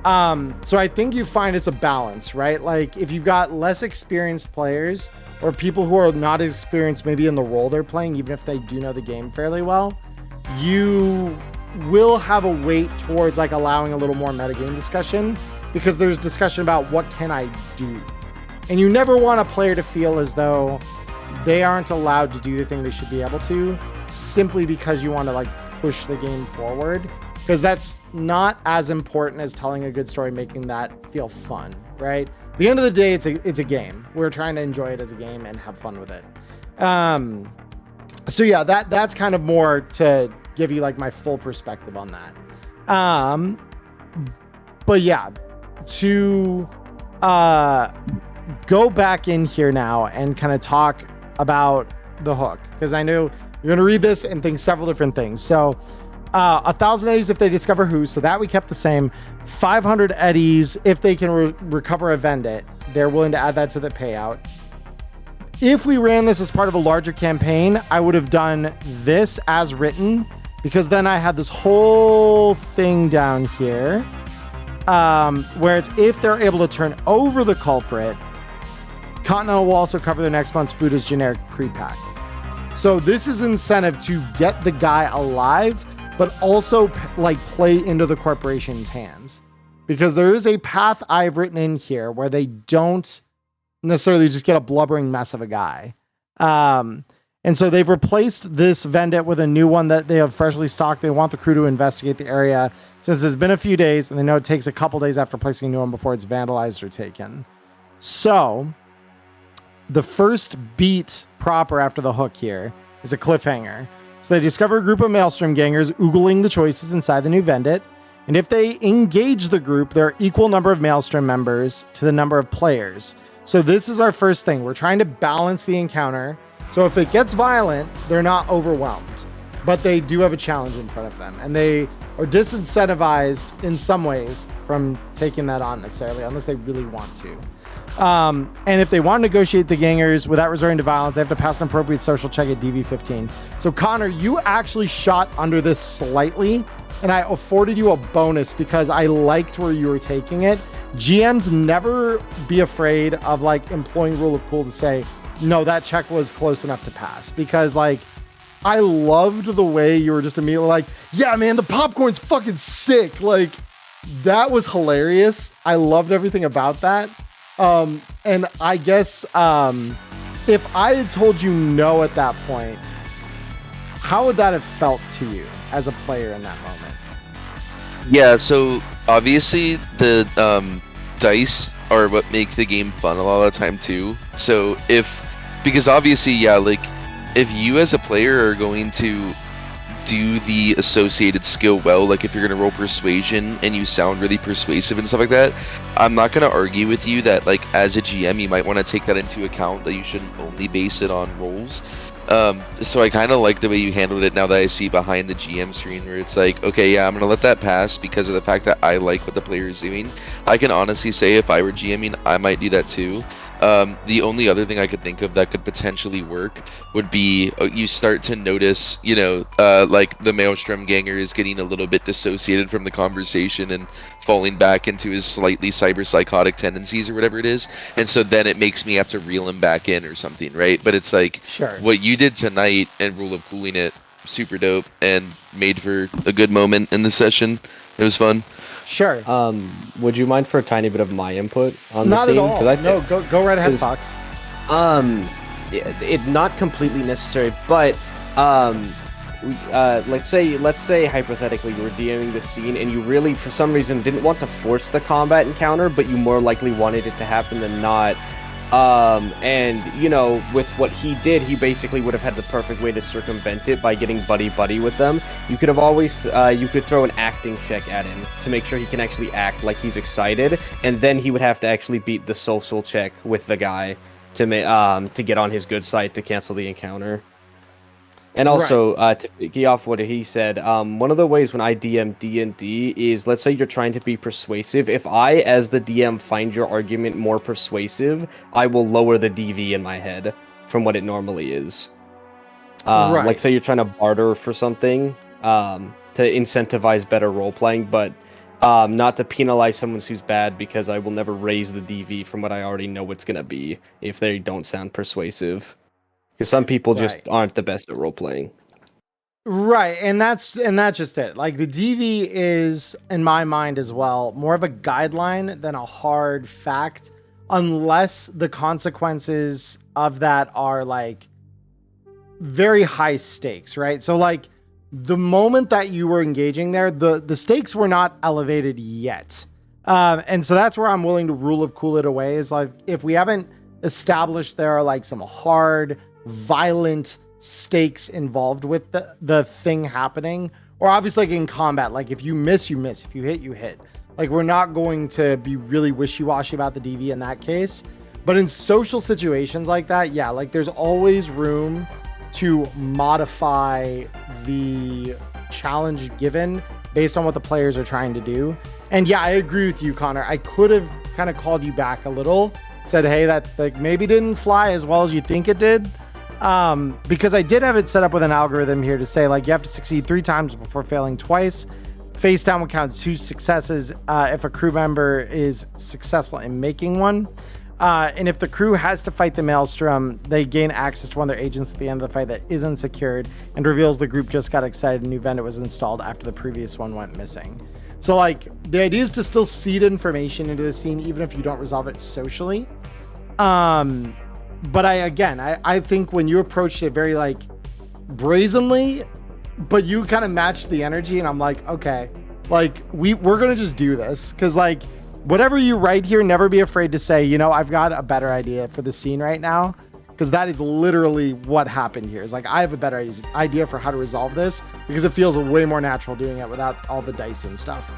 A: So I think you find it's a balance, right? Like if you've got less experienced players or people who are not as experienced maybe in the role they're playing, even if they do know the game fairly well, you will have a weight towards like allowing a little more metagame discussion, because there's discussion about what can I do. And you never want a player to feel as though they aren't allowed to do the thing they should be able to, simply because you want to like push the game forward, because that's not as important as telling a good story, making that feel fun, right? At the end of the day, it's a game. We're trying to enjoy it as a game and have fun with it. So yeah, that's kind of more to give you like my full perspective on that. But yeah, to go back in here now and kind of talk about the hook, because I know you're going to read this and think several different things. So 1,000 eddies if they discover who, so that we kept the same. 500 eddies if they can recover a Vendit. They're willing to add that to the payout. If we ran this as part of a larger campaign, I would have done this as written, because then I had this whole thing down here where it's if they're able to turn over the culprit, Continental will also cover their next month's food as generic pre-pack. So this is incentive to get the guy alive, but also like play into the corporation's hands, because there is a path I've written in here where they don't necessarily just get a blubbering mess of a guy. And so they've replaced this Vendit with a new one that they have freshly stocked. They want the crew to investigate the area since it's been a few days, and they know it takes a couple days after placing a new one before it's vandalized or taken. So the first beat proper after the hook here is a cliffhanger. So they discover a group of Maelstrom gangers oogling the choices inside the new Vendit. And if they engage the group, there are equal number of Maelstrom members to the number of players. So this is our first thing. We're trying to balance the encounter. So if it gets violent, they're not overwhelmed, but they do have a challenge in front of them. And they are disincentivized in some ways from taking that on necessarily, unless they really want to. And if they want to negotiate the gangers without resorting to violence, they have to pass an appropriate social check at DV15. So Connor, you actually shot under this slightly, and I afforded you a bonus because I liked where you were taking it. GMs never be afraid of like employing rule of cool to say, no, that check was close enough to pass, because like, I loved the way you were just immediately like, yeah, man, the popcorn's fucking sick. Like that was hilarious. I loved everything about that. And I guess, if I had told you no at that point, how would that have felt to you as a player in that moment?
C: Yeah, so obviously the dice are what make the game fun a lot of the time too. So because obviously, yeah, like if you as a player are going to do the associated skill well, like if you're going to roll persuasion and you sound really persuasive and stuff like that, I'm not going to argue with you that like as a GM you might want to take that into account, that you shouldn't only base it on rolls. So I kind of like the way you handled it now that I see behind the GM screen, where it's like, okay, yeah, I'm going to let that pass because of the fact that I like what the player is doing. I can honestly say if I were GMing, I might do that too. The only other thing I could think of that could potentially work would be you start to notice, you know, like the Maelstrom ganger is getting a little bit dissociated from the conversation and falling back into his slightly cyber-psychotic tendencies or whatever it is, and so then it makes me have to reel him back in or something, right? But it's like,
A: sure,
C: what you did tonight and rule of cooling it, super dope and made for a good moment in the session. It was fun.
A: Sure.
E: Would you mind for a tiny bit of my input on the
A: Not
E: scene?
A: at all. No, go right ahead, Fox.
E: It not completely necessary, but let's say hypothetically you were DMing the scene and you really for some reason didn't want to force the combat encounter, but you more likely wanted it to happen than not. And you know, with what he did, he basically would have had the perfect way to circumvent it by getting buddy with them. You could have always you could throw an acting check at him to make sure he can actually act like he's excited, and then he would have to actually beat the social check with the guy to get on his good side to cancel the encounter. And also, to piggy off what he said, one of the ways when I DM D&D is, let's say you're trying to be persuasive. If I, as the DM, find your argument more persuasive, I will lower the DV in my head from what it normally is. Like, say you're trying to barter for something to incentivize better role-playing, but not to penalize someone who's bad, because I will never raise the DV from what I already know it's going to be if they don't sound persuasive. Because some people just aren't the best at role playing.
A: Right, and that's just it. Like, the DV is, in my mind as well, more of a guideline than a hard fact, unless the consequences of that are like very high stakes, right? So like the moment that you were engaging there, the stakes were not elevated yet. And so that's where I'm willing to rule of cool it away, is like, if we haven't established there are like some hard, violent stakes involved with the thing happening, or obviously like in combat, like if you miss, you miss. If you hit, you hit. Like, we're not going to be really wishy-washy about the DV in that case. But in social situations like that, yeah, like there's always room to modify the challenge given based on what the players are trying to do. And yeah, I agree with you, Connor. I could have kind of called you back a little, said, hey, that's like maybe didn't fly as well as you think it did. Because I did have it set up with an algorithm here to say, like, you have to succeed 3 times before failing twice. Face down would count 2 successes if a crew member is successful in making one. And if the crew has to fight the Maelstrom, they gain access to one of their agents at the end of the fight that isn't secured, and reveals the group just got excited a new Vendit was installed after the previous one went missing. So, like, the idea is to still seed information into the scene, even if you don't resolve it socially. But I think when you approached it very like brazenly, but you kind of matched the energy, and I'm like, okay, like we're gonna just do this, because like whatever you write here, never be afraid to say, you know, I've got a better idea for the scene right now, because that is literally what happened here. Is like, I have a better idea for how to resolve this, because it feels way more natural doing it without all the dice and stuff.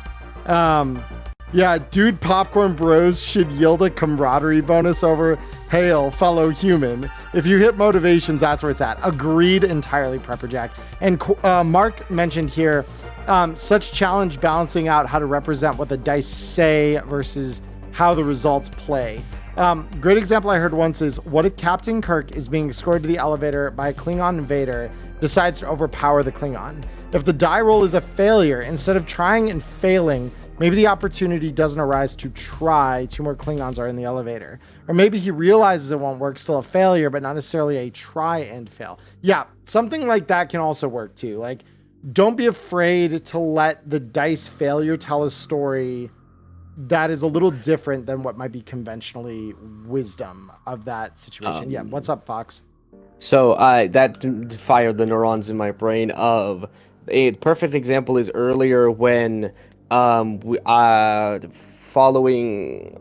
A: Yeah, dude, popcorn bros should yield a camaraderie bonus over hail, fellow human. If you hit motivations, that's where it's at. Agreed entirely, Prepper Jack. And Mark mentioned here, such challenge balancing out how to represent what the dice say versus how the results play. Great example I heard once is, what if Captain Kirk is being escorted to the elevator by a Klingon invader, decides to overpower the Klingon? If the die roll is a failure, instead of trying and failing, maybe the opportunity doesn't arise to try. 2 more Klingons are in the elevator. Or maybe he realizes it won't work, still a failure, but not necessarily a try and fail. Yeah, something like that can also work too. Like, don't be afraid to let the dice failure tell a story that is a little different than what might be conventionally wisdom of that situation. Yeah, what's up, Fox?
E: So that fired the neurons in my brain of a perfect example is earlier when following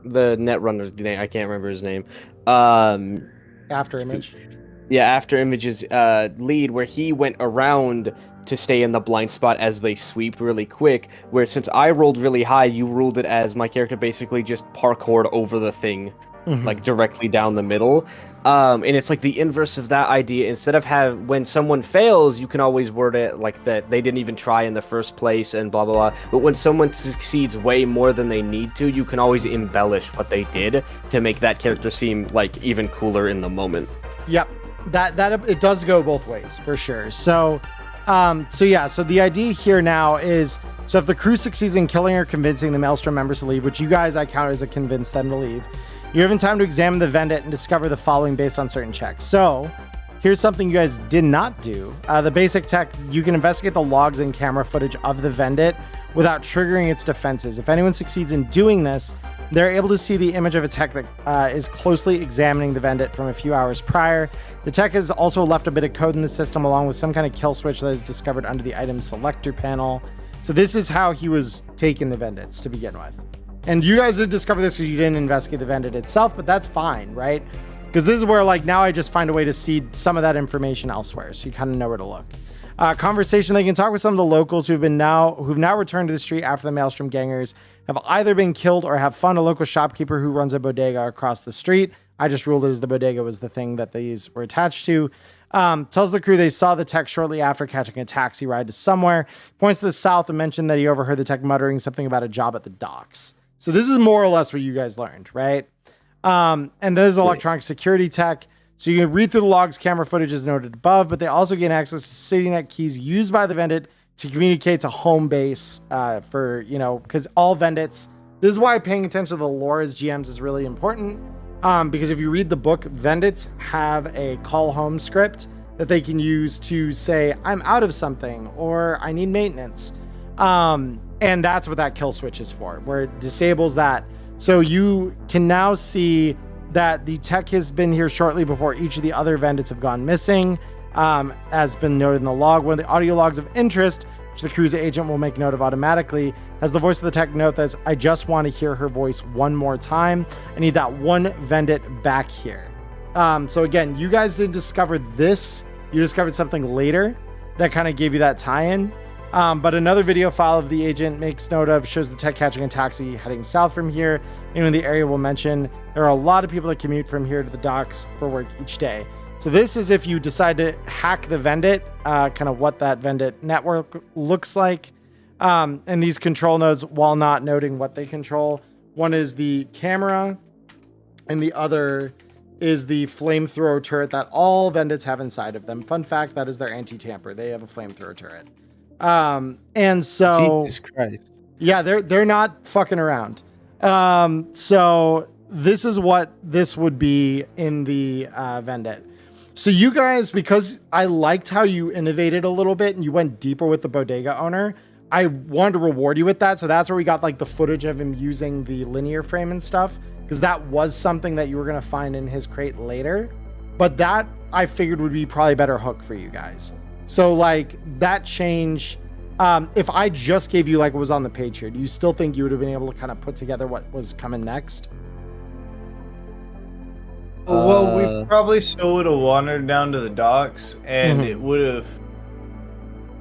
E: the Netrunner's name, I can't remember his name.
A: After Image.
E: Yeah, After Image's lead, where he went around to stay in the blind spot as they sweeped really quick, where since I rolled really high, you ruled it as my character basically just parkoured over the thing, like directly down the middle. And it's like the inverse of that idea. Instead of when someone fails, you can always word it like that they didn't even try in the first place and blah, blah, blah. But when someone succeeds way more than they need to, you can always embellish what they did to make that character seem like even cooler in the moment.
A: Yep. That it does go both ways for sure. So the idea here now is, so if the crew succeeds in killing or convincing the Maelstrom members to leave, which you guys I count as a convince them to leave, you're given time to examine the Vendit and discover the following based on certain checks. So here's something you guys did not do. The basic tech, you can investigate the logs and camera footage of the Vendit without triggering its defenses. If anyone succeeds in doing this, they're able to see the image of a tech that is closely examining the Vendit from a few hours prior. The tech has also left a bit of code in the system along with some kind of kill switch that is discovered under the item selector panel. So this is how he was taking the Vendits to begin with. And you guys did discover this because you didn't investigate the Vendit itself, but that's fine, right? Because this is where, like, now I just find a way to seed some of that information elsewhere, so you kind of know where to look. Conversation, they can talk with some of the locals who've now returned to the street after the Maelstrom gangers have either been killed or have found a local shopkeeper who runs a bodega across the street. I just ruled as the bodega was the thing that these were attached to. Tells the crew they saw the tech shortly after catching a taxi ride to somewhere. Points to the south and mentioned that he overheard the tech muttering something about a job at the docks. So this is more or less what you guys learned, right? And there's electronic security tech. So you can read through the logs, camera footage is noted above, but they also gain access to CityNet keys used by the Vendit to communicate to home base for, because all Vendits, this is why paying attention to the lore as GMs is really important. Because if you read the book, Vendits have a call home script that they can use to say, I'm out of something, or I need maintenance. And that's what that kill switch is for, where it disables that. So you can now see that the tech has been here shortly before each of the other Vendits have gone missing, as been noted in the log. One of the audio logs of interest, which the crew's agent will make note of automatically, has the voice of the tech note that says, I just want to hear her voice one more time. I need that one Vendit back here. So again, you guys didn't discover this. You discovered something later that kind of gave you that tie-in. But another video file of the agent makes note of shows the tech catching a taxi heading south from here. And in the area will mention there are a lot of people that commute from here to the docks for work each day. So this is if you decide to hack the Vendit, kind of what that Vendit network looks like. And these control nodes, while not noting what they control, one is the camera and the other is the flamethrower turret that all Vendits have inside of them. Fun fact, that is their anti-tamper. They have a flamethrower turret. And so,
E: Jesus Christ.
A: Yeah, they're not fucking around. So this is what this would be in the Vendit. So you guys, because I liked how you innovated a little bit and you went deeper with the bodega owner, I wanted to reward you with that. So that's where we got like the footage of him using the linear frame and stuff, because that was something that you were going to find in his crate later. But that I figured would be probably a better hook for you guys. So like that change, if I just gave you like what was on the page here, do you still think you would have been able to kind of put together what was coming next?
G: Well, we probably still would have wandered down to the docks, and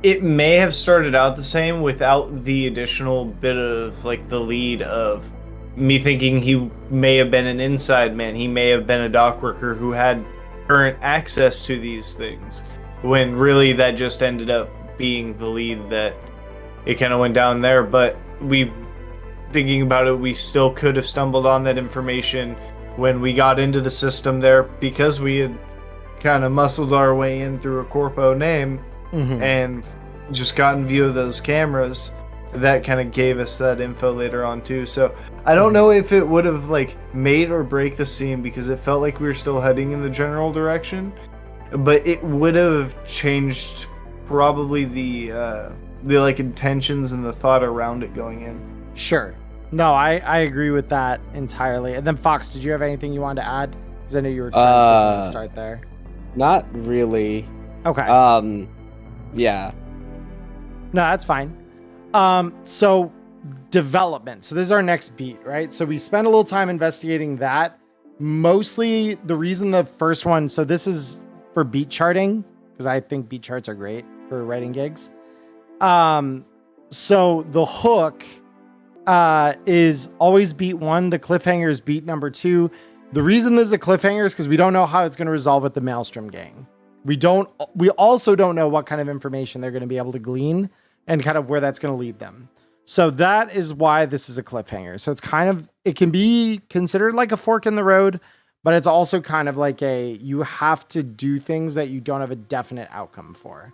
G: it may have started out the same without the additional bit of like the lead of me thinking he may have been an inside man. He may have been a dock worker who had current access to these things, when really that just ended up being the lead that it kind of went down there. But thinking about it, we still could have stumbled on that information when we got into the system there, because we had kind of muscled our way in through a corpo name and just gotten view of those cameras. That kind of gave us that info later on too. So I don't know if it would have like made or break the scene, because it felt like we were still heading in the general direction, but it would have changed probably the like intentions and the thought around it going in.
A: Sure. No, I agree with that entirely. And then Fox, did you have anything you wanted to add? Because I know you were trying to say something to start there.
E: Not really.
A: Okay.
E: Yeah.
A: No, that's fine. So development. So this is our next beat, right? So we spent a little time investigating that. Mostly the reason the first one, so this is for beat charting, because I think beat charts are great for writing gigs. So the hook is always beat 1. The cliffhanger is beat number 2. The reason this is a cliffhanger is because we don't know how it's going to resolve with the Maelstrom gang. We also don't know what kind of information they're going to be able to glean and kind of where that's going to lead them. So that is why this is a cliffhanger. So it can be considered like a fork in the road, but it's also kind of like you have to do things that you don't have a definite outcome for.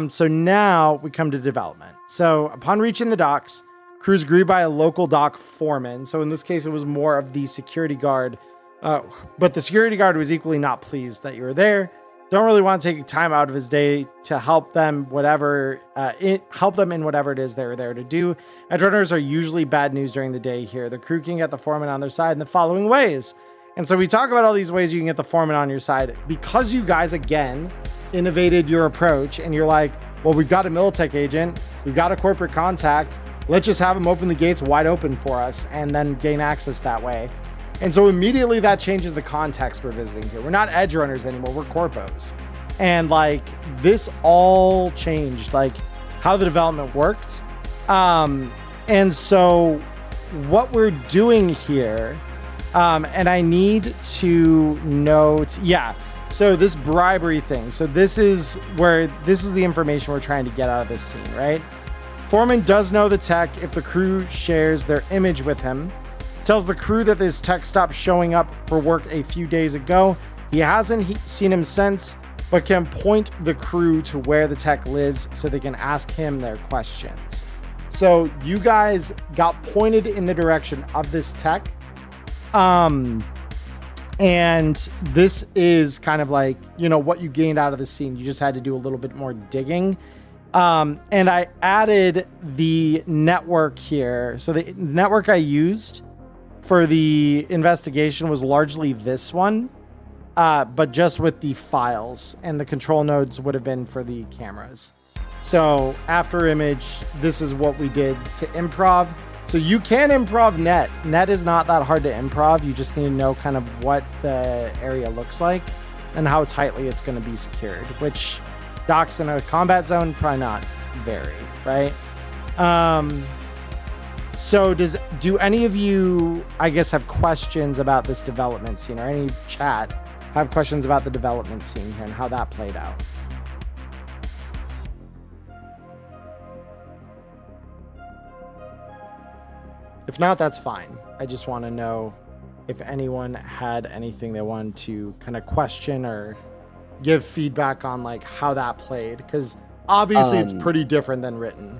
A: So now we come to development. So upon reaching the docks, crews agreed by a local dock foreman. So in this case, it was more of the security guard, but the security guard was equally not pleased that you were there. Don't really want to take time out of his day to help them in whatever it is they were there to do. Edge runners are usually bad news during the day here. The crew can get the foreman on their side in the following ways. And so we talk about all these ways you can get the foreman on your side, because you guys, again, innovated your approach and you're like, well, we've got a Militech agent, we've got a corporate contact, let's just have them open the gates wide open for us and then gain access that way. And so immediately that changes the context we're visiting here. We're not edge runners anymore, we're corpos. And like this all changed like how the development worked. And so what we're doing here, and I need to note, so this bribery thing. So this is the information we're trying to get out of this scene, right? Foreman does know the tech if the crew shares their image with him. Tells the crew that this tech stopped showing up for work a few days ago. He hasn't seen him since, but can point the crew to where the tech lives so they can ask him their questions. So you guys got pointed in the direction of this tech. And this is kind of like, what you gained out of the scene. You just had to do a little bit more digging. And I added the network here. So the network I used for the investigation was largely this one, but just with the files, and the control nodes would have been for the cameras. So after image, this is what we did to improv. So you can improv net. Net is not that hard to improv. You just need to know kind of what the area looks like and how tightly it's going to be secured, which docks in a combat zone, probably not very, right? So do any of you, I guess, have questions about this development scene, or any chat have questions about the development scene here and how that played out? If not, that's fine. I just want to know if anyone had anything they wanted to kind of question or give feedback on, like how that played, because obviously it's pretty different than written.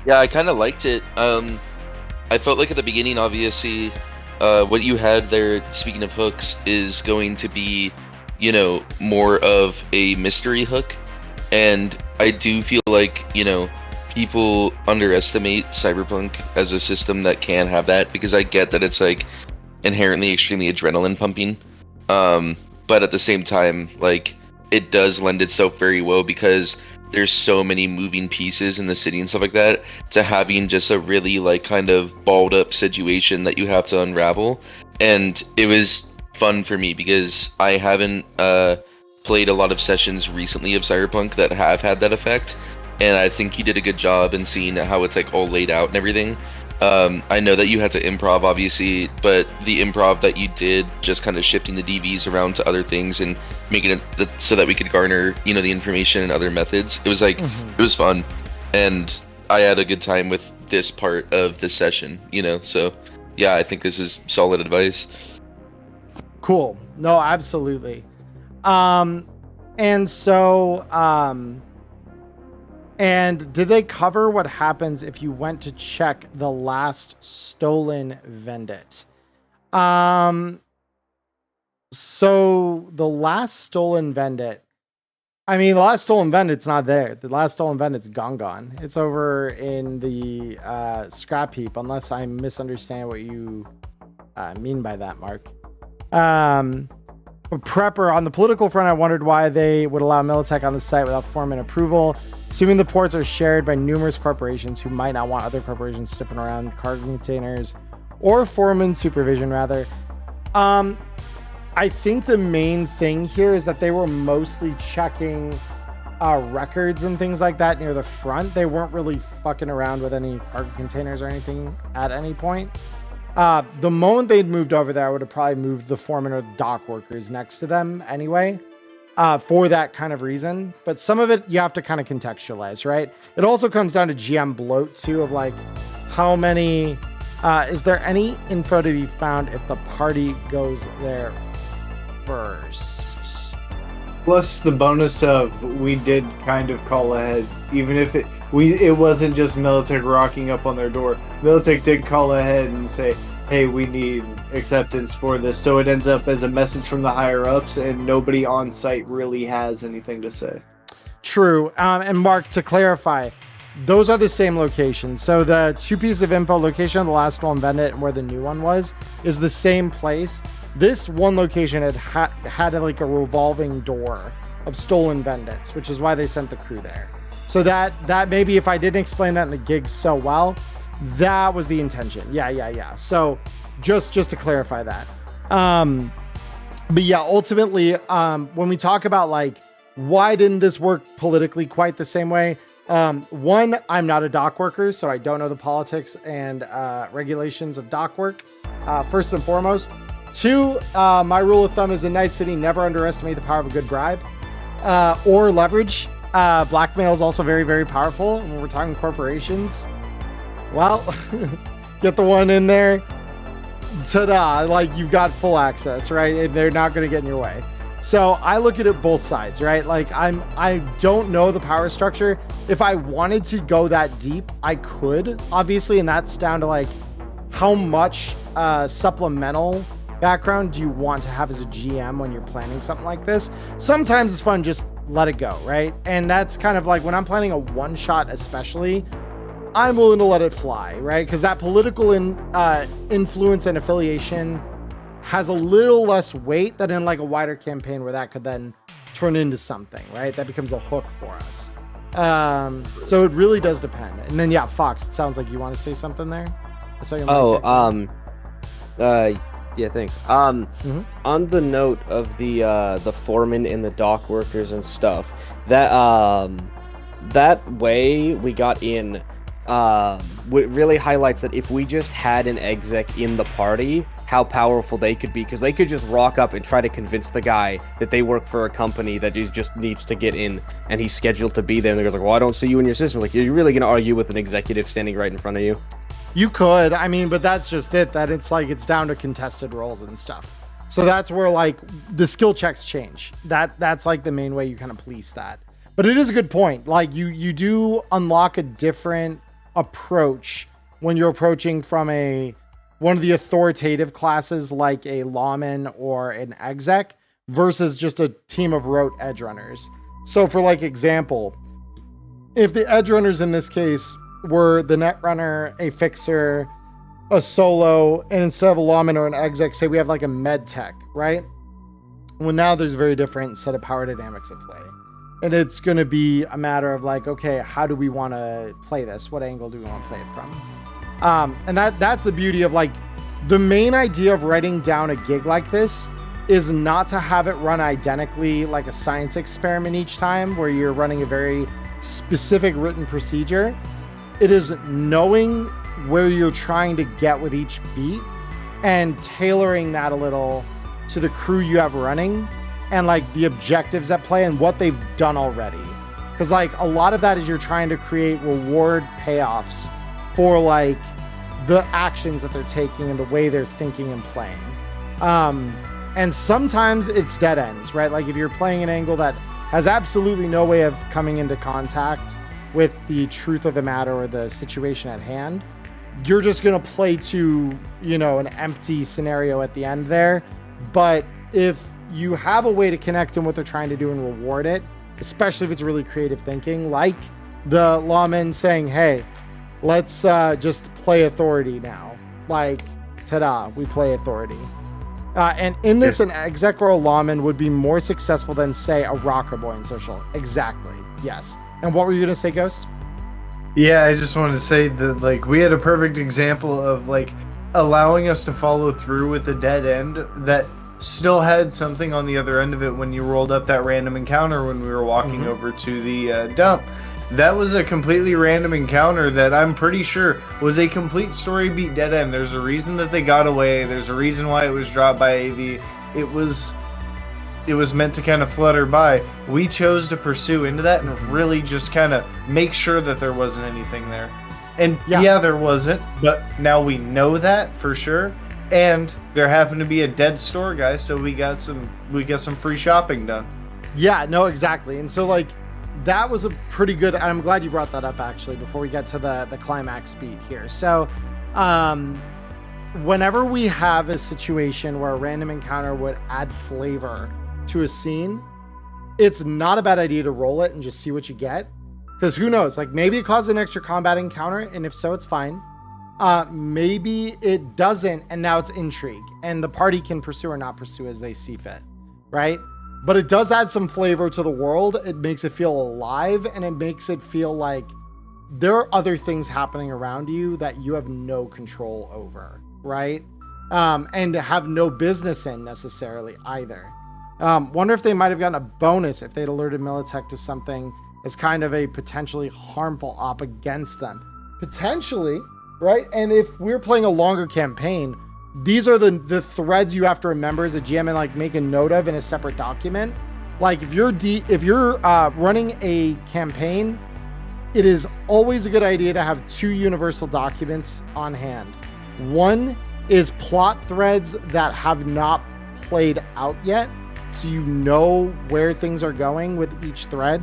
C: Yeah, I kind of liked it. I felt like at the beginning, obviously, what you had there, speaking of hooks, is going to be, more of a mystery hook. And I do feel like, people underestimate Cyberpunk as a system that can have that, because I get that it's like inherently extremely adrenaline pumping. But at the same time, like, it does lend itself very well because there's so many moving pieces in the city and stuff like that, to having just a really like kind of balled up situation that you have to unravel. And it was fun for me because I haven't played a lot of sessions recently of Cyberpunk that have had that effect, and I think you did a good job in seeing how it's like all laid out and everything. I know that you had to improv, obviously, but the improv that you did, just kind of shifting the DVs around to other things and making it so that we could garner, the information and other methods. It was like, It was fun, and I had a good time with this part of the session, So, yeah, I think this is solid advice.
A: Cool. No, absolutely. And so, and did they cover what happens if you went to check the last stolen Vendit? So the last stolen Vendit, the last stolen Vendit's not there. The last stolen Vendit's gone. It's over in the scrap heap, unless I misunderstand what you mean by that, Mark. Prepper, on the political front, I wondered why they would allow Militech on the site without Foreman approval. Assuming the ports are shared by numerous corporations who might not want other corporations sniffing around cargo containers, or Foreman supervision, rather. I think the main thing here is that they were mostly checking records and things like that near the front. They weren't really fucking around with any cargo containers or anything at any point. The moment they'd moved over there, I would have probably moved the foreman or the dock workers next to them anyway, for that kind of reason. But some of it you have to kind of contextualize, right? It also comes down to GM bloat too, of like how many, is there any info to be found if the party goes there first?
G: Plus the bonus of we did kind of call ahead, even if it wasn't just Militech rocking up on their door. Militech did call ahead and say, hey, we need acceptance for this. So it ends up as a message from the higher ups, and nobody on site really has anything to say.
A: True. And Mark, to clarify, those are the same locations. So the two pieces of info, location of the last stolen Vendit and where the new one was, is the same place. This one location had like a revolving door of stolen Vendits, which is why they sent the crew there. So that maybe if I didn't explain that in the gig so well, that was the intention. Yeah. So just to clarify that. But yeah, ultimately, when we talk about like, why didn't this work politically quite the same way? One, I'm not a dock worker, so I don't know the politics and regulations of dock work, first and foremost. Two, my rule of thumb is in Night City, never underestimate the power of a good bribe or leverage. Blackmail is also very, very powerful. And when we're talking corporations, well, get the one in there. Ta-da, like you've got full access, right? And they're not going to get in your way. So I look at it both sides, right? Like I don't know the power structure. If I wanted to go that deep, I could, obviously, and that's down to like how much supplemental background do you want to have as a GM when you're planning something like this. Sometimes it's fun, just let it go, right? And that's kind of like when I'm planning a one shot, especially, I'm willing to let it fly, right? Because that political influence and affiliation has a little less weight than in like a wider campaign where that could then turn into something, right? That becomes a hook for us. So it really does depend. And then yeah, Fox, it sounds like you want to say something there. I saw your mic here.
E: Yeah, thanks. On the note of the foreman and the dock workers and stuff, that way we got in really highlights that if we just had an exec in the party, how powerful they could be, because they could just rock up and try to convince the guy that they work for a company that just needs to get in, and he's scheduled to be there, and the guy's like, well, I don't see you in your system. Like, you're really going to argue with an executive standing right in front of you?
A: You could, I mean, but that's just it, that it's like it's down to contested roles and stuff. So that's where like the skill checks change. That's like the main way you kind of police that. But it is a good point. Like you do unlock a different approach when you're approaching from one of the authoritative classes like a lawman or an exec versus just a team of rote edge runners. So for like example, if the edge runners in this case were the net runner, a fixer, a solo, and instead of a lawman or an exec, say we have like a med tech, right? Well, now there's a very different set of power dynamics at play. And it's going to be a matter of like, okay, how do we want to play this? What angle do we want to play it from? And that's the beauty of like, the main idea of writing down a gig like this is not to have it run identically like a science experiment each time where you're running a very specific written procedure. It is knowing where you're trying to get with each beat and tailoring that a little to the crew you have running and like the objectives at play and what they've done already. Because like a lot of that is you're trying to create reward payoffs for like the actions that they're taking and the way they're thinking and playing. And sometimes it's dead ends, right? Like if you're playing an angle that has absolutely no way of coming into contact with the truth of the matter or the situation at hand, you're just going to play to, an empty scenario at the end there. But if you have a way to connect in what they're trying to do and reward it, especially if it's really creative thinking, like the lawman saying, hey, let's just play authority now. Like, ta-da, we play authority. And in this, an exec or a lawman would be more successful than, say, a rocker boy in social. Exactly, yes. And what were you going to say, Ghost?
D: Yeah, I just wanted to say that, like, we had a perfect example of, like, allowing us to follow through with the dead end that still had something on the other end of it when you rolled up that random encounter when we were walking over to the dump. That was a completely random encounter that I'm pretty sure was a complete story beat dead end. There's a reason that they got away. There's a reason why it was dropped by AV. It was meant to kind of flutter by. We chose to pursue into that and really just kind of make sure that there wasn't anything there. And yeah, there wasn't, but now we know that for sure. And there happened to be a dead store, guys, so we got some free shopping done.
A: Yeah, no, exactly. And so like that was a pretty good, and I'm glad you brought that up actually before we get to the climax beat here. So whenever we have a situation where a random encounter would add flavor to a scene, it's not a bad idea to roll it and just see what you get. Because who knows, like maybe it caused an extra combat encounter, and if so, it's fine. Maybe it doesn't, and now it's intrigue, and the party can pursue or not pursue as they see fit, right? but it does add some flavor to the world. It makes it feel alive, and it makes it feel like there are other things happening around you that you have no control over, right? And have no business in necessarily either. Wonder if they might have gotten a bonus if they'd alerted Militech to something as kind of a potentially harmful op against them. Potentially, right? And if we're playing a longer campaign, these are the threads you have to remember as a GM and like make a note of in a separate document. Like if you're running a campaign, it is always a good idea to have 2 universal documents on hand. One is plot threads that have not played out yet, so you know where things are going with each thread.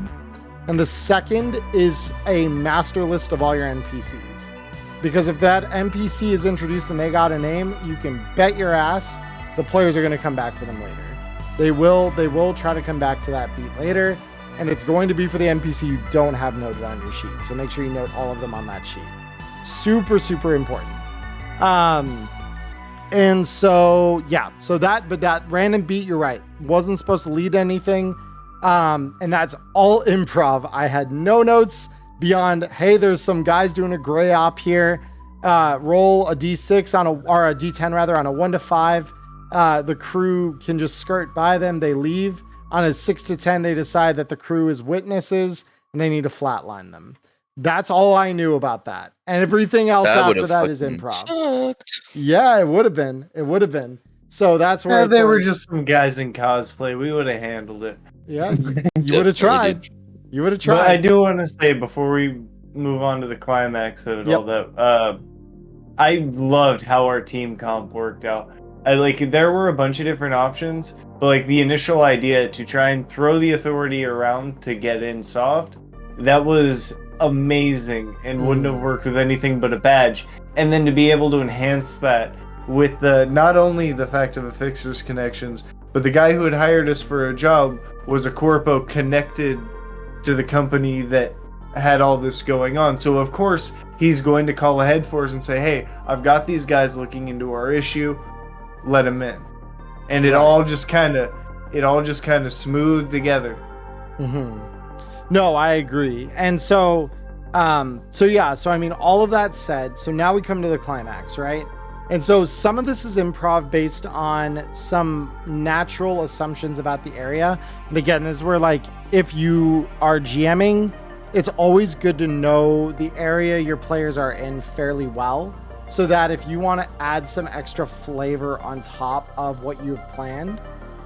A: And the second is a master list of all your NPCs. Because if that NPC is introduced and they got a name, you can bet your ass the players are going to come back for them later. They will try to come back to that beat later, and it's going to be for the NPC you don't have noted on your sheet. So make sure you note all of them on that sheet. Super, super important. And so, yeah, but that random beat, you're right, wasn't supposed to lead to anything. And that's all improv. I had no notes beyond, hey, there's some guys doing a gray op here. Roll a D6 or a D10 rather, on a 1 to 5. The crew can just skirt by them. They leave. On a 6 to 10, they decide that the crew is witnesses and they need to flatline them. That's all I knew about that. And everything else after that is improv.
C: Sucked.
A: Yeah, it would have been. So that's where
G: They were just some guys in cosplay. We would have handled it.
A: Yeah, you would have tried. You would have tried.
G: But I do want to say before we move on to the climax of all that, I loved how our team comp worked out. There were a bunch of different options, but like the initial idea to try and throw the authority around to get in soft, that was amazing and wouldn't have worked with anything but a badge. And then to be able to enhance that with not only the fact of a fixer's connections, but the guy who had hired us for a job was a corpo connected to the company that had all this going on. So of course he's going to call ahead for us and say, hey, I've got these guys looking into our issue, let them in. And it all just kind of smoothed together.
A: No, I agree. And so I mean, all of that said, so now we come to the climax, right? And so some of this is improv based on some natural assumptions about the area. And again, this is where, like, if you are GMing, it's always good to know the area your players are in fairly well, so that if you want to add some extra flavor on top of what you've planned,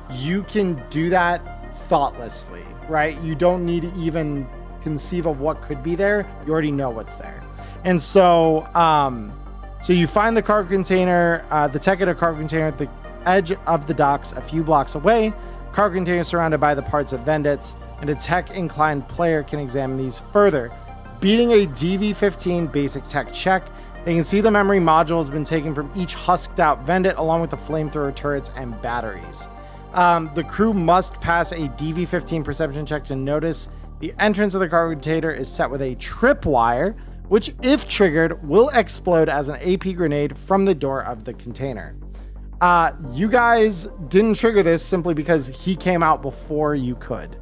A: you can do that thoughtlessly, right? You don't need to even conceive of what could be there. You already know what's there. And so, so you find the cargo container, the tech at a cargo container at the edge of the docks a few blocks away. Cargo container surrounded by the parts of Vendits, and a tech-inclined player can examine these further. Beating a DV-15 basic tech check, they can see the memory module has been taken from each husked-out Vendit, along with the flamethrower turrets and batteries. The crew must pass a DV-15 perception check to notice the entrance of the cargo container is set with a tripwire, which, if triggered, will explode as an AP grenade from the door of the container. You guys didn't trigger this simply because he came out before you could.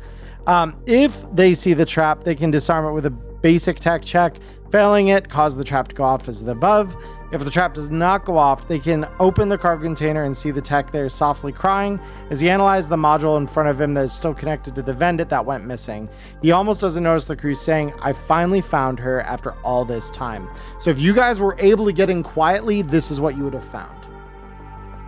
A: If they see the trap, they can disarm it with a basic tech check. Failing it, cause the trap to go off as the above. If the trap does not go off, they can open the cargo container and see the tech there softly crying as he analyzes the module in front of him that is still connected to the Vendit that went missing. He almost doesn't notice the crew saying, I finally found her after all this time. So if you guys were able to get in quietly, this is what you would have found.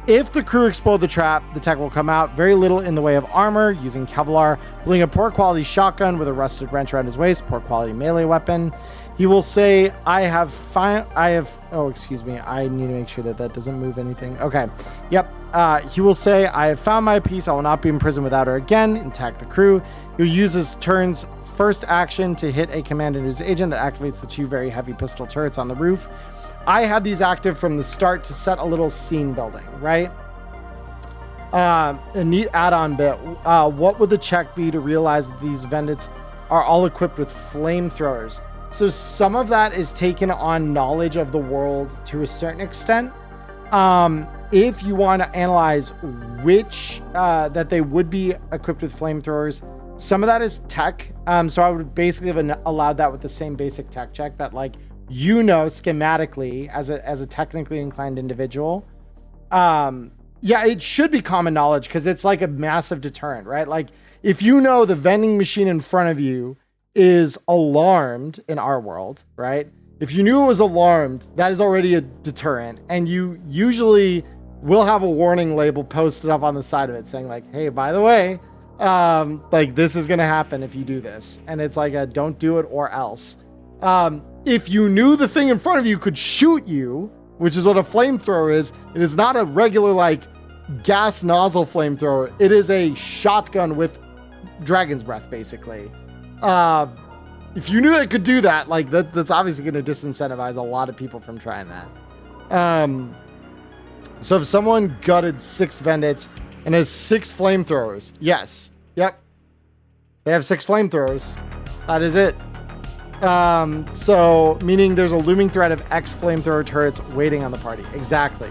A: If the crew explode the trap, the tech will come out very little in the way of armor, using Kevlar, holding a poor quality shotgun with a rusted wrench around his waist, poor quality melee weapon. He will say, I need to make sure that doesn't move anything. Okay. Yep. He will say, I have found my piece. I will not be in prison without her again, and attack the crew. He'll use his turn's first action to hit a command into his agent that activates the 2 very heavy pistol turrets on the roof. I had these active from the start to set a little scene building, right? A neat add-on bit. What would the check be to realize that these Vendits are all equipped with flamethrowers? So some of that is taken on knowledge of the world to a certain extent. if you want to analyze which that they would be equipped with flamethrowers, some of that is tech. So I would basically have allowed that with the same basic tech check that, like, schematically as a technically inclined individual. Yeah, it should be common knowledge because it's like a massive deterrent, right? Like, if you know the vending machine in front of you is alarmed in our world, right? If you knew it was alarmed, that is already a deterrent. And you usually will have a warning label posted up on the side of it saying, like, hey, by the way, like, this is going to happen if you do this. And it's like a don't do it or else. If you knew the thing in front of you could shoot you, which is what a flamethrower is, it is not a regular, like, gas nozzle flamethrower. It is a shotgun with dragon's breath, basically. If you knew it could do that, like, that's obviously going to disincentivize a lot of people from trying that. So if someone gutted 6 Vendits and has 6 flamethrowers, yes, yep, they have 6 flamethrowers. That is it. So meaning there's a looming threat of X flamethrower turrets waiting on the party. Exactly.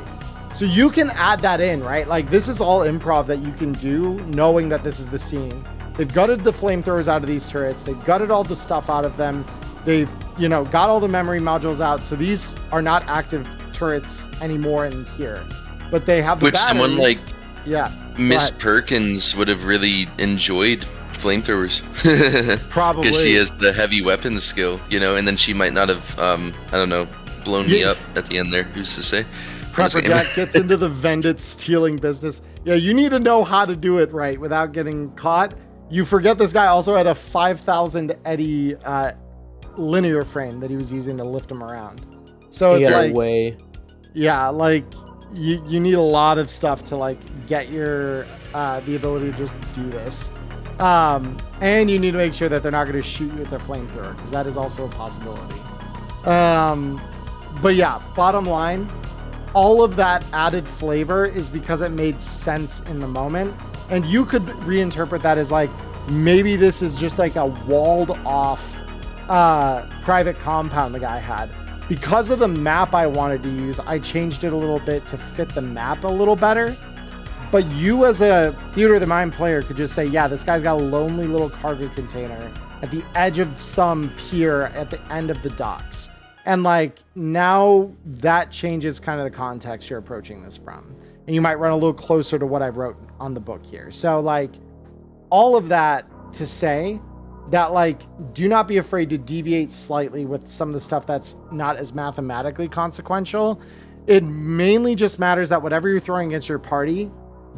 A: So you can add that in, right? Like, this is all improv that you can do, knowing that this is the scene. They've gutted the flamethrowers out of these turrets. They've gutted all the stuff out of them. They've, got all the memory modules out. So these are not active turrets anymore in here, but they have the
C: Which
A: batteries.
C: someone like Miss
A: but
C: Perkins would have really enjoyed flamethrowers.
A: probably
C: Because she has the heavy weapons skill, and then she might not have, blown me up at the end there. Who's to say?
A: Prepper Jack gets into the Vendit stealing business. Yeah, you need to know how to do it right without getting caught. You forget this guy also had a 5,000 eddy linear frame that he was using to lift him around. So it's like, yeah, like you need a lot of stuff to, like, get your the ability to just do this. And you need to make sure that they're not going to shoot you with their flamethrower, because that is also a possibility. But yeah, bottom line, all of that added flavor is because it made sense in the moment. And you could reinterpret that as, like, maybe this is just like a walled off private compound the guy had. Because of the map I wanted to use, I changed it a little bit to fit the map a little better. But you as a Theater of the Mind player could just say, yeah, this guy's got a lonely little cargo container at the edge of some pier at the end of the docks. And, like, now that changes kind of the context you're approaching this from. And you might run a little closer to what I wrote on the book here. So, like, all of that to say that, like, do not be afraid to deviate slightly with some of the stuff that's not as mathematically consequential. It mainly just matters that whatever you're throwing against your party,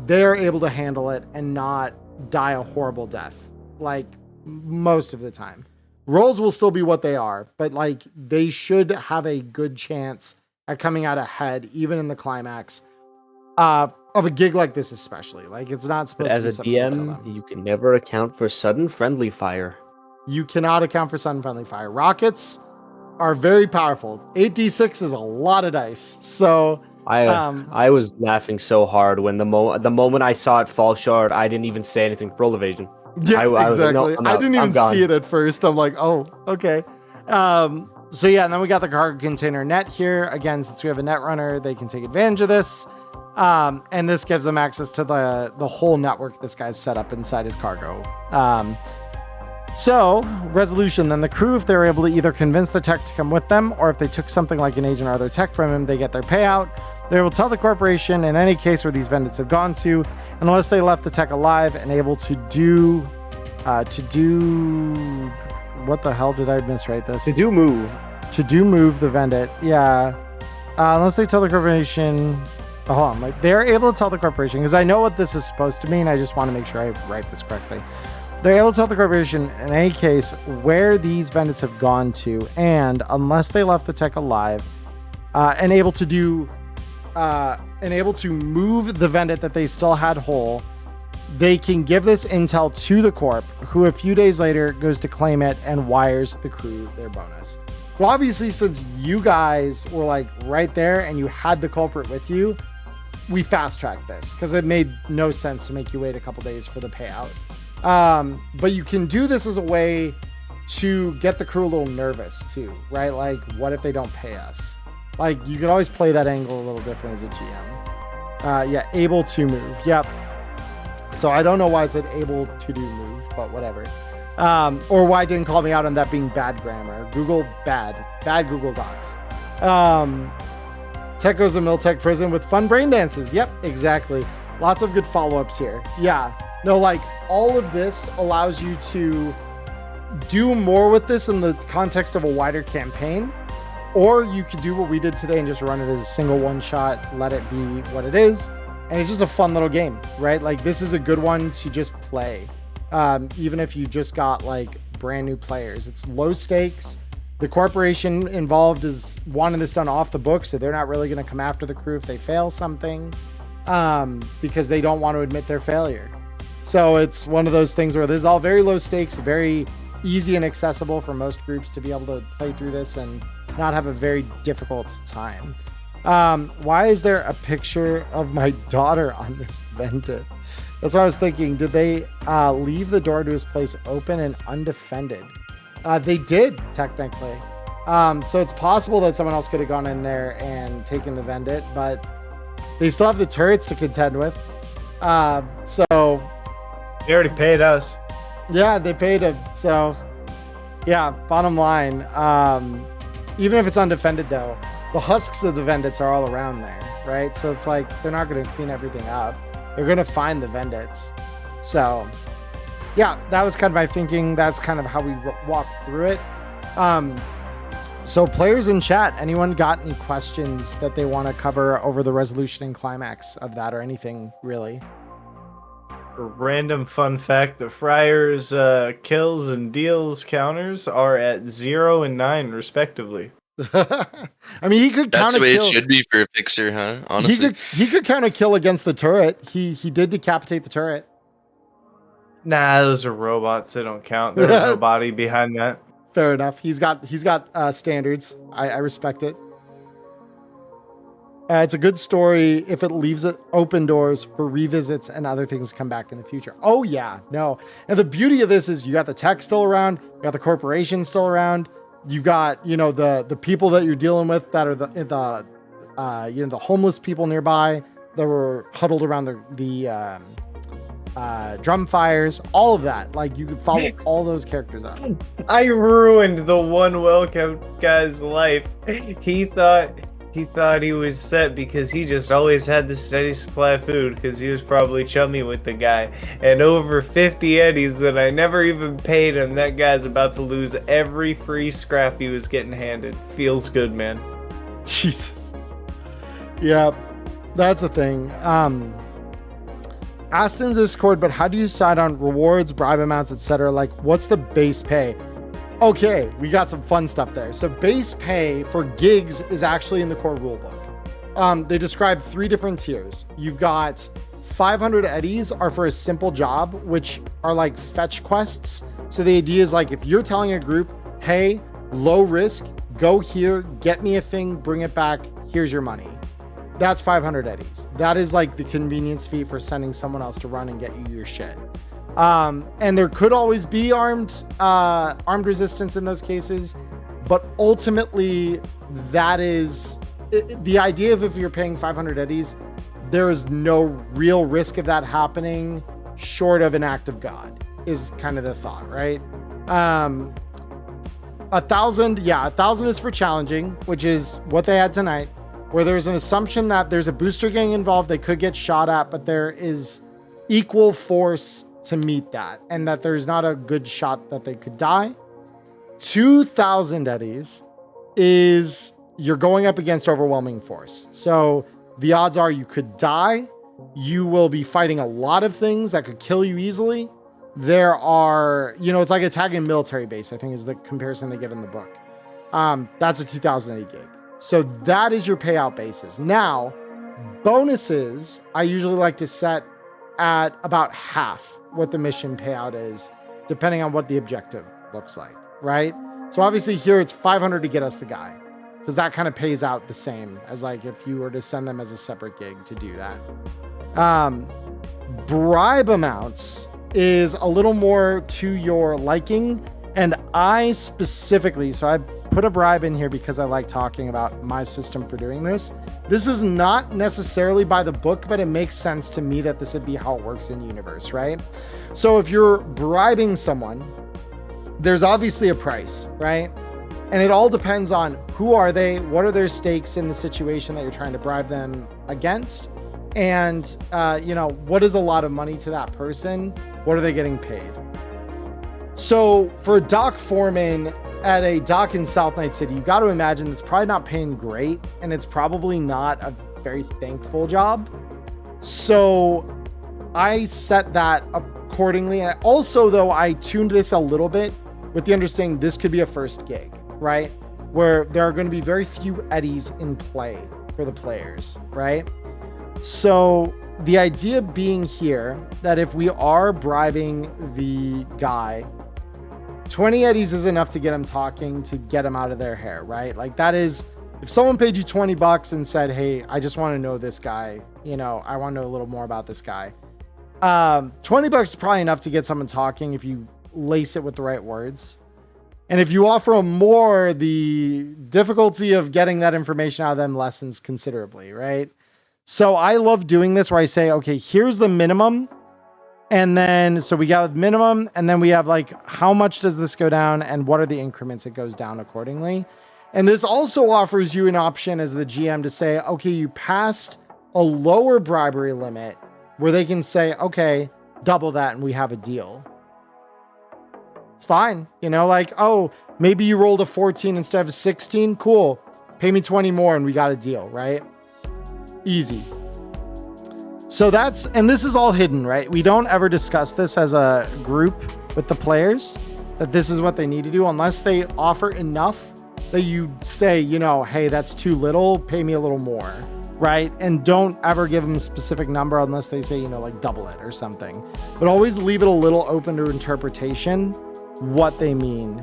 A: they're able to handle it and not die a horrible death, like, most of the time. Rolls will still be what they are, but, like, they should have a good chance at coming out ahead, even in the climax of a gig like this, especially. Like, it's not supposed to be
E: as a DM, you can never account for sudden friendly fire.
A: You cannot account for sudden friendly fire. Rockets are very powerful. 8d6 is a lot of dice. So
E: I was laughing so hard when the moment I saw it fall short, I didn't even say anything. Roll evasion.
A: Yeah,
E: I was like,
A: exactly.
E: no,
A: I didn't even see it at first. I'm like, oh, okay. So yeah, and then we got the cargo container net here. Again, since we have a net runner, they can take advantage of this. And this gives them access to the whole network this guy's set up inside his cargo. So, resolution, then the crew, if they were able to either convince the tech to come with them, or if they took something like an agent or other tech from him, they get their payout. They will tell the corporation in any case where these Vendits have gone to, unless they left the tech alive and able to do, what the hell did I miswrite this?
E: To do move
A: the Vendit, yeah. Unless they tell the corporation, hold on, like, they're able to tell the corporation, because I know what this is supposed to mean, I just want to make sure I write this correctly. They're able to tell the corporation in any case where these Vendits have gone to, and unless they left the tech alive, and able to move the Vendit that they still had whole, they can give this intel to the corp, who a few days later goes to claim it and wires the crew their bonus. So obviously, since you guys were, like, right there and you had the culprit with you, we fast tracked this because it made no sense to make you wait a couple days for the payout. But you can do this as a way to get the crew a little nervous too, right? Like, what if they don't pay us? Like, you could always play that angle a little different as a GM. Yeah, able to move. Yep. So I don't know why it said able to do move, but whatever. Or why it didn't call me out on that being bad grammar. Google bad Google Docs. Tech goes to Miltech prison with fun brain dances. Yep, exactly. Lots of good follow-ups here. Yeah, no, like all of this allows you to do more with this in the context of a wider campaign, or you could do what we did today and just run it as a single one shot, let it be what it is. And it's just a fun little game, right? Like this is a good one to just play. Even if you just got like brand new players, it's low stakes. The corporation involved is wanting this done off the book, so they're not really going to come after the crew if they fail something, because they don't want to admit their failure. So it's one of those things where this is all very low stakes, very easy and accessible for most groups to be able to play through this and not have a very difficult time. Why is there a picture of my daughter on this Vendit? That's what I was thinking. Did they leave the door to his place open and undefended? They did, technically. So it's possible that someone else could have gone in there and taken the Vendit, but they still have the turrets to contend with. So
G: They already paid us.
A: yeah, they paid him. So yeah, bottom line, even if it's undefended though, the husks of the Vendits are all around there, right? So it's like they're not going to clean everything up. They're going to find the Vendits. So yeah, that was kind of my thinking. That's kind of how we walk through it. So players in chat, anyone got any questions that they want to cover over the resolution and climax of that or anything really?
G: A random fun fact: the Friars' kills and deals counters are at 0 and 9 respectively.
A: I mean, he could
C: That's
A: count a
C: the way
A: kill.
C: it should be for a fixer, huh? Honestly.
A: He could count a kill against the turret. He did decapitate the turret.
G: Nah, those are robots. They don't count. There was no body behind that.
A: Fair enough. He's got standards. I respect it. It's a good story if it leaves it open doors for revisits and other things to come back in the future. Oh yeah, no. And the beauty of this is you got the tech still around, you got the corporation still around, you've got, you know, the people that you're dealing with that are the homeless people nearby that were huddled around the drum fires, all of that. Like you could follow all those characters up.
G: I ruined the one well-kept guy's life. He thought he was set because he just always had the steady supply of food because he was probably chummy with the guy. And over 50 eddies that I never even paid him, that guy's about to lose every free scrap he was getting handed. Feels good, man.
A: Jesus. Yeah, that's a thing. Aston's Discord, but how do you decide on rewards, bribe amounts, etc.? Like, what's the base pay? Okay, we got some fun stuff there. So base pay for gigs is actually in the core rulebook. They describe 3 different tiers. You've got 500 eddies are for a simple job, which are like fetch quests. So the idea is like, if you're telling a group, hey, low risk, go here, get me a thing, bring it back, here's your money. That's 500 eddies. That is like the convenience fee for sending someone else to run and get you your shit. And there could always be armed resistance in those cases, but ultimately that is the idea of if you're paying 500 eddies, there is no real risk of that happening short of an act of God is kind of the thought, right? 1,000 is for challenging, which is what they had tonight, where there's an assumption that there's a booster gang involved. They could get shot at, but there is equal force to meet that, and that there's not a good shot that they could die. 2,000 eddies is you're going up against overwhelming force. So the odds are you could die. You will be fighting a lot of things that could kill you easily. There are, it's like attacking a military base, I think is the comparison they give in the book. That's a 2,000 gig. So that is your payout basis. Now, bonuses, I usually like to set at about half what the mission payout is, depending on what the objective looks like, right? So obviously here it's 500 to get us the guy, because that kind of pays out the same as like if you were to send them as a separate gig to do that. Bribe amounts is a little more to your liking. And I specifically, so I put a bribe in here because I like talking about my system for doing this. This is not necessarily by the book, but it makes sense to me that this would be how it works in universe, right? So if you're bribing someone, there's obviously a price, right? And it all depends on who are they, what are their stakes in the situation that you're trying to bribe them against, and what is a lot of money to that person? What are they getting paid? So for a dock foreman at a dock in South Night City, you got to imagine it's probably not paying great, and it's probably not a very thankful job. So I set that accordingly. And also, though, I tuned this a little bit with the understanding this could be a first gig, right? Where there are going to be very few eddies in play for the players, right? So the idea being here that if we are bribing the guy, 20 eddies is enough to get him talking, to get him out of their hair, right? Like that is, if someone paid you $20 and said, hey, I just want to know this guy, I want to know a little more about this guy. $20 is probably enough to get someone talking if you lace it with the right words. And if you offer them more, the difficulty of getting that information out of them lessens considerably, right? So I love doing this where I say, okay, here's the minimum. And then, so we got minimum, and then we have like, how much does this go down and what are the increments it goes down accordingly? And this also offers you an option as the GM to say, okay, you passed a lower bribery limit where they can say, okay, double that and we have a deal. It's fine. Oh, maybe you rolled a 14 instead of a 16. Cool. Pay me 20 more and we got a deal, right? Easy. So and this is all hidden, right? We don't ever discuss this as a group with the players, that this is what they need to do, unless they offer enough that you say, hey, that's too little, pay me a little more, right? And don't ever give them a specific number unless they say, like double it or something. But always leave it a little open to interpretation what they mean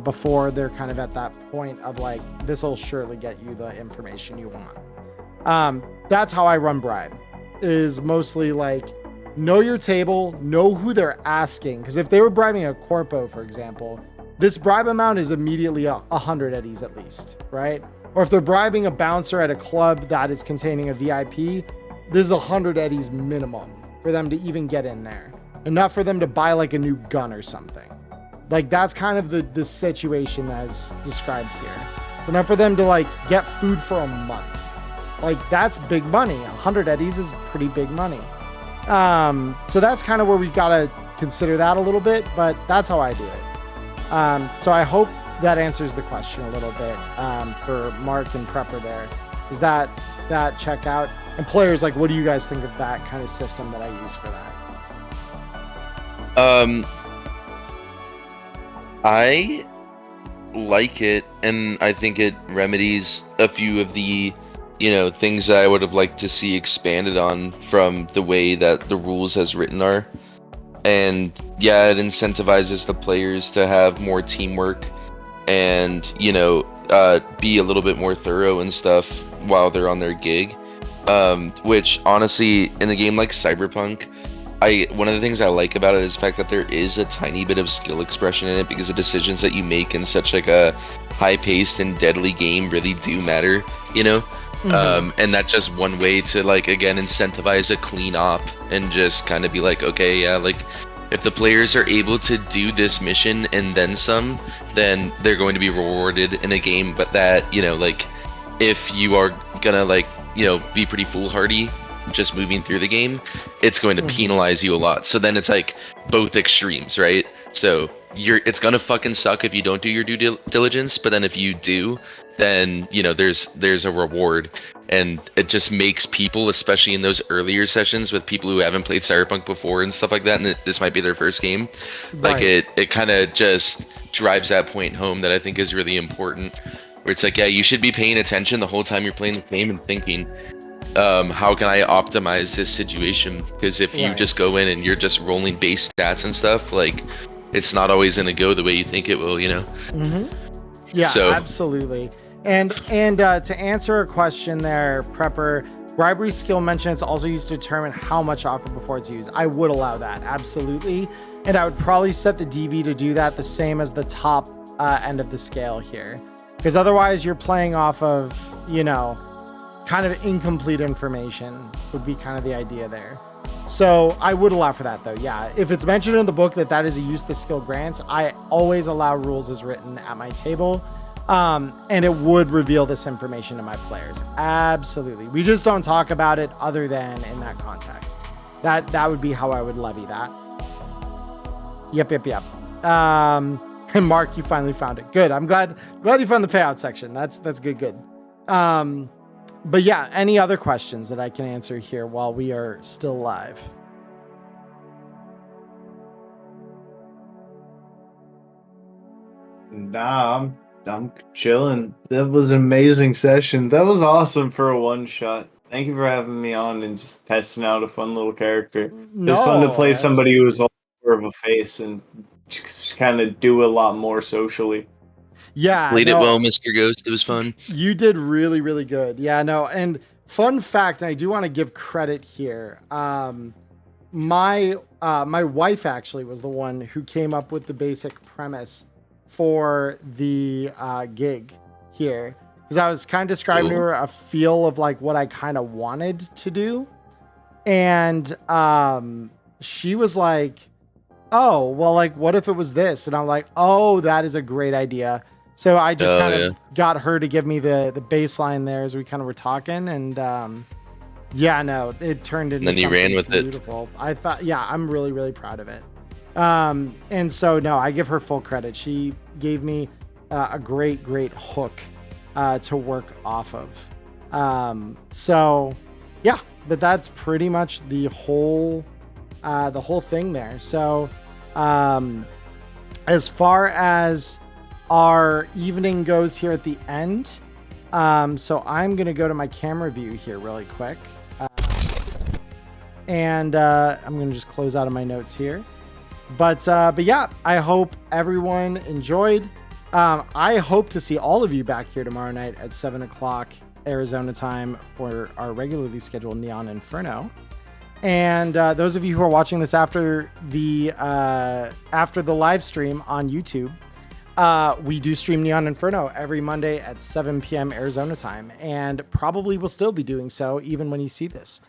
A: before they're kind of at that point of like, this will surely get you the information you want. That's how I run bribe. Is mostly like, know your table, know who they're asking. Because if they were bribing a corpo, for example, this bribe amount is immediately 100 eddies at least, right? Or if they're bribing a bouncer at a club that is containing a VIP, there's 100 eddies minimum for them to even get in there. Enough for them to buy like a new gun or something. Like that's kind of the situation as described here. It's enough for them to like get food for a month. Like that's big money. 100 eddies is pretty big money. So that's kind of where we got to consider that a little bit, but that's how I do it. So I hope that answers the question a little bit for Mark and Prepper there. Is that check out? And players, like, what do you guys think of that kind of system that I use for that?
C: I like it, and I think it remedies a few of the things that I would have liked to see expanded on from the way that the rules as written are. And yeah, it incentivizes the players to have more teamwork and, be a little bit more thorough and stuff while they're on their gig. Which honestly, in a game like Cyberpunk, one of the things I like about it is the fact that there is a tiny bit of skill expression in it, because the decisions that you make in such like a high-paced and deadly game really do matter, and that's just one way to like, again, incentivize a clean op and just kind of be like, okay, yeah, like if the players are able to do this mission and then some, then they're going to be rewarded in a game. But that, like if you are gonna like, be pretty foolhardy just moving through the game, it's going to penalize you a lot. So then it's like both extremes, right? So it's gonna fucking suck if you don't do your due diligence, but then if you do, then there's a reward. And it just makes people, especially in those earlier sessions with people who haven't played Cyberpunk before and stuff like that, and this might be their first game,
A: right,
C: like it kind of just drives that point home that I think is really important, where it's like, yeah, you should be paying attention the whole time you're playing the game and thinking, how can I optimize this situation? Because if you just go in and you're just rolling base stats and stuff, like it's not always going to go the way you think it will,
A: Yeah, so absolutely. And to answer a question there, Prepper, Bribery skill mentioned it's also used to determine how much to offer before it's used. I would allow that, absolutely. And I would probably set the DV to do that the same as the top end of the scale here. Because otherwise you're playing off of, you know, kind of incomplete information would be kind of the idea there. So I would allow for that though. Yeah, if it's mentioned in the book that that is a use the skill grants, I always allow rules as written at my table. And it would reveal this information to my players. Absolutely. We just don't talk about it other than in that context. That would be how I would levy that. Yep. And Mark, you finally found it. Good. I'm glad you found the payout section. That's good. But yeah, any other questions that I can answer here while we are still live?
G: Nah, I'm chilling. That was an amazing session. That was awesome for a one shot. Thank you for having me on and just testing out a fun little character. It's fun to play somebody who is all of a face and just kind of do a lot more socially.
A: Yeah.
C: Played it well, Mr. Ghost. It was fun.
A: You did really, really good. Yeah, no. And fun fact, and I do want to give credit here. My wife actually was the one who came up with the basic premise for the gig here. Because I was kind of describing to her a feel of like what I kind of wanted to do. And she was like, oh, well, like, what if it was this? And I'm like, oh, that is a great idea. So I just got her to give me the baseline there as we kind of were talking. And it turned into
C: and then you ran with
A: beautiful. I thought, I'm really, really proud of it. And so, no, I give her full credit. She gave me a great hook to work off of. But that's pretty much the whole thing there. So as far as our evening goes here at the end, so I'm going to go to my camera view here really quick. And I'm going to just close out of my notes here. But yeah, I hope everyone enjoyed. I hope to see all of you back here tomorrow night at 7 o'clock Arizona time for our regularly scheduled Neon Inferno. And those of you who are watching this after the live stream on YouTube, we do stream Neon Inferno every Monday at 7 p.m. Arizona time, and probably will still be doing so even when you see this.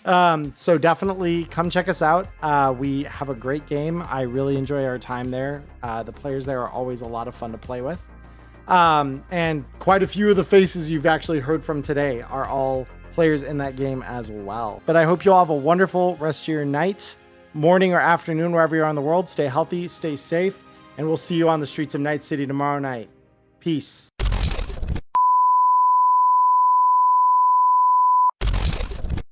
A: So definitely come check us out. We have a great game. I really enjoy our time there. The players there are always a lot of fun to play with. And quite a few of the faces you've actually heard from today are all players in that game as well. But I hope you all have a wonderful rest of your night, morning, or afternoon, wherever you are in the world. Stay healthy, stay safe, and we'll see you on the streets of Night City tomorrow night. Peace.